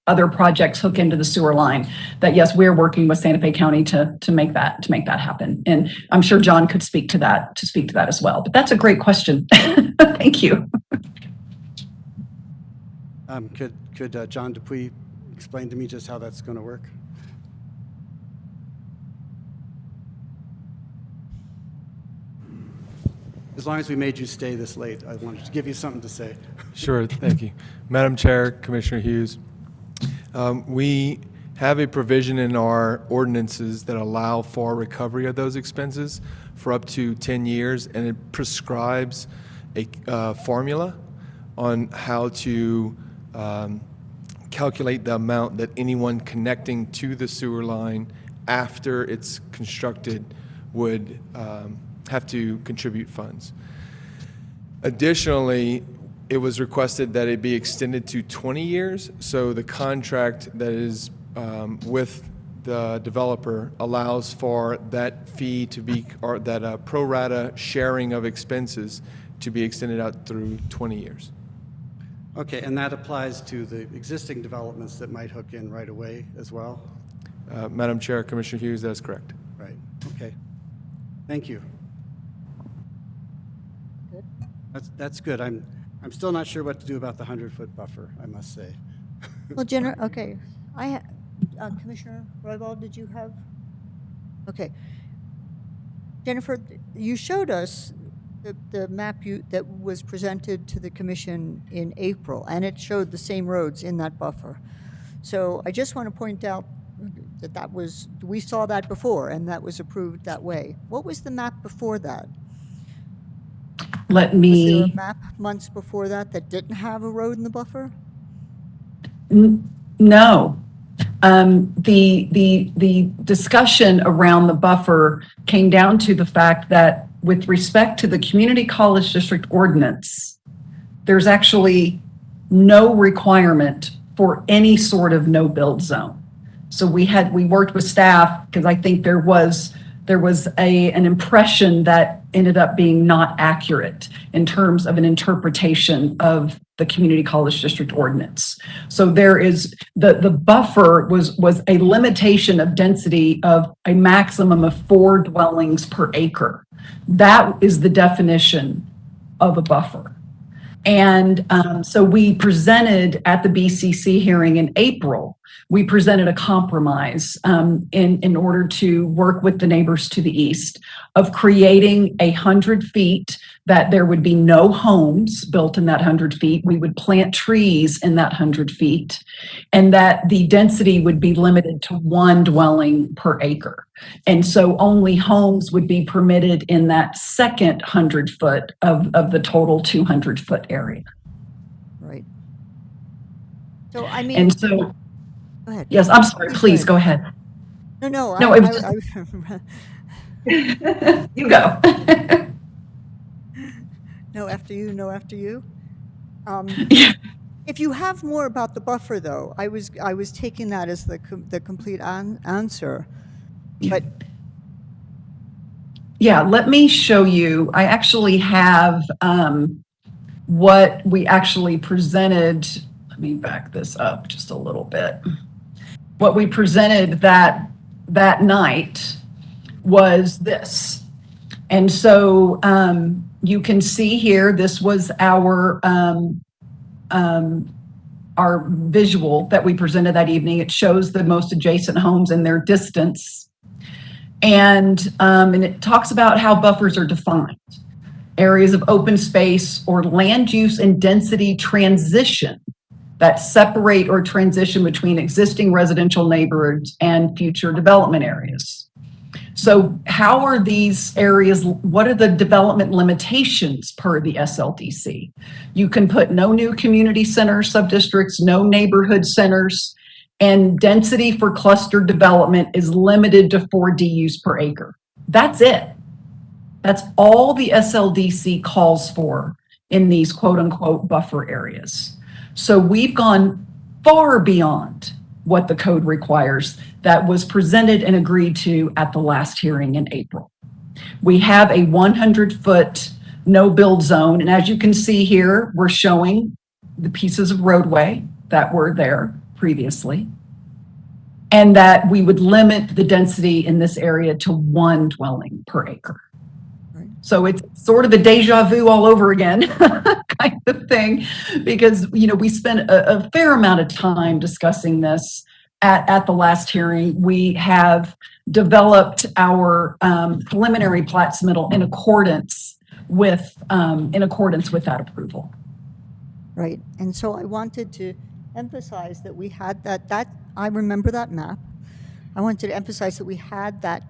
other projects hook into the sewer line, that yes, we're working with Santa Fe County to make that happen. And I'm sure John could speak to that as well. But that's a great question. Thank you. Could John Dupuy explain to me just how that's going to work? As long as we made you stay this late, I wanted to give you something to say. Sure, thank you. Madam Chair, Commissioner Hughes, we have a provision in our ordinances that allow for recovery of those expenses for up to 10 years, and it prescribes a formula on how to calculate the amount that anyone connecting to the sewer line after it's constructed would have to contribute funds. Additionally, it was requested that it be extended to 20 years, so the contract that is with the developer allows for that fee to be, or that pro rata sharing of expenses to be extended out through 20 years. Okay, and that applies to the existing developments that might hook in right away as well? Madam Chair, Commissioner Hughes, that's correct. Right, okay. Thank you. Good. That's good. I'm still not sure what to do about the 100-foot buffer, I must say. Well, okay. Commissioner Roybal, did you have? Okay. Jennifer, you showed us the map that was presented to the commission in April, and it showed the same roads in that buffer. So I just want to point out that we saw that before, and that was approved that way. What was the map before that? Was there a map months before that didn't have a road in the buffer? No. The discussion around the buffer came down to the fact that with respect to the Community College District Ordinance, there's actually no requirement for any sort of no-build zone. So we worked with staff because I think there was there was an impression that ended up being not accurate in terms of an interpretation of the community college district ordinance. So there is the buffer was a limitation of density of a maximum of 4 dwellings per acre. That is the definition of a buffer. And so we presented at the BCC hearing in April, we presented a compromise in order to work with the neighbors to the east of creating 100 feet, that there would be no homes built in that 100 feet. We would plant trees in that 100 feet, and that the density would be limited to 1 dwelling per acre. And so only homes would be permitted in that second 100 foot of the total 200 foot area. Right. So, I mean. And so, go ahead. Yes, I'm sorry, please go ahead. No, it was you go. No, after you. If you have more about the buffer, though, I was taking that as the complete answer, but. Yeah, let me show you. I actually have what we actually presented. Let me back this up just a little bit. What we presented that night was this. And so you can see here, this was our visual that we presented that evening. It shows the most adjacent homes and their distance. And it talks about how buffers are defined. Areas of open space or land use and density transition that separate or transition between existing residential neighborhoods and future development areas. So how are these areas, what are the development limitations per the SLDC? You can put no new community center subdistricts, no neighborhood centers, and density for clustered development is limited to 4 DUs per acre. That's it. That's all the SLDC calls for in these quote unquote buffer areas. So we've gone far beyond what the code requires that was presented and agreed to at the last hearing in April. We have a 100-foot no build zone. And as you can see here, we're showing the pieces of roadway that were there previously, and that we would limit the density in this area to 1 dwelling per acre. Right. So it's sort of a deja vu all over again kind of thing, because we spent a fair amount of time discussing this at the last hearing. We have developed our preliminary plat submittal in accordance with that approval. Right, and so I wanted to emphasize that we had that I remember that map. I wanted to emphasize that we had that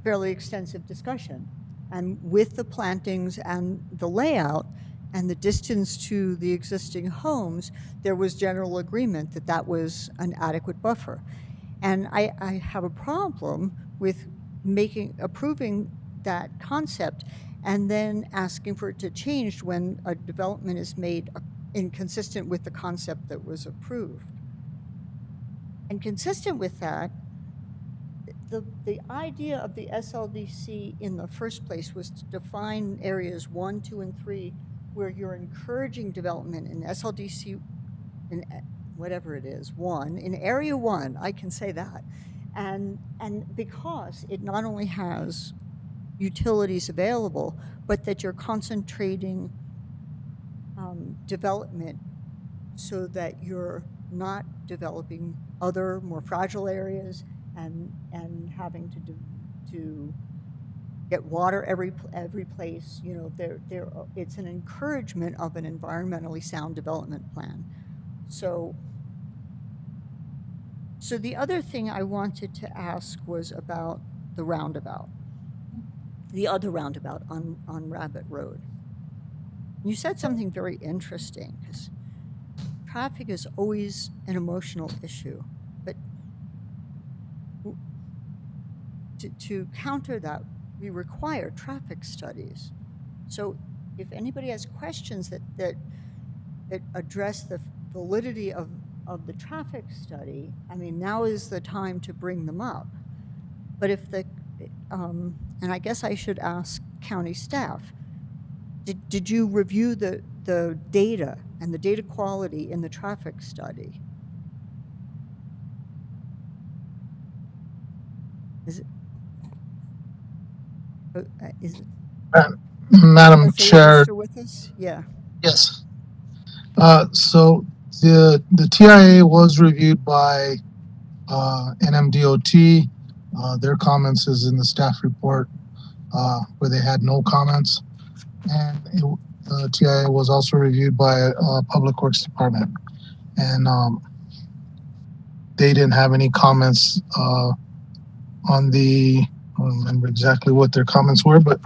fairly extensive discussion, and with the plantings and the layout and the distance to the existing homes, there was general agreement that that was an adequate buffer. And I have a problem with approving that concept and then asking for it to change when a development is made inconsistent with the concept that was approved. And consistent with that, the idea of the SLDC in the first place was to define areas 1, 2, and 3 where you're encouraging development in SLDC, in whatever it is, 1, in area 1, I can say that. And because it not only has utilities available, but that you're concentrating development so that you're not developing other more fragile areas and having to get water every place. It's an encouragement of an environmentally sound development plan. So the other thing I wanted to ask was about the roundabout, the other roundabout on Rabbit Road. You said something very interesting, because traffic is always an emotional issue, but to counter that, we require traffic studies. So if anybody has questions that address the validity of the traffic study, I mean, now is the time to bring them up. But if and I guess I should ask county staff, did you review the data and the data quality in the traffic study? Is it? Is it? Madam Jose, are you Chair, still with us? Yeah. yes. So the TIA was reviewed by NMDOT. Their comments is in the staff report where they had no comments. And the TIA was also reviewed by Public Works Department. And they didn't have any comments on the, I don't remember exactly what their comments were, but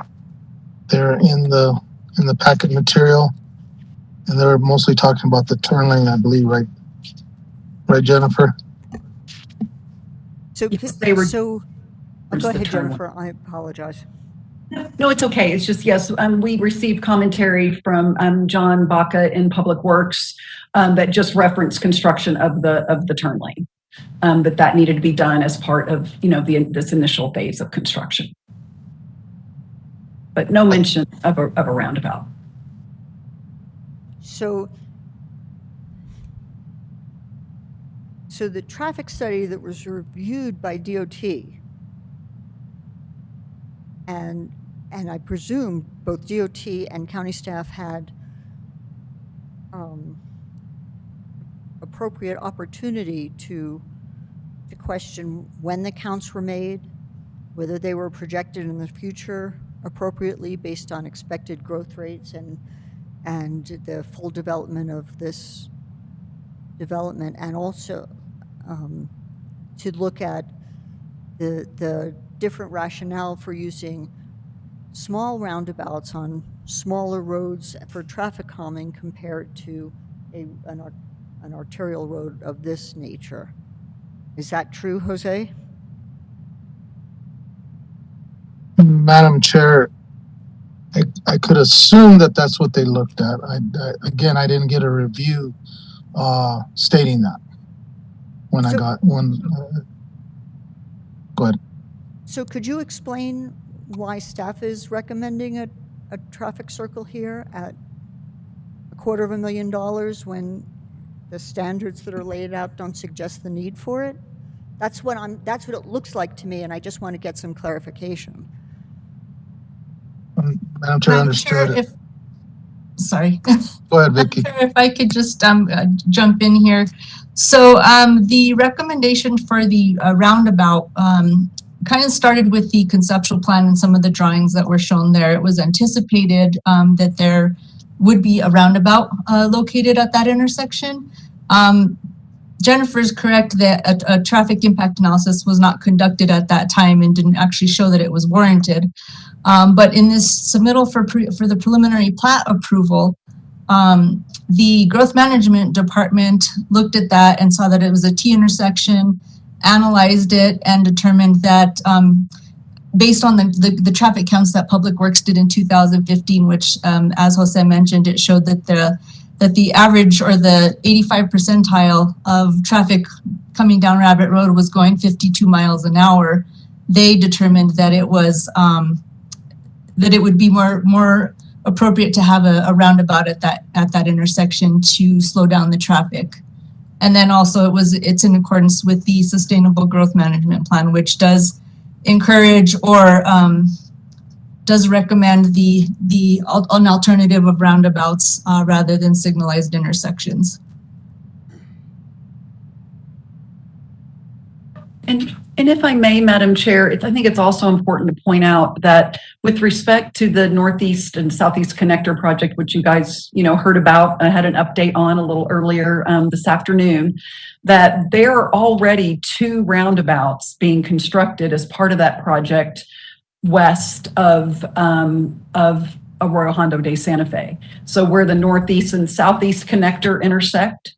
they're in the packet material. And they're mostly talking about the turn lane, I believe, right? Right, Jennifer? So, Yes, they were- so Where's go the ahead, turn Jennifer. I apologize. No, it's okay. It's just, yes, we received commentary from John Baca in Public Works that just referenced construction of the turn lane. That needed to be done as part of, this initial phase of construction. But no mention of a roundabout. So the traffic study that was reviewed by DOT, and I presume both DOT and county staff had appropriate opportunity to question when the counts were made, whether they were projected in the future appropriately based on expected growth rates and the full development of this development, and also to look at the different rationale for using small roundabouts on smaller roads for traffic calming compared to an arterial road of this nature. Is that true, Jose? Madam Chair, I could assume that that's what they looked at. Again, I didn't get a review stating that when I got one. Go ahead. So could you explain why staff is recommending a traffic circle here at $250,000 when the standards that are laid out don't suggest the need for it? That's what it looks like to me, and I just want to get some clarification. Madam Chair, understood. Chair, sorry. Go ahead, Vicky. If I could just jump in here. So the recommendation for the roundabout kind of started with the conceptual plan and some of the drawings that were shown there. It was anticipated that there would be a roundabout located at that intersection. Jennifer is correct that a traffic impact analysis was not conducted at that time and didn't actually show that it was warranted. But in this submittal for the preliminary plat approval, the Growth Management Department looked at that and saw that it was a T intersection, analyzed it, and determined that based on the traffic counts that Public Works did in 2015, which as Jose mentioned, it showed that the average or the 85th percentile of traffic coming down Rabbit Road was going 52 miles an hour. They determined that it was that it would be more appropriate to have a roundabout at that intersection to slow down the traffic. And then also it's in accordance with the Sustainable Growth Management Plan, which does encourage or does recommend an alternative of roundabouts rather than signalized intersections. And if I may, Madam Chair, I think it's also important to point out that with respect to the Northeast and Southeast Connector project, which you guys, heard about, I had an update on a little earlier this afternoon, that there are already 2 roundabouts being constructed as part of that project west of Arroyo Hondo de Santa Fe. So where the Northeast and Southeast Connector intersect,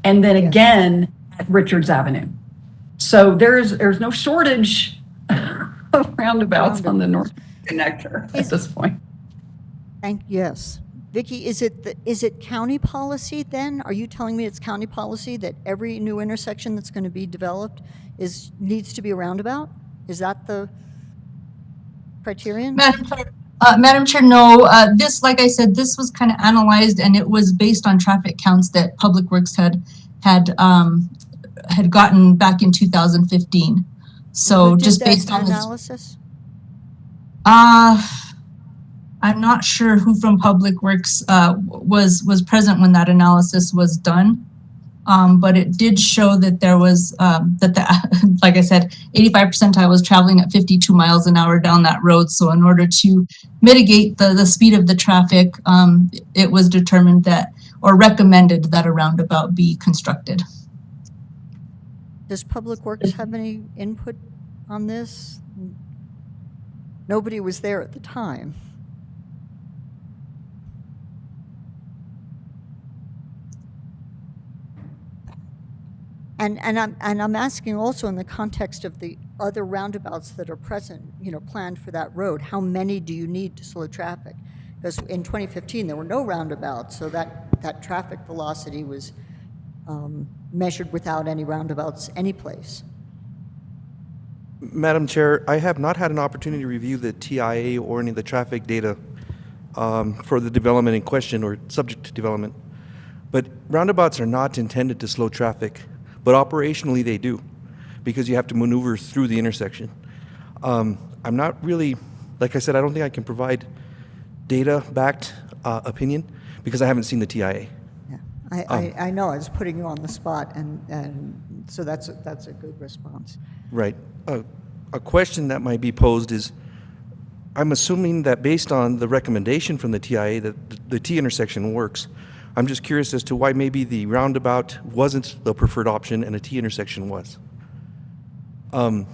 and then again at Richards Avenue. So there's no shortage of roundabouts on the North Connector at this point. Yes. Vicky, is it county policy then? Are you telling me it's county policy that every new intersection that's going to be developed needs to be a roundabout? Is that the criterion? Madam Chair, no, this, like I said, this was kind of analyzed and it was based on traffic counts that Public Works had gotten back in 2015. So Who did just that based on this. analysis? I'm not sure who from Public Works was present when that analysis was done. But it did show that there was, like I said, 85 percentile was traveling at 52 miles an hour down that road. So in order to mitigate the speed of the traffic, it was determined that, or recommended that a roundabout be constructed. Does Public Works have any input on this? Nobody was there at the time. And I'm asking also in the context of the other roundabouts that are present, planned for that road, how many do you need to slow traffic? Because in 2015, there were no roundabouts, so that traffic velocity was measured without any roundabouts anyplace. Madam Chair, I have not had an opportunity to review the TIA or any of the traffic data for the development in question or subject to development. But roundabouts are not intended to slow traffic, but operationally they do, because you have to maneuver through the intersection. I'm not really, like I said, I don't think I can provide data-backed opinion because I haven't seen the TIA. Yeah, I know, I was putting you on the spot, and so that's a good response. Right. A question that might be posed is, I'm assuming that based on the recommendation from the TIA that the T intersection works. I'm just curious as to why maybe the roundabout wasn't the preferred option and a T intersection was. It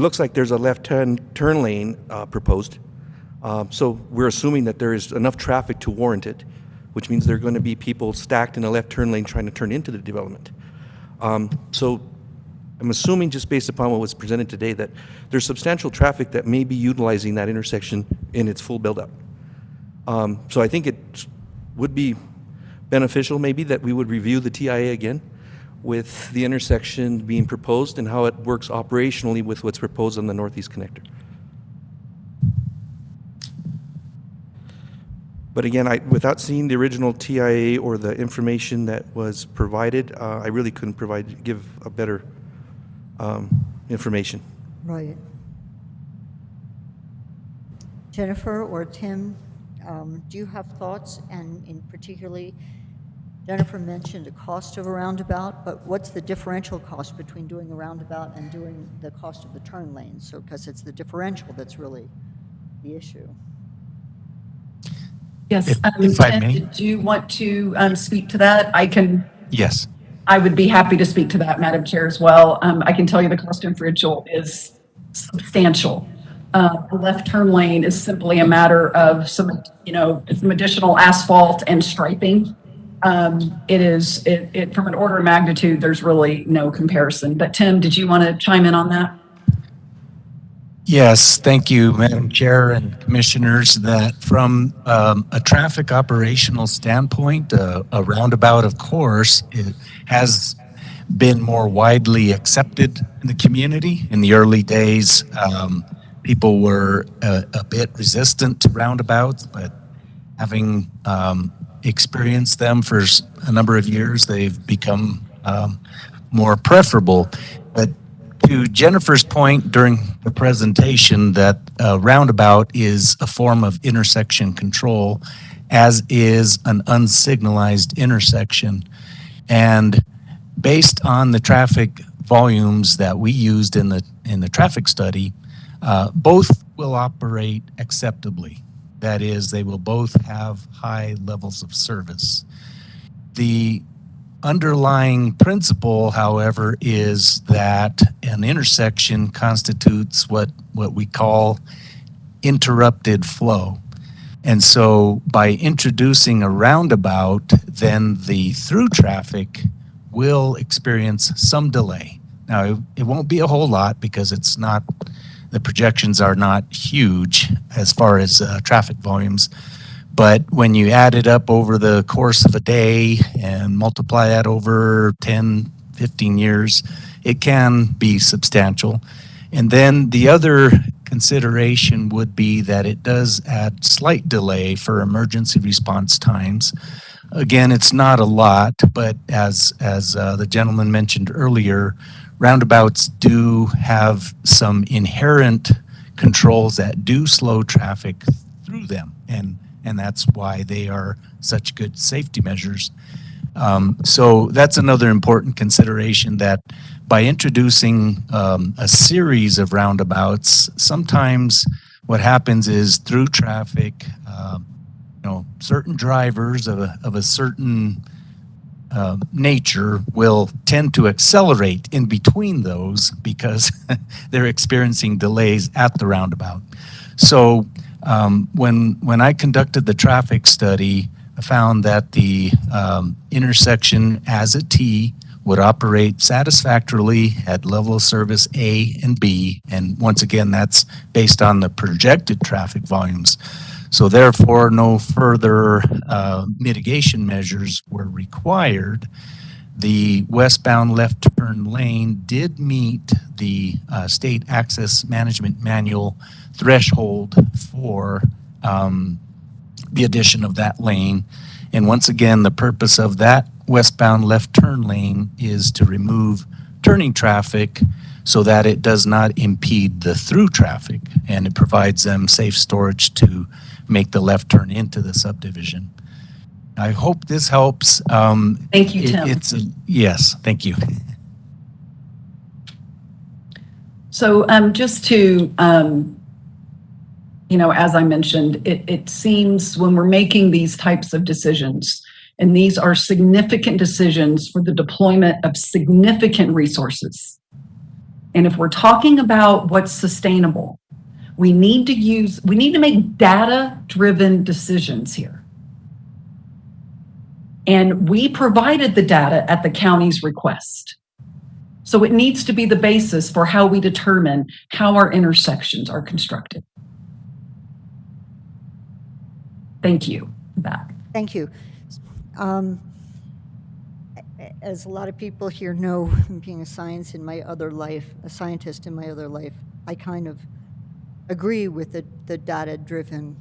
looks like there's a left turn lane proposed. So we're assuming that there is enough traffic to warrant it, which means there are going to be people stacked in a left turn lane trying to turn into the development. So I'm assuming, just based upon what was presented today, that there's substantial traffic that may be utilizing that intersection in its full build-up. So I think it would be beneficial maybe that we would review the TIA again with the intersection being proposed and how it works operationally with what's proposed on the Northeast Connector. But again, without seeing the original TIA or the information that was provided, I really couldn't give a better information. Right. Jennifer or Tim, do you have thoughts? And in particularly, Jennifer mentioned the cost of a roundabout, but what's the differential cost between doing a roundabout and doing the cost of the turn lanes? So, because it's the differential that's really the issue. Yes, if I Ted, may. did you want to speak to that? I can. Yes. I would be happy to speak to that, Madam Chair, as well. I can tell you the cost differential is substantial. A left turn lane is simply a matter of some additional asphalt and striping. It from an order of magnitude, there's really no comparison. But Tim, did you want to chime in on that? Yes, thank you, Madam Chair and Commissioners. That from a traffic operational standpoint, a roundabout, of course, it has been more widely accepted in the community. In the early days, people were a bit resistant to roundabouts, but having experienced them for a number of years, they've become more preferable. But to Jennifer's point during the presentation, that roundabout is a form of intersection control, as is an unsignalized intersection. And based on the traffic volumes that we used in the traffic study, both will operate acceptably. That is, they will both have high levels of service. The underlying principle, however, is that an intersection constitutes what we call interrupted flow. And so by introducing a roundabout, then the through traffic will experience some delay. Now, it won't be a whole lot because the projections are not huge as far as traffic volumes. But when you add it up over the course of a day and multiply that over 10, 15 years, it can be substantial. And then the other consideration would be that it does add slight delay for emergency response times. Again, it's not a lot, but as the gentleman mentioned earlier, roundabouts do have some inherent controls that do slow traffic through them, and that's why they are such good safety measures. So that's another important consideration, that by introducing a series of roundabouts, sometimes what happens is through traffic, certain drivers of a certain nature will tend to accelerate in between those because they're experiencing delays at the roundabout. So when I conducted the traffic study, I found that the intersection as a T would operate satisfactorily at level of service A and B. And once again, that's based on the projected traffic volumes. So therefore, no further mitigation measures were required. The westbound left turn lane did meet the State Access Management Manual threshold for the addition of that lane. And once again, the purpose of that westbound left turn lane is to remove turning traffic so that it does not impede the through traffic, and it provides them safe storage to make the left turn into the subdivision. I hope this helps. Thank you, Tim. Yes, thank you. So just to, as I mentioned, it seems when we're making these types of decisions, and these are significant decisions for the deployment of significant resources. And if we're talking about what's sustainable, we need to make data-driven decisions here. And we provided the data at the county's request. So it needs to be the basis for how we determine how our intersections are constructed. Thank you for that. Thank you. As a lot of people here know, being a scientist in my other life, I kind of agree with the data-driven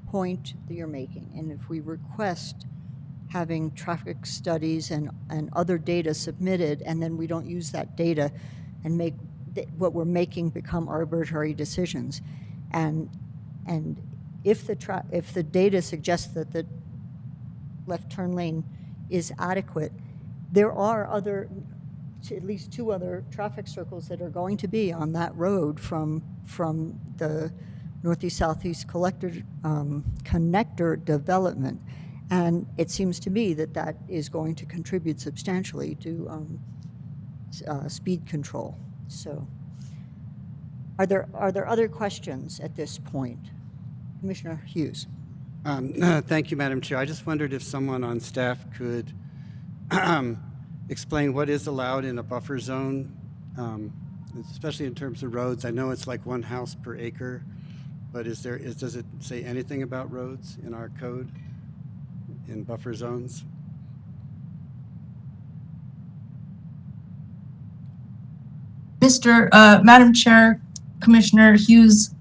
point that you're making. And if we request having traffic studies and other data submitted, and then we don't use that data and make what we're making become arbitrary decisions, and if the data suggests that the left turn lane is adequate, there are at least two other traffic circles that are going to be on that road from the northeast-southeast connector development. And it seems to me that is going to contribute substantially to speed control. So are there other questions at this point? Commissioner Hughes. Thank you, Madam Chair. I just wondered if someone on staff could explain what is allowed in a buffer zone, especially in terms of roads. I know it's like 1 house per acre, but does it say anything about roads in our code in buffer zones? Madam Chair, Commissioner Hughes,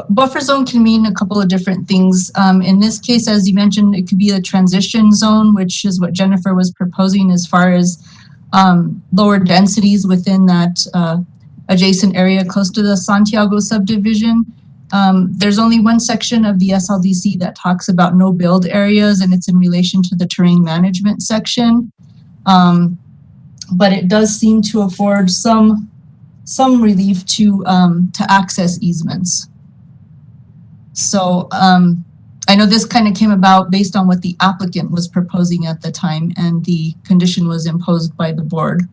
buffer zone can mean a couple of different things. In this case, as you mentioned, it could be a transition zone, which is what Jennifer was proposing as far as lower densities within that adjacent area close to the Santiago subdivision. There's only one section of the SLDC that talks about no build areas, and it's in relation to the terrain management section. But it does seem to afford some relief to access easements. So I know this kind of came about based on what the applicant was proposing at the time, and the condition was imposed by the board.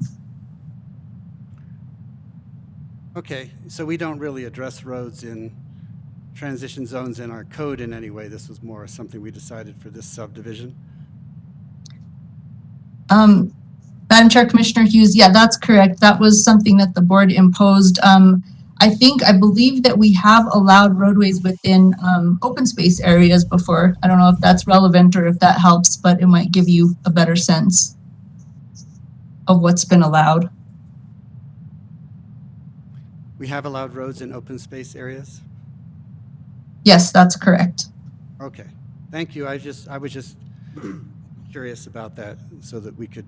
Okay, so we don't really address roads in transition zones in our code in any way. This was more something we decided for this subdivision. Madam Chair, Commissioner Hughes, yeah, that's correct. That was something that the board imposed. I believe that we have allowed roadways within open space areas before. I don't know if that's relevant or if that helps, but it might give you a better sense of what's been allowed. We have allowed roads in open space areas? Yes, that's correct. Okay, thank you. I was just curious about that so that we could,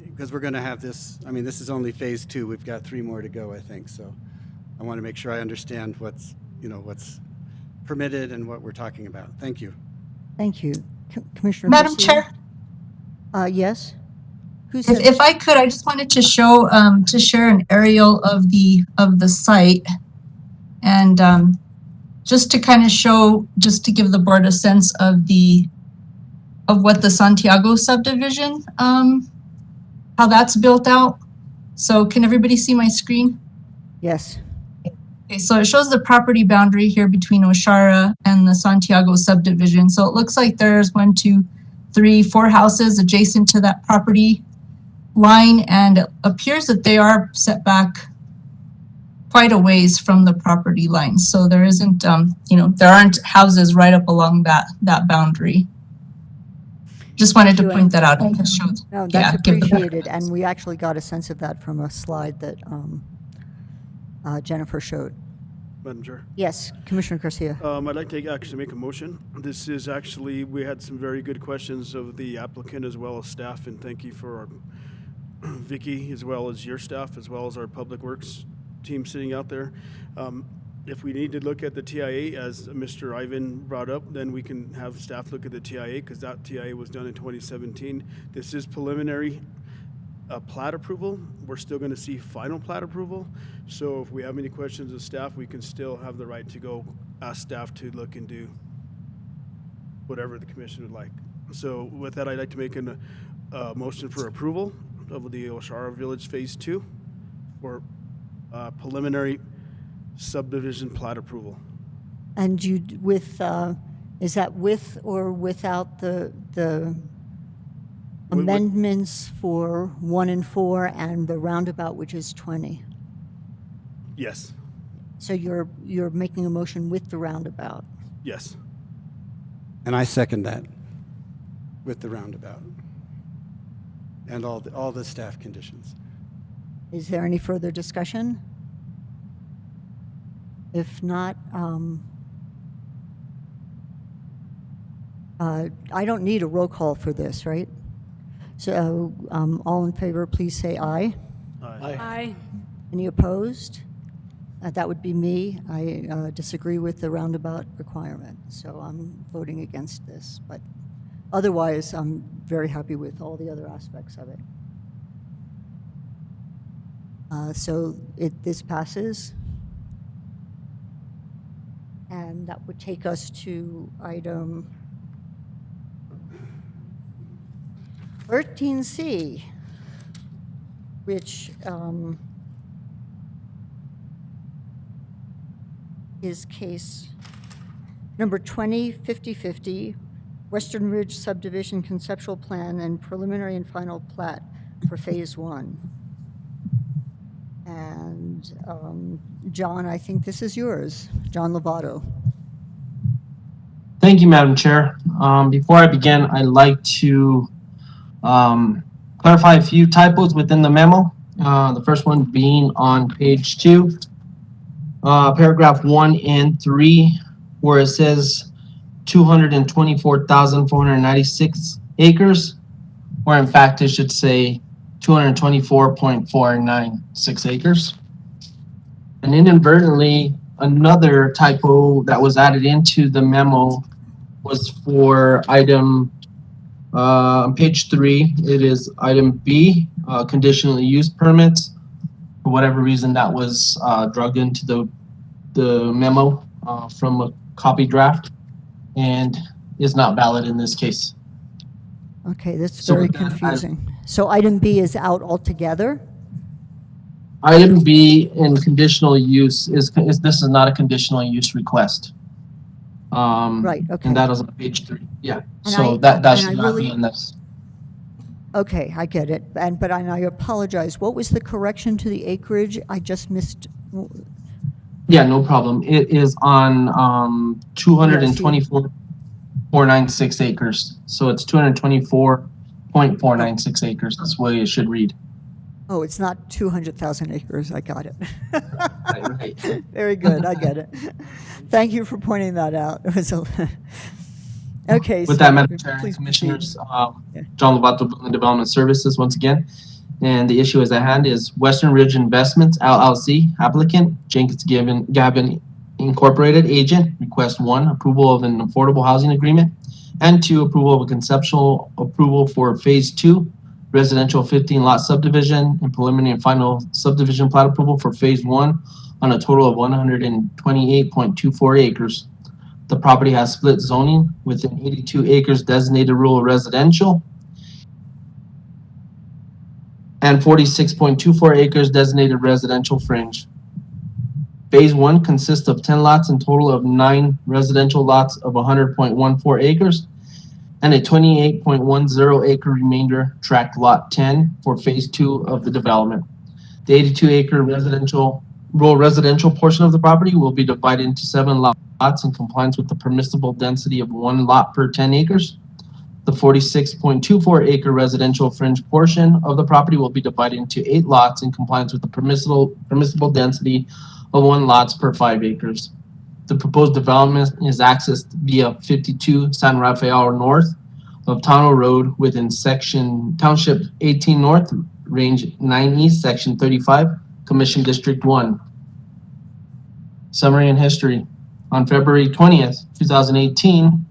because we're going to have this, I mean, this is only phase 2. We've got 3 more to go, I think. So I want to make sure I understand what's permitted and what we're talking about. Thank you. Thank you. Commissioner Madam Garcia? Chair, Yes? Who said? if I could, I just wanted to show, to share an aerial of the site. And just to kind of show, just to give the board a sense of what the Santiago subdivision, how that's built out. So can everybody see my screen? Yes. Okay, so it shows the property boundary here between Oshara and the Santiago subdivision. So it looks like there's 1, 2, 3, 4 houses adjacent to that property line, and it appears that they are set back quite a ways from the property line. So there isn't, there aren't houses right up along that boundary. Just wanted to point that out and show. No, that's appreciated, and we actually got a sense of that from a slide that Jennifer showed. Madam Chair. Yes, Commissioner Garcia. I'd like to actually make a motion. This is actually, we had some very good questions of the applicant as well as staff, and thank you for our Vicky, as well as your staff, as well as our Public Works team sitting out there. If we need to look at the TIA, as Mr. Ivan brought up, then we can have staff look at the TIA, because that TIA was done in 2017. This is preliminary plat approval. We're still going to see final plat approval. So if we have any questions of staff, we can still have the right to go ask staff to look and do whatever the commission would like. So with that, I'd like to make a motion for approval of the Oshara Village Phase 2 for preliminary subdivision plat approval. And you, is that with or without the amendments for 1 and 4 and the roundabout, which is 20? Yes. So you're making a motion with the roundabout? Yes. And I second that with the roundabout and all the staff conditions. Is there any further discussion? If not, I don't need a roll call for this, right? So all in favor, please say aye. Aye. Aye. Any opposed? That would be me. I disagree with the roundabout requirement, so I'm voting against this. But otherwise, I'm very happy with all the other aspects of it. So this passes. And that would take us to item 13C, which is case number 20-5050, Western Ridge Subdivision Conceptual Plan and Preliminary and Final Plat for Phase 1. And John, I think this is yours. John Lovato. Thank you, Madam Chair. Before I begin, I'd like to clarify a few typos within the memo. The first one being on page 2, paragraph 1 and 3, where it says 224,496 acres, where in fact it should say 224.496 acres. And inadvertently, another typo that was added into the memo was for item on page 3. It is item B, conditional use permits. For whatever reason, that was drugged into the memo from a copy draft and is not valid in this case. Okay, that's very confusing. So item B is out altogether? Item B in conditional use is this is not a conditional use request. Right, okay. And that is on page 3. Yeah. And So that should not be in this. Okay, I get it. But I apologize. What was the correction to the acreage? I just missed. Yeah, no problem. It is on 224.496 acres. So it's 224.496 acres. That's the way it should read. Oh, it's not 200,000 acres. I got it. Right. Very good. I get it. Thank you for pointing that out. It was a okay. With so that, Madam Chair, please Commissioners, Yeah. John Lovato, Building Development Services, once again. And the issue is at hand is Western Ridge Investments LLC applicant, Jenkins Gavin Incorporated agent, request 1, approval of an affordable housing agreement, and 2, approval of a conceptual approval for phase 2, residential 15 lot subdivision and preliminary and final subdivision plat approval for phase 1 on a total of 128.24 acres. The property has split zoning within 82 acres designated rural residential and 46.24 acres designated residential fringe. Phase 1 consists of 10 lots and total of 9 residential lots of 100.14 acres and a 28.10 acre remainder tract lot 10 for phase 2 of the development. The 82 acre rural residential portion of the property will be divided into 7 lots in compliance with the permissible density of 1 lot per 10 acres. The 46.24 acre residential fringe portion of the property will be divided into 8 lots in compliance with the permissible density of 1 lots per 5 acres. The proposed development is accessed via 52 San Rafael North of Tano Road within Township 18 North, Range 9 East, Section 35, Commission District 1. Summary and history. On February 20th, 2018,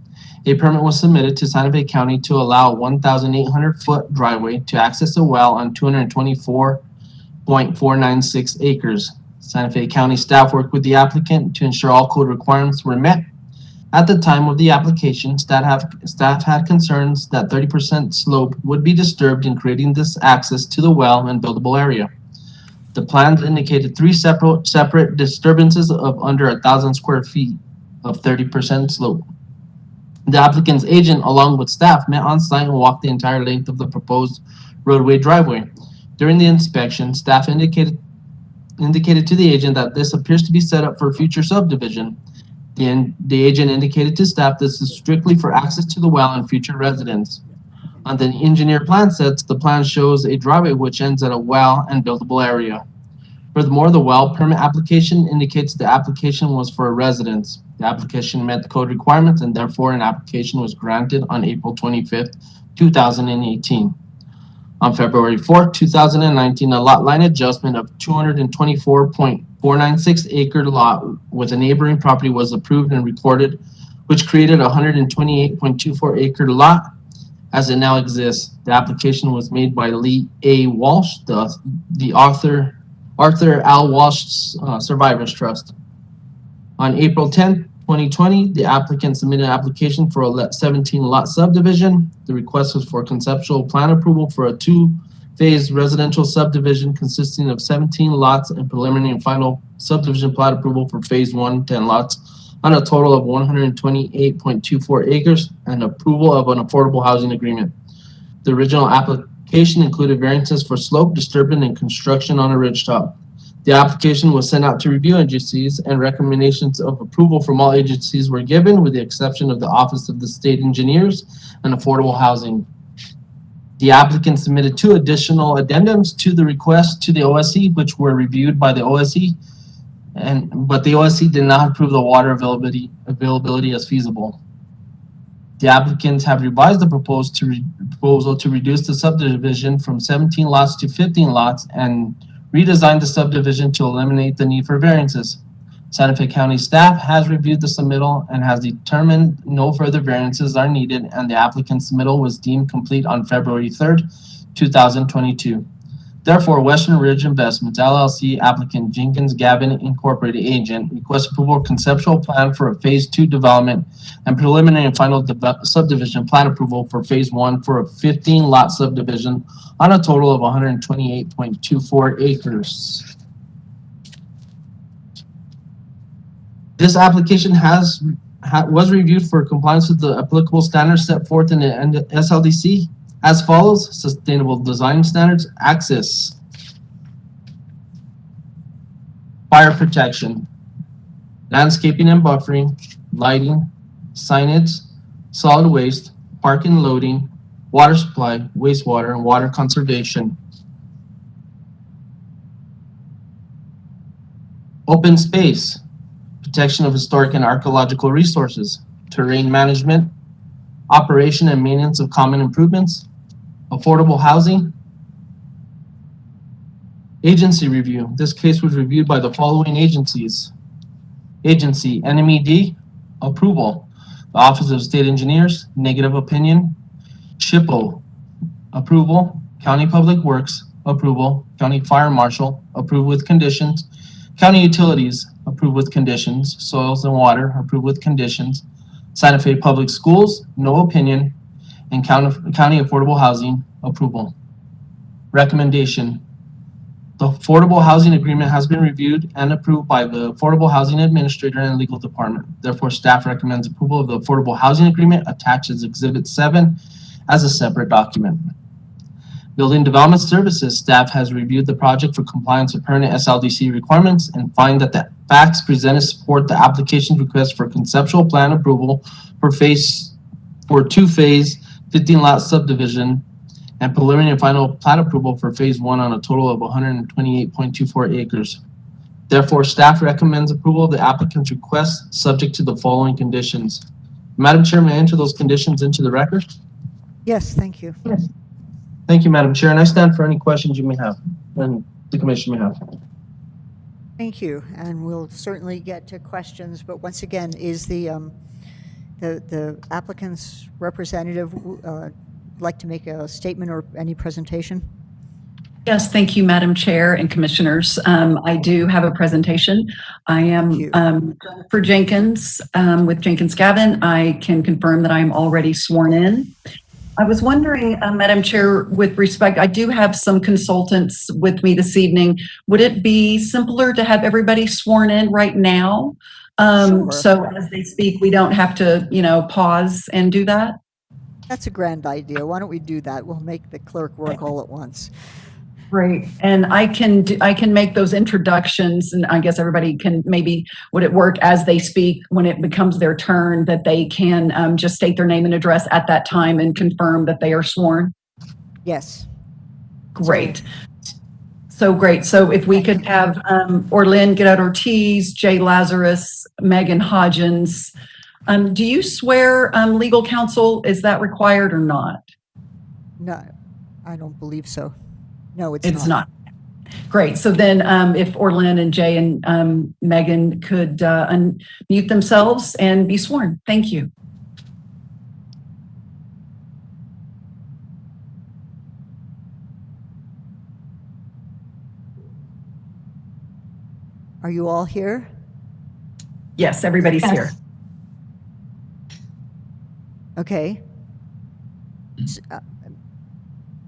a permit was submitted to Santa Fe County to allow a 1,800-foot driveway to access a well on 224.496 acres. Santa Fe County staff worked with the applicant to ensure all code requirements were met. At the time of the application, staff had concerns that 30% slope would be disturbed in creating this access to the well and buildable area. The plans indicated 3 separate disturbances of under 1,000 square feet of 30% slope. The applicant's agent, along with staff, met on site and walked the entire length of the proposed roadway driveway. During the inspection, staff indicated to the agent that this appears to be set up for future subdivision. The agent indicated to staff this is strictly for access to the well and future residents. On the engineer plan sets, the plan shows a driveway which ends at a well and buildable area. Furthermore, the well permit application indicates the application was for a residence. The application met the code requirements and therefore an application was granted on April 25th, 2018. On February 4th, 2019, a lot line adjustment of 224.496 acre lot with a neighboring property was approved and recorded, which created a 128.24 acre lot as it now exists. The application was made by Lee A. Walsh, the Arthur Al Walsh Survivors Trust. On April 10th, 2020, the applicant submitted an application for a 17-lot subdivision. The request was for conceptual plan approval for a 2-phase residential subdivision consisting of 17 lots and preliminary and final subdivision plat approval for phase 1, 10 lots on a total of 128.24 acres and approval of an affordable housing agreement. The original application included variances for slope, disturbance, and construction on a ridgetop. The application was sent out to review agencies and recommendations of approval from all agencies were given with the exception of the Office of the State Engineers and Affordable Housing. The applicant submitted 2 additional addendums to the request to the OSC, which were reviewed by the OSC, but the OSC did not approve the water availability as feasible. The applicants have revised the proposal to reduce the subdivision from 17 lots to 15 lots and redesigned the subdivision to eliminate the need for variances. Santa Fe County staff has reviewed the submittal and has determined no further variances are needed, and the applicant's submittal was deemed complete on February 3rd, 2022. Therefore, Western Ridge Investments LLC applicant Jenkins Gavin Incorporated agent requests approval of conceptual plan for a phase 2 development and preliminary and final subdivision plan approval for phase 1 for a 15-lot subdivision on a total of 128.24 acres. This application was reviewed for compliance with the applicable standards set forth in the SLDC as follows: sustainable design standards, access, fire protection, landscaping and buffering, lighting, signage, solid waste, parking and loading, water supply, wastewater, and water conservation. Open space, protection of historic and archaeological resources, terrain management, operation and maintenance of common improvements, affordable housing. Agency review. This case was reviewed by the following agencies. Agency NMED, approval. The Office of State Engineers, negative opinion. SHPO, approval. County Public Works, approval. County Fire Marshal, approved with conditions. County Utilities, approved with conditions. Soils and Water, approved with conditions. Santa Fe Public Schools, no opinion. And County Affordable Housing, approval. Recommendation. The Affordable Housing Agreement has been reviewed and approved by the Affordable Housing Administrator and Legal Department. Therefore, staff recommends approval of the Affordable Housing Agreement attached as Exhibit 7 as a separate document. Building Development Services staff has reviewed the project for compliance with permanent SLDC requirements and find that the facts presented support the application's request for conceptual plan approval for two-phase 15-lot subdivision and preliminary and final plat approval for phase 1 on a total of 128.24 acres. Therefore, staff recommends approval of the applicant's request subject to the following conditions. Madam Chair, may I enter those conditions into the record? Yes, thank you. Yes. Thank you, Madam Chair, and I stand for any questions you may have and the commission may have. Thank you, and we'll certainly get to questions, but once again, is the applicant's representative like to make a statement or any presentation? Yes, thank you, Madam Chair and Commissioners. I do have a presentation. I am Jennifer Jenkins with Jenkins Gavin. I can confirm that I am already sworn in. I was wondering, Madam Chair, with respect, I do have some consultants with me this evening. Would it be simpler to have everybody sworn in right now? Sure. So as they speak, we don't have to, pause and do that? That's a grand idea. Why don't we do that? We'll make the clerk work all at once. Great. And I can make those introductions, and I guess everybody can maybe, would it work as they speak when it becomes their turn that they can just state their name and address at that time and confirm that they are sworn? Yes. Great. So great. So if we could have Orlin Guerrero-Ortiz, Jay Lazarus, Megan Hodgins. Do you swear, legal counsel, is that required or not? No, I don't believe so. No, It's not. Great. So then if Orlin and Jay and Megan could unmute themselves and be sworn. Thank you. Are you all here? Yes, everybody's here. Okay.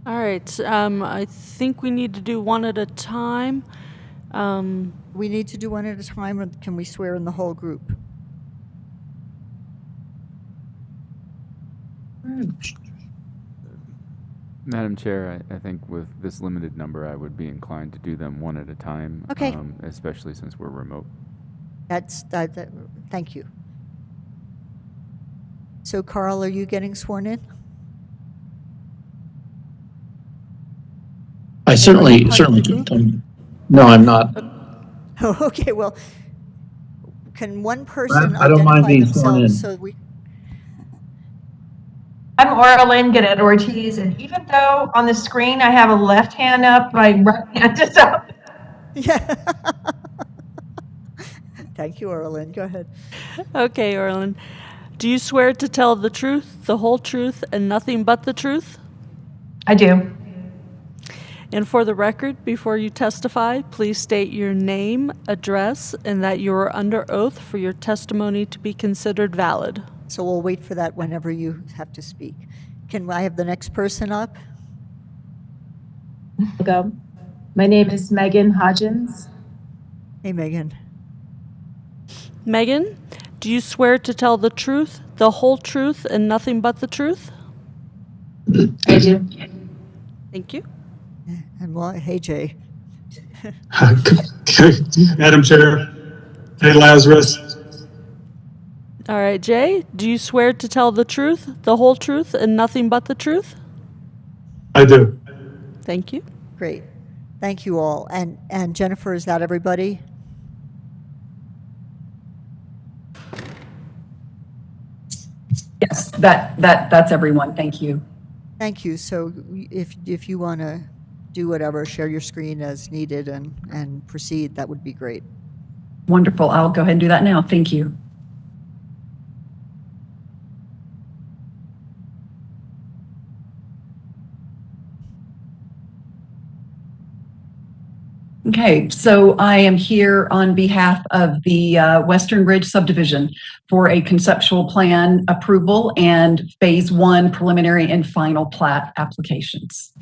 All right, I think we need to do one at a time. We need to do one at a time, or can we swear in the whole group? Madam Chair, I think with this limited number, I would be inclined to do them one at a time. Okay. Especially since we're remote. Thank you. So Carl, are you getting sworn in? I certainly can. No, I'm not. Oh, okay. Well, can one person I don't mind identify being sworn in. themselves so we? I'm Orlin Guerrero-Ortiz, and even though on the screen I have a left hand up, my right hand is up. Yeah. Thank you, Orlin. Go ahead. Okay, Orlin. Do you swear to tell the truth, the whole truth, and nothing but the truth? I do. And for the record, before you testify, please state your name, address, and that you are under oath for your testimony to be considered valid. So we'll wait for that whenever you have to speak. Can I have the next person up? Go. My name is Megan Hodgins. Hey, Megan. Megan, do you swear to tell the truth, the whole truth, and nothing but the truth? I do. Thank you. And well, hey, Jay. Madam Chair, Jay Lazarus. All right, Jay, do you swear to tell the truth, the whole truth, and nothing but the truth? I do. Thank you. Great. Thank you all. And Jennifer, is that everybody? That's everyone. Thank you. Thank you. So if you want to do whatever, share your screen as needed and proceed, that would be great. Wonderful. I'll go ahead and do that now. Thank you. Okay, so I am here on behalf of the Western Ridge subdivision for a conceptual plan approval and phase 1 preliminary and final plat applications.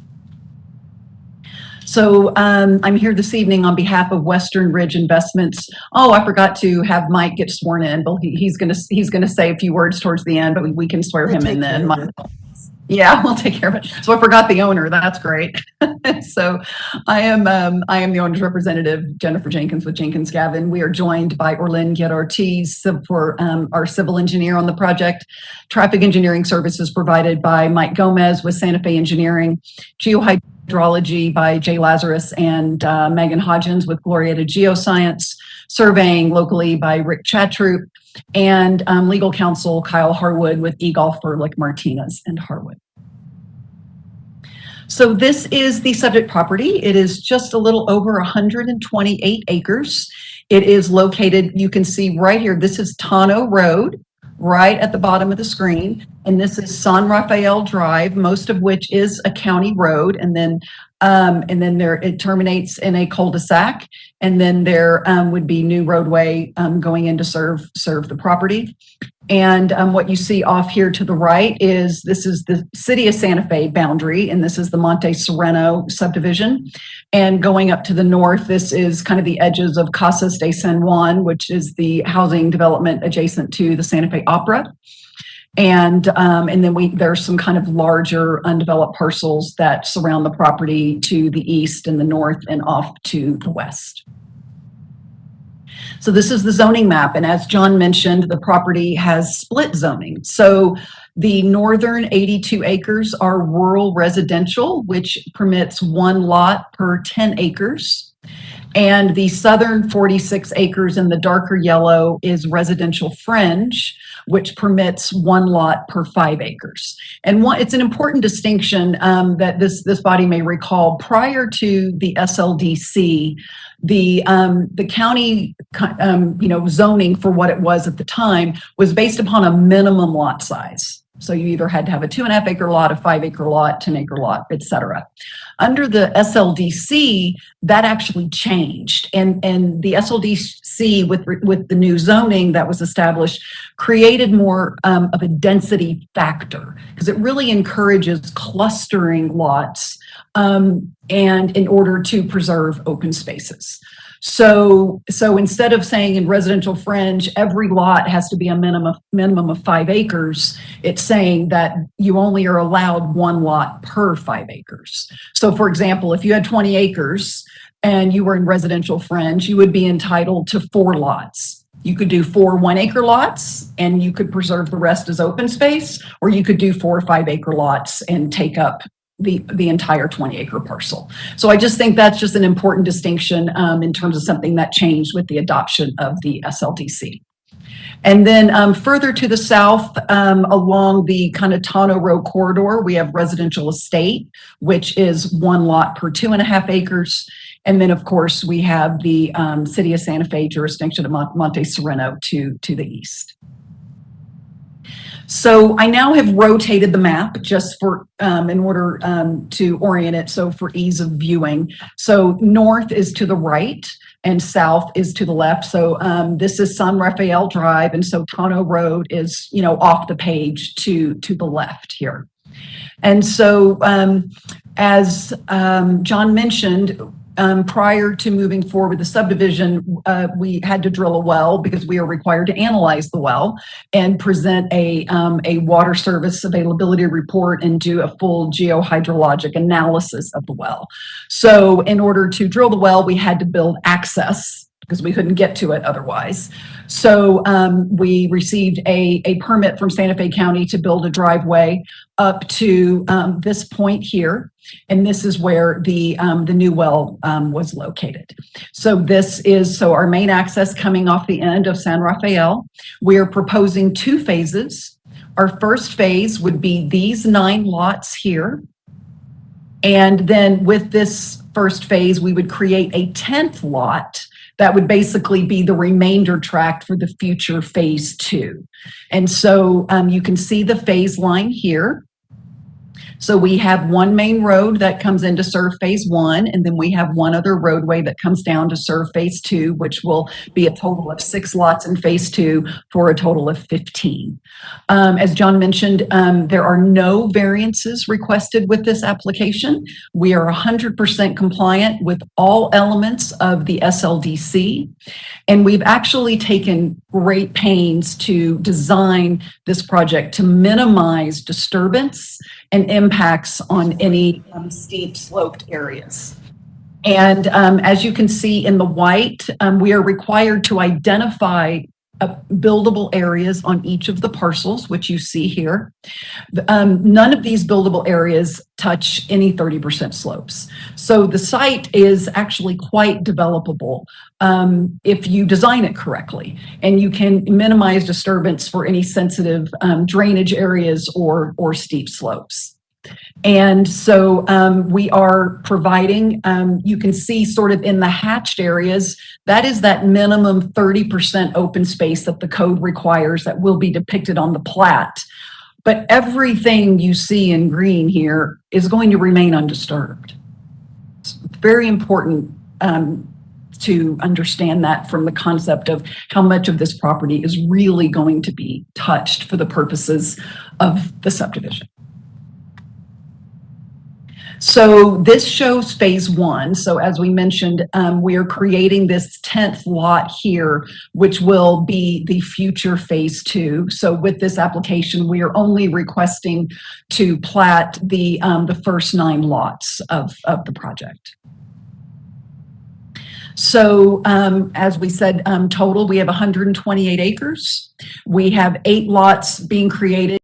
So I'm here this evening on behalf of Western Ridge Investments. Oh, I forgot to have Mike get sworn in, but he's gonna say a few words towards the end, but we can swear him in then. Yeah, we'll take care of it. So I forgot the owner. That's great. So I am the owner's representative, Jennifer Jenkins with Jenkins Gavin. We are joined by Orlin Guerra-Ortiz for our civil engineer on the project. Traffic engineering services provided by Mike Gomez with Santa Fe Engineering. Geohydrology by Jay Lazarus and Megan Hodgins with Glorieta Geoscience. Surveying locally by Rick Chatroop. And legal counsel Kyle Harwood with eGolf Furlick Martinez and Harwood. So this is the subject property. It is just a little over 128 acres. It is located, you can see right here, this is Tano Road, right at the bottom of the screen. And this is San Rafael Drive, most of which is a county road. And then there it terminates in a cul-de-sac. And then there would be new roadway going in to serve the property. And what you see off here to the right is this is the city of Santa Fe boundary, and this is the Monte Sereno subdivision. And going up to the north, this is kind of the edges of Casas de San Juan, which is the housing development adjacent to the Santa Fe Opera. And then there's some kind of larger undeveloped parcels that surround the property to the east and the north and off to the west. So this is the zoning map. And as John mentioned, the property has split zoning. So the northern 82 acres are rural residential, which permits 1 lot per 10 acres. And the southern 46 acres in the darker yellow is residential fringe, which permits 1 lot per 5 acres. And it's an important distinction that this body may recall. Prior to the SLDC, the county zoning for what it was at the time was based upon a minimum lot size. So you either had to have a 2.5 acre lot, a 5 acre lot, 10 acre lot, etc. Under the SLDC, that actually changed. And the SLDC with the new zoning that was established created more of a density factor because it really encourages clustering lots and in order to preserve open spaces. So instead of saying in residential fringe, every lot has to be a minimum of 5 acres, it's saying that you only are allowed 1 lot per 5 acres. So for example, if you had 20 acres and you were in residential fringe, you would be entitled to 4 lots. You could do 4 1-acre lots and you could preserve the rest as open space, or you could do 4 5-acre lots and take up the entire 20-acre parcel. So I just think that's just an important distinction in terms of something that changed with the adoption of the SLDC. And then further to the south, along the kind of Tano Road corridor, we have residential estate, which is 1 lot per 2.5 acres. And then, of course, we have the City of Santa Fe jurisdiction of Monte Sereno to the east. So I now have rotated the map just for in order to orient it, so for ease of viewing. So north is to the right and south is to the left. So this is San Rafael Drive, and so Tano Road is, off the page to the left here. And so as John mentioned, prior to moving forward with the subdivision, we had to drill a well because we are required to analyze the well and present a water service availability report and do a full geohydrologic analysis of the well. So in order to drill the well, we had to build access because we couldn't get to it otherwise. So we received a permit from Santa Fe County to build a driveway up to this point here. And this is where the new well was located. So this is our main access coming off the end of San Rafael. We are proposing 2 phases. Our first phase would be these 9 lots here. And then with this first phase, we would create a 10th lot that would basically be the remainder tract for the future phase 2. And so you can see the phase line here. So we have one main road that comes in to serve phase 1, and then we have one other roadway that comes down to serve phase 2, which will be a total of 6 lots in phase 2 for a total of 15. As John mentioned, there are no variances requested with this application. We are 100% compliant with all elements of the SLDC, and we've actually taken great pains to design this project to minimize disturbance and impacts on any steep sloped areas. And as you can see in the white, we are required to identify buildable areas on each of the parcels, which you see here. None of these buildable areas touch any 30% slopes. So the site is actually quite developable if you design it correctly, and you can minimize disturbance for any sensitive drainage areas or steep slopes. And so we are providing, you can see sort of in the hatched areas, that is that minimum 30% open space that the code requires that will be depicted on the plat. But everything you see in green here is going to remain undisturbed. It's very important to understand that from the concept of how much of this property is really going to be touched for the purposes of the subdivision. So this shows phase 1. So as we mentioned, we are creating this 10th lot here, which will be the future phase 2. So with this application, we are only requesting to plat the first 9 lots of the project. So as we said, total, we have 128 acres. We have 8 lots being created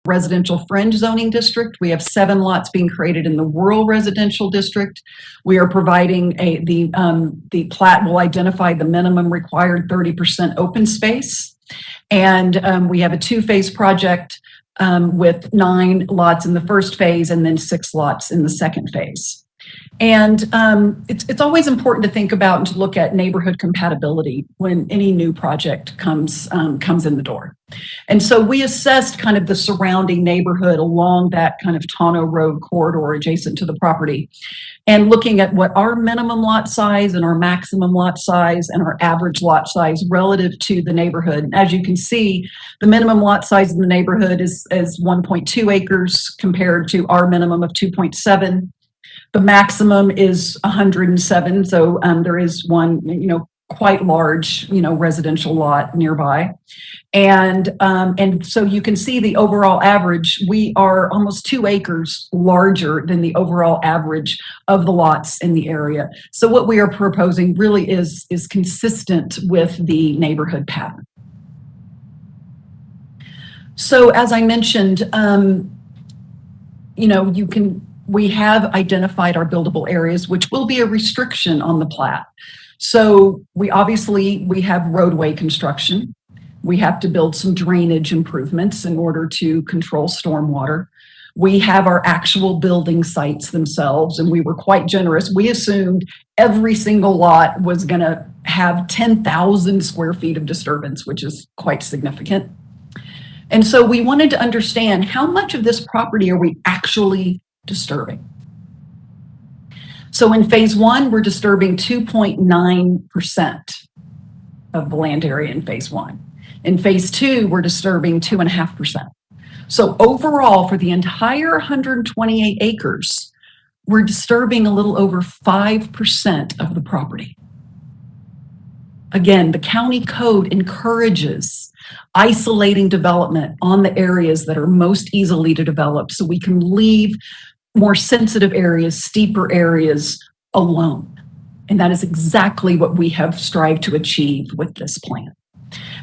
residential fringe zoning district. We have 7 lots being created in the rural residential district. We are providing the plat will identify the minimum required 30% open space. And we have a 2-phase project with 9 lots in the first phase and then 6 lots in the second phase. And it's always important to think about and to look at neighborhood compatibility when any new project comes in the door. And so we assessed kind of the surrounding neighborhood along that kind of Tano Road corridor adjacent to the property, and looking at what our minimum lot size and our maximum lot size and our average lot size relative to the neighborhood. As you can see, the minimum lot size in the neighborhood is 1.2 acres compared to our minimum of 2.7. The maximum is 107, so there is one, quite large, residential lot nearby. And so you can see the overall average, we are almost 2 acres larger than the overall average of the lots in the area. So what we are proposing really is consistent with the neighborhood pattern. So as I mentioned, we have identified our buildable areas, which will be a restriction on the plat. So we have roadway construction. We have to build some drainage improvements in order to control stormwater. We have our actual building sites themselves, and we were quite generous. We assumed every single lot was going to have 10,000 square feet of disturbance, which is quite significant. And so we wanted to understand how much of this property are we actually disturbing. So in phase 1, we're disturbing 2.9% of the land area in phase 1. In phase 2, we're disturbing 2.5%. So overall, for the entire 128 acres, we're disturbing a little over 5% of the property. Again, the county code encourages isolating development on the areas that are most easily to develop, so we can leave more sensitive areas, steeper areas alone. And that is exactly what we have strived to achieve with this plan.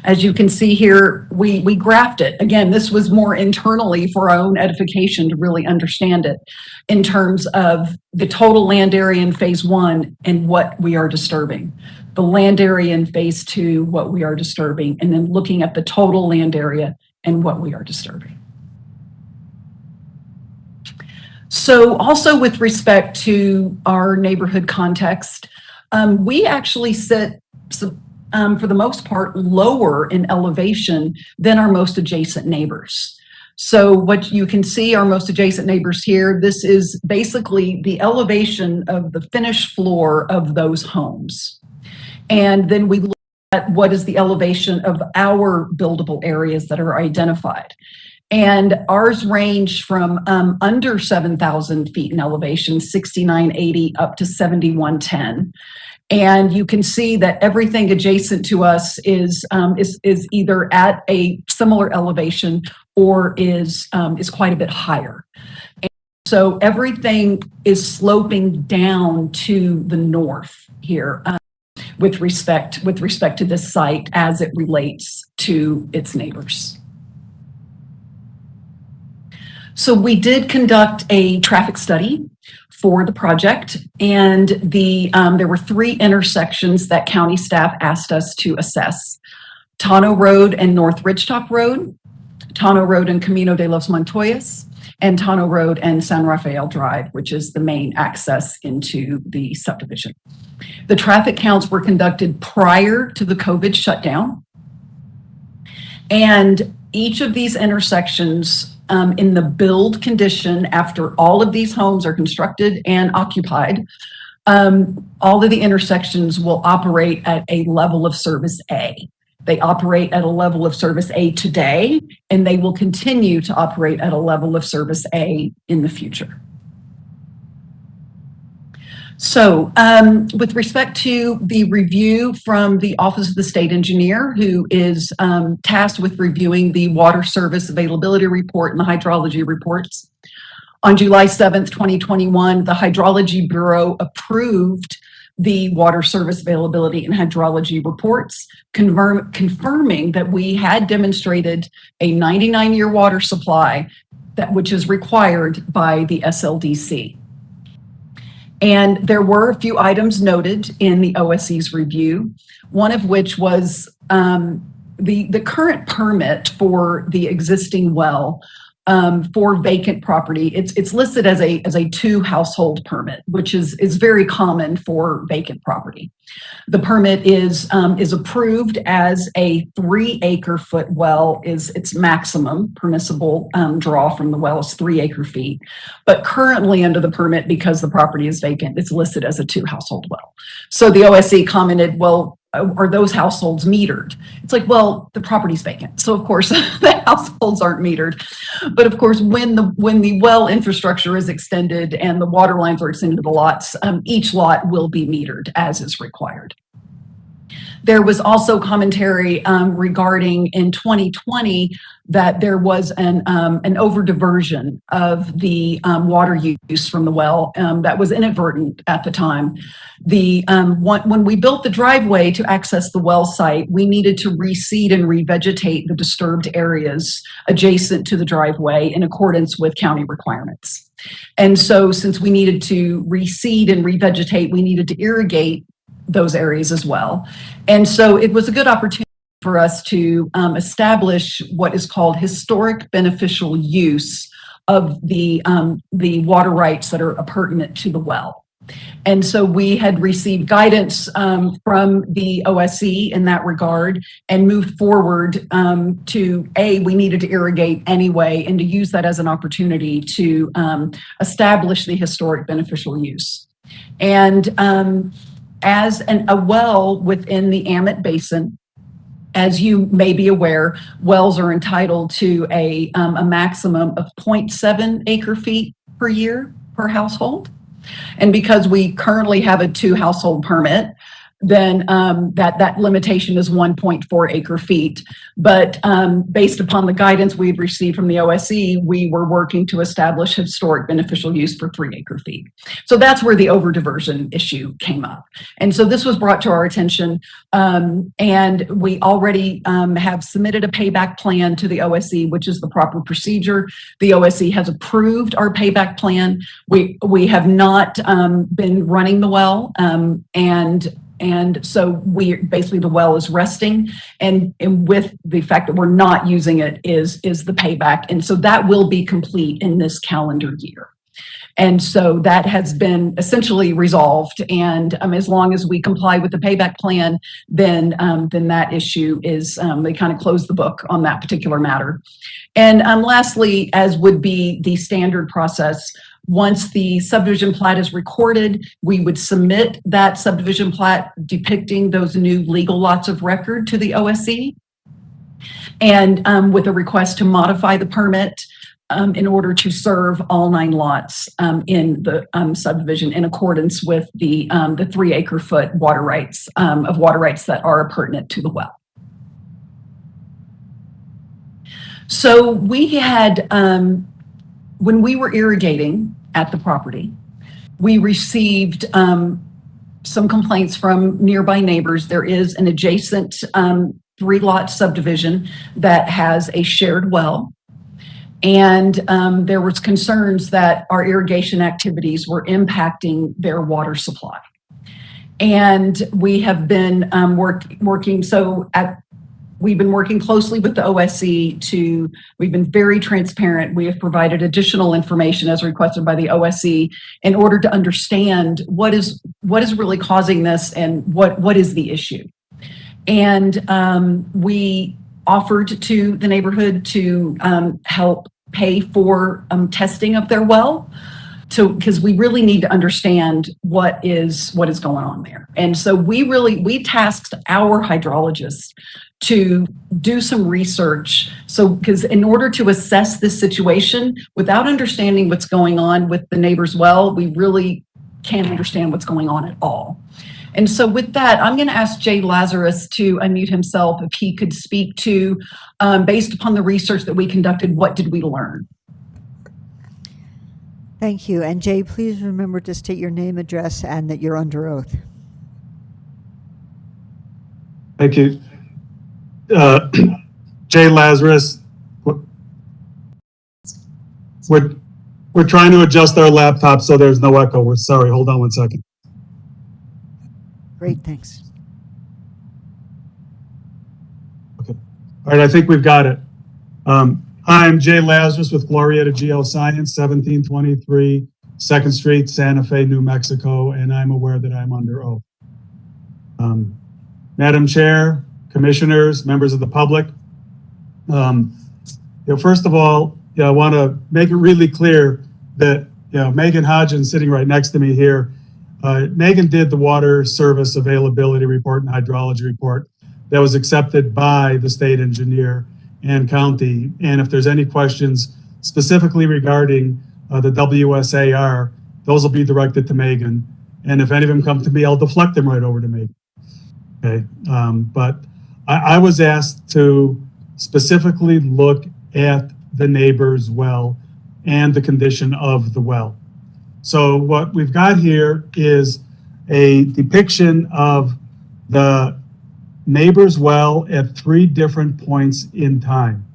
As you can see here, we graphed it. Again, this was more internally for our own edification to really understand it in terms of the total land area in phase 1 and what we are disturbing, the land area in phase 2, what we are disturbing, and then looking at the total land area and what we are disturbing. So also with respect to our neighborhood context, we actually sit, for the most part, lower in elevation than our most adjacent neighbors. So what you can see, our most adjacent neighbors here, this is basically the elevation of the finished floor of those homes. And then we look at what is the elevation of our buildable areas that are identified. And ours range from under 7,000 feet in elevation, 6,980 up to 7,110. And you can see that everything adjacent to us is either at a similar elevation or is quite a bit higher. And so everything is sloping down to the north here with respect to this site as it relates to its neighbors. So we did conduct a traffic study for the project, and there were 3 intersections that county staff asked us to assess: Tano Road and North Ridgetop Road, Tano Road and Camino de los Montoyas, and Tano Road and San Rafael Drive, which is the main access into the subdivision. The traffic counts were conducted prior to the COVID shutdown, and each of these intersections in the build condition after all of these homes are constructed and occupied, all of the intersections will operate at a level of service A. They operate at a level of service A today, and they will continue to operate at a level of service A in the future. So with respect to the review from the Office of the State Engineer, who is tasked with reviewing the water service availability report and the hydrology reports, on July 7th, 2021, the Hydrology Bureau approved the water service availability and hydrology reports, confirming that we had demonstrated a 99-year water supply, which is required by the SLDC. And there were a few items noted in the OSE's review, one of which was the current permit for the existing well for vacant property. It's listed as a 2-household permit, which is very common for vacant property. The permit is approved as a 3-acre-foot well. Is its maximum permissible draw from the well is 3 acre-feet. But currently under the permit, because the property is vacant, it's listed as a 2-household well. So the OSE commented, well, are those households metered? It's like, well, the property's vacant, so of course the households aren't metered. But of course, when the well infrastructure is extended and the water lines are extended to the lots, each lot will be metered as is required. There was also commentary regarding in 2020 that there was an over-diversion of the water use from the well that was inadvertent at the time. When we built the driveway to access the well site, we needed to reseed and revegetate the disturbed areas adjacent to the driveway in accordance with county requirements. And so since we needed to reseed and revegetate, we needed to irrigate those areas as well. And so it was a good opportunity for us to establish what is called historic beneficial use of the water rights that are appurtenant to the well. And so we had received guidance from the OSE in that regard and moved forward we needed to irrigate anyway and to use that as an opportunity to establish the historic beneficial use. And as a well within the Amit Basin, as you may be aware, wells are entitled to a maximum of 0.7 acre-feet per year per household. And because we currently have a 2-household permit, then that limitation is 1.4 acre-feet. But based upon the guidance we'd received from the OSE, we were working to establish historic beneficial use for 3 acre-feet. So that's where the over-diversion issue came up. And so this was brought to our attention, and we already have submitted a payback plan to the OSE, which is the proper procedure. The OSE has approved our payback plan. We have not been running the well, and so basically the well is resting, and with the fact that we're not using it is the payback. And so that will be complete in this calendar year. And so that has been essentially resolved. And as long as we comply with the payback plan, then that issue is, they kind of close the book on that particular matter. And lastly, as would be the standard process, once the subdivision plat is recorded, we would submit that subdivision plat depicting those new legal lots of record to the OSC, and with a request to modify the permit in order to serve all 9 lots in the subdivision in accordance with the 3 acre-foot water rights that are pertinent to the well. So we had, when we were irrigating at the property, we received some complaints from nearby neighbors. There is an adjacent 3-lot subdivision that has a shared well. And there was concerns that our irrigation activities were impacting their water supply. And we have been working, we've been working closely with the OSC we've been very transparent. We have provided additional information as requested by the OSC in order to understand what is really causing this and what is the issue. And we offered to the neighborhood to help pay for testing of their well, because we really need to understand what is going on there. And so we tasked our hydrologists to do some research. So, because in order to assess this situation, without understanding what's going on with the neighbor's well, we really can't understand what's going on at all. And so with that, I'm going to ask Jay Lazarus to unmute himself if he could speak to, based upon the research that we conducted, what did we learn? Thank you. And Jay, please remember to state your name, address, and that you're under oath. Thank you. Jay Lazarus. We're trying to adjust our laptop so there's no echo. We're sorry. Hold on one second. Great, thanks. Okay. All right, I think we've got it. I'm Jay Lazarus with Glorieta Geoscience, 1723 2nd Street, Santa Fe, New Mexico, and I'm aware that I'm under oath. Madam Chair, Commissioners, members of the public, first of all, I want to make it really clear that Megan Hodgins, sitting right next to me here, Megan did the water service availability report and hydrology report that was accepted by the state engineer and county. And if there's any questions specifically regarding the WSAR, those will be directed to Megan. And if any of them come to me, I'll deflect them right over to Megan. Okay. But I was asked to specifically look at the neighbor's well and the condition of the well. So what we've got here is a depiction of the neighbor's well at 3 different points in time.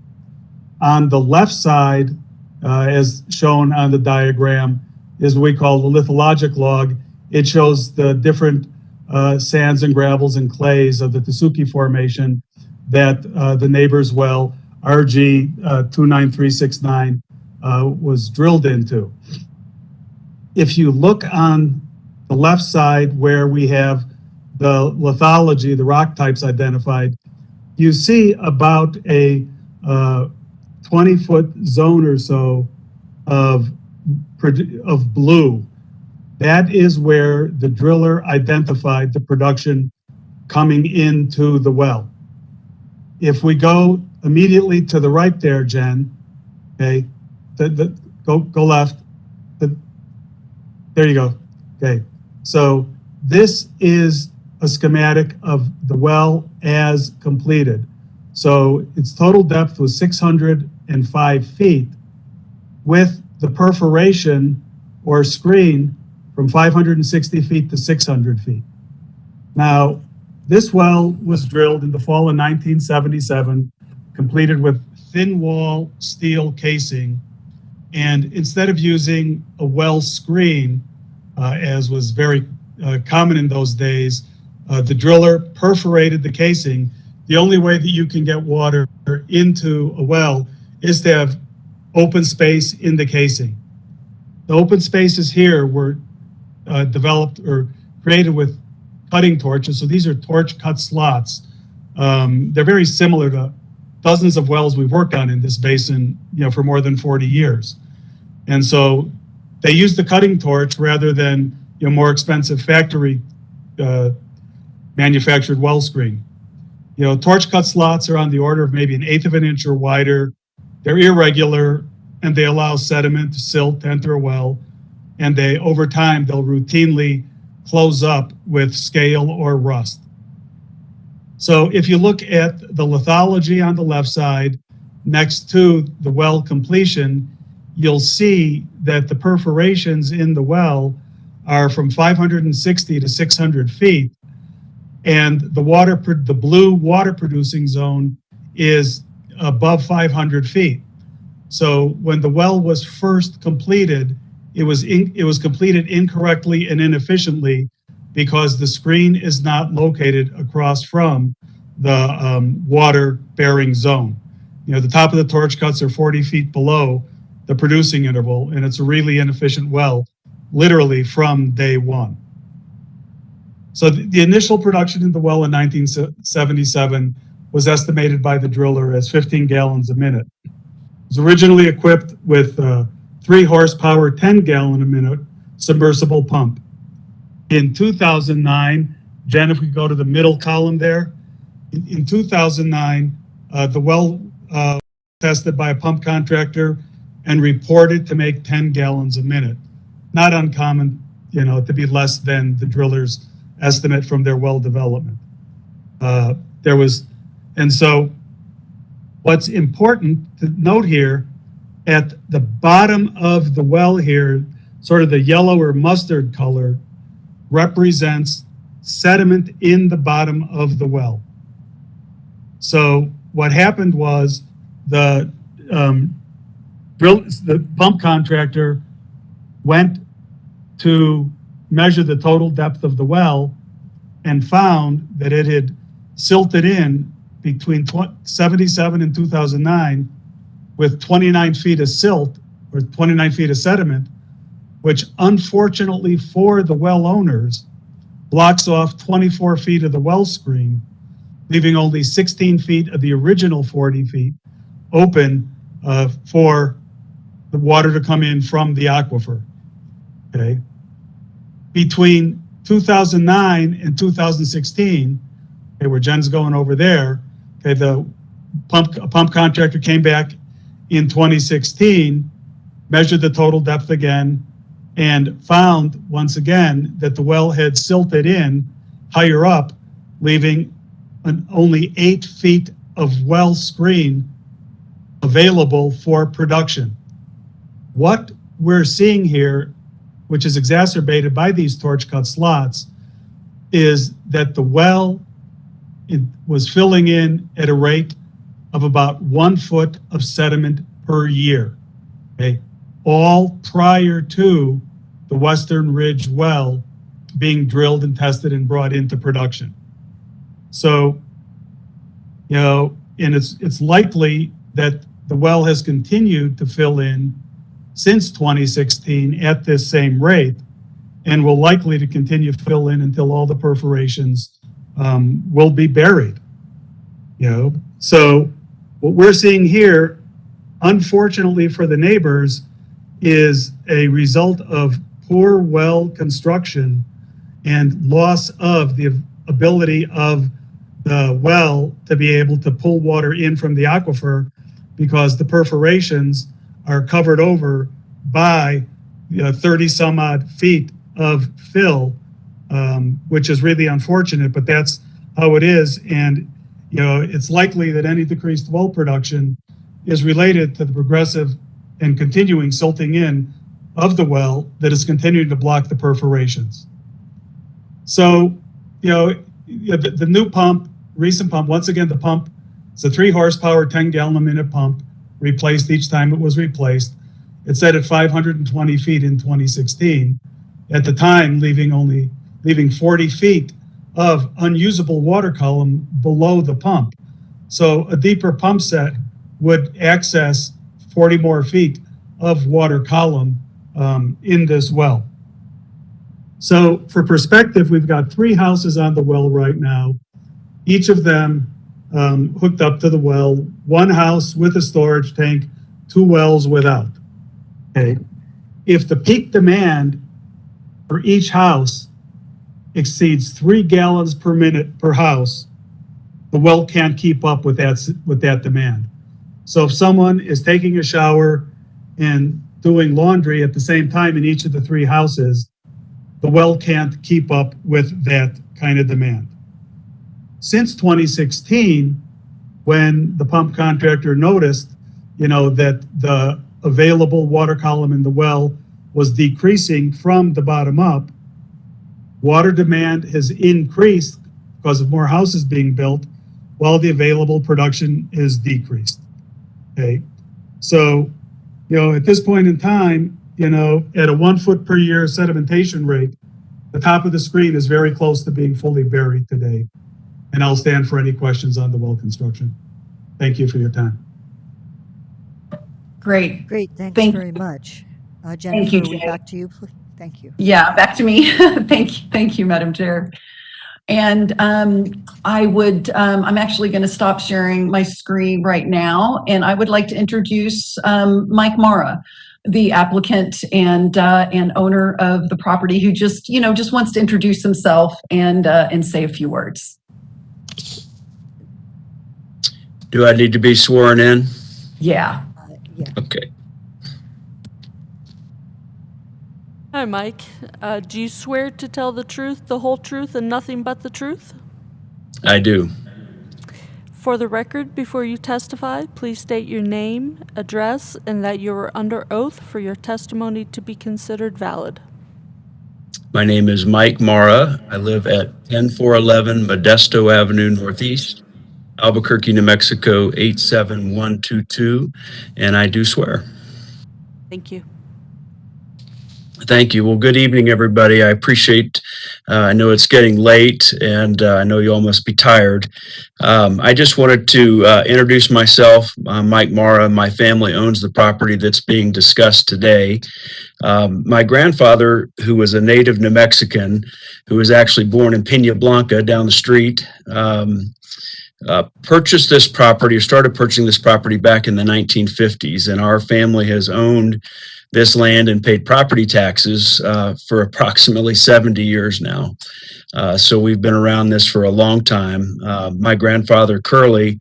On the left side, as shown on the diagram, is what we call the lithologic log. It shows the different sands and gravels and clays of the Tasuki Formation that the neighbor's well, RG 29369, was drilled into. If you look on the left side where we have the lithology, the rock types identified, you see about a 20-foot zone or so of blue. That is where the driller identified the production coming into the well. If we go immediately to the right there, Jen, okay, go left. There you go. Okay, so this is a schematic of the well as completed. So its total depth was 605 feet with the perforation or screen from 560 feet to 600 feet. Now, this well was drilled in the fall of 1977, completed with thin wall steel casing. And instead of using a well screen, as was very common in those days, the driller perforated the casing. The only way that you can get water into a well is to have open space in the casing. The open spaces here were developed or created with cutting torches. So these are torch cut slots. They're very similar to dozens of wells we've worked on in this basin, for more than 40 years. And so they use the cutting torch rather than, more expensive factory manufactured well screen. Torch cut slots are on the order of maybe 1/8 of an inch or wider. They're irregular and they allow sediment, silt to enter a well. And over time, they'll routinely close up with scale or rust. So if you look at the lithology on the left side next to the well completion, you'll see that the perforations in the well are from 560 to 600 feet. And the blue water producing zone is above 500 feet. So when the well was first completed, it was completed incorrectly and inefficiently because the screen is not located across from the water bearing zone. The top of the torch cuts are 40 feet below the producing interval, and it's a really inefficient well, literally from day one. So the initial production in the well in 1977 was estimated by the driller as 15 gallons a minute. It was originally equipped with 3 horsepower, 10 gallon a minute submersible pump. In 2009, Jen, if we go to the middle column there, in 2009, the well tested by a pump contractor and reported to make 10 gallons a minute. Not uncommon, to be less than the driller's estimate from their well development. And so what's important to note here, at the bottom of the well here, sort of the yellow or mustard color represents sediment in the bottom of the well. So what happened was the pump contractor went to measure the total depth of the well and found that it had silted in between 77 and 2009 with 29 feet of silt or 29 feet of sediment, which unfortunately for the well owners blocks off 24 feet of the well screen, leaving only 16 feet of the original 40 feet open for the water to come in from the aquifer. Okay. Between 2009 and 2016, okay, where Jen's going over there, okay, the pump contractor came back in 2016, measured the total depth again, and found once again that the well had silted in higher up, leaving only 8 feet of well screen available for production. What we're seeing here, which is exacerbated by these torch cut slots, is that the well was filling in at a rate of about 1 foot of sediment per year, okay? All prior to the Western Ridge well being drilled and tested and brought into production. So, and it's likely that the well has continued to fill in since 2016 at this same rate and will likely to continue to fill in until all the perforations will be buried. So what we're seeing here, unfortunately for the neighbors, is a result of poor well construction and loss of the ability of the well to be able to pull water in from the aquifer because the perforations are covered over by 30 some odd feet of fill, which is really unfortunate, but that's how it is. And, it's likely that any decreased well production is related to the progressive and continuing silting in of the well that is continuing to block the perforations. So, the new pump, recent pump, once again, the pump, it's a 3 horsepower, 10 gallon a minute pump, replaced each time it was replaced. It set at 520 feet in 2016. At the time, leaving 40 feet of unusable water column below the pump. So a deeper pump set would access 40 more feet of water column in this well. So for perspective, we've got 3 houses on the well right now, each of them hooked up to the well, 1 house with a storage tank, 2 wells without. Okay. If the peak demand for each house exceeds 3 gallons per minute per house, the well can't keep up with that demand. So if someone is taking a shower and doing laundry at the same time in each of the 3 houses, the well can't keep up with that kind of demand. Since 2016, when the pump contractor noticed, that the available water column in the well was decreasing from the bottom up, water demand has increased because of more houses being built, while the available production is decreased. Okay, so at this point in time, at a 1 foot per year sedimentation rate, the top of the screen is very close to being fully buried today. And I'll stand for any questions on the well construction. Thank you for your time. Great. Great, thanks Thank very much. you, Jennifer, are we Jay. back to you, please? Thank you. Yeah, back to me. Thank you, Madam Chair. And I'm actually going to stop sharing my screen right now, and I would like to introduce Mike Mara, the applicant and owner of the property, who just wants to introduce himself and say a few words. Do I need to be sworn in? Yeah. Yeah. Okay. Hi, Mike. Do you swear to tell the truth, the whole truth, and nothing but the truth? I do. For the record, before you testify, please state your name, address, and that you are under oath for your testimony to be considered valid. My name is Mike Mara. I live at 10411 Modesto Avenue Northeast, Albuquerque, New Mexico 87122, and I do swear. Thank you. Thank you. Well, good evening, everybody. I appreciate, I know it's getting late, and I know you all must be tired. I just wanted to introduce myself. I'm Mike Mara. My family owns the property that's being discussed today. My grandfather, who was a native New Mexican, who was actually born in Pena Blanca down the street, purchased this property, or started purchasing this property back in the 1950s, and our family has owned this land and paid property taxes for approximately 70 years now. So we've been around this for a long time. My grandfather, Curly,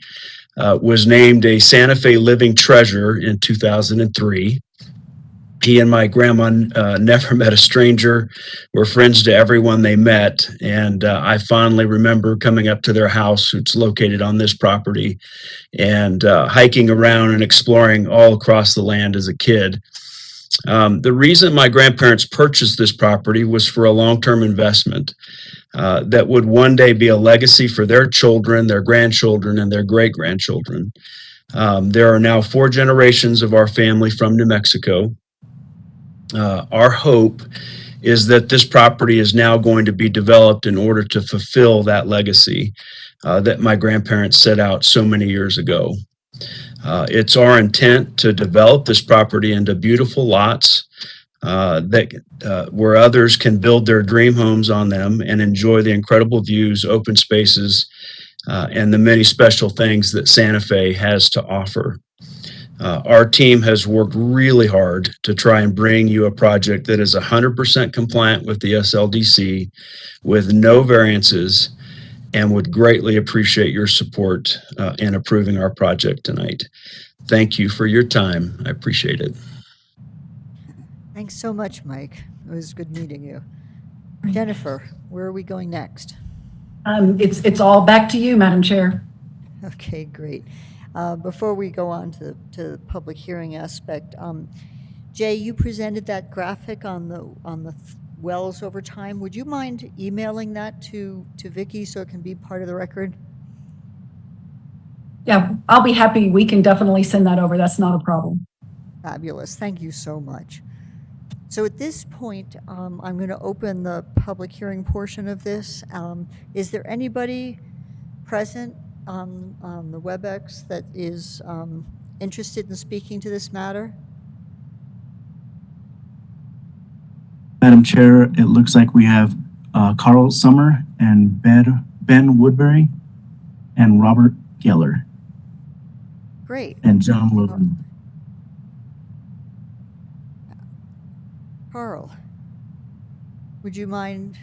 was named a Santa Fe Living Treasure in 2003. He and my grandma never met a stranger, were friends to everyone they met, and I fondly remember coming up to their house, which is located on this property, and hiking around and exploring all across the land as a kid. The reason my grandparents purchased this property was for a long-term investment that would one day be a legacy for their children, their grandchildren, and their great-grandchildren. There are now 4 generations of our family from New Mexico. Our hope is that this property is now going to be developed in order to fulfill that legacy that my grandparents set out so many years ago. It's our intent to develop this property into beautiful lots where others can build their dream homes on them and enjoy the incredible views, open spaces, and the many special things that Santa Fe has to offer. Our team has worked really hard to try and bring you a project that is 100% compliant with the SLDC, with no variances, and would greatly appreciate your support in approving our project tonight. Thank you for your time. I appreciate it. Thanks so much, Mike. It was good meeting you. Jennifer, where are we going next? It's all back to you, Madam Chair. Okay, great. Before we go on to the public hearing aspect, Jay, you presented that graphic on the wells over time. Would you mind emailing that to Vicky so it can be part of the record? Yeah, I'll be happy. We can definitely send that over. That's not a problem. Fabulous. Thank you so much. So at this point, I'm going to open the public hearing portion of this. Is there anybody present on the WebEx that is interested in speaking to this matter? Madam Chair, it looks like we have Carl Summer and Ben Woodbury and Robert Geller Great. and John Logan. Carl, would you mind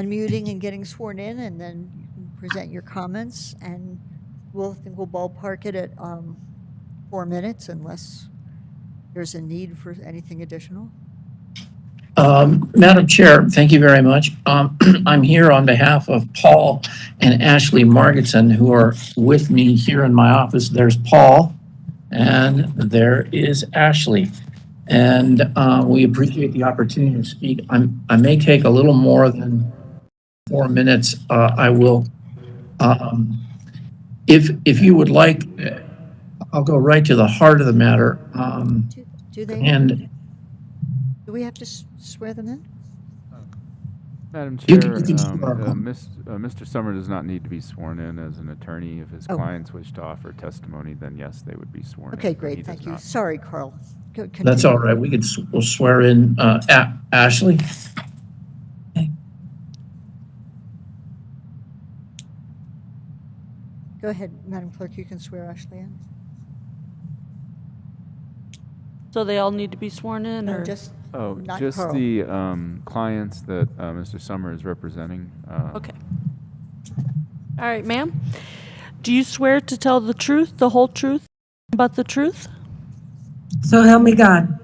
unmuting and getting sworn in, and then you can present your comments, and we'll ballpark it at 4 minutes unless there's a need for anything additional. Madam Chair, thank you very much. I'm here on behalf of Paul and Ashley Margetson, who are with me here in my office. There's Paul and there is Ashley. And we appreciate the opportunity to speak. I may take a little more than 4 minutes. I will, if you would like, I'll go right to the heart of the matter. Do they? And do we have to swear them in? Madam You Chair, can swear. Mr. Summer does not need to be sworn in as an attorney. If his Oh. clients wish to offer testimony, then yes, they would be sworn in. Okay, but he great, does thank you. not. Sorry, Carl. that's all right. We'll swear in Ashley. Go ahead, Madam Clerk, you can swear Ashley in. So they all need to be sworn in, No, or just Oh, not just Carl. the clients that Mr. Summer is representing. Okay. All right, ma'am. Do you swear to tell the truth, the whole truth, but the truth? So help me God.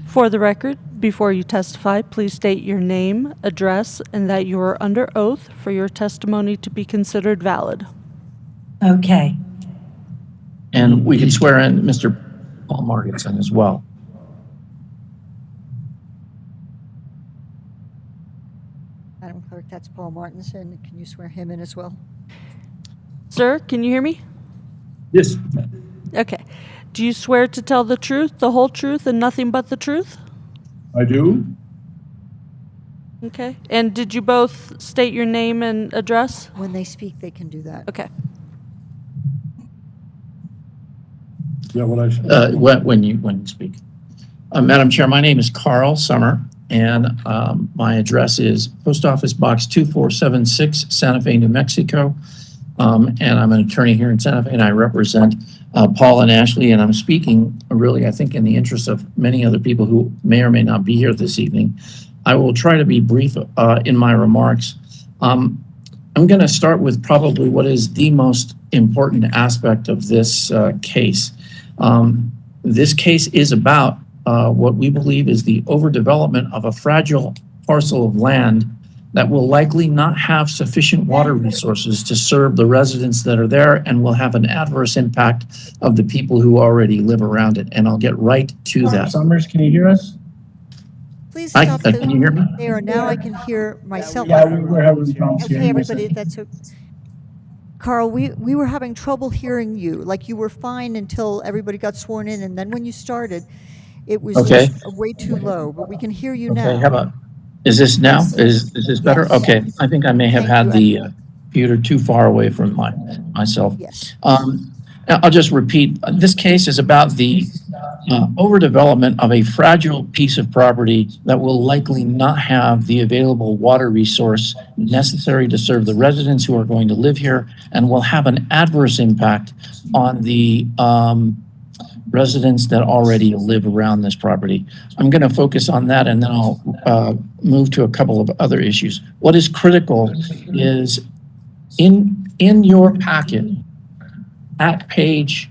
For the record, before you testify, please state your name, address, and that you are under oath for your testimony to be considered valid. Okay. And we can swear in Mr. Paul Margetson as well. Madam Clerk, that's Paul Martinson. Can you swear him in as well? Sir, can you hear me? Yes. Okay. Do you swear to tell the truth, the whole truth, and nothing but the truth? I do. Okay. And did you both state your name and address? When they speak, they can do that. Okay. Yeah, what I said. When you speak. Madam Chair, my name is Carl Summer, and my address is Post Office Box 2476, Santa Fe, New Mexico. And I'm an attorney here in Santa Fe, and I represent Paul and Ashley, and I'm speaking really, I think, in the interest of many other people who may or may not be here this evening. I will try to be brief in my remarks. I'm going to start with probably what is the most important aspect of this case. This case is about what we believe is the overdevelopment of a fragile parcel of land that will likely not have sufficient water resources to serve the residents that are there, and will have an adverse impact of the people who already live around it. And I'll get right to that. Summers, can you hear us? Please stop. Can you hear me? There, now I can hear myself. Yeah, we're having problems Okay, hearing everybody, you. that's okay. Carl, we were having trouble hearing you. Like, you were fine until everybody got sworn in, and then when you stared, it was Okay. just way too low, but we can hear you Okay, now. how about, is this now? Is this better? Yes. Okay, I think I may have had the computer too far away from myself. Yes. I'll just repeat, this case is about the overdevelopment of a fragile piece of property that will likely not have the available water resource necessary to serve the residents who are going to live here, and will have an adverse impact on the residents that already live around this property. I'm going to focus on that, and then I'll move to a couple of other issues. What is critical is in your packet at page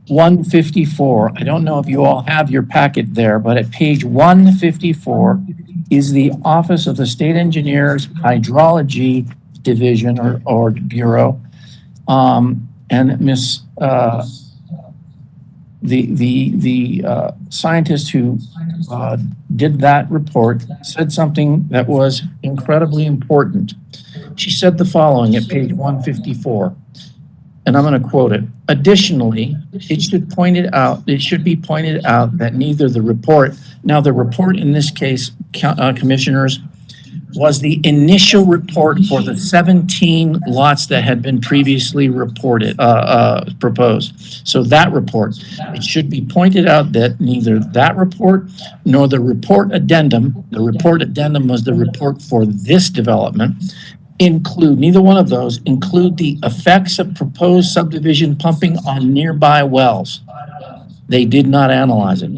154, I don't know if you all have your packet there, but at page 154 is the Office of the State Engineer's Hydrology Division or Bureau. And Miss the scientist who did that report said something that was incredibly important. She said the following at page 154, and I'm going to quote it. Additionally, it should be pointed out that neither the report, now the report in this case, commissioners, was the initial report for the 17 lots that had been previously proposed. So that report, it should be pointed out that neither that report nor the report addendum was the report for this development, neither one of those include the effects of proposed subdivision pumping on nearby wells. They did not analyze it.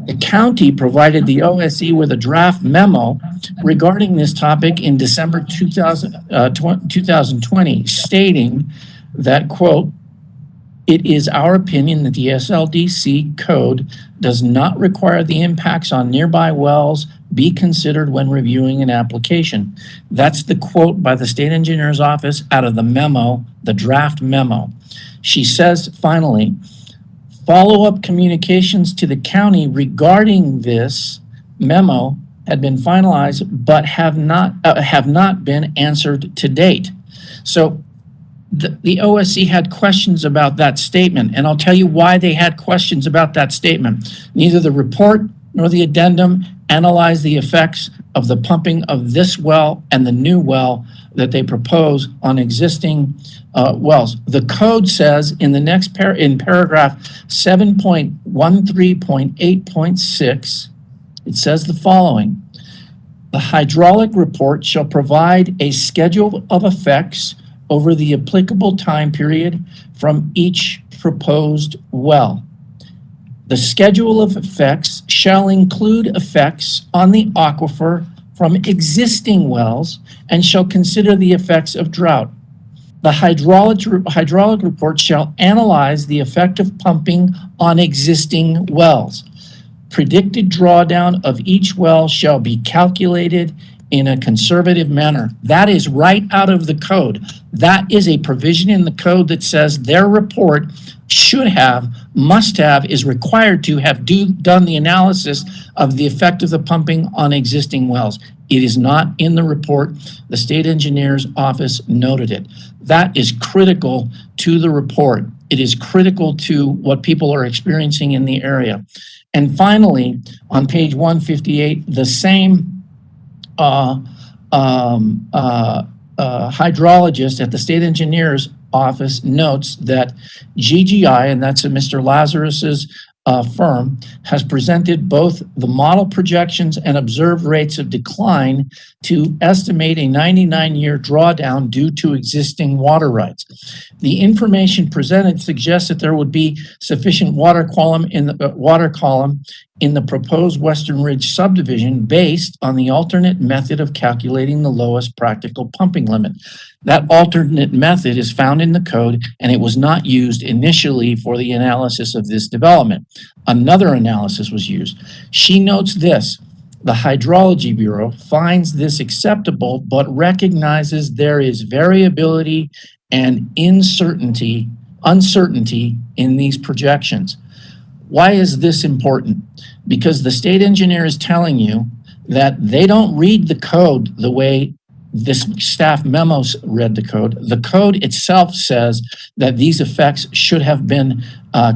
The county provided the OSE with a draft memo regarding this topic in December 2020, stating that, quote, "It is our opinion that the SLDC code does not require the impacts on nearby wells be considered when reviewing an application." That's the quote by the state engineer's office out of the memo, the draft memo. She says, finally, follow-up communications to the county regarding this memo had been finalized, but have not been answered to date. So the OSC had questions about that statement, and I'll tell you why they had questions about that statement. Neither the report nor the addendum analyzed the effects of the pumping of this well and the new well that they propose on existing wells. The code says in the next in paragraph 7.13.8.6, it says the following: the hydraulic report shall provide a schedule of effects over the applicable time period from each proposed well. The schedule of effects shall include effects on the aquifer from existing wells and shall consider the effects of drought. The hydraulic report shall analyze the effect of pumping on existing wells. Predicted drawdown of each well shall be calculated in a conservative manner. That is right out of the code. That is a provision in the code that says their report should have, must have, is required to have done the analysis of the effect of the pumping on existing wells. It is not in the report. The state engineer's office noted it. That is critical to the report. It is critical to what people are experiencing in the area. And finally, on page 158, the same hydrologist at the state engineer's office notes that GGI, and that's Mr. Lazarus's firm, has presented both the model projections and observed rates of decline to estimate a 99-year drawdown due to existing water rights. The information presented suggests that there would be sufficient water column in the proposed Western Ridge subdivision based on the alternate method of calculating the lowest practical pumping limit. That alternate method is found in the code, and it was not used initially for the analysis of this development. Another analysis was used. She notes this: the Hydrology Bureau finds this acceptable, but recognizes there is variability and uncertainty in these projections. Why is this important? Because the state engineer is telling you that they don't read the code the way this staff memos read the code. The code itself says that these effects should have been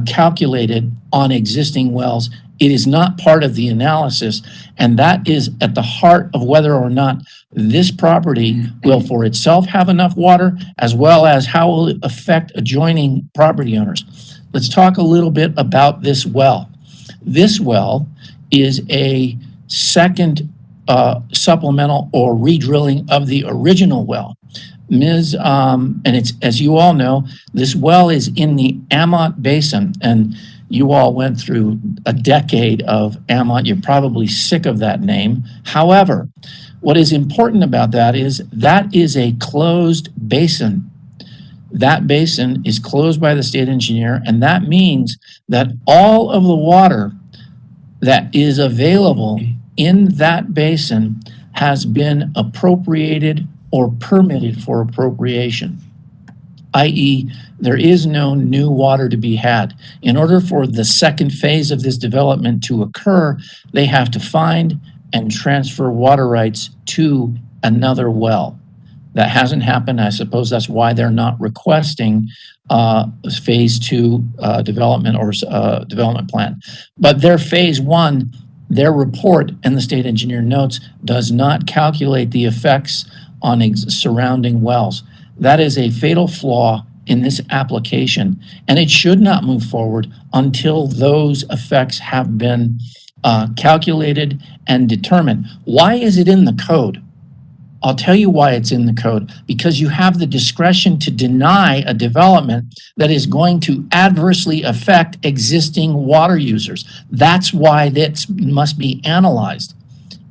calculated on existing wells. It is not part of the analysis, and that is at the heart of whether or not this property will for itself have enough water, as well as how will it affect adjoining property owners. Let's talk a little bit about this well. This well is a second supplemental or redrilling of the original well. And it's, as you all know, this well is in the Amont Basin, and you all went through a decade of Amont. You're probably sick of that name. However, what is important about that is a closed basin. That basin is closed by the state engineer, and that means that all of the water that is available in that basin has been appropriated or permitted for appropriation, i.e., there is no new water to be had. In order for the second phase of this development to occur, they have to find and transfer water rights to another well. That hasn't happened. I suppose that's why they're not requesting phase two development or development plan. But their phase one, their report, and the state engineer notes, does not calculate the effects on surrounding wells. That is a fatal flaw in this application, and it should not move forward until those effects have been calculated and determined. Why is it in the code? I'll tell you why it's in the code. Because you have the discretion to deny a development that is going to adversely affect existing water users. That's why that must be analyzed.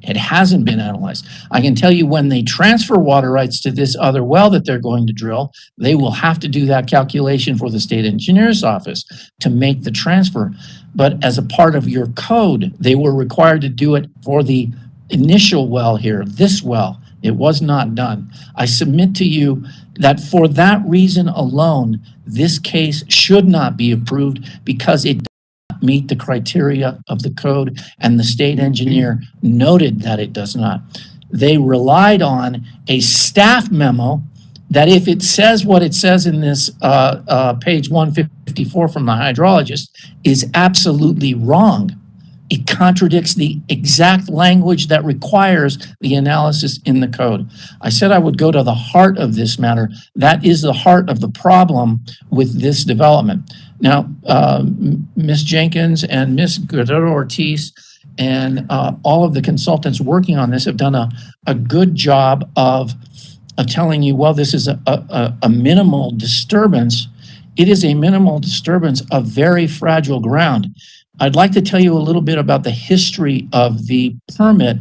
It hasn't been analyzed. I can tell you when they transfer water rights to this other well that they're going to drill, they will have to do that calculation for the state engineer's office to make the transfer. But as a part of your code, they were required to do it for the initial well here, this well. It was not done. I submit to you that for that reason alone, this case should not be approved because it meet the criteria of the code, and the state engineer noted that it does not. They relied on a staff memo that, if it says what it says in this page 154 from the hydrologist, is absolutely wrong. It contradicts the exact language that requires the analysis in the code. I said I would go to the heart of this matter. That is the heart of the problem with this development. Now, Ms. Jenkins and Ms. Guerrero Ortiz and all of the consultants working on this have done a good job of telling you, well, this is a minimal disturbance. It is a minimal disturbance of very fragile ground. I'd like to tell you a little bit about the history of the permit.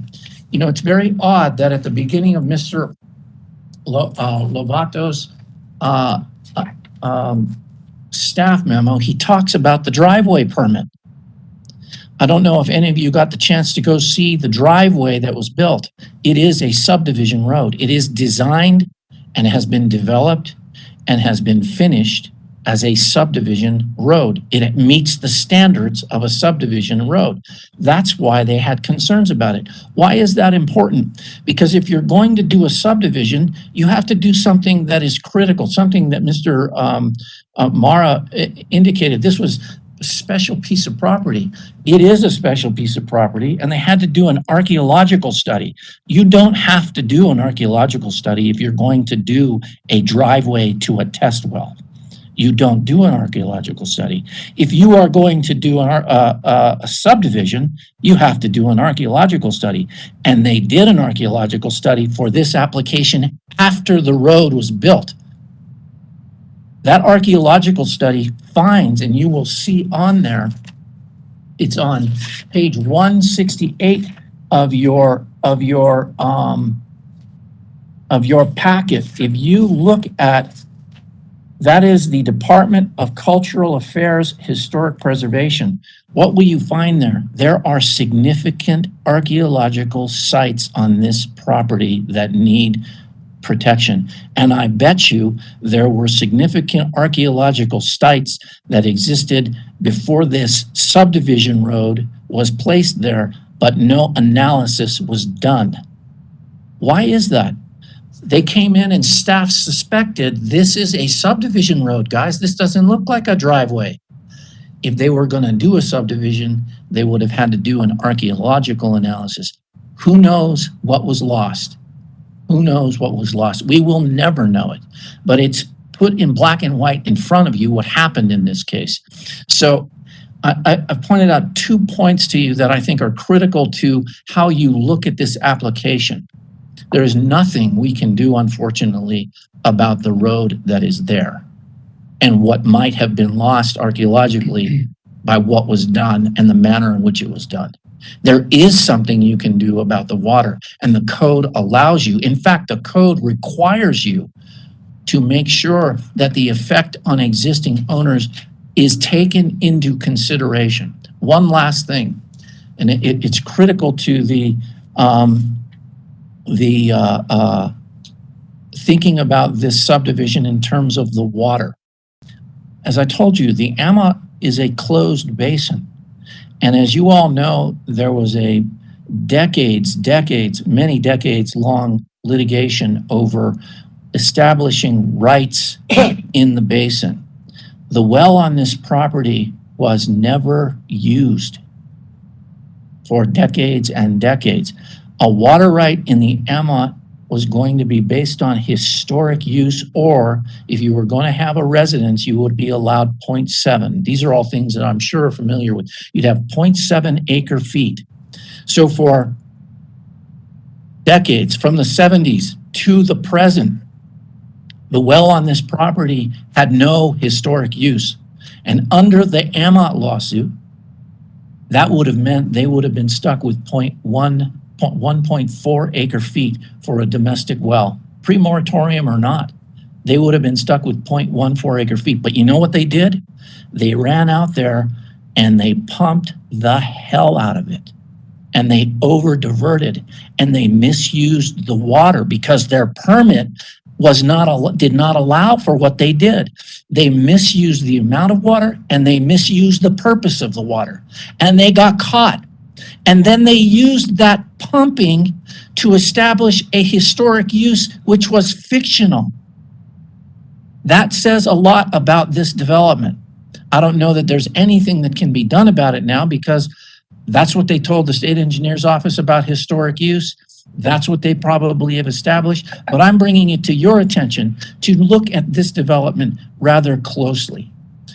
You know, it's very odd that at the beginning of Mr. Lovato's staff memo, he talks about the driveway permit. I don't know if any of you got the chance to go see the driveway that was built. It is a subdivision road. It is designed and has been developed and has been finished as a subdivision road. It meets the standards of a subdivision road. That's why they had concerns about it. Why is that important? Because if you're going to do a subdivision, you have to do something that is critical, something that Mr. Mara indicated. This was a special piece of property. It is a special piece of property, and they had to do an archaeological study. You don't have to do an archaeological study if you're going to do a driveway to a test well. You don't do an archaeological study. If you are going to do a subdivision, you have to do an archaeological study. And they did an archaeological study for this application after the road was built. That archaeological study finds, and you will see on there, it's on page 168 of your packet. If you look at, that is the Department of Cultural Affairs Historic Preservation. What will you find there? There are significant archaeological sites on this property that need protection. And I bet you there were significant archaeological sites that existed before this subdivision road was placed there, but no analysis was done. Why is that? They came in and staff suspected this is a subdivision road, guys. This doesn't look like a driveway. If they were going to do a subdivision, they would have had to do an archaeological analysis. Who knows what was lost? Who knows what was lost? We will never know it, but it's put in black and white in front of you what happened in this case. So I've pointed out 2 points to you that I think are critical to how you look at this application. There is nothing we can do, unfortunately, about the road that is there and what might have been lost archaeologically by what was done and the manner in which it was done. There is something you can do about the water, and the code allows you. In fact, the code requires you to make sure that the effect on existing owners is taken into consideration. One last thing, and it's critical to the thinking about this subdivision in terms of the water. As I told you, the AMA is a closed basin. And as you all know, there was a many decades long litigation over establishing rights in the basin. The well on this property was never used. for decades and decades. A water right in the EMA was going to be based on historic use, or if you were going to have a residence, you would be allowed 0.7. These are all things that I'm sure are familiar with. You'd have 0.7 acre feet. So for decades, from the 70s to the present, the well on this property had no historic use. And under the Ammont lawsuit, that would have meant they would have been stuck with 1.4 acre feet for a domestic well. Pre-moratorium or not, they would have been stuck with 0.14 acre feet. But you know what they did? They ran out there and they pumped the hell out of it. And they over-diverted and they misused the water because their permit did not allow for what they did. They misused the amount of water and they misused the purpose of the water. And they got caught. And then they used that pumping to establish a historic use, which was fictional. That says a lot about this development. I don't know that there's anything that can be done about it now because that's what they told the state engineer's office about historic use. That's what they probably have established. But I'm bringing it to your attention to look at this development rather closely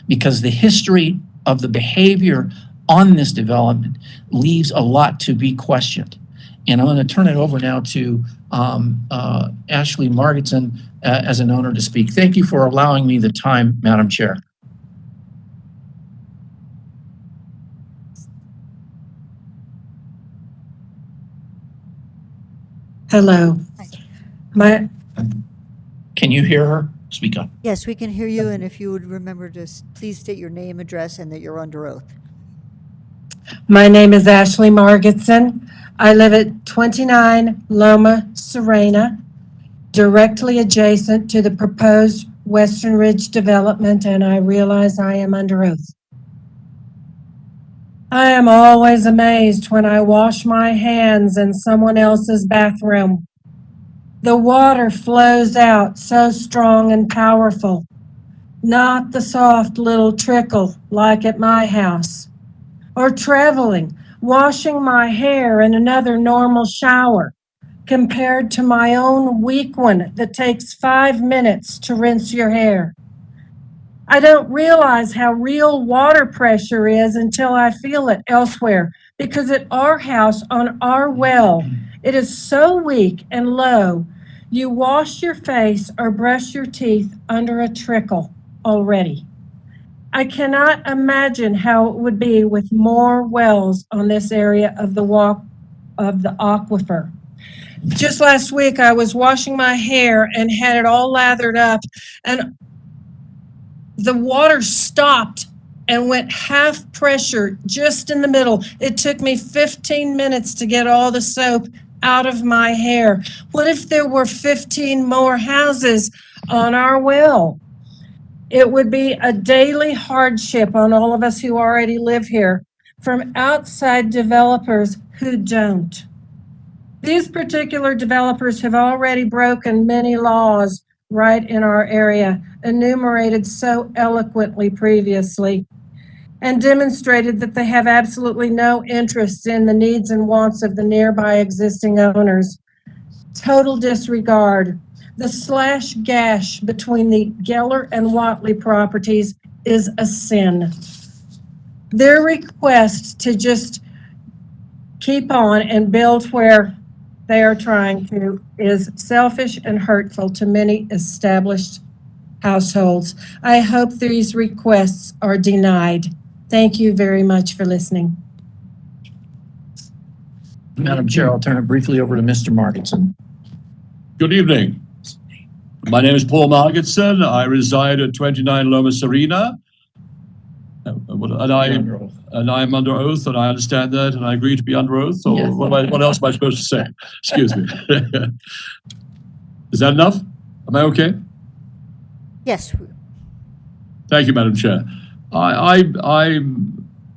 because the history of the behavior on this development leaves a lot to be questioned. And I'm going to turn it over now to Ashley Margetson as an owner to speak. Thank you for allowing me the time, Madam Chair. Hello. Can you hear her? Speak up. Yes, we can hear you, and if you would remember to please state your name, address, and that you're under oath. My name is Ashley Margetson. I live at 29 Loma Serena, directly adjacent to the proposed Western Ridge development, and I realize I am under oath. I am always amazed when I wash my hands in someone else's bathroom. The water flows out so strong and powerful, not the soft little trickle like at my house. Or traveling, washing my hair in another normal shower, compared to my own weak one that takes 5 minutes to rinse your hair. I don't realize how real water pressure is until I feel it elsewhere, because at our house on our well, it is so weak and low, you wash your face or brush your teeth under a trickle already. I cannot imagine how it would be with more wells on this area of the aquifer. Just last week, I was washing my hair and had it all lathered up, and the water stopped and went half pressure just in the middle. It took me 15 minutes to get all the soap out of my hair. What if there were 15 more houses on our well? It would be a daily hardship on all of us who already live here from outside developers who don't. These particular developers have already broken many laws right in our area, enumerated so eloquently previously, and demonstrated that they have absolutely no interest in the needs and wants of the nearby existing owners. Total disregard. The slash gash between the Geller and Watley properties is a sin. Their request to just keep on and build where they are trying to is selfish and hurtful to many established households. I hope these requests are denied. Thank you very much for listening. Madam Chair, I'll turn it briefly over to Mr. Margetson. Good evening. My name is Paul Margetson. I reside at 29 Loma Serena. And I'm under oath, and I understand that, and I agree to be under oath. So yes. What else am I supposed to say? Excuse me. Is that enough? Am I okay? Yes. Thank you, Madam Chair. I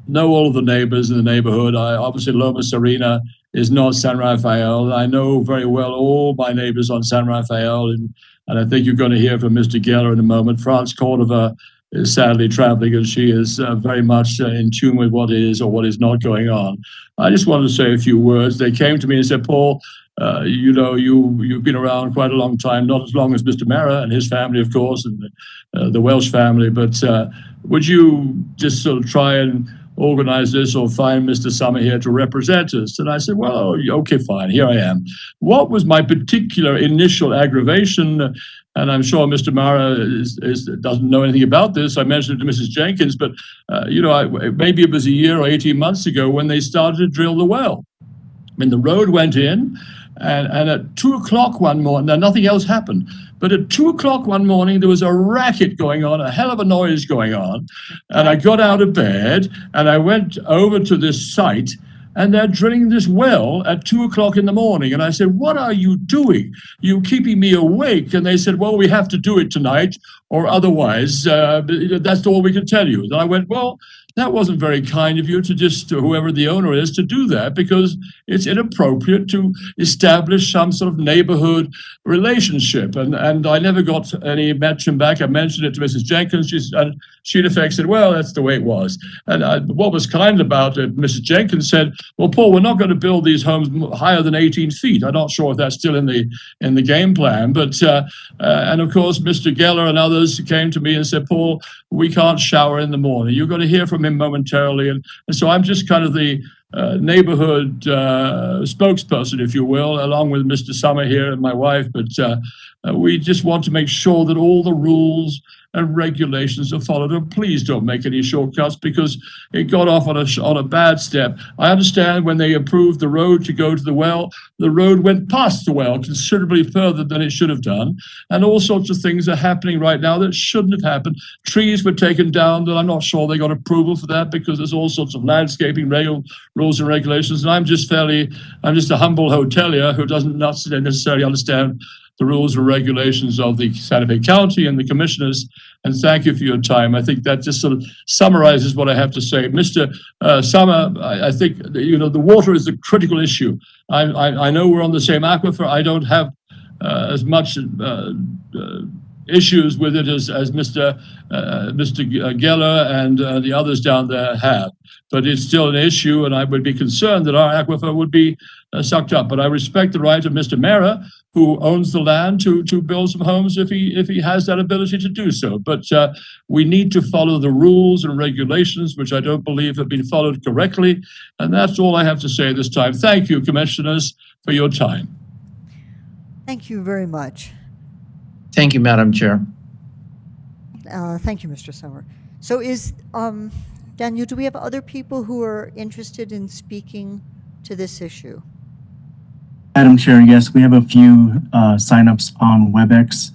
know all of the neighbors in the neighborhood. Obviously, Loma Serena is not San Rafael. I know very well all my neighbors on San Rafael, and I think you're going to hear from Mr. Geller in a moment. Franz Cordova is sadly traveling, and she is very much in tune with what is or what is not going on. I just wanted to say a few words. They came to me and said, Paul, you know, you've been around quite a long time, not as long as Mr. Mara and his family, of course, and the Welsh family, but would you just sort of try and organize this or find Mr. Summer here to represent us? And I said, well, okay, fine, here I am. What was my particular initial aggravation? And I'm sure Mr. Mara doesn't know anything about this. I mentioned it to Mrs. Jenkins, but you know, maybe it was a year or 18 months ago when they started to drill the well. I mean, the road went in, and at 2 o'clock one morning, now nothing else happened, but at 2 o'clock one morning, there was a racket going on, a hell of a noise going on. And I got out of bed and I went over to this site, and they're drilling this well at 2 o'clock in the morning. And I said, what are you doing? You keeping me awake? And they said, well, we have to do it tonight, or otherwise, that's all we can tell you. And I went, well, that wasn't very kind of you to just, whoever the owner is, to do that, because it's inappropriate to establish some sort of neighborhood relationship. And I never got any mention back. I mentioned it to Mrs. Jenkins. She in effect said, well, that's the way it was. And what was kind about it, Mrs. Jenkins said, well, Paul, we're not going to build these homes higher than 18 feet. I'm not sure if that's still in the game plan. But, and of course, Mr. Geller and others came to me and said, Paul, we can't shower in the morning. You're going to hear from him momentarily. And so I'm just kind of the neighborhood spokesperson, if you will, along with Mr. Summer here and my wife. But we just want to make sure that all the rules and regulations are followed. And please don't make any shortcuts, because it got off on a bad step. I understand when they approved the road to go to the well, the road went past the well considerably further than it should have done. And all sorts of things are happening right now that shouldn't have happened. Trees were taken down that I'm not sure they got approval for that, because there's all sorts of landscaping rules and regulations. And I'm just a humble hotelier who doesn't necessarily understand the rules and regulations of the Santa Fe County and the commissioners. And thank you for your time. I think that just sort of summarizes what I have to say. Mr. Summer, I think, you know, the water is the critical issue. I know we're on the same aquifer. I don't have as much issues with it as Mr. Geller and the others down there have. But it's still an issue, and I would be concerned that our aquifer would be sucked up. But I respect the right of Mr. Mara, who owns the land, to build some homes if he has that ability to do so. But we need to follow the rules and regulations, which I don't believe have been followed correctly. And that's all I have to say this time. Thank you, commissioners, for your time. Thank you very much. Thank you, Madam Chair. Thank you, Mr. Summer. So Daniel, do we have other people who are interested in speaking to this issue? Madam Chair, yes, we have a few signups on WebEx.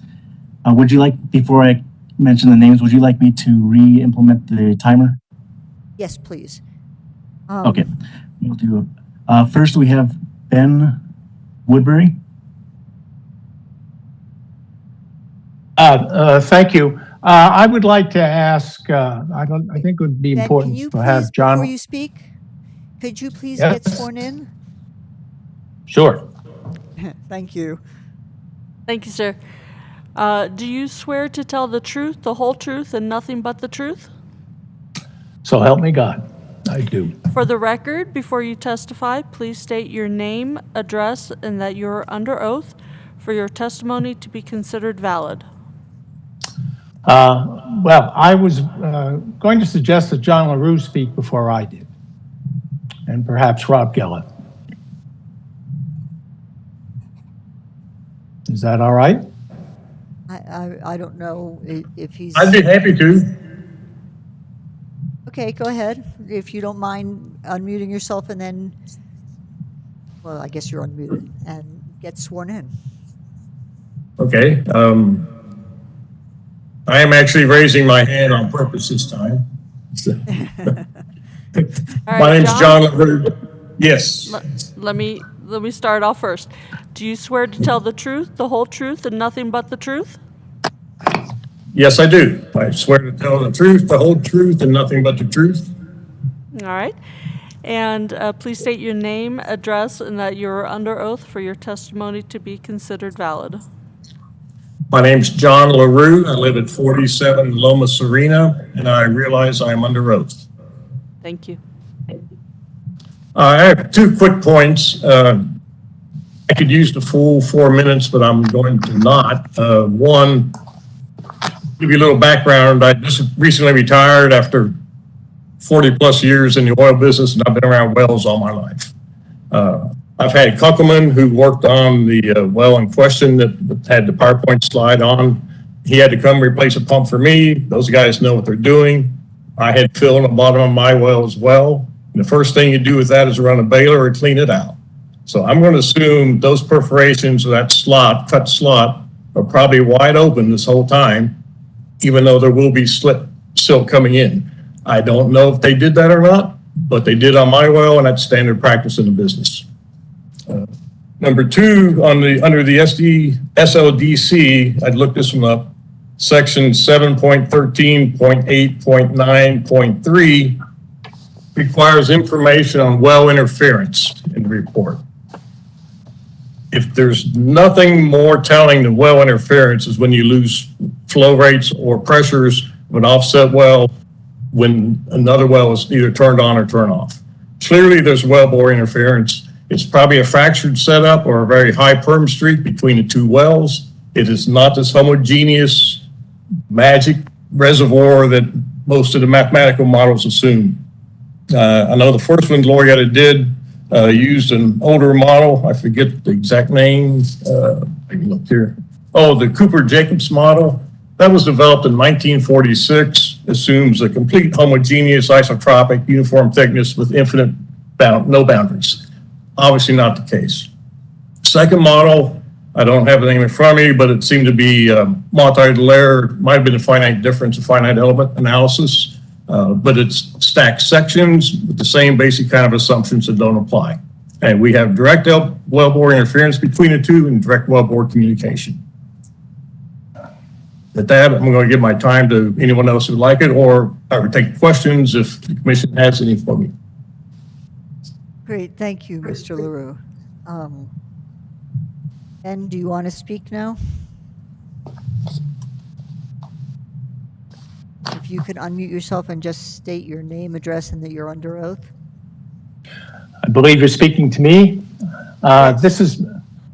Would you like, before I mention the names, would you like me to re-implement the timer? Yes, please. Okay, we'll do. First, we have Ben Woodbury. Thank you. I would like to ask, I think it would be Ben, important can you to have please, John. before you speak, could you please Yes. get sworn in? Sure. Thank you. Thank you, sir. Do you swear to tell the truth, the whole truth, and nothing but the truth? So help me God. I do. For the record, before you testify, please state your name, address, and that you're under oath for your testimony to be considered valid. Well, I was going to suggest that John LaRue speak before I did, and perhaps Rob Geller. Is that all right? I don't know if he's... I'd be happy to. Okay, go ahead. If you don't mind unmuting yourself and then, well, I guess you're unmuted, and get sworn in. Okay. I am actually raising my hand on purpose this time. My name's John LaRue. Yes. Let me start off first. Do you swear to tell the truth, the whole truth, and nothing but the truth? Yes, I do. I swear to tell the truth, the whole truth, and nothing but the truth. All right. And please state your name, address, and that you're under oath for your testimony to be considered valid. My name's John LaRue. I live at 47 Loma Serena, and I realize I am under oath. Thank you. I have 2 quick points. I could use the full 4 minutes, but I'm going to not. One, give you a little background. I just recently retired after 40 plus years in the oil business, and I've been around wells all my life. I've had Kunkelman, who worked on the well in question that had the PowerPoint slide on. He had to come replace a pump for me. Those guys know what they're doing. I had fill in the bottom of my well as well. And the first thing you do with that is run a baler or clean it out. So I'm going to assume those perforations of that slot, cut slot, are probably wide open this whole time, even though there will be silt coming in. I don't know if they did that or not, but they did on my well, and that's standard practice in the business. Number 2, under the SLDC, I'd look this one up, section 7.13.8.9.3 requires information on well interference in the report. If there's nothing more telling than well interference is when you lose flow rates or pressures of an offset well when another well is either turned on or turned off. Clearly there's wellbore interference. It's probably a fractured setup or a very high perm streak between the 2 wells. It is not this homogeneous magic reservoir that most of the mathematical models assume. I know the first one Glorietta did used an older model. I forget the exact name. I can look here. Oh, the Cooper-Jacobs model. That was developed in 1946, assumes a complete homogeneous isotropic uniform thickness with infinite no boundaries. Obviously not the case. Second model, I don't have the name in front of me, but it seemed to be multi-layer, might have been a finite difference, a finite element analysis, but it's stacked sections with the same basic kind of assumptions that don't apply. And we have direct wellbore interference between the 2 and direct wellbore communication. At that, I'm going to give my time to anyone else who'd like it, or I would take questions if the commission has any for me. Great, thank you, Mr. LaRue. Ben, do you want to speak now? If you could unmute yourself and just state your name, address, and that you're under oath. I believe you're speaking to me. I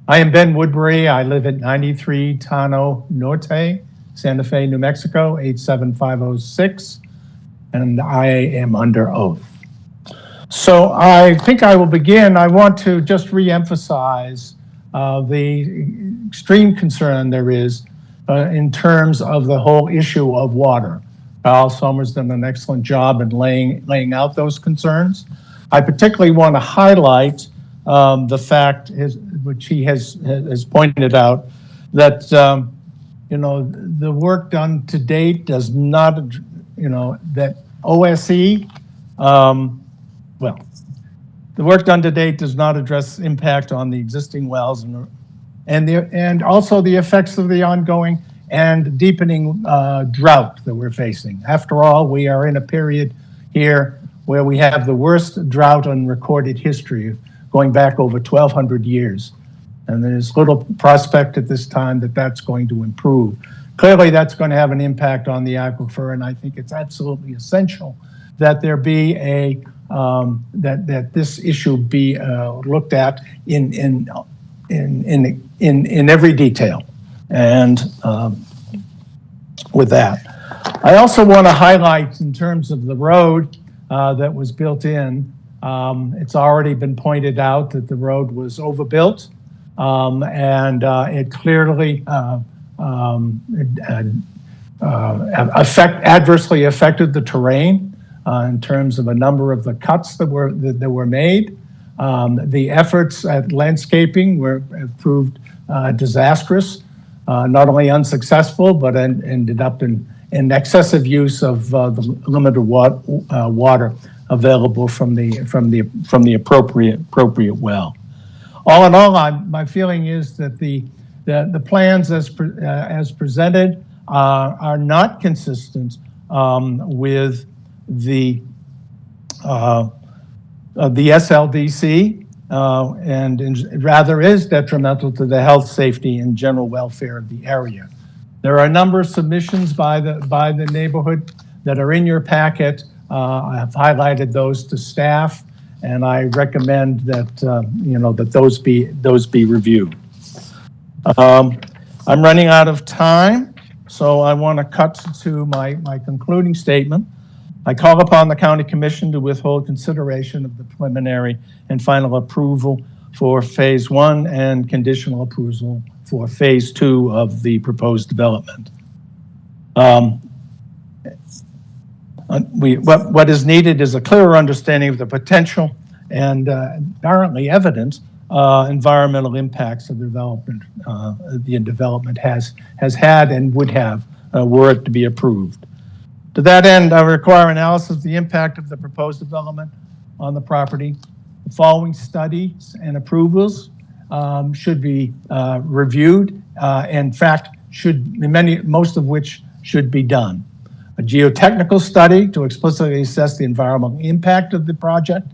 am Ben Woodbury. I live at 93 Tano Norte, Santa Fe, New Mexico, 87506, and I am under oath. So I think I will begin. I want to just reemphasize the extreme concern there is in terms of the whole issue of water. Kyle Sommer's done an excellent job in laying out those concerns. I particularly want to highlight the fact, which he has pointed out, that the work done to date does not, that OSE, the work done to date does not address impact on the existing wells and also the effects of the ongoing and deepening drought that we're facing. After all, we are in a period here where we have the worst drought in recorded history, going back over 1,200 years. And there's little prospect at this time that that's going to improve. Clearly, that's going to have an impact on the aquifer, and I think it's absolutely essential that there be that this issue be looked at in every detail. And with that, I also want to highlight in terms of the road that was built in. It's already been pointed out that the road was overbuilt, and it clearly adversely affected the terrain. In terms of a number of the cuts that were made. The efforts at landscaping have proved disastrous, not only unsuccessful, but ended up in excessive use of the limited water available from the appropriate well. All in all, my feeling is that the plans as presented are not consistent with the SLDC and rather is detrimental to the health, safety, and general welfare of the area. There are a number of submissions by the neighborhood that are in your packet. I have highlighted those to staff, and I recommend that that those be reviewed. I'm running out of time, so I want to cut to my concluding statement. I call upon the County Commission to withhold consideration of the preliminary and final approval for Phase 1 and conditional approval for Phase 2 of the proposed development. What is needed is a clearer understanding of the potential and apparently evident environmental impacts of the development has had and would have were it to be approved. To that end, I require analysis of the impact of the proposed development on the property. The following studies and approvals should be reviewed. In fact, most of which should be done. A geotechnical study to explicitly assess the environmental impact of the project.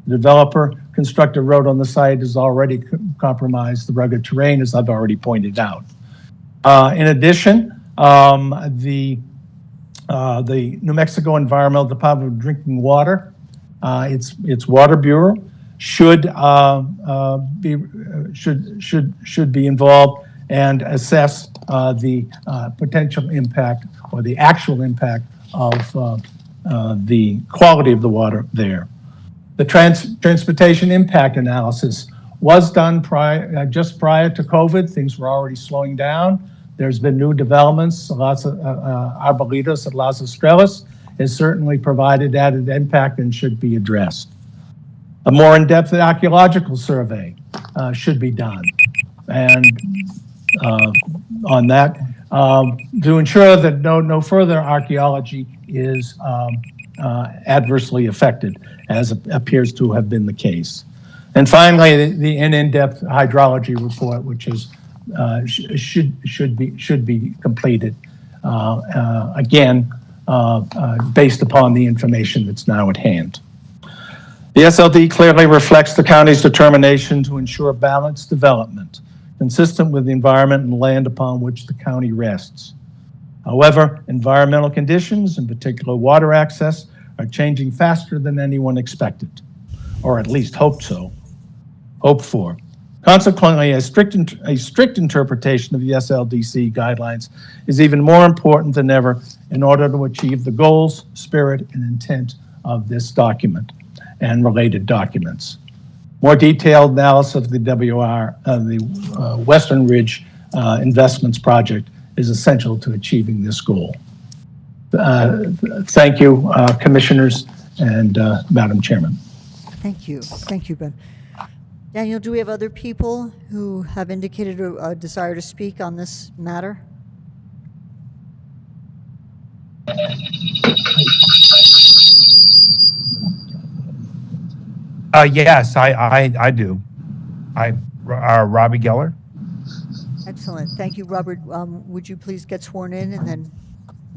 The developer constructed road on the site has already compromised the rugged terrain, as I've already pointed out. In addition, the New Mexico Environmental Department of Drinking Water, its Water Bureau, should be involved and assess the potential impact or the actual impact of the quality of the water there. The transportation impact analysis was done just prior to COVID. Things were already slowing down. There's been new developments. Arbolitos at Las Estrellas has certainly provided added impact and should be addressed. A more in-depth archaeological survey should be done. And on that, to ensure that no further archaeology is adversely affected, as appears to have been the case. And finally, the in-depth hydrology report, which is should be completed again based upon the information that's now at hand. The SLD clearly reflects the county's determination to ensure balanced development, consistent with the environment and land upon which the county rests. However, environmental conditions, in particular water access, are changing faster than anyone expected, or at least hoped for. Consequently, a strict interpretation of the SLDC guidelines is even more important than ever in order to achieve the goals, spirit, and intent of this document and related documents. More detailed analysis of the Western Ridge Investments Project is essential to achieving this goal. Thank you, Commissioners and Madam Chairman. Thank you, Ben. Daniel, do we have other people who have indicated a desire to speak on this matter? Yes, I do. Robbie Geller. Excellent. Thank you, Robert. Would you please get sworn in and then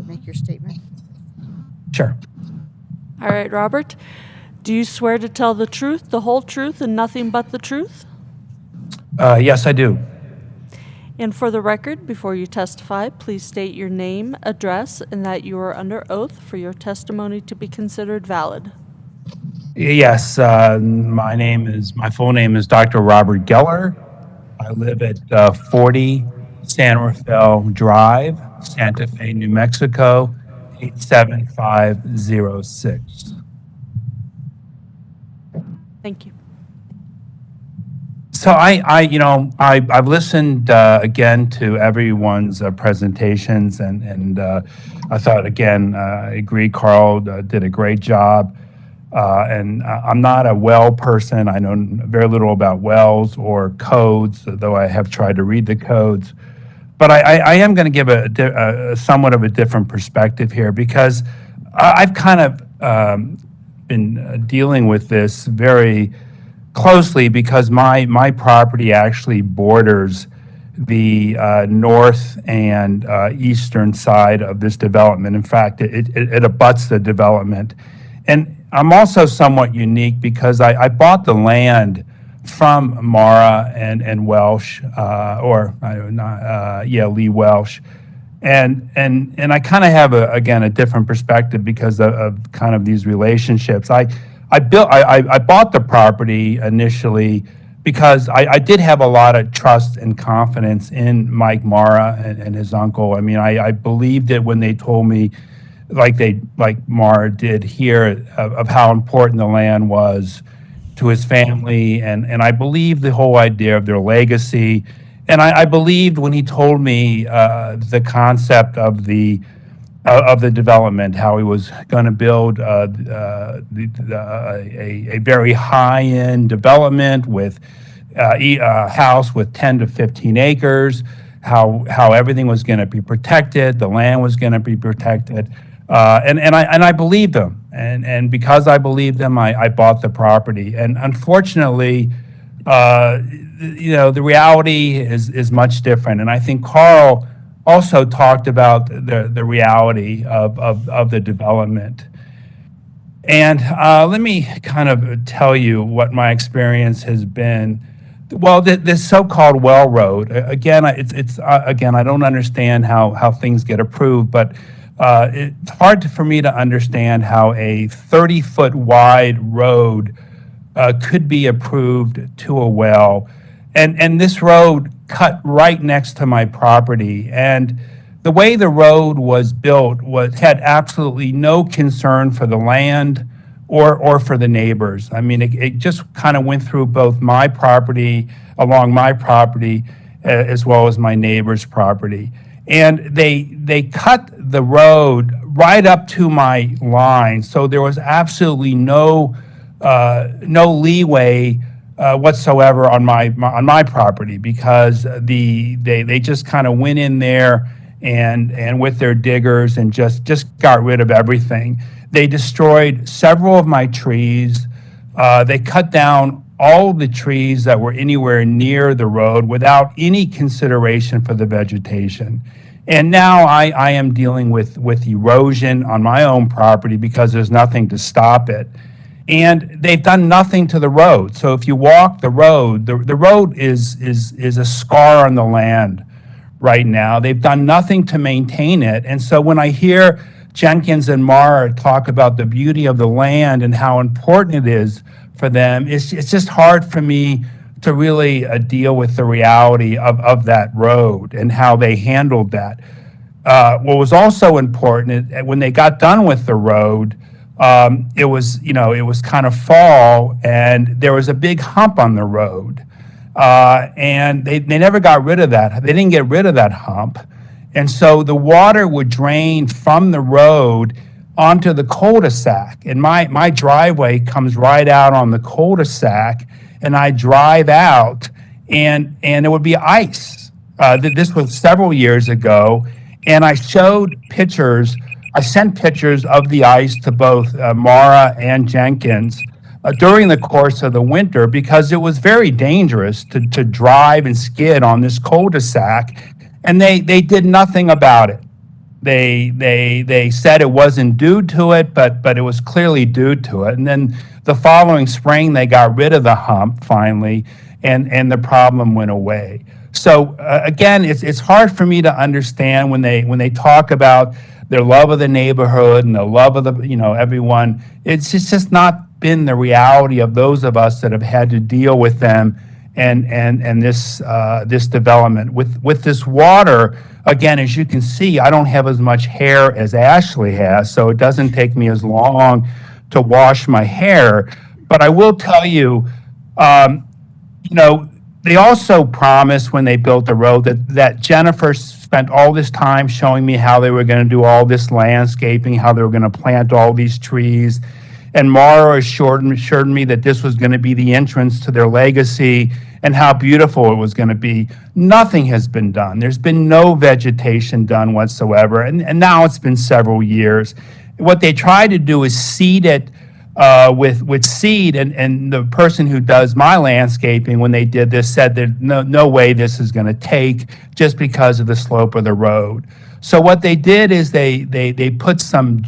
make your statement? Sure. All right, Robert. Do you swear to tell the truth, the whole truth, and nothing but the truth? Yes, I do. And for the record, before you testify, please state your name, address, and that you are under oath for your testimony to be considered valid. Yes, my full name is Dr. Robert Geller. I live at 40 San Rafael Drive, Santa Fe, New Mexico, 87506. Thank you. So I've listened again to everyone's presentations, and I thought again, I agree, Carl did a great job. And I'm not a well person. I know very little about wells or codes, though I have tried to read the codes. But I am going to give a somewhat of a different perspective here, because I've kind of been dealing with this very closely, because my property actually borders the north and eastern side of this development. In fact, it abuts the development. And I'm also somewhat unique because I bought the land from Mara and Welsh, Lee Welsh. And I kind of have a different perspective because of kind of these relationships. I bought the property initially because I did have a lot of trust and confidence in Mike Mara and his uncle. I mean, I believed it when they told me, like Mara did here, of how important the land was to his family, and I believed the whole idea of their legacy. And I believed when he told me the concept of the development, how he was going to build a very high-end development with a house with 10 to 15 acres, how everything was going to be protected, the land was going to be protected, and I believed him, and because I believed him, I bought the property. And unfortunately, the reality is much different. And I think Carl also talked about the reality of the development. And let me kind of tell you what my experience has been. Well, this so-called well road, again, again, I don't understand how things get approved, but it's hard for me to understand how a 30-foot wide road could be approved to a well. And this road cut right next to my property. And the way the road was built had absolutely no concern for the land or for the neighbors. I mean, it just kind of went through both my property, along my property, as well as my neighbor's property. And they cut the road right up to my line. So there was absolutely no leeway whatsoever on my property, because they just kind of went in there and with their diggers and just got rid of everything. They destroyed several of my trees. They cut down all the trees that were anywhere near the road without any consideration for the vegetation. And now I am dealing with erosion on my own property because there's nothing to stop it. And they've done nothing to the road. So if you walk the road, the road is a scar on the land right now. They've done nothing to maintain it. And so when I hear Jenkins and Mara talk about the beauty of the land and how important it is for them, it's just hard for me to really deal with the reality of that road and how they handled that. What was also important is when they got done with the road, it was kind of fall, and there was a big hump on the road, and they never got rid of that. They didn't get rid of that hump, and so the water would drain from the road onto the cul-de-sac, and my driveway comes right out on the cul-de-sac, and I drive out, and it would be ice. This was several years ago, and I sent pictures of the ice to both Mara and Jenkins during the course of the winter, because it was very dangerous to drive and skid on this cul-de-sac, and they did nothing about it. They said it wasn't due to it, but it was clearly due to it. And then the following spring, they got rid of the hump finally, and the problem went away. So again, it's hard for me to understand when they talk about their love of the neighborhood and the love of everyone. It's just not been the reality of those of us that have had to deal with them and this development with this water. Again, as you can see, I don't have as much hair as Ashley has, so it doesn't take me as long to wash my hair. But I will tell you, they also promised when they built the road that Jennifer spent all this time showing me how they were going to do all this landscaping, how they were going to plant all these trees. And Mara assured me that this was going to be the entrance to their legacy and how beautiful it was going to be. Nothing has been done. There's been no vegetation done whatsoever. And now it's been several years. What they tried to do is seed it with seed, and the person who does my landscaping, when they did this, said that no way this is going to take, just because of the slope of the road. So what they did is they put some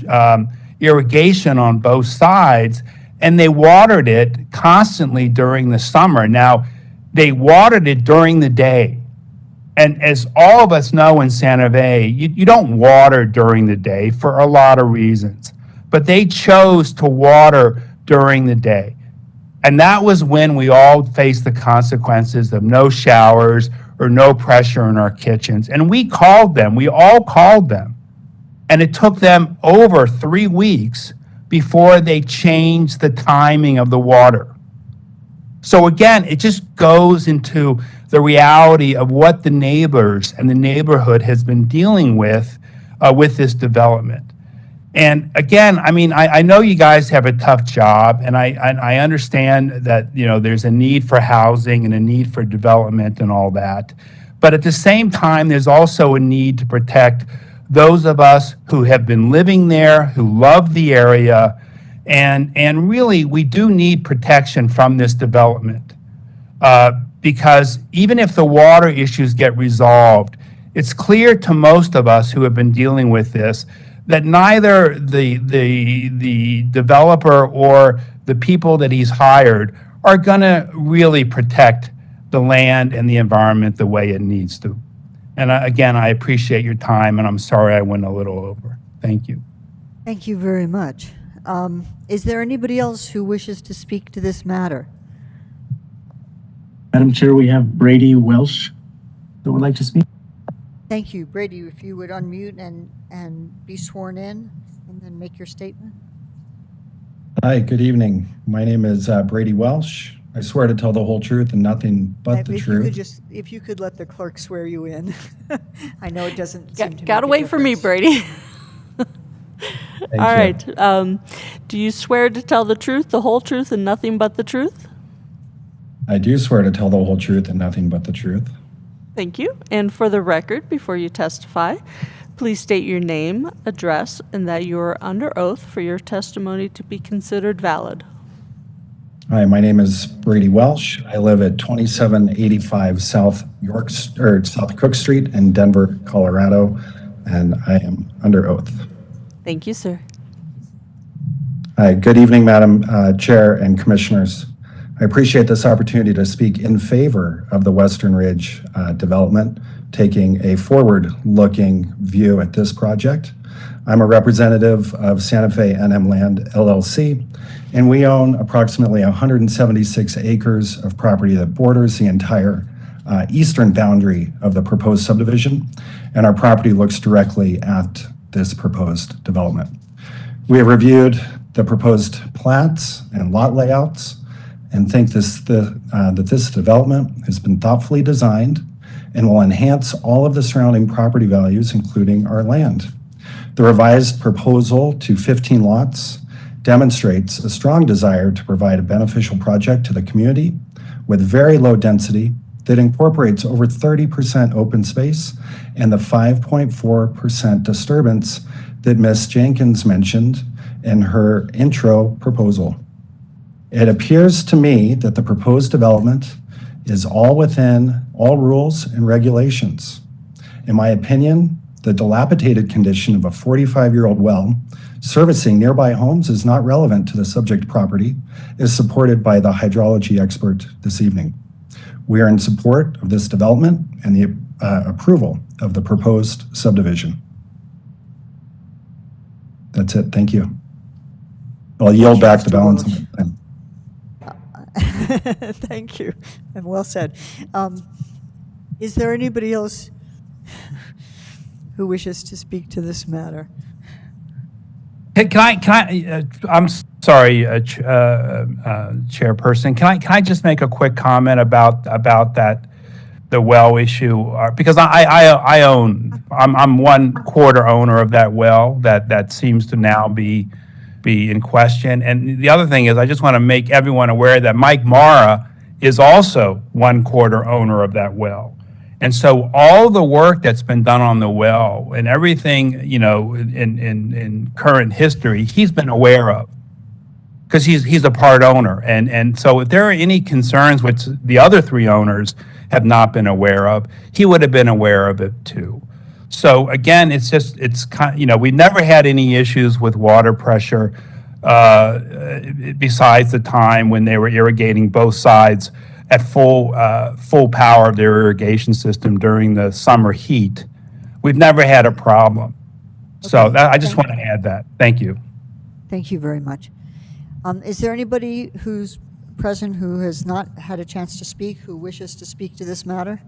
irrigation on both sides, and they watered it constantly during the summer. Now, they watered it during the day, And as all of us know in Santa Fe, you don't water during the day for a lot of reasons, but they chose to water during the day. And that was when we all faced the consequences of no showers or no pressure in our kitchens. And we all called them. And it took them over 3 weeks before they changed the timing of the water. So again, it just goes into the reality of what the neighbors and the neighborhood has been dealing with this development. And again, I mean, I know you guys have a tough job, and I understand that, you know, there's a need for housing and a need for development and all that. But at the same time, there's also a need to protect those of us who have been living there, who love the area, and really, we do need protection from this development. Because even if the water issues get resolved, it's clear to most of us who have been dealing with this that neither the developer or the people that he's hired are going to really protect the land and the environment the way it needs to. And again, I appreciate your time, and I'm sorry I went a little over. Thank you. Thank you very much. Is there anybody else who wishes to speak to this matter? Madam Chair, we have Brady Welsh that would like to speak. Thank you. Brady, if you would unmute and be sworn in and then make your statement. Hi, good evening. My name is Brady Welsh. I swear to tell the whole truth and nothing but the truth. If you could let the clerk swear you in. I know it doesn't seem to Gotta make a wait for me, difference. Brady. All right. Do you swear to tell the truth, the whole truth, and nothing but the truth? I do swear to tell the whole truth and nothing but the truth. Thank you. And for the record, before you testify, please state your name, address, and that you are under oath for your testimony to be considered valid. Hi, my name is Brady Welsh. I live at 2785 South Cook Street in Denver, Colorado, and I am under oath. Thank you, sir. Hi, good evening, Madam Chair and Commissioners. I appreciate this opportunity to speak in favor of the Western Ridge development, taking a forward-looking view at this project. I'm a representative of Santa Fe NM Land LLC, and we own approximately 176 acres of property that borders the entire eastern boundary of the proposed subdivision, and our property looks directly at this proposed development. We have reviewed the proposed plats and lot layouts and think that this development has been thoughtfully designed and will enhance all of the surrounding property values, including our land. The revised proposal to 15 lots demonstrates a strong desire to provide a beneficial project to the community with very low density that incorporates over 30% open space and the 5.4% disturbance that Ms. Jenkins mentioned in her intro proposal. It appears to me that the proposed development is all within all rules and regulations. In my opinion, the dilapidated condition of a 45-year-old well servicing nearby homes is not relevant to the subject property, as supported by the hydrology expert this evening. We are in support of this development and the approval of the proposed subdivision. That's it. Thank you. I'll yield back the balance of my time. Thank you, and well said. Is there anybody else who wishes to speak to this matter? Can I, I'm sorry, Chairperson, can I just make a quick comment about that, the well issue? Because I'm 1/4 owner of that well that seems to now be in question. And the other thing is, I just want to make everyone aware that Mike Mara is also 1/4 owner of that well. And so all the work that's been done on the well and everything, you know, in current history, he's been aware of, because he's a part owner. And so if there are any concerns which the other 3 owners have not been aware of, he would have been aware of it too. So again, it's kind of, you know, we've never had any issues with water pressure besides the time when they were irrigating both sides at full power of their irrigation system during the summer heat. We've never had a problem. So I just want to add that. Thank you. Thank you very much. Is there anybody who's present who has not had a chance to speak, who wishes to speak to this matter?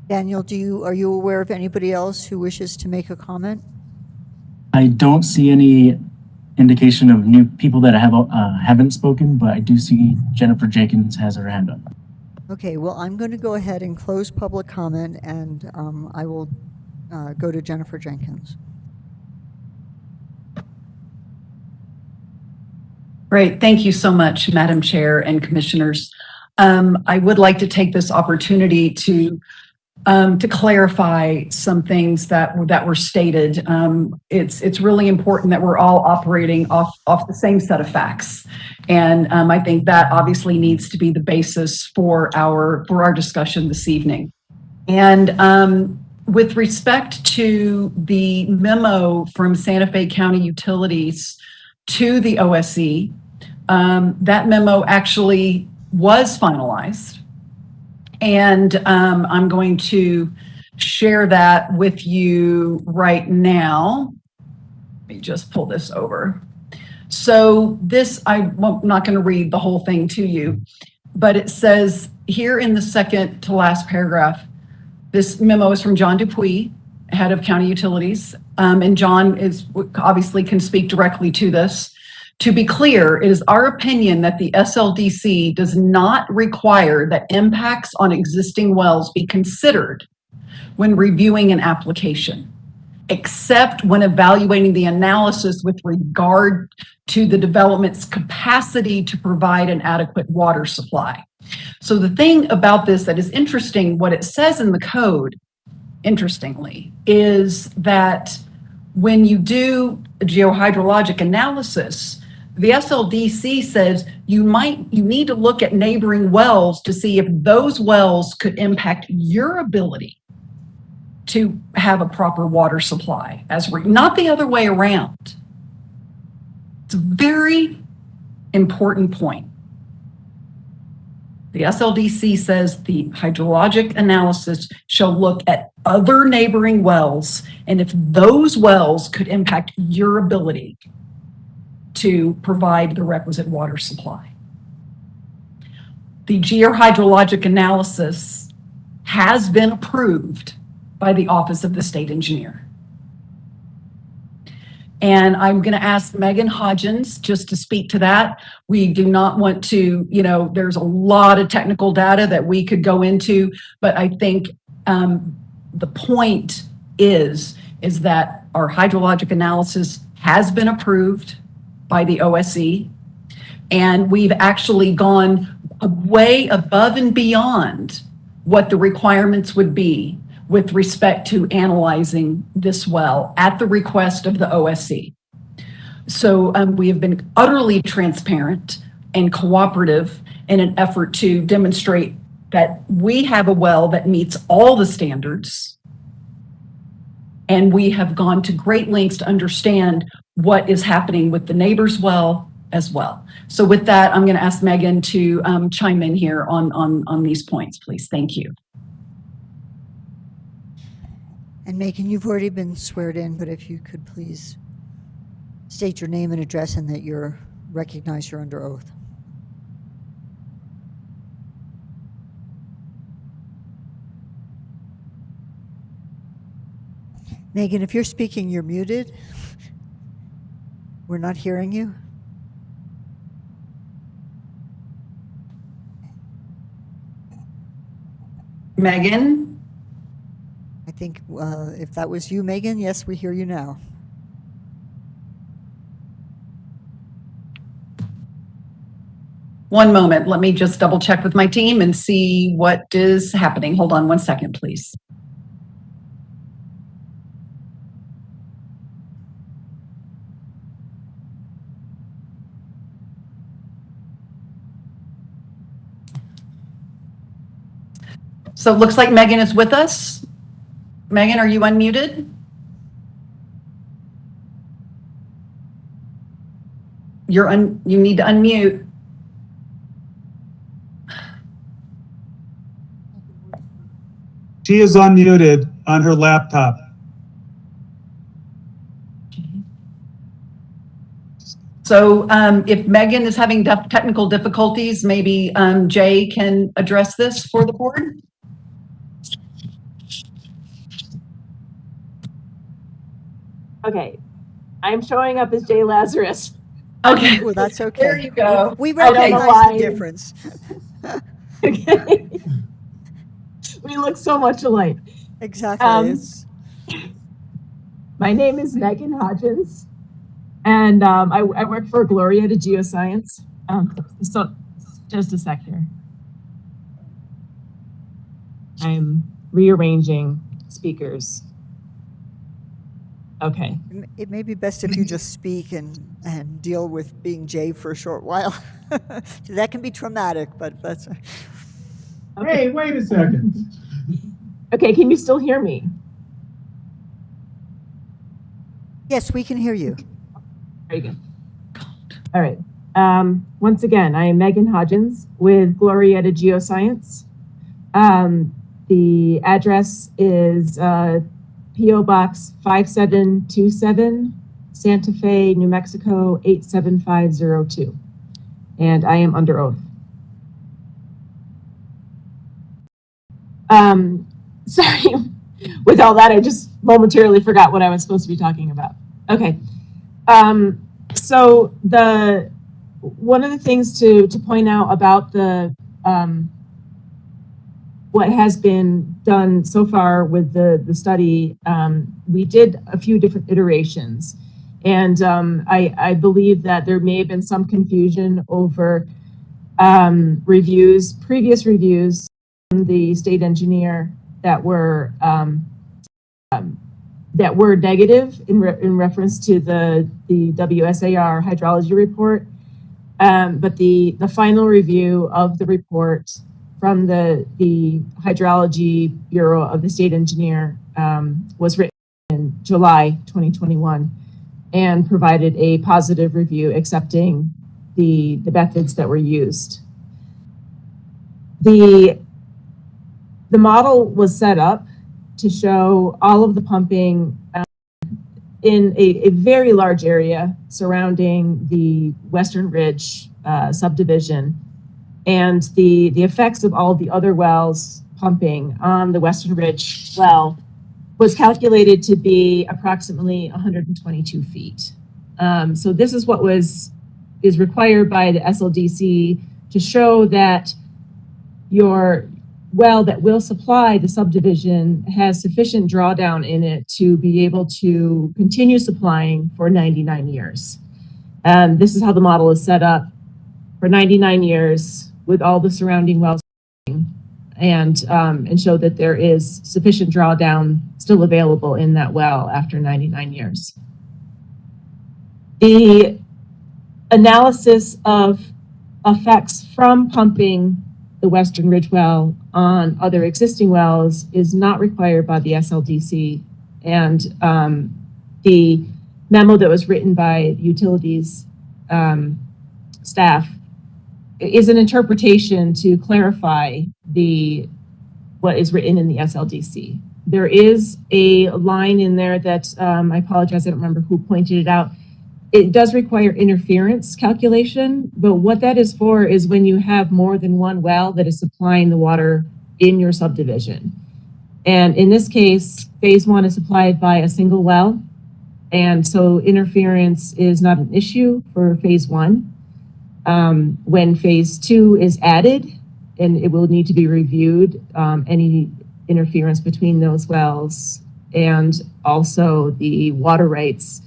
Daniel, are you aware of anybody else who wishes to make a comment? I don't see any indication of new people that haven't spoken, but I do see Jennifer Jenkins has her hand up. Okay, well, I'm going to go ahead and close public comment, and I will go to Jennifer Jenkins. Great. Thank you so much, Madam Chair and Commissioners. I would like to take this opportunity to clarify some things that were stated. It's really important that we're all operating off the same set of facts. And I think that obviously needs to be the basis for our discussion this evening. And with respect to the memo from Santa Fe County Utilities to the OSE, that memo actually was finalized. And I'm going to share that with you right now. Let me just pull this over. So this, I'm not going to read the whole thing to you, but it says here in the second to last paragraph, this memo is from John Dupuy, head of county utilities. And John obviously can speak directly to this. To be clear, it is our opinion that the SLDC does not require that impacts on existing wells be considered when reviewing an application, except when evaluating the analysis with regard to the development's capacity to provide an adequate water supply. So the thing about this that is interesting, what it says in the code, interestingly, is that when you do a geohydrologic analysis, the SLDC says you need to look at neighboring wells to see if those wells could impact your ability to have a proper water supply, not the other way around. It's a very important point. The SLDC says the hydrologic analysis shall look at other neighboring wells and if those wells could impact your ability to provide the requisite water supply. The geohydrologic analysis has been approved by the Office of the State Engineer. And I'm going to ask Megan Hodgins just to speak to that. We do not want to, there's a lot of technical data that we could go into, but I think the point is that our hydrologic analysis has been approved by the OSE, and we've actually gone way above and beyond what the requirements would be with respect to analyzing this well at the request of the OSE. So we have been utterly transparent and cooperative in an effort to demonstrate that we have a well that meets all the standards, and we have gone to great lengths to understand what is happening with the neighbor's well as well. So with that, I'm going to ask Megan to chime in here on these points, please. Thank you. And Megan, you've already been sweared in, but if you could please state your name and address and that you're recognized, you're under oath. Megan, if you're speaking, you're muted. We're not hearing you. Megan? I think if that was you, Megan, yes, we hear you now. One moment, let me just double check with my team and see what is happening. Hold on one second, please. So it looks like Megan is with us. Megan, are you unmuted? you need to unmute. She is unmuted on her laptop. So if Megan is having technical difficulties, maybe Jay can address this for the board. Okay, I'm showing up as Jay Lazarus. Okay. Well, that's okay. There you go. We I don't know recognize why. the difference. Okay. We look so much alike. Exactly. My name is Megan Hodgins, and I work for Gloria to Geoscience. So just a sec here. I'm rearranging speakers. Okay. It may be best if you just speak and deal with being Jay for a short while. That can be traumatic, but that's. Hey, wait a second. Okay, can you still hear me? Yes, we can hear you. Very good. All right. Once again, I am Megan Hodgins with Gloria to Geoscience. The address is P.O. Box 5727, Santa Fe, New Mexico 87502. And I am under oath. Sorry, with all that, I just momentarily forgot what I was supposed to be talking about. Okay. So one of the things to point out about the what has been done so far with the study, we did a few different iterations. And I believe that there may have been some confusion over previous reviews from the state engineer that were negative in reference to the WSAR hydrology report. But the final review of the report from the Hydrology Bureau of the State Engineer was written in July 2021 and provided a positive review accepting the methods that were used. The model was set up to show all of the pumping in a very large area surrounding the Western Ridge subdivision, and the effects of all of the other wells pumping on the Western Ridge well was calculated to be approximately 122 feet. So this is what is required by the SLDC to show that your well that will supply the subdivision has sufficient drawdown in it to be able to continue supplying for 99 years. This is how the model is set up for 99 years with all the surrounding wells and show that there is sufficient drawdown still available in that well after 99 years. The analysis of effects from pumping the Western Ridge well on other existing wells is not required by the SLDC. And the memo that was written by utilities staff is an interpretation to clarify what is written in the SLDC. There is a line in there that I apologize, I don't remember who pointed it out. It does require interference calculation, but what that is for is when you have more than one well that is supplying the water in your subdivision. And in this case, phase one is supplied by a single well. And so interference is not an issue for phase one. When phase two is added, and it will need to be reviewed, any interference between those wells and also the water rights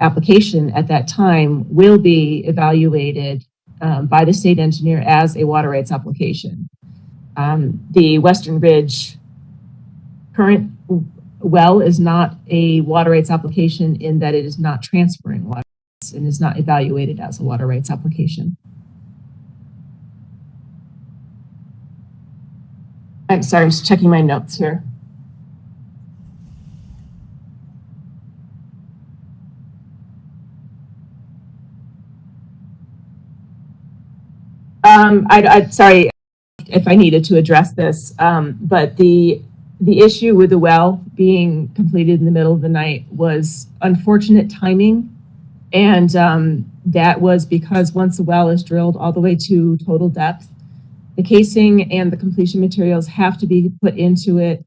application at that time will be evaluated by the state engineer as a water rights application. The Western Ridge current well is not a water rights application in that it is not transferring water rights and is not evaluated as a water rights application. I'm sorry, I'm just checking my notes here. Sorry if I needed to address this, but the issue with the well being completed in the middle of the night was unfortunate timing. And that was because once the well is drilled all the way to total depth, the casing and the completion materials have to be put into it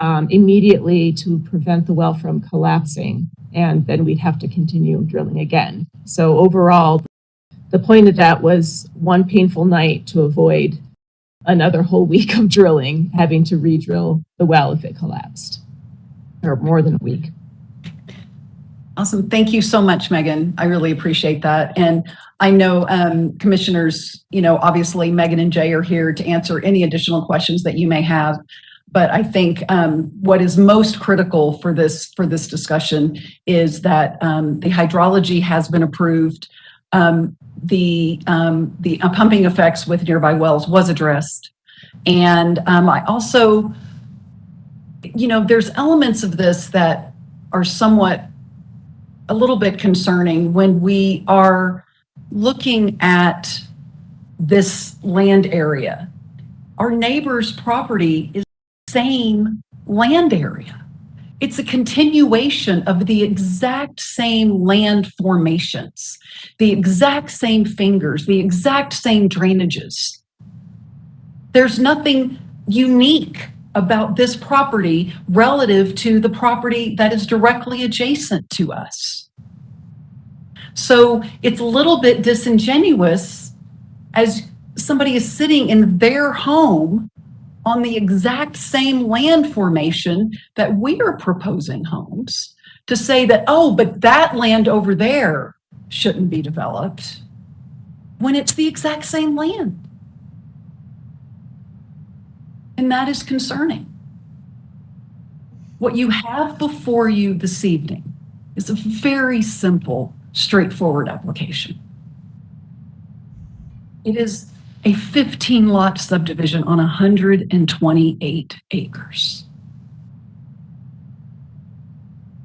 immediately to prevent the well from collapsing. And then we'd have to continue drilling again. So overall, the point of that was one painful night to avoid another whole week of drilling, having to re-drill the well if it collapsed, or more than a week. Awesome. Thank you so much, Megan. I really appreciate that. And I know commissioners, obviously Megan and Jay are here to answer any additional questions that you may have. But I think what is most critical for this discussion is that the hydrology has been approved. The pumping effects with nearby wells was addressed. And I also, there's elements of this that are somewhat a little bit concerning when we are looking at this land area. Our neighbor's property is the same land area. It's a continuation of the exact same land formations, the exact same fingers, the exact same drainages. There's nothing unique about this property relative to the property that is directly adjacent to us. So it's a little bit disingenuous as somebody is sitting in their home on the exact same land formation that we are proposing homes to say that, oh, but that land over there shouldn't be developed when it's the exact same land. And that is concerning. What you have before you this evening is a very simple, straightforward application. It is a 15-lot subdivision on 128 acres.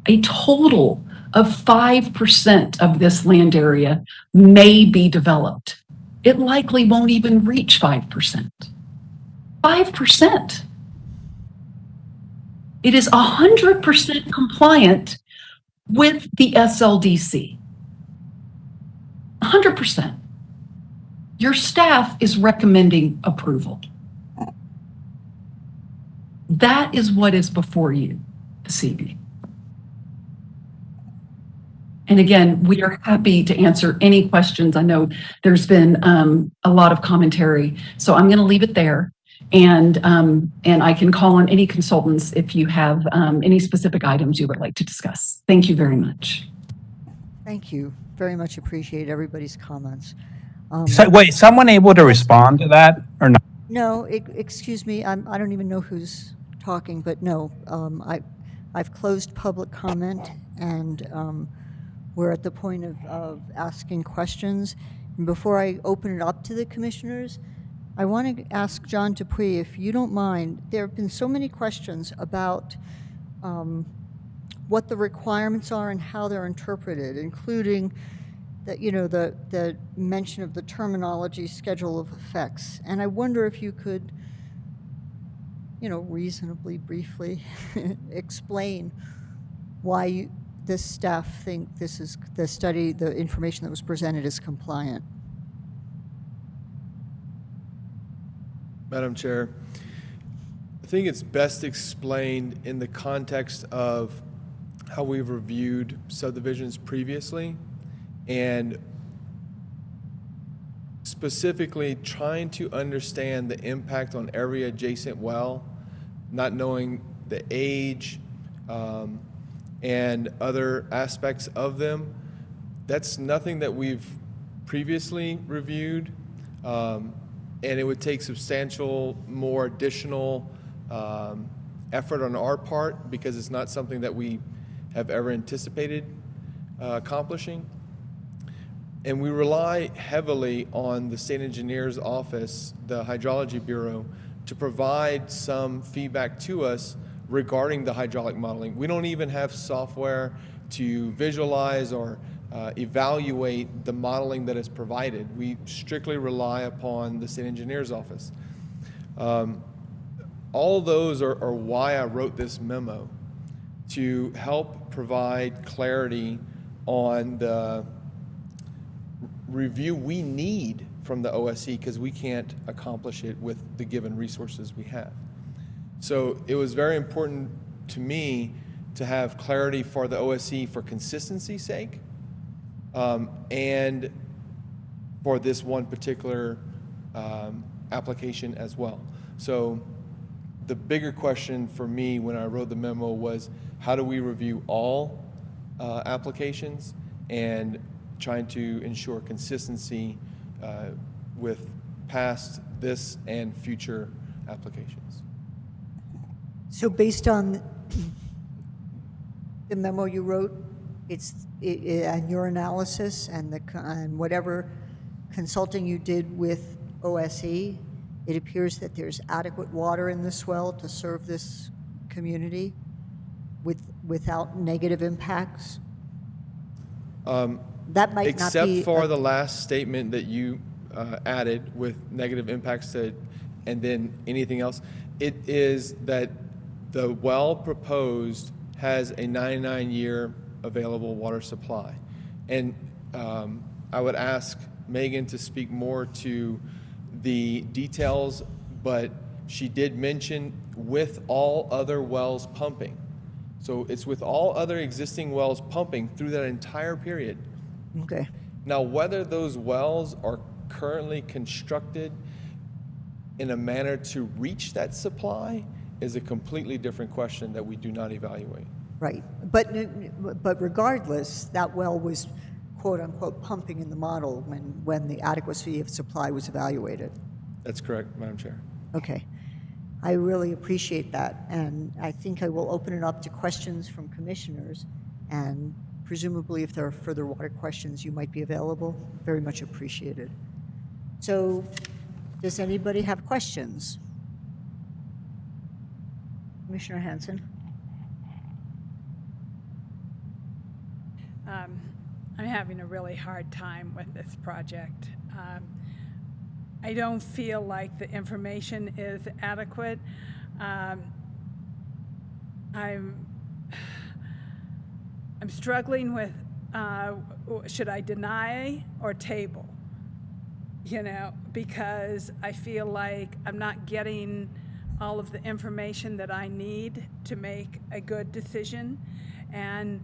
A total of 5% of this land area may be developed. It likely won't even reach 5%. 5%. It is 100% compliant with the SLDC. 100%. Your staff is recommending approval. That is what is before you this evening. And again, we are happy to answer any questions. I know there's been a lot of commentary, so I'm going to leave it there. And I can call on any consultants if you have any specific items you would like to discuss. Thank you very much. Thank you. Very much appreciate everybody's comments. So, wait, someone able to respond to that or not? No, excuse me. I don't even know who's talking, but no, I've closed public comment, and we're at the point of asking questions. And before I open it up to the commissioners, I want to ask John Dupree, if you don't mind. There have been so many questions about what the requirements are and how they're interpreted, including that, the mention of the terminology schedule of effects. And I wonder if you could, reasonably briefly explain why this staff think this is the study, the information that was presented is compliant. Madam Chair, I think it's best explained in the context of how we've reviewed subdivisions previously, and specifically trying to understand the impact on every adjacent well, not knowing the age and other aspects of them. That's nothing that we've previously reviewed, and it would take substantial more additional effort on our part because it's not something that we have ever anticipated accomplishing. And we rely heavily on the state engineer's office, the Hydrology Bureau, to provide some feedback to us regarding the hydraulic modeling. We don't even have software to visualize or evaluate the modeling that is provided. We strictly rely upon the state engineer's office. All those are why I wrote this memo, to help provide clarity on the review we need from the OSE, because we can't accomplish it with the given resources we have. So it was very important to me to have clarity for the OSE for consistency's sake, and for this one particular application as well. So the bigger question for me when I wrote the memo was, how do we review all applications, and trying to ensure consistency with past, this, and future applications. So based on the memo you wrote, and your analysis and whatever consulting you did with OSE, it appears that there's adequate water in this well to serve this community without negative impacts? That might not be... Except for the last statement that you added with negative impacts to, and then anything else, it is that the well proposed has a 99-year available water supply. And I would ask Megan to speak more to the details, but she did mention with all other wells pumping. So it's with all other existing wells pumping through that entire period. Okay. Now, whether those wells are currently constructed in a manner to reach that supply is a completely different question that we do not evaluate. Right. But regardless, that well was quote unquote pumping in the model when the adequacy of supply was evaluated. That's correct, Madam Chair. Okay. I really appreciate that, and I think I will open it up to questions from commissioners, and presumably if there are further water questions, you might be available. Very much appreciated. So, does anybody have questions? Commissioner Hanson? I'm having a really hard time with this project. I don't feel like the information is adequate. I'm struggling with, should I deny or table? You know, because I feel like I'm not getting all of the information that I need to make a good decision, and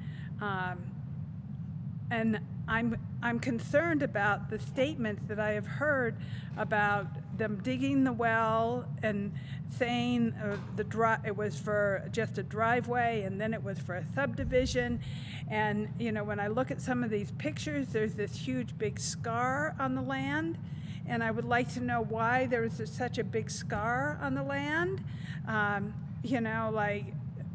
I'm concerned about the statements that I have heard about them digging the well and saying it was for just a driveway, and then it was for a subdivision. And you know, when I look at some of these pictures, there's this huge big scar on the land, and I would like to know why there is such a big scar on the land. You know, like,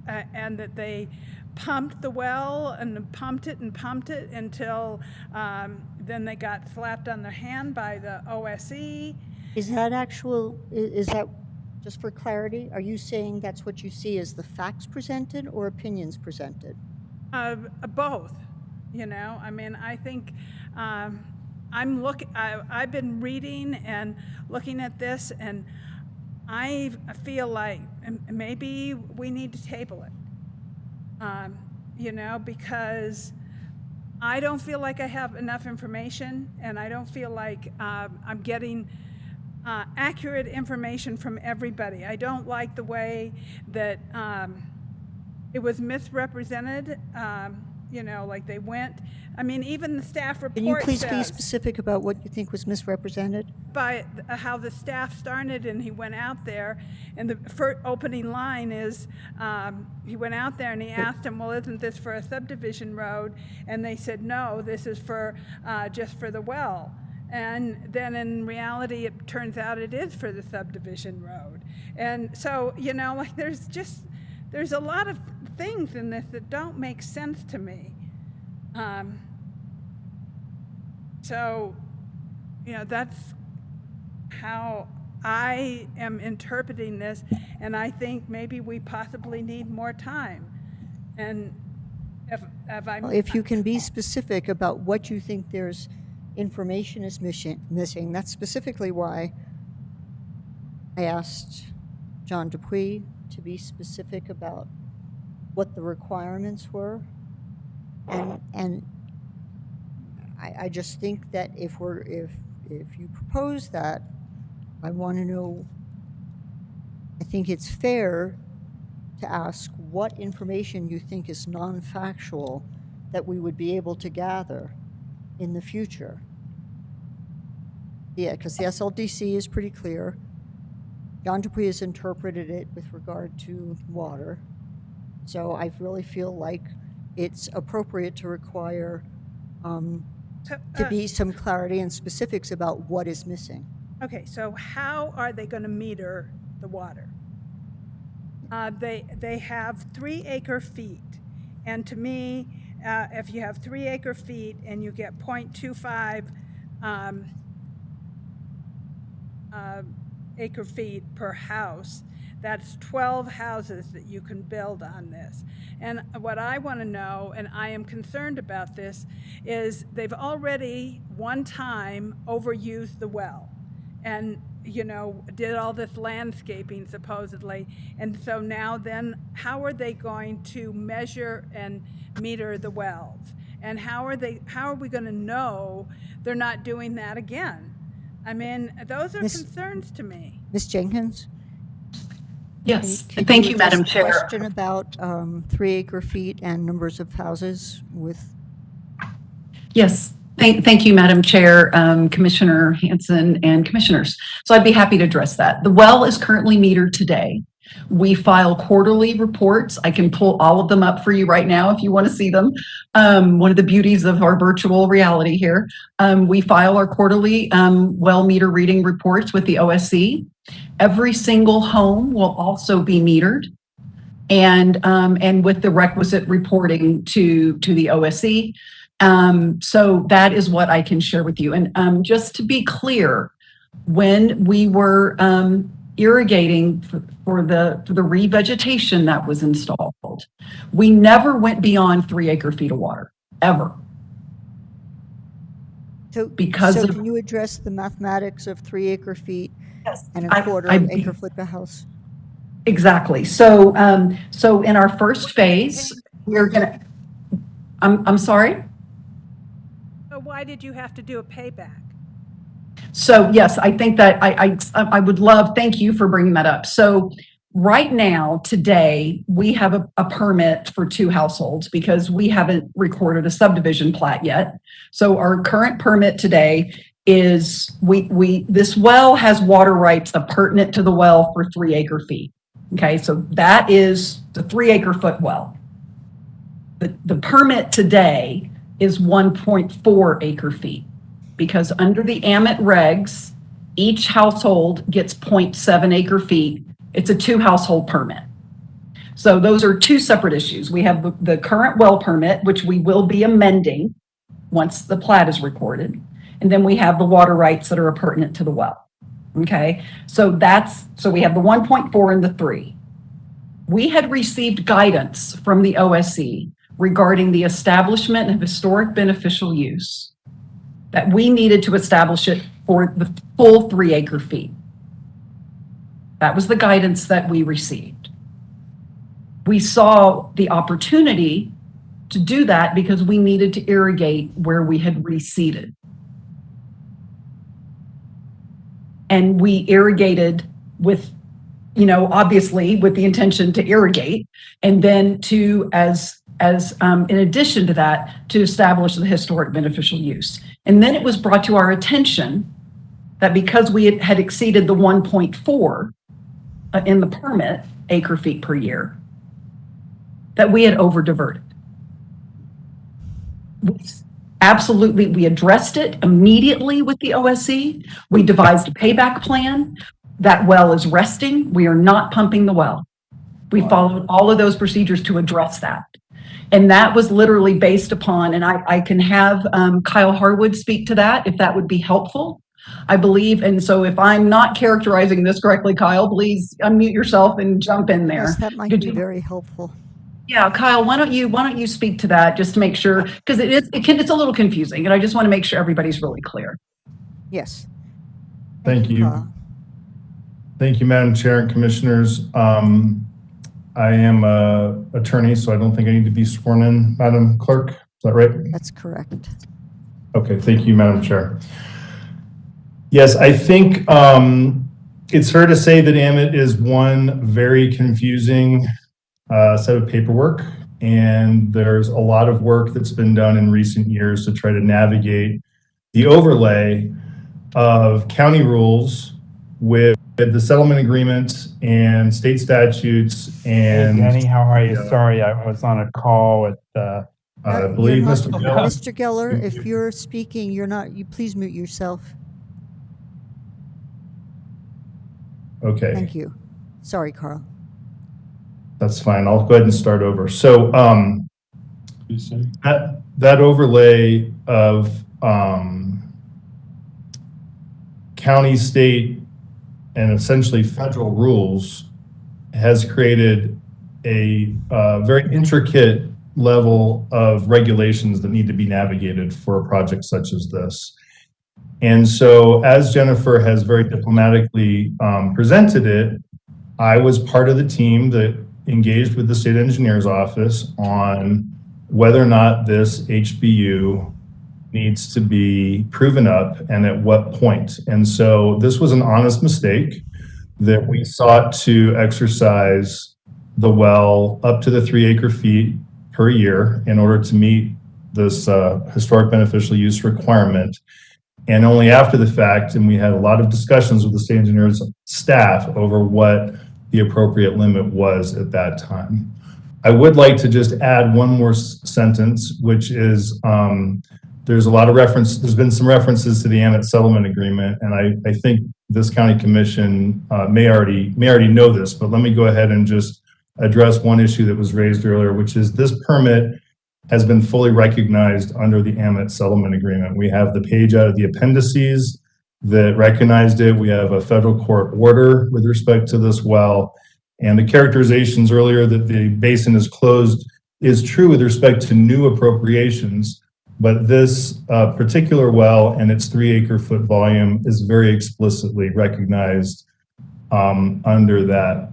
and that they pumped the well and pumped it until then they got slapped on their hand by the OSE. Is that, just for clarity, are you saying that's what you see as the facts presented or opinions presented? Both, you know. I mean, I think I've been reading and looking at this, and I feel like maybe we need to table it. You know, because I don't feel like I have enough information, and I don't feel like I'm getting accurate information from everybody. I don't like the way that it was misrepresented. You know, like they went, I mean, even the staff report Can you please be says, specific about what you think was misrepresented? by how the staff started, and he went out there, and the first opening line is, he went out there and he asked him, well, isn't this for a subdivision road? And they said, no, this is for just for the well. And then in reality, it turns out it is for the subdivision road. And so, you know, like there's a lot of things in this that don't make sense to me. So, you know, that's how I am interpreting this, and I think maybe we possibly need more time. And If you can be specific about what you think there's information is missing, that's specifically why I asked John Dupuy to be specific about what the requirements were. And I just think that if you propose that, I want to know, I think it's fair to ask what information you think is non-factual that we would be able to gather in the future. Yeah, because the SLDC is pretty clear. John Dupuy has interpreted it with regard to water. So I really feel like it's appropriate to require to be some clarity and specifics about what is missing. Okay, so how are they going to meter the water? They have 3 acre feet, and to me, if you have 3 acre feet and you get 0.25 acre feet per house, that's 12 houses that you can build on this. And what I want to know, and I am concerned about this, is they've already one time overused the well and, you know, did all this landscaping supposedly. And so now then, how are they going to measure and meter the wells? And how are we going to know they're not doing that again? I mean, those are concerns to me. Ms. Jenkins? Yes, Can thank you, address Madam the Chair. question about 3 acre feet and numbers of houses with? Yes, thank you, Madam Chair, Commissioner Hanson, and Commissioners. So I'd be happy to address that. The well is currently metered today. We file quarterly reports. I can pull all of them up for you right now if you want to see them. One of the beauties of our virtual reality here. We file our quarterly well meter reading reports with the OSC. Every single home will also be metered and with the requisite reporting to the OSC. So that is what I can share with you. And just to be clear, when we were irrigating for the revegetation that was installed, we never went beyond 3 acre feet of water, ever. So can you address the mathematics of 3 acre feet and a quarter acre foot per house? Exactly. So in our first phase, we're gonna. I'm sorry. So why did you have to do a payback? So yes, I think that I would love. Thank you for bringing that up. So right now, today, we have a permit for 2 households because we haven't recorded a subdivision plat yet. So our current permit today is this well has water rights appurtenant to the well for 3 acre feet. Okay, so that is the 3 acre foot well. The permit today is 1.4 acre feet because under the AMIT regs, each household gets 0.7 acre feet. It's a 2 household permit. So those are 2 separate issues. We have the current well permit, which we will be amending once the plat is recorded. And then we have the water rights that are appurtenant to the well. Okay, so we have the 1.4 and the 3. We had received guidance from the OSC regarding the establishment of historic beneficial use, that we needed to establish it for the full 3 acre feet. That was the guidance that we received. We saw the opportunity to do that because we needed to irrigate where we had reseeded. And we irrigated with, obviously with the intention to irrigate, and then to, as in addition to that, to establish the historic beneficial use. And then it was brought to our attention that because we had exceeded the 1.4 in the permit acre feet per year, that we had over diverted. Absolutely, we addressed it immediately with the OSC. We devised a payback plan. That well is resting. We are not pumping the well. We followed all of those procedures to address that. And that was literally based upon, and I can have Kyle Harwood speak to that if that would be helpful, I believe. And so if I'm not characterizing this correctly, Kyle, please unmute yourself and jump in there. Yes, that might be very helpful. Yeah, Kyle, why don't you speak to that just to make sure, because it's a little confusing, and I just want to make sure everybody's really clear. Yes. Thank you. Carl. Thank you, Madam Chair and Commissioners. I am an attorney, so I don't think I need to be sworn in, Madam Clerk. Is that right? That's correct. Okay, thank you, Madam Chair. Yes, I think it's fair to say that AMIT is one very confusing set of paperwork, and there's a lot of work that's been done in recent years to try to navigate the overlay of county rules with the settlement agreement and state statutes and. Hey, Danny, how are you? Sorry, I was on a call with, I believe You're Mr. not- Gill. Mr. Geller, if you're speaking, you please mute yourself. Okay. Thank you. Sorry, Carl. That's fine. I'll go ahead and start over. So that overlay of county, state, and essentially federal rules has created a very intricate level of regulations that need to be navigated for a project such as this. And so, as Jennifer has very diplomatically presented it, I was part of the team that engaged with the state engineer's office on whether or not this HBU needs to be proven up and at what point. And so this was an honest mistake that we sought to exercise the well up to the 3 acre-feet per year in order to meet this historic beneficial use requirement. And only after the fact, and we had a lot of discussions with the state engineer's staff over what the appropriate limit was at that time. I would like to just add one more sentence, which is there's been some references to the AMIT settlement agreement, and I think this county commission may already know this, but let me go ahead and just address one issue that was raised earlier, which is this permit has been fully recognized under the AMIT settlement agreement. We have the page out of the appendices that recognized it. We have a federal court order with respect to this well, and the characterizations earlier that the basin is closed is true with respect to new appropriations, but this particular well and its 3 acre-foot volume is very explicitly recognized under that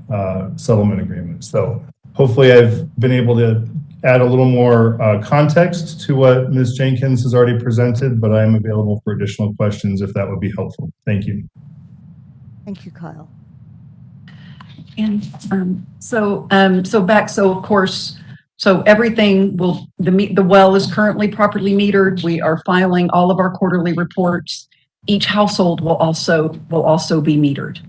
settlement agreement. So hopefully I've been able to add a little more context to what Ms. Jenkins has already presented, but I am available for additional questions if that would be helpful. Thank you. Thank you, Kyle. And so of course, so everything the well is currently properly metered. We are filing all of our quarterly reports. Each household will also be metered.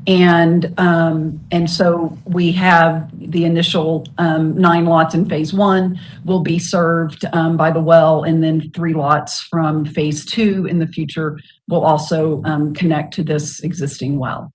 And so we have the initial 9 lots in phase 1 will be served by the well, and then 3 lots from phase 2 in the future will also connect to this existing well.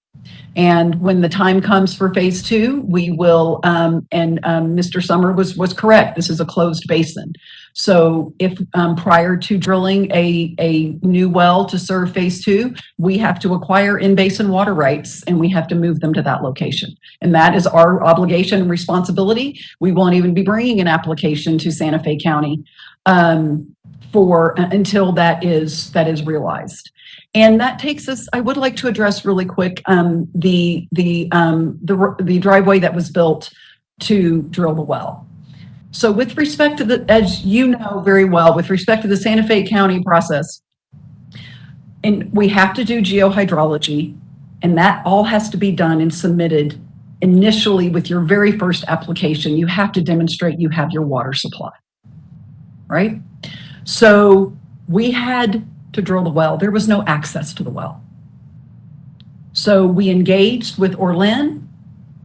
And when the time comes for phase 2, we will, Mr. Summer was correct, this is a closed basin. So if prior to drilling a new well to serve phase 2, we have to acquire in-basin water rights and we have to move them to that location. And that is our obligation and responsibility. We won't even be bringing an application to Santa Fe County until that is realized. And that takes us, I would like to address really quick the driveway that was built to drill the well. So with respect to as you know very well, with respect to the Santa Fe County process, and we have to do geohydrology, and that all has to be done and submitted initially with your very first application. You have to demonstrate you have your water supply, right? So we had to drill the well. There was no access to the well. So we engaged with Orlin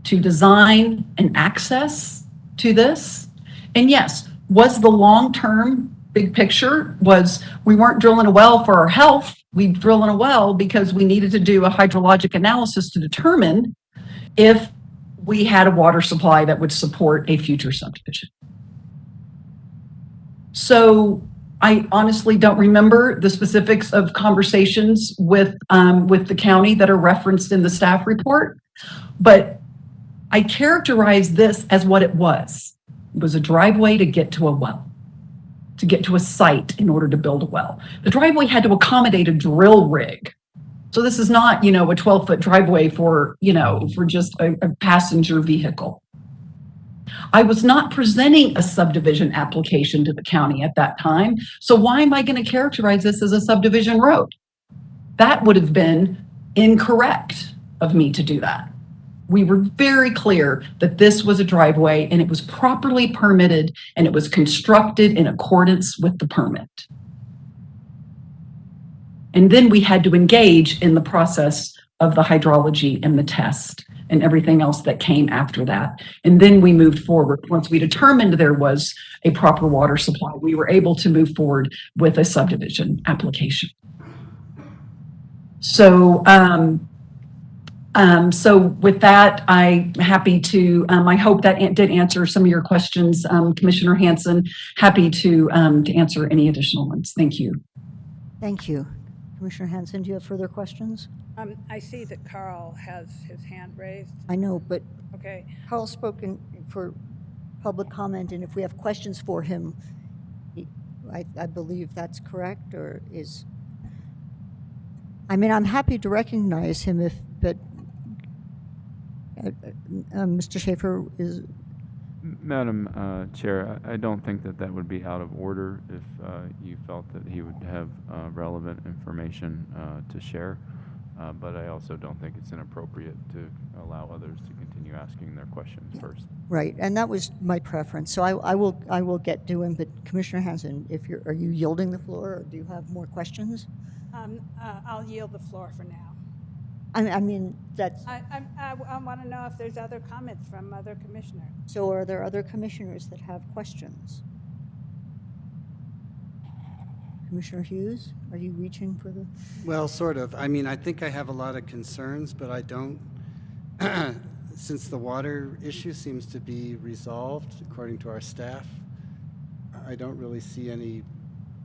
to design an access to this. And yes, was the long-term big picture was we weren't drilling a well for our health. We drilling a well because we needed to do a hydrologic analysis to determine if we had a water supply that would support a future subdivision. So I honestly don't remember the specifics of conversations with the county that are referenced in the staff report, but I characterize this as what it was. It was a driveway to get to a well, to get to a site in order to build a well. The driveway had to accommodate a drill rig. So this is not, a 12-foot driveway for, for just a passenger vehicle. I was not presenting a subdivision application to the county at that time. So why am I going to characterize this as a subdivision road? That would have been incorrect of me to do that. We were very clear that this was a driveway and it was properly permitted and it was constructed in accordance with the permit. And then we had to engage in the process of the hydrology and the test and everything else that came after that. And then we moved forward. Once we determined there was a proper water supply, we were able to move forward with a subdivision application. So, so with that, I'm happy to, I hope that did answer some of your questions, Commissioner Hanson. Happy to answer any additional ones. Thank you. Thank you. Commissioner Hanson, do you have further questions? I see that Carl has his hand raised. I know, but Okay. Carl's spoken for public comment, and if we have questions for him, I believe that's correct, or is... I mean, I'm happy to recognize him but Mr. Schaefer is... Madam Chair, I don't think that would be out of order if you felt that he would have relevant information to share. But I also don't think it's inappropriate to allow others to continue asking their questions first. Right, and that was my preference. So I will get to him, but Commissioner Hanson, are you yielding the floor, or do you have more questions? I'll yield the floor for now. I mean, that's... I want to know if there's other comments from other commissioners. So are there other commissioners that have questions? Commissioner Hughes, are you reaching for the... Well, sort of. I mean, I think I have a lot of concerns, but I don't, since the water issue seems to be resolved, according to our staff, I don't really see any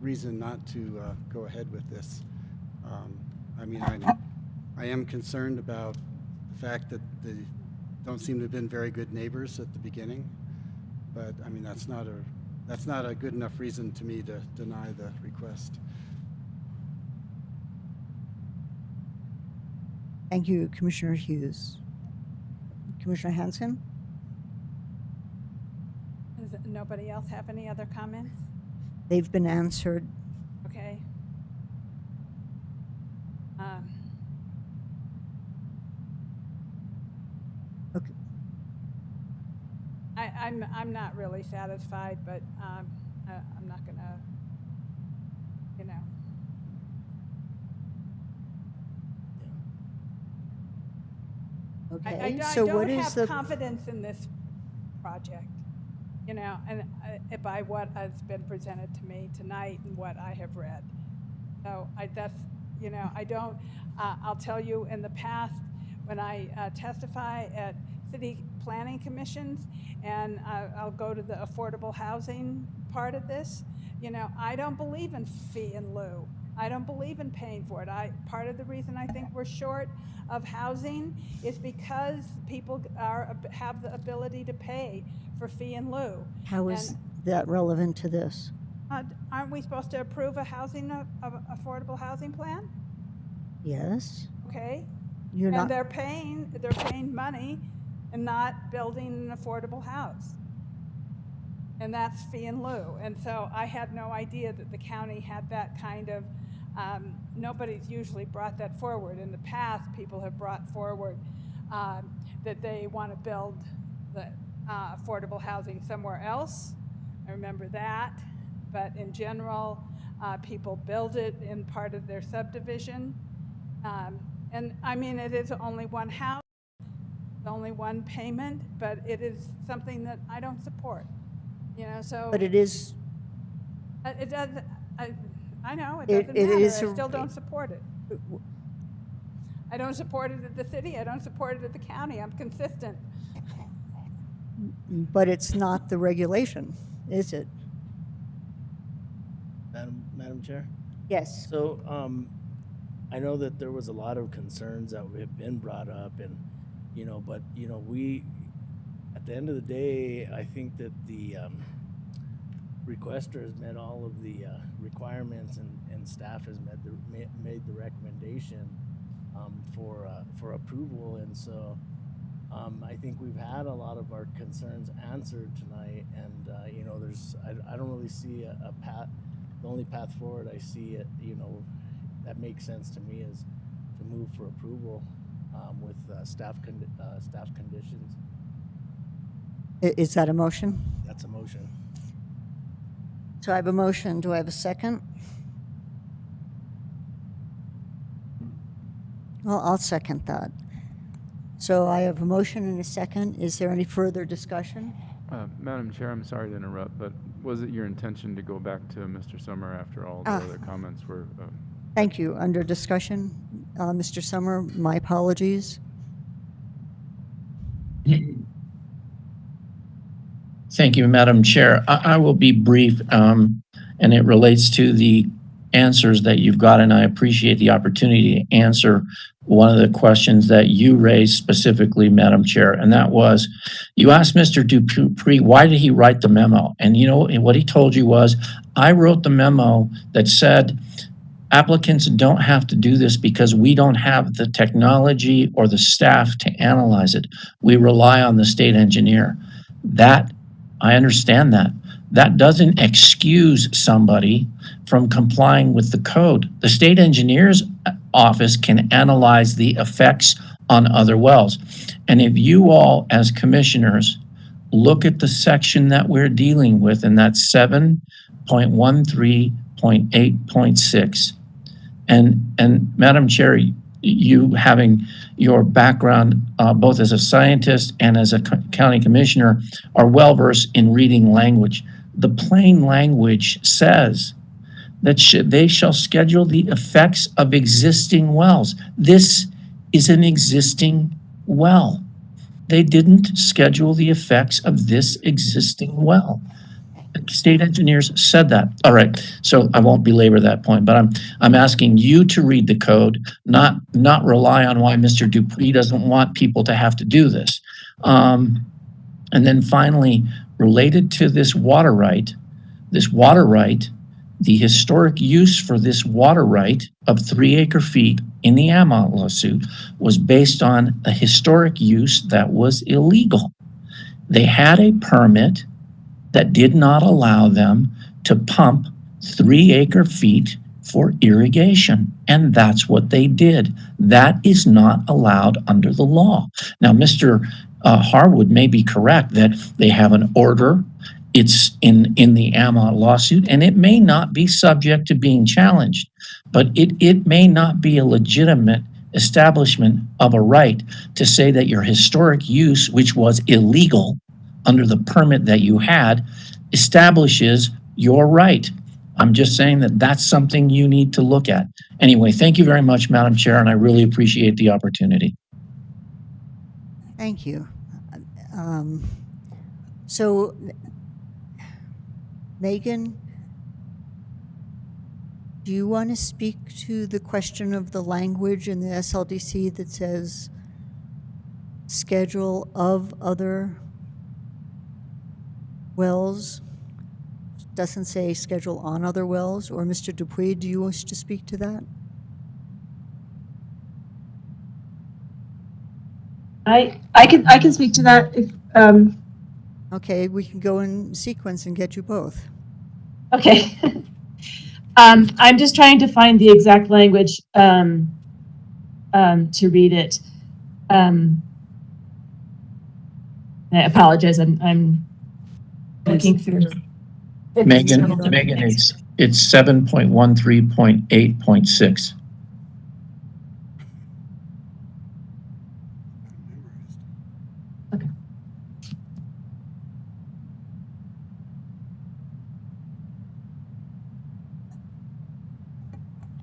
reason not to go ahead with this. I mean, I am concerned about the fact that they don't seem to have been very good neighbors at the beginning, but I mean, that's not a good enough reason to me to deny the request. Thank you, Commissioner Hughes. Commissioner Hanson? Does nobody else have any other comments? They've been answered. Okay. Okay. I'm not really satisfied, but I'm not gonna, Okay, I so don't what is have the... confidence in this project, and by what has been presented to me tonight and what I have read. So I don't, I'll tell you, in the past, when I testify at city planning commissions, and I'll go to the affordable housing part of this, I don't believe in fee and lieu. I don't believe in paying for it. Part of the reason I think we're short of housing is because people have the ability to pay for fee and lieu. How is that relevant to this? Aren't we supposed to approve a affordable housing plan? Yes. Okay. You're not... And they're paying money and not building an affordable house. And that's fee and lieu. And so I had no idea that the county had that kind of, nobody's usually brought that forward. In the past, people have brought forward that they want to build the affordable housing somewhere else. I remember that. But in general, people build it in part of their subdivision. And I mean, it is only one house, only one payment, but it is something that I don't support. So. But it is... It does. I know it doesn't matter. I still don't support it. I don't support it at the city. I don't support it at the county. I'm consistent. But it's not the regulation, is it? Madam Chair? Yes. So I know that there was a lot of concerns that have been brought up, and but at the end of the day, I think that the requester has met all of the requirements, and staff has made the recommendation for approval. And so I think we've had a lot of our concerns answered tonight, and you know, I don't really see a path. The only path forward I see, that makes sense to me is to move for approval with staff conditions. Is that a motion? That's a motion. So I have a motion. Do I have a second? Well, I'll second that. So I have a motion and a second. Is there any further discussion? Madam Chair, I'm sorry to interrupt, but was it your intention to go back to Mr. Summer after all the other comments were? Thank you. Under discussion, Mr. Summer, my apologies. Thank you, Madam Chair. I will be brief, and it relates to the answers that you've got, and I appreciate the opportunity to answer one of the questions that you raised specifically, Madam Chair, and that was, you asked Mr. Dupree, why did he write the memo? And you know, what he told you was, I wrote the memo that said, applicants don't have to do this because we don't have the technology or the staff to analyze it. We rely on the state engineer. That, I understand that. That doesn't excuse somebody from complying with the code. The state engineer's office can analyze the effects on other wells. And if you all, as commissioners, look at the section that we're dealing with, and that's 7.13.8.6, and Madam Chair, you having your background both as a scientist and as a county commissioner are well versed in reading language. The plain language says that they shall schedule the effects of existing wells. This is an existing well. They didn't schedule the effects of this existing well. State engineers said that. All right, so I won't belabor that point, but I'm asking you to read the code, not rely on why Mr. Dupree doesn't want people to have to do this. And then finally, related to this water right, the historic use for this water right of 3 acre-feet in the Amont lawsuit was based on a historic use that was illegal. They had a permit that did not allow them to pump 3 acre-feet for irrigation. And that's what they did. That is not allowed under the law. Now, Mr. Harwood may be correct that they have an order. It's in the Amont lawsuit, and it may not be subject to being challenged, but it may not be a legitimate establishment of a right to say that your historic use, which was illegal under the permit that you had, establishes your right. I'm just saying that that's something you need to look at. Anyway, thank you very much, Madam Chair, and I really appreciate the opportunity. Thank you. So, Megan, do you want to speak to the question of the language in the SLDC that says schedule of other wells? Doesn't say schedule on other wells. Or Mr. Dupree, do you wish to speak to that? I can speak to that if Okay, we can go in sequence and get you both. okay. I'm just trying to find the exact language to read it. I apologize. I'm looking through. Megan, it's 7.13.8.6.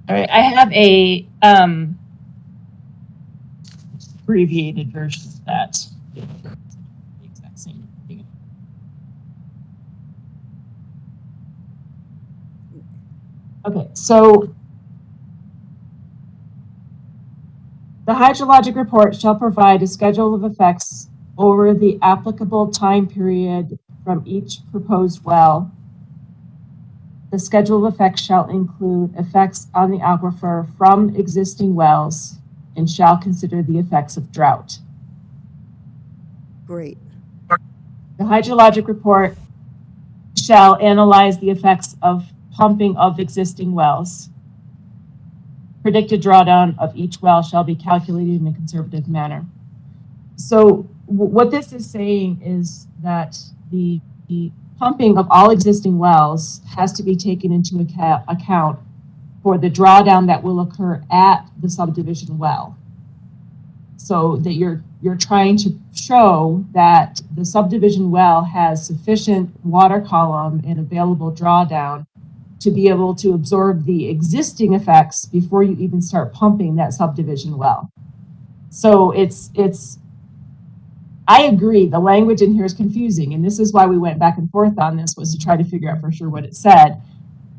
All right, I have a abbreviated version of that. The exact same thing. Okay, so the hydrologic report shall provide a schedule of effects over the applicable time period from each proposed well. The schedule of effects shall include effects on the aquifer from existing wells and shall consider the effects of drought. Great. The hydrologic report shall analyze the effects of pumping of existing wells. Predicted drawdown of each well shall be calculated in a conservative manner. So what this is saying is that the pumping of all existing wells has to be taken into account for the drawdown that will occur at the subdivision well. So that you're trying to show that the subdivision well has sufficient water column and available drawdown to be able to absorb the existing effects before you even start pumping that subdivision well. So I agree, the language in here is confusing, and this is why we went back and forth on this, was to try to figure out for sure what it said.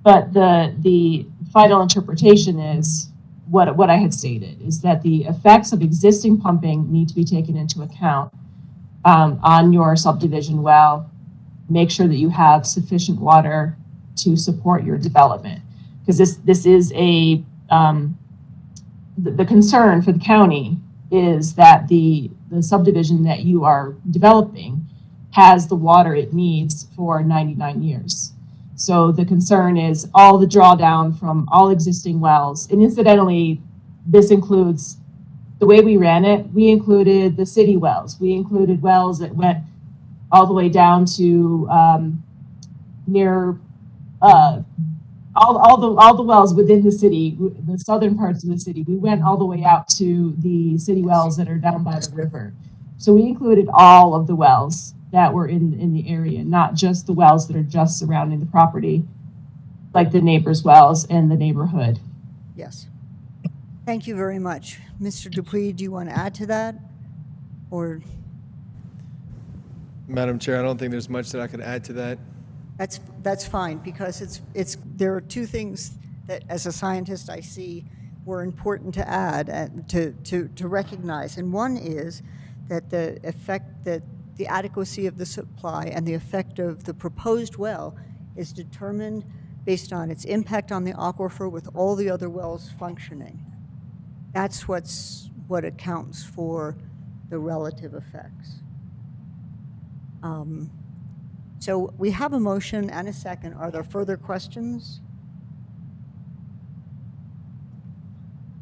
But the final interpretation is what I had stated, is that the effects of existing pumping need to be taken into account on your subdivision well. Make sure that you have sufficient water to support your development. Because this is the concern for the county is that the subdivision that you are developing has the water it needs for 99 years. So the concern is all the drawdown from all existing wells. And incidentally, this includes the way we ran it. We included the city wells. We included wells that went all the way down to near all the wells within the city, the southern parts of the city. We went all the way out to the city wells that are down by the river. So we included all of the wells that were in the area, not just the wells that are just surrounding the property, like the neighbors' wells and the neighborhood. Yes. Thank you very much. Mr. Dupuy, do you want to add to that? Or Madam Chair, I don't think there's much that I could add to that. that's fine, because there are two things that as a scientist I see were important to add and to recognize. And one is that the adequacy of the supply and the effect of the proposed well is determined based on its impact on the aquifer with all the other wells functioning. That's what accounts for the relative effects. So we have a motion and a second. Are there further questions?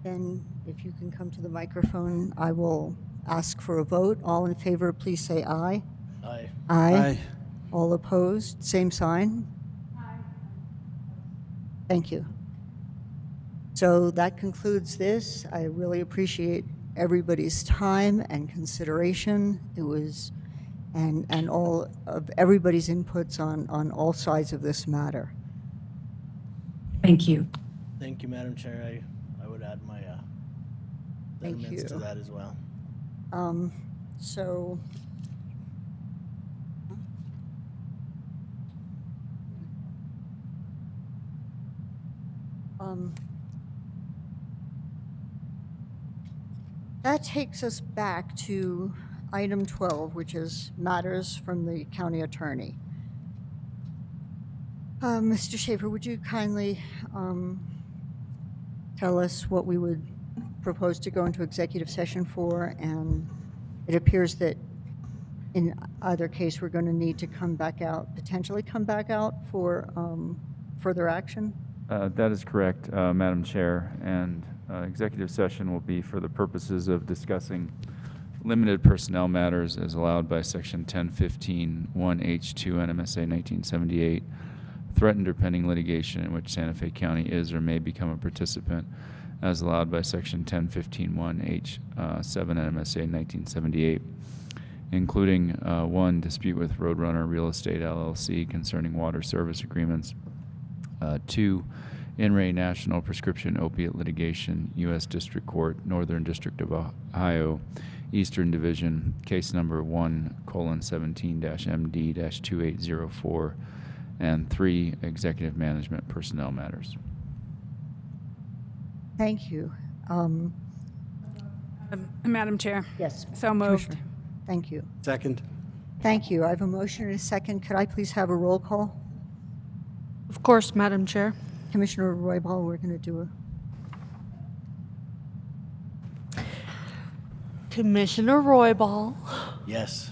Then if you can come to the microphone, I will ask for a vote. All in favor, please say aye. Aye. Aye. All opposed, same sign. Aye. Thank you. So that concludes this. I really appreciate everybody's time and consideration. It was, and all of everybody's inputs on all sides of this matter. Thank you. Thank you, Madam Chair. I would add my Thank sentiments you. to that as well. So that takes us back to item 12, which is matters from the county attorney. Mr. Schaefer, would you kindly tell us what we would propose to go into executive session for? And it appears that in either case, we're going to need to potentially come back out for further action? That is correct, Madam Chair, and executive session will be for the purposes of discussing limited personnel matters as allowed by Section 1015 1H2 NMSA 1978, threatened or pending litigation in which Santa Fe County is or may become a participant as allowed by Section 1015 1H7 NMSA 1978, including 1, dispute with Roadrunner Real Estate LLC concerning water service agreements, 2, In re National Prescription Opiate Litigation, U.S. District Court, Northern District of Ohio, Eastern Division, case number 1:17-MD-2804, and 3, executive management personnel matters. Thank you. Madam Chair. Yes. So moved. Commissioner. Thank you. Second. Thank you. I have a motion and a second. Could I please have a roll call? Of course, Madam Chair. Commissioner Roybal, we're going to do a Commissioner Roybal, Yes.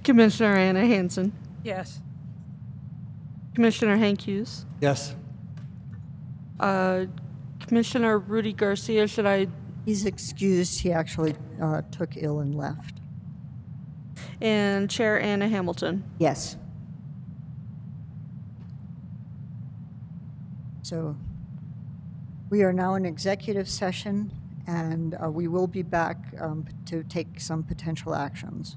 Commissioner Anna Hansen, Yes. Commissioner Hank Hughes, Yes. Commissioner Rudy Garcia, should I, He's excused. He actually took ill and left. and Chair Anna Hamilton. Yes. So we are now in executive session, and we will be back to take some potential actions.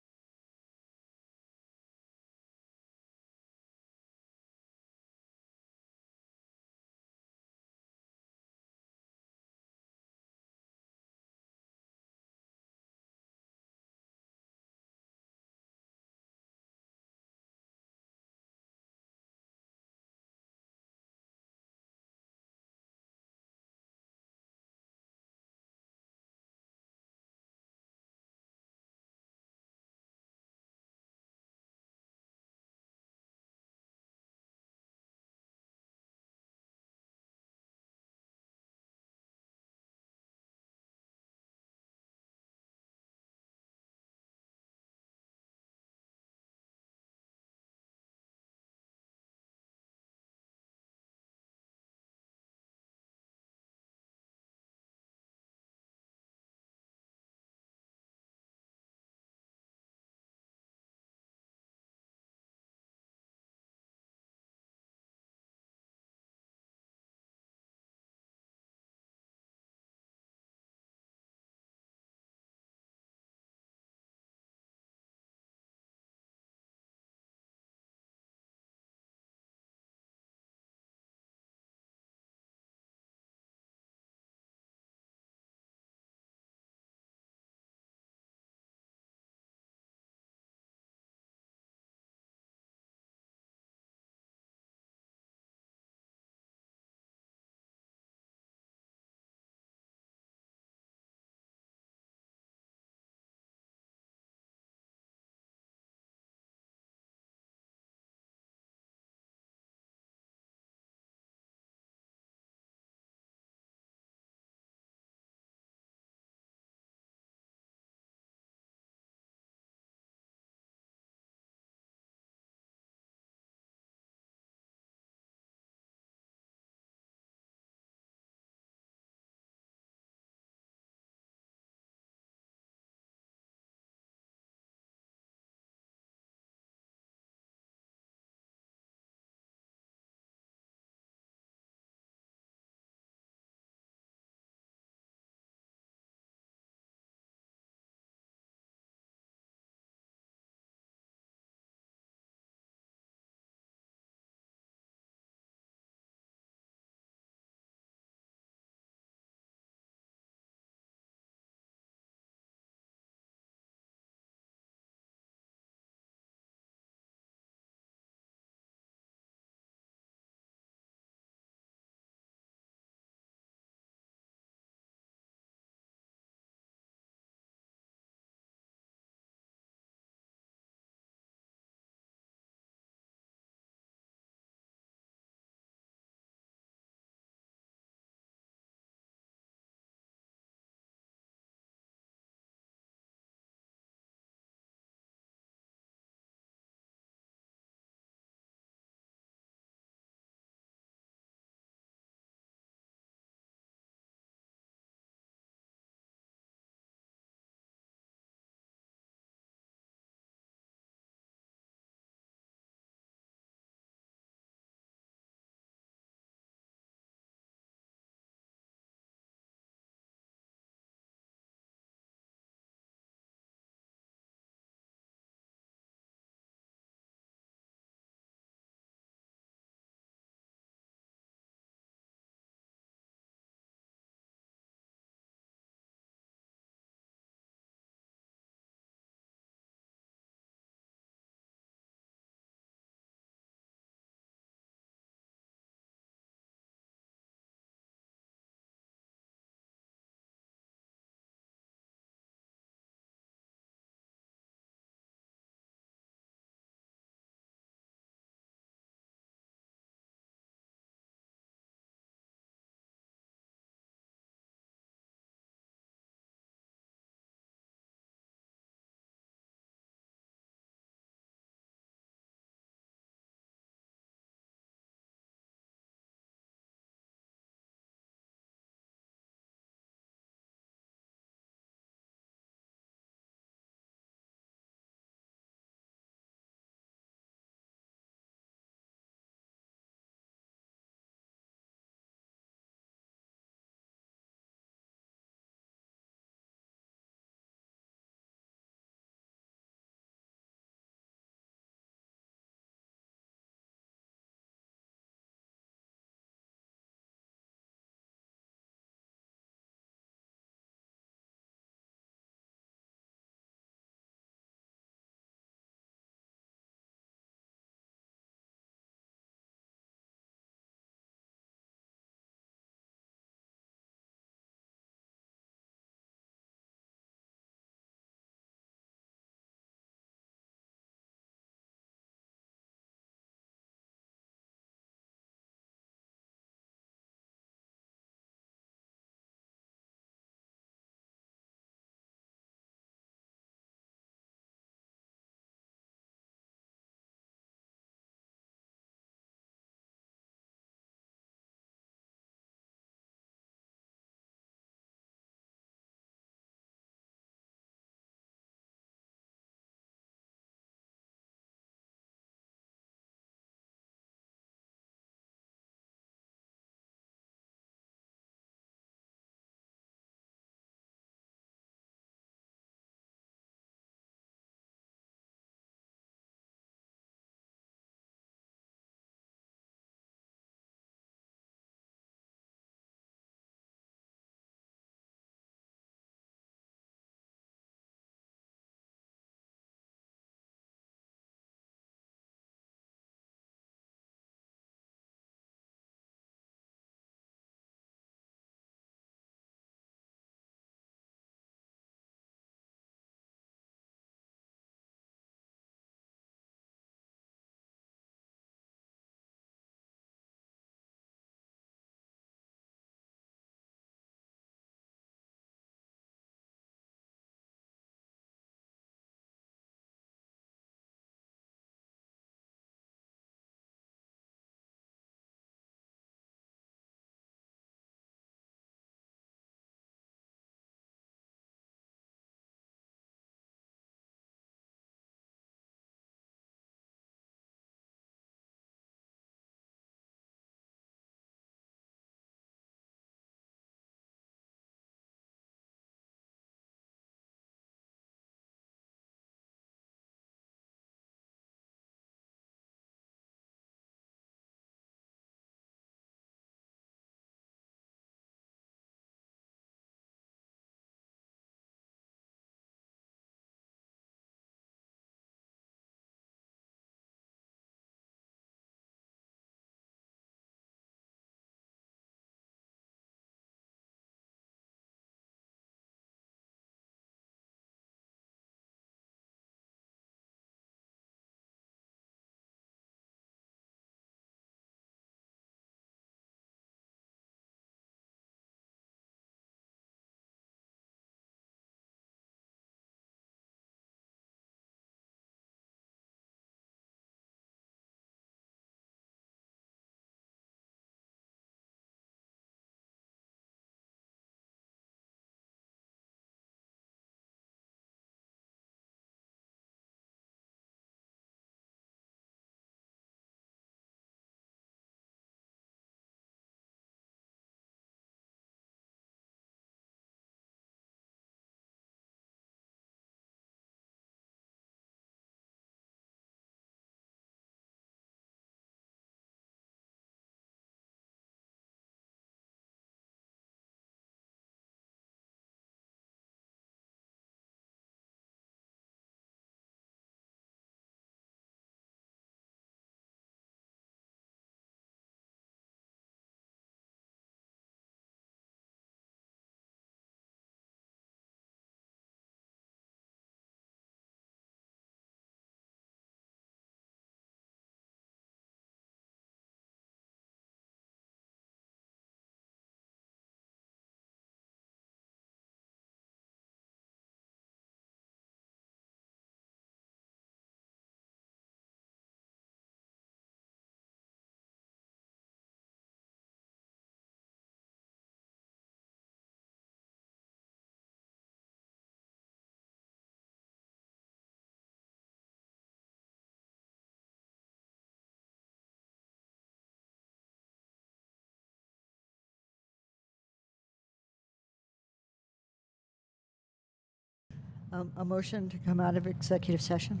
A motion to come out of executive session.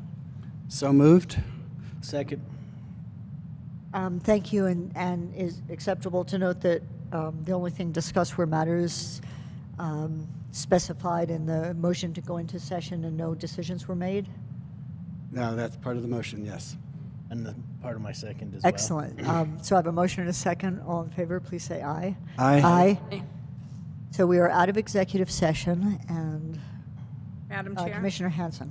So moved. Second. Thank you, and is acceptable to note that the only thing discussed were matters specified in the motion to go into session and no decisions were made? No, that's part of the motion, yes. And the part of my second as Excellent. So I have a motion and a second. All in favor, please say aye. Aye. Aye. So we are out of executive session, and Madam Chair? Commissioner Hanson.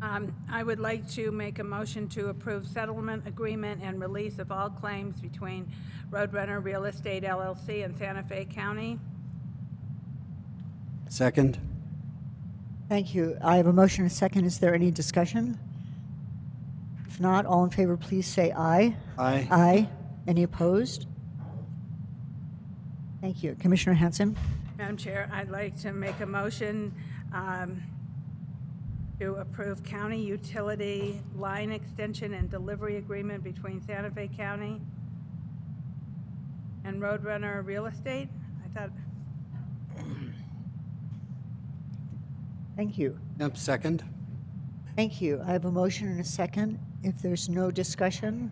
I would like to make a motion to approve settlement agreement and release of all claims between Roadrunner Real Estate LLC and Santa Fe County. Second. Thank you. I have a motion and a second. Is there any discussion? If not, all in favor, please say aye. Aye. Aye. Any opposed? Thank you. Commissioner Hanson? Madam Chair, I'd like to make a motion to approve county utility line extension and delivery agreement between Santa Fe County and Roadrunner Real Estate. I thought. Thank you. Yep, second. Thank you. I have a motion and a second. If there's no discussion,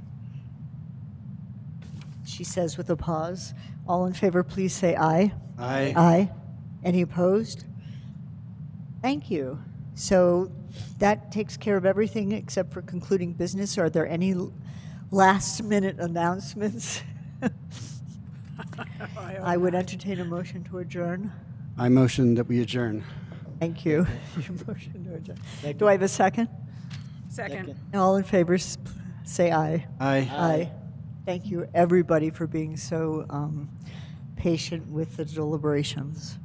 she says with a pause, all in favor, please say aye. Aye. Aye. Any opposed? Thank you. So that takes care of everything except for concluding business. Are there any last-minute announcements? I would entertain a motion to adjourn. I motion that we adjourn. Thank you. Your motion to adjourn. Do I have a second? Second. All in favor, say aye. Aye. Aye. Thank you, everybody, for being so patient with the deliberations.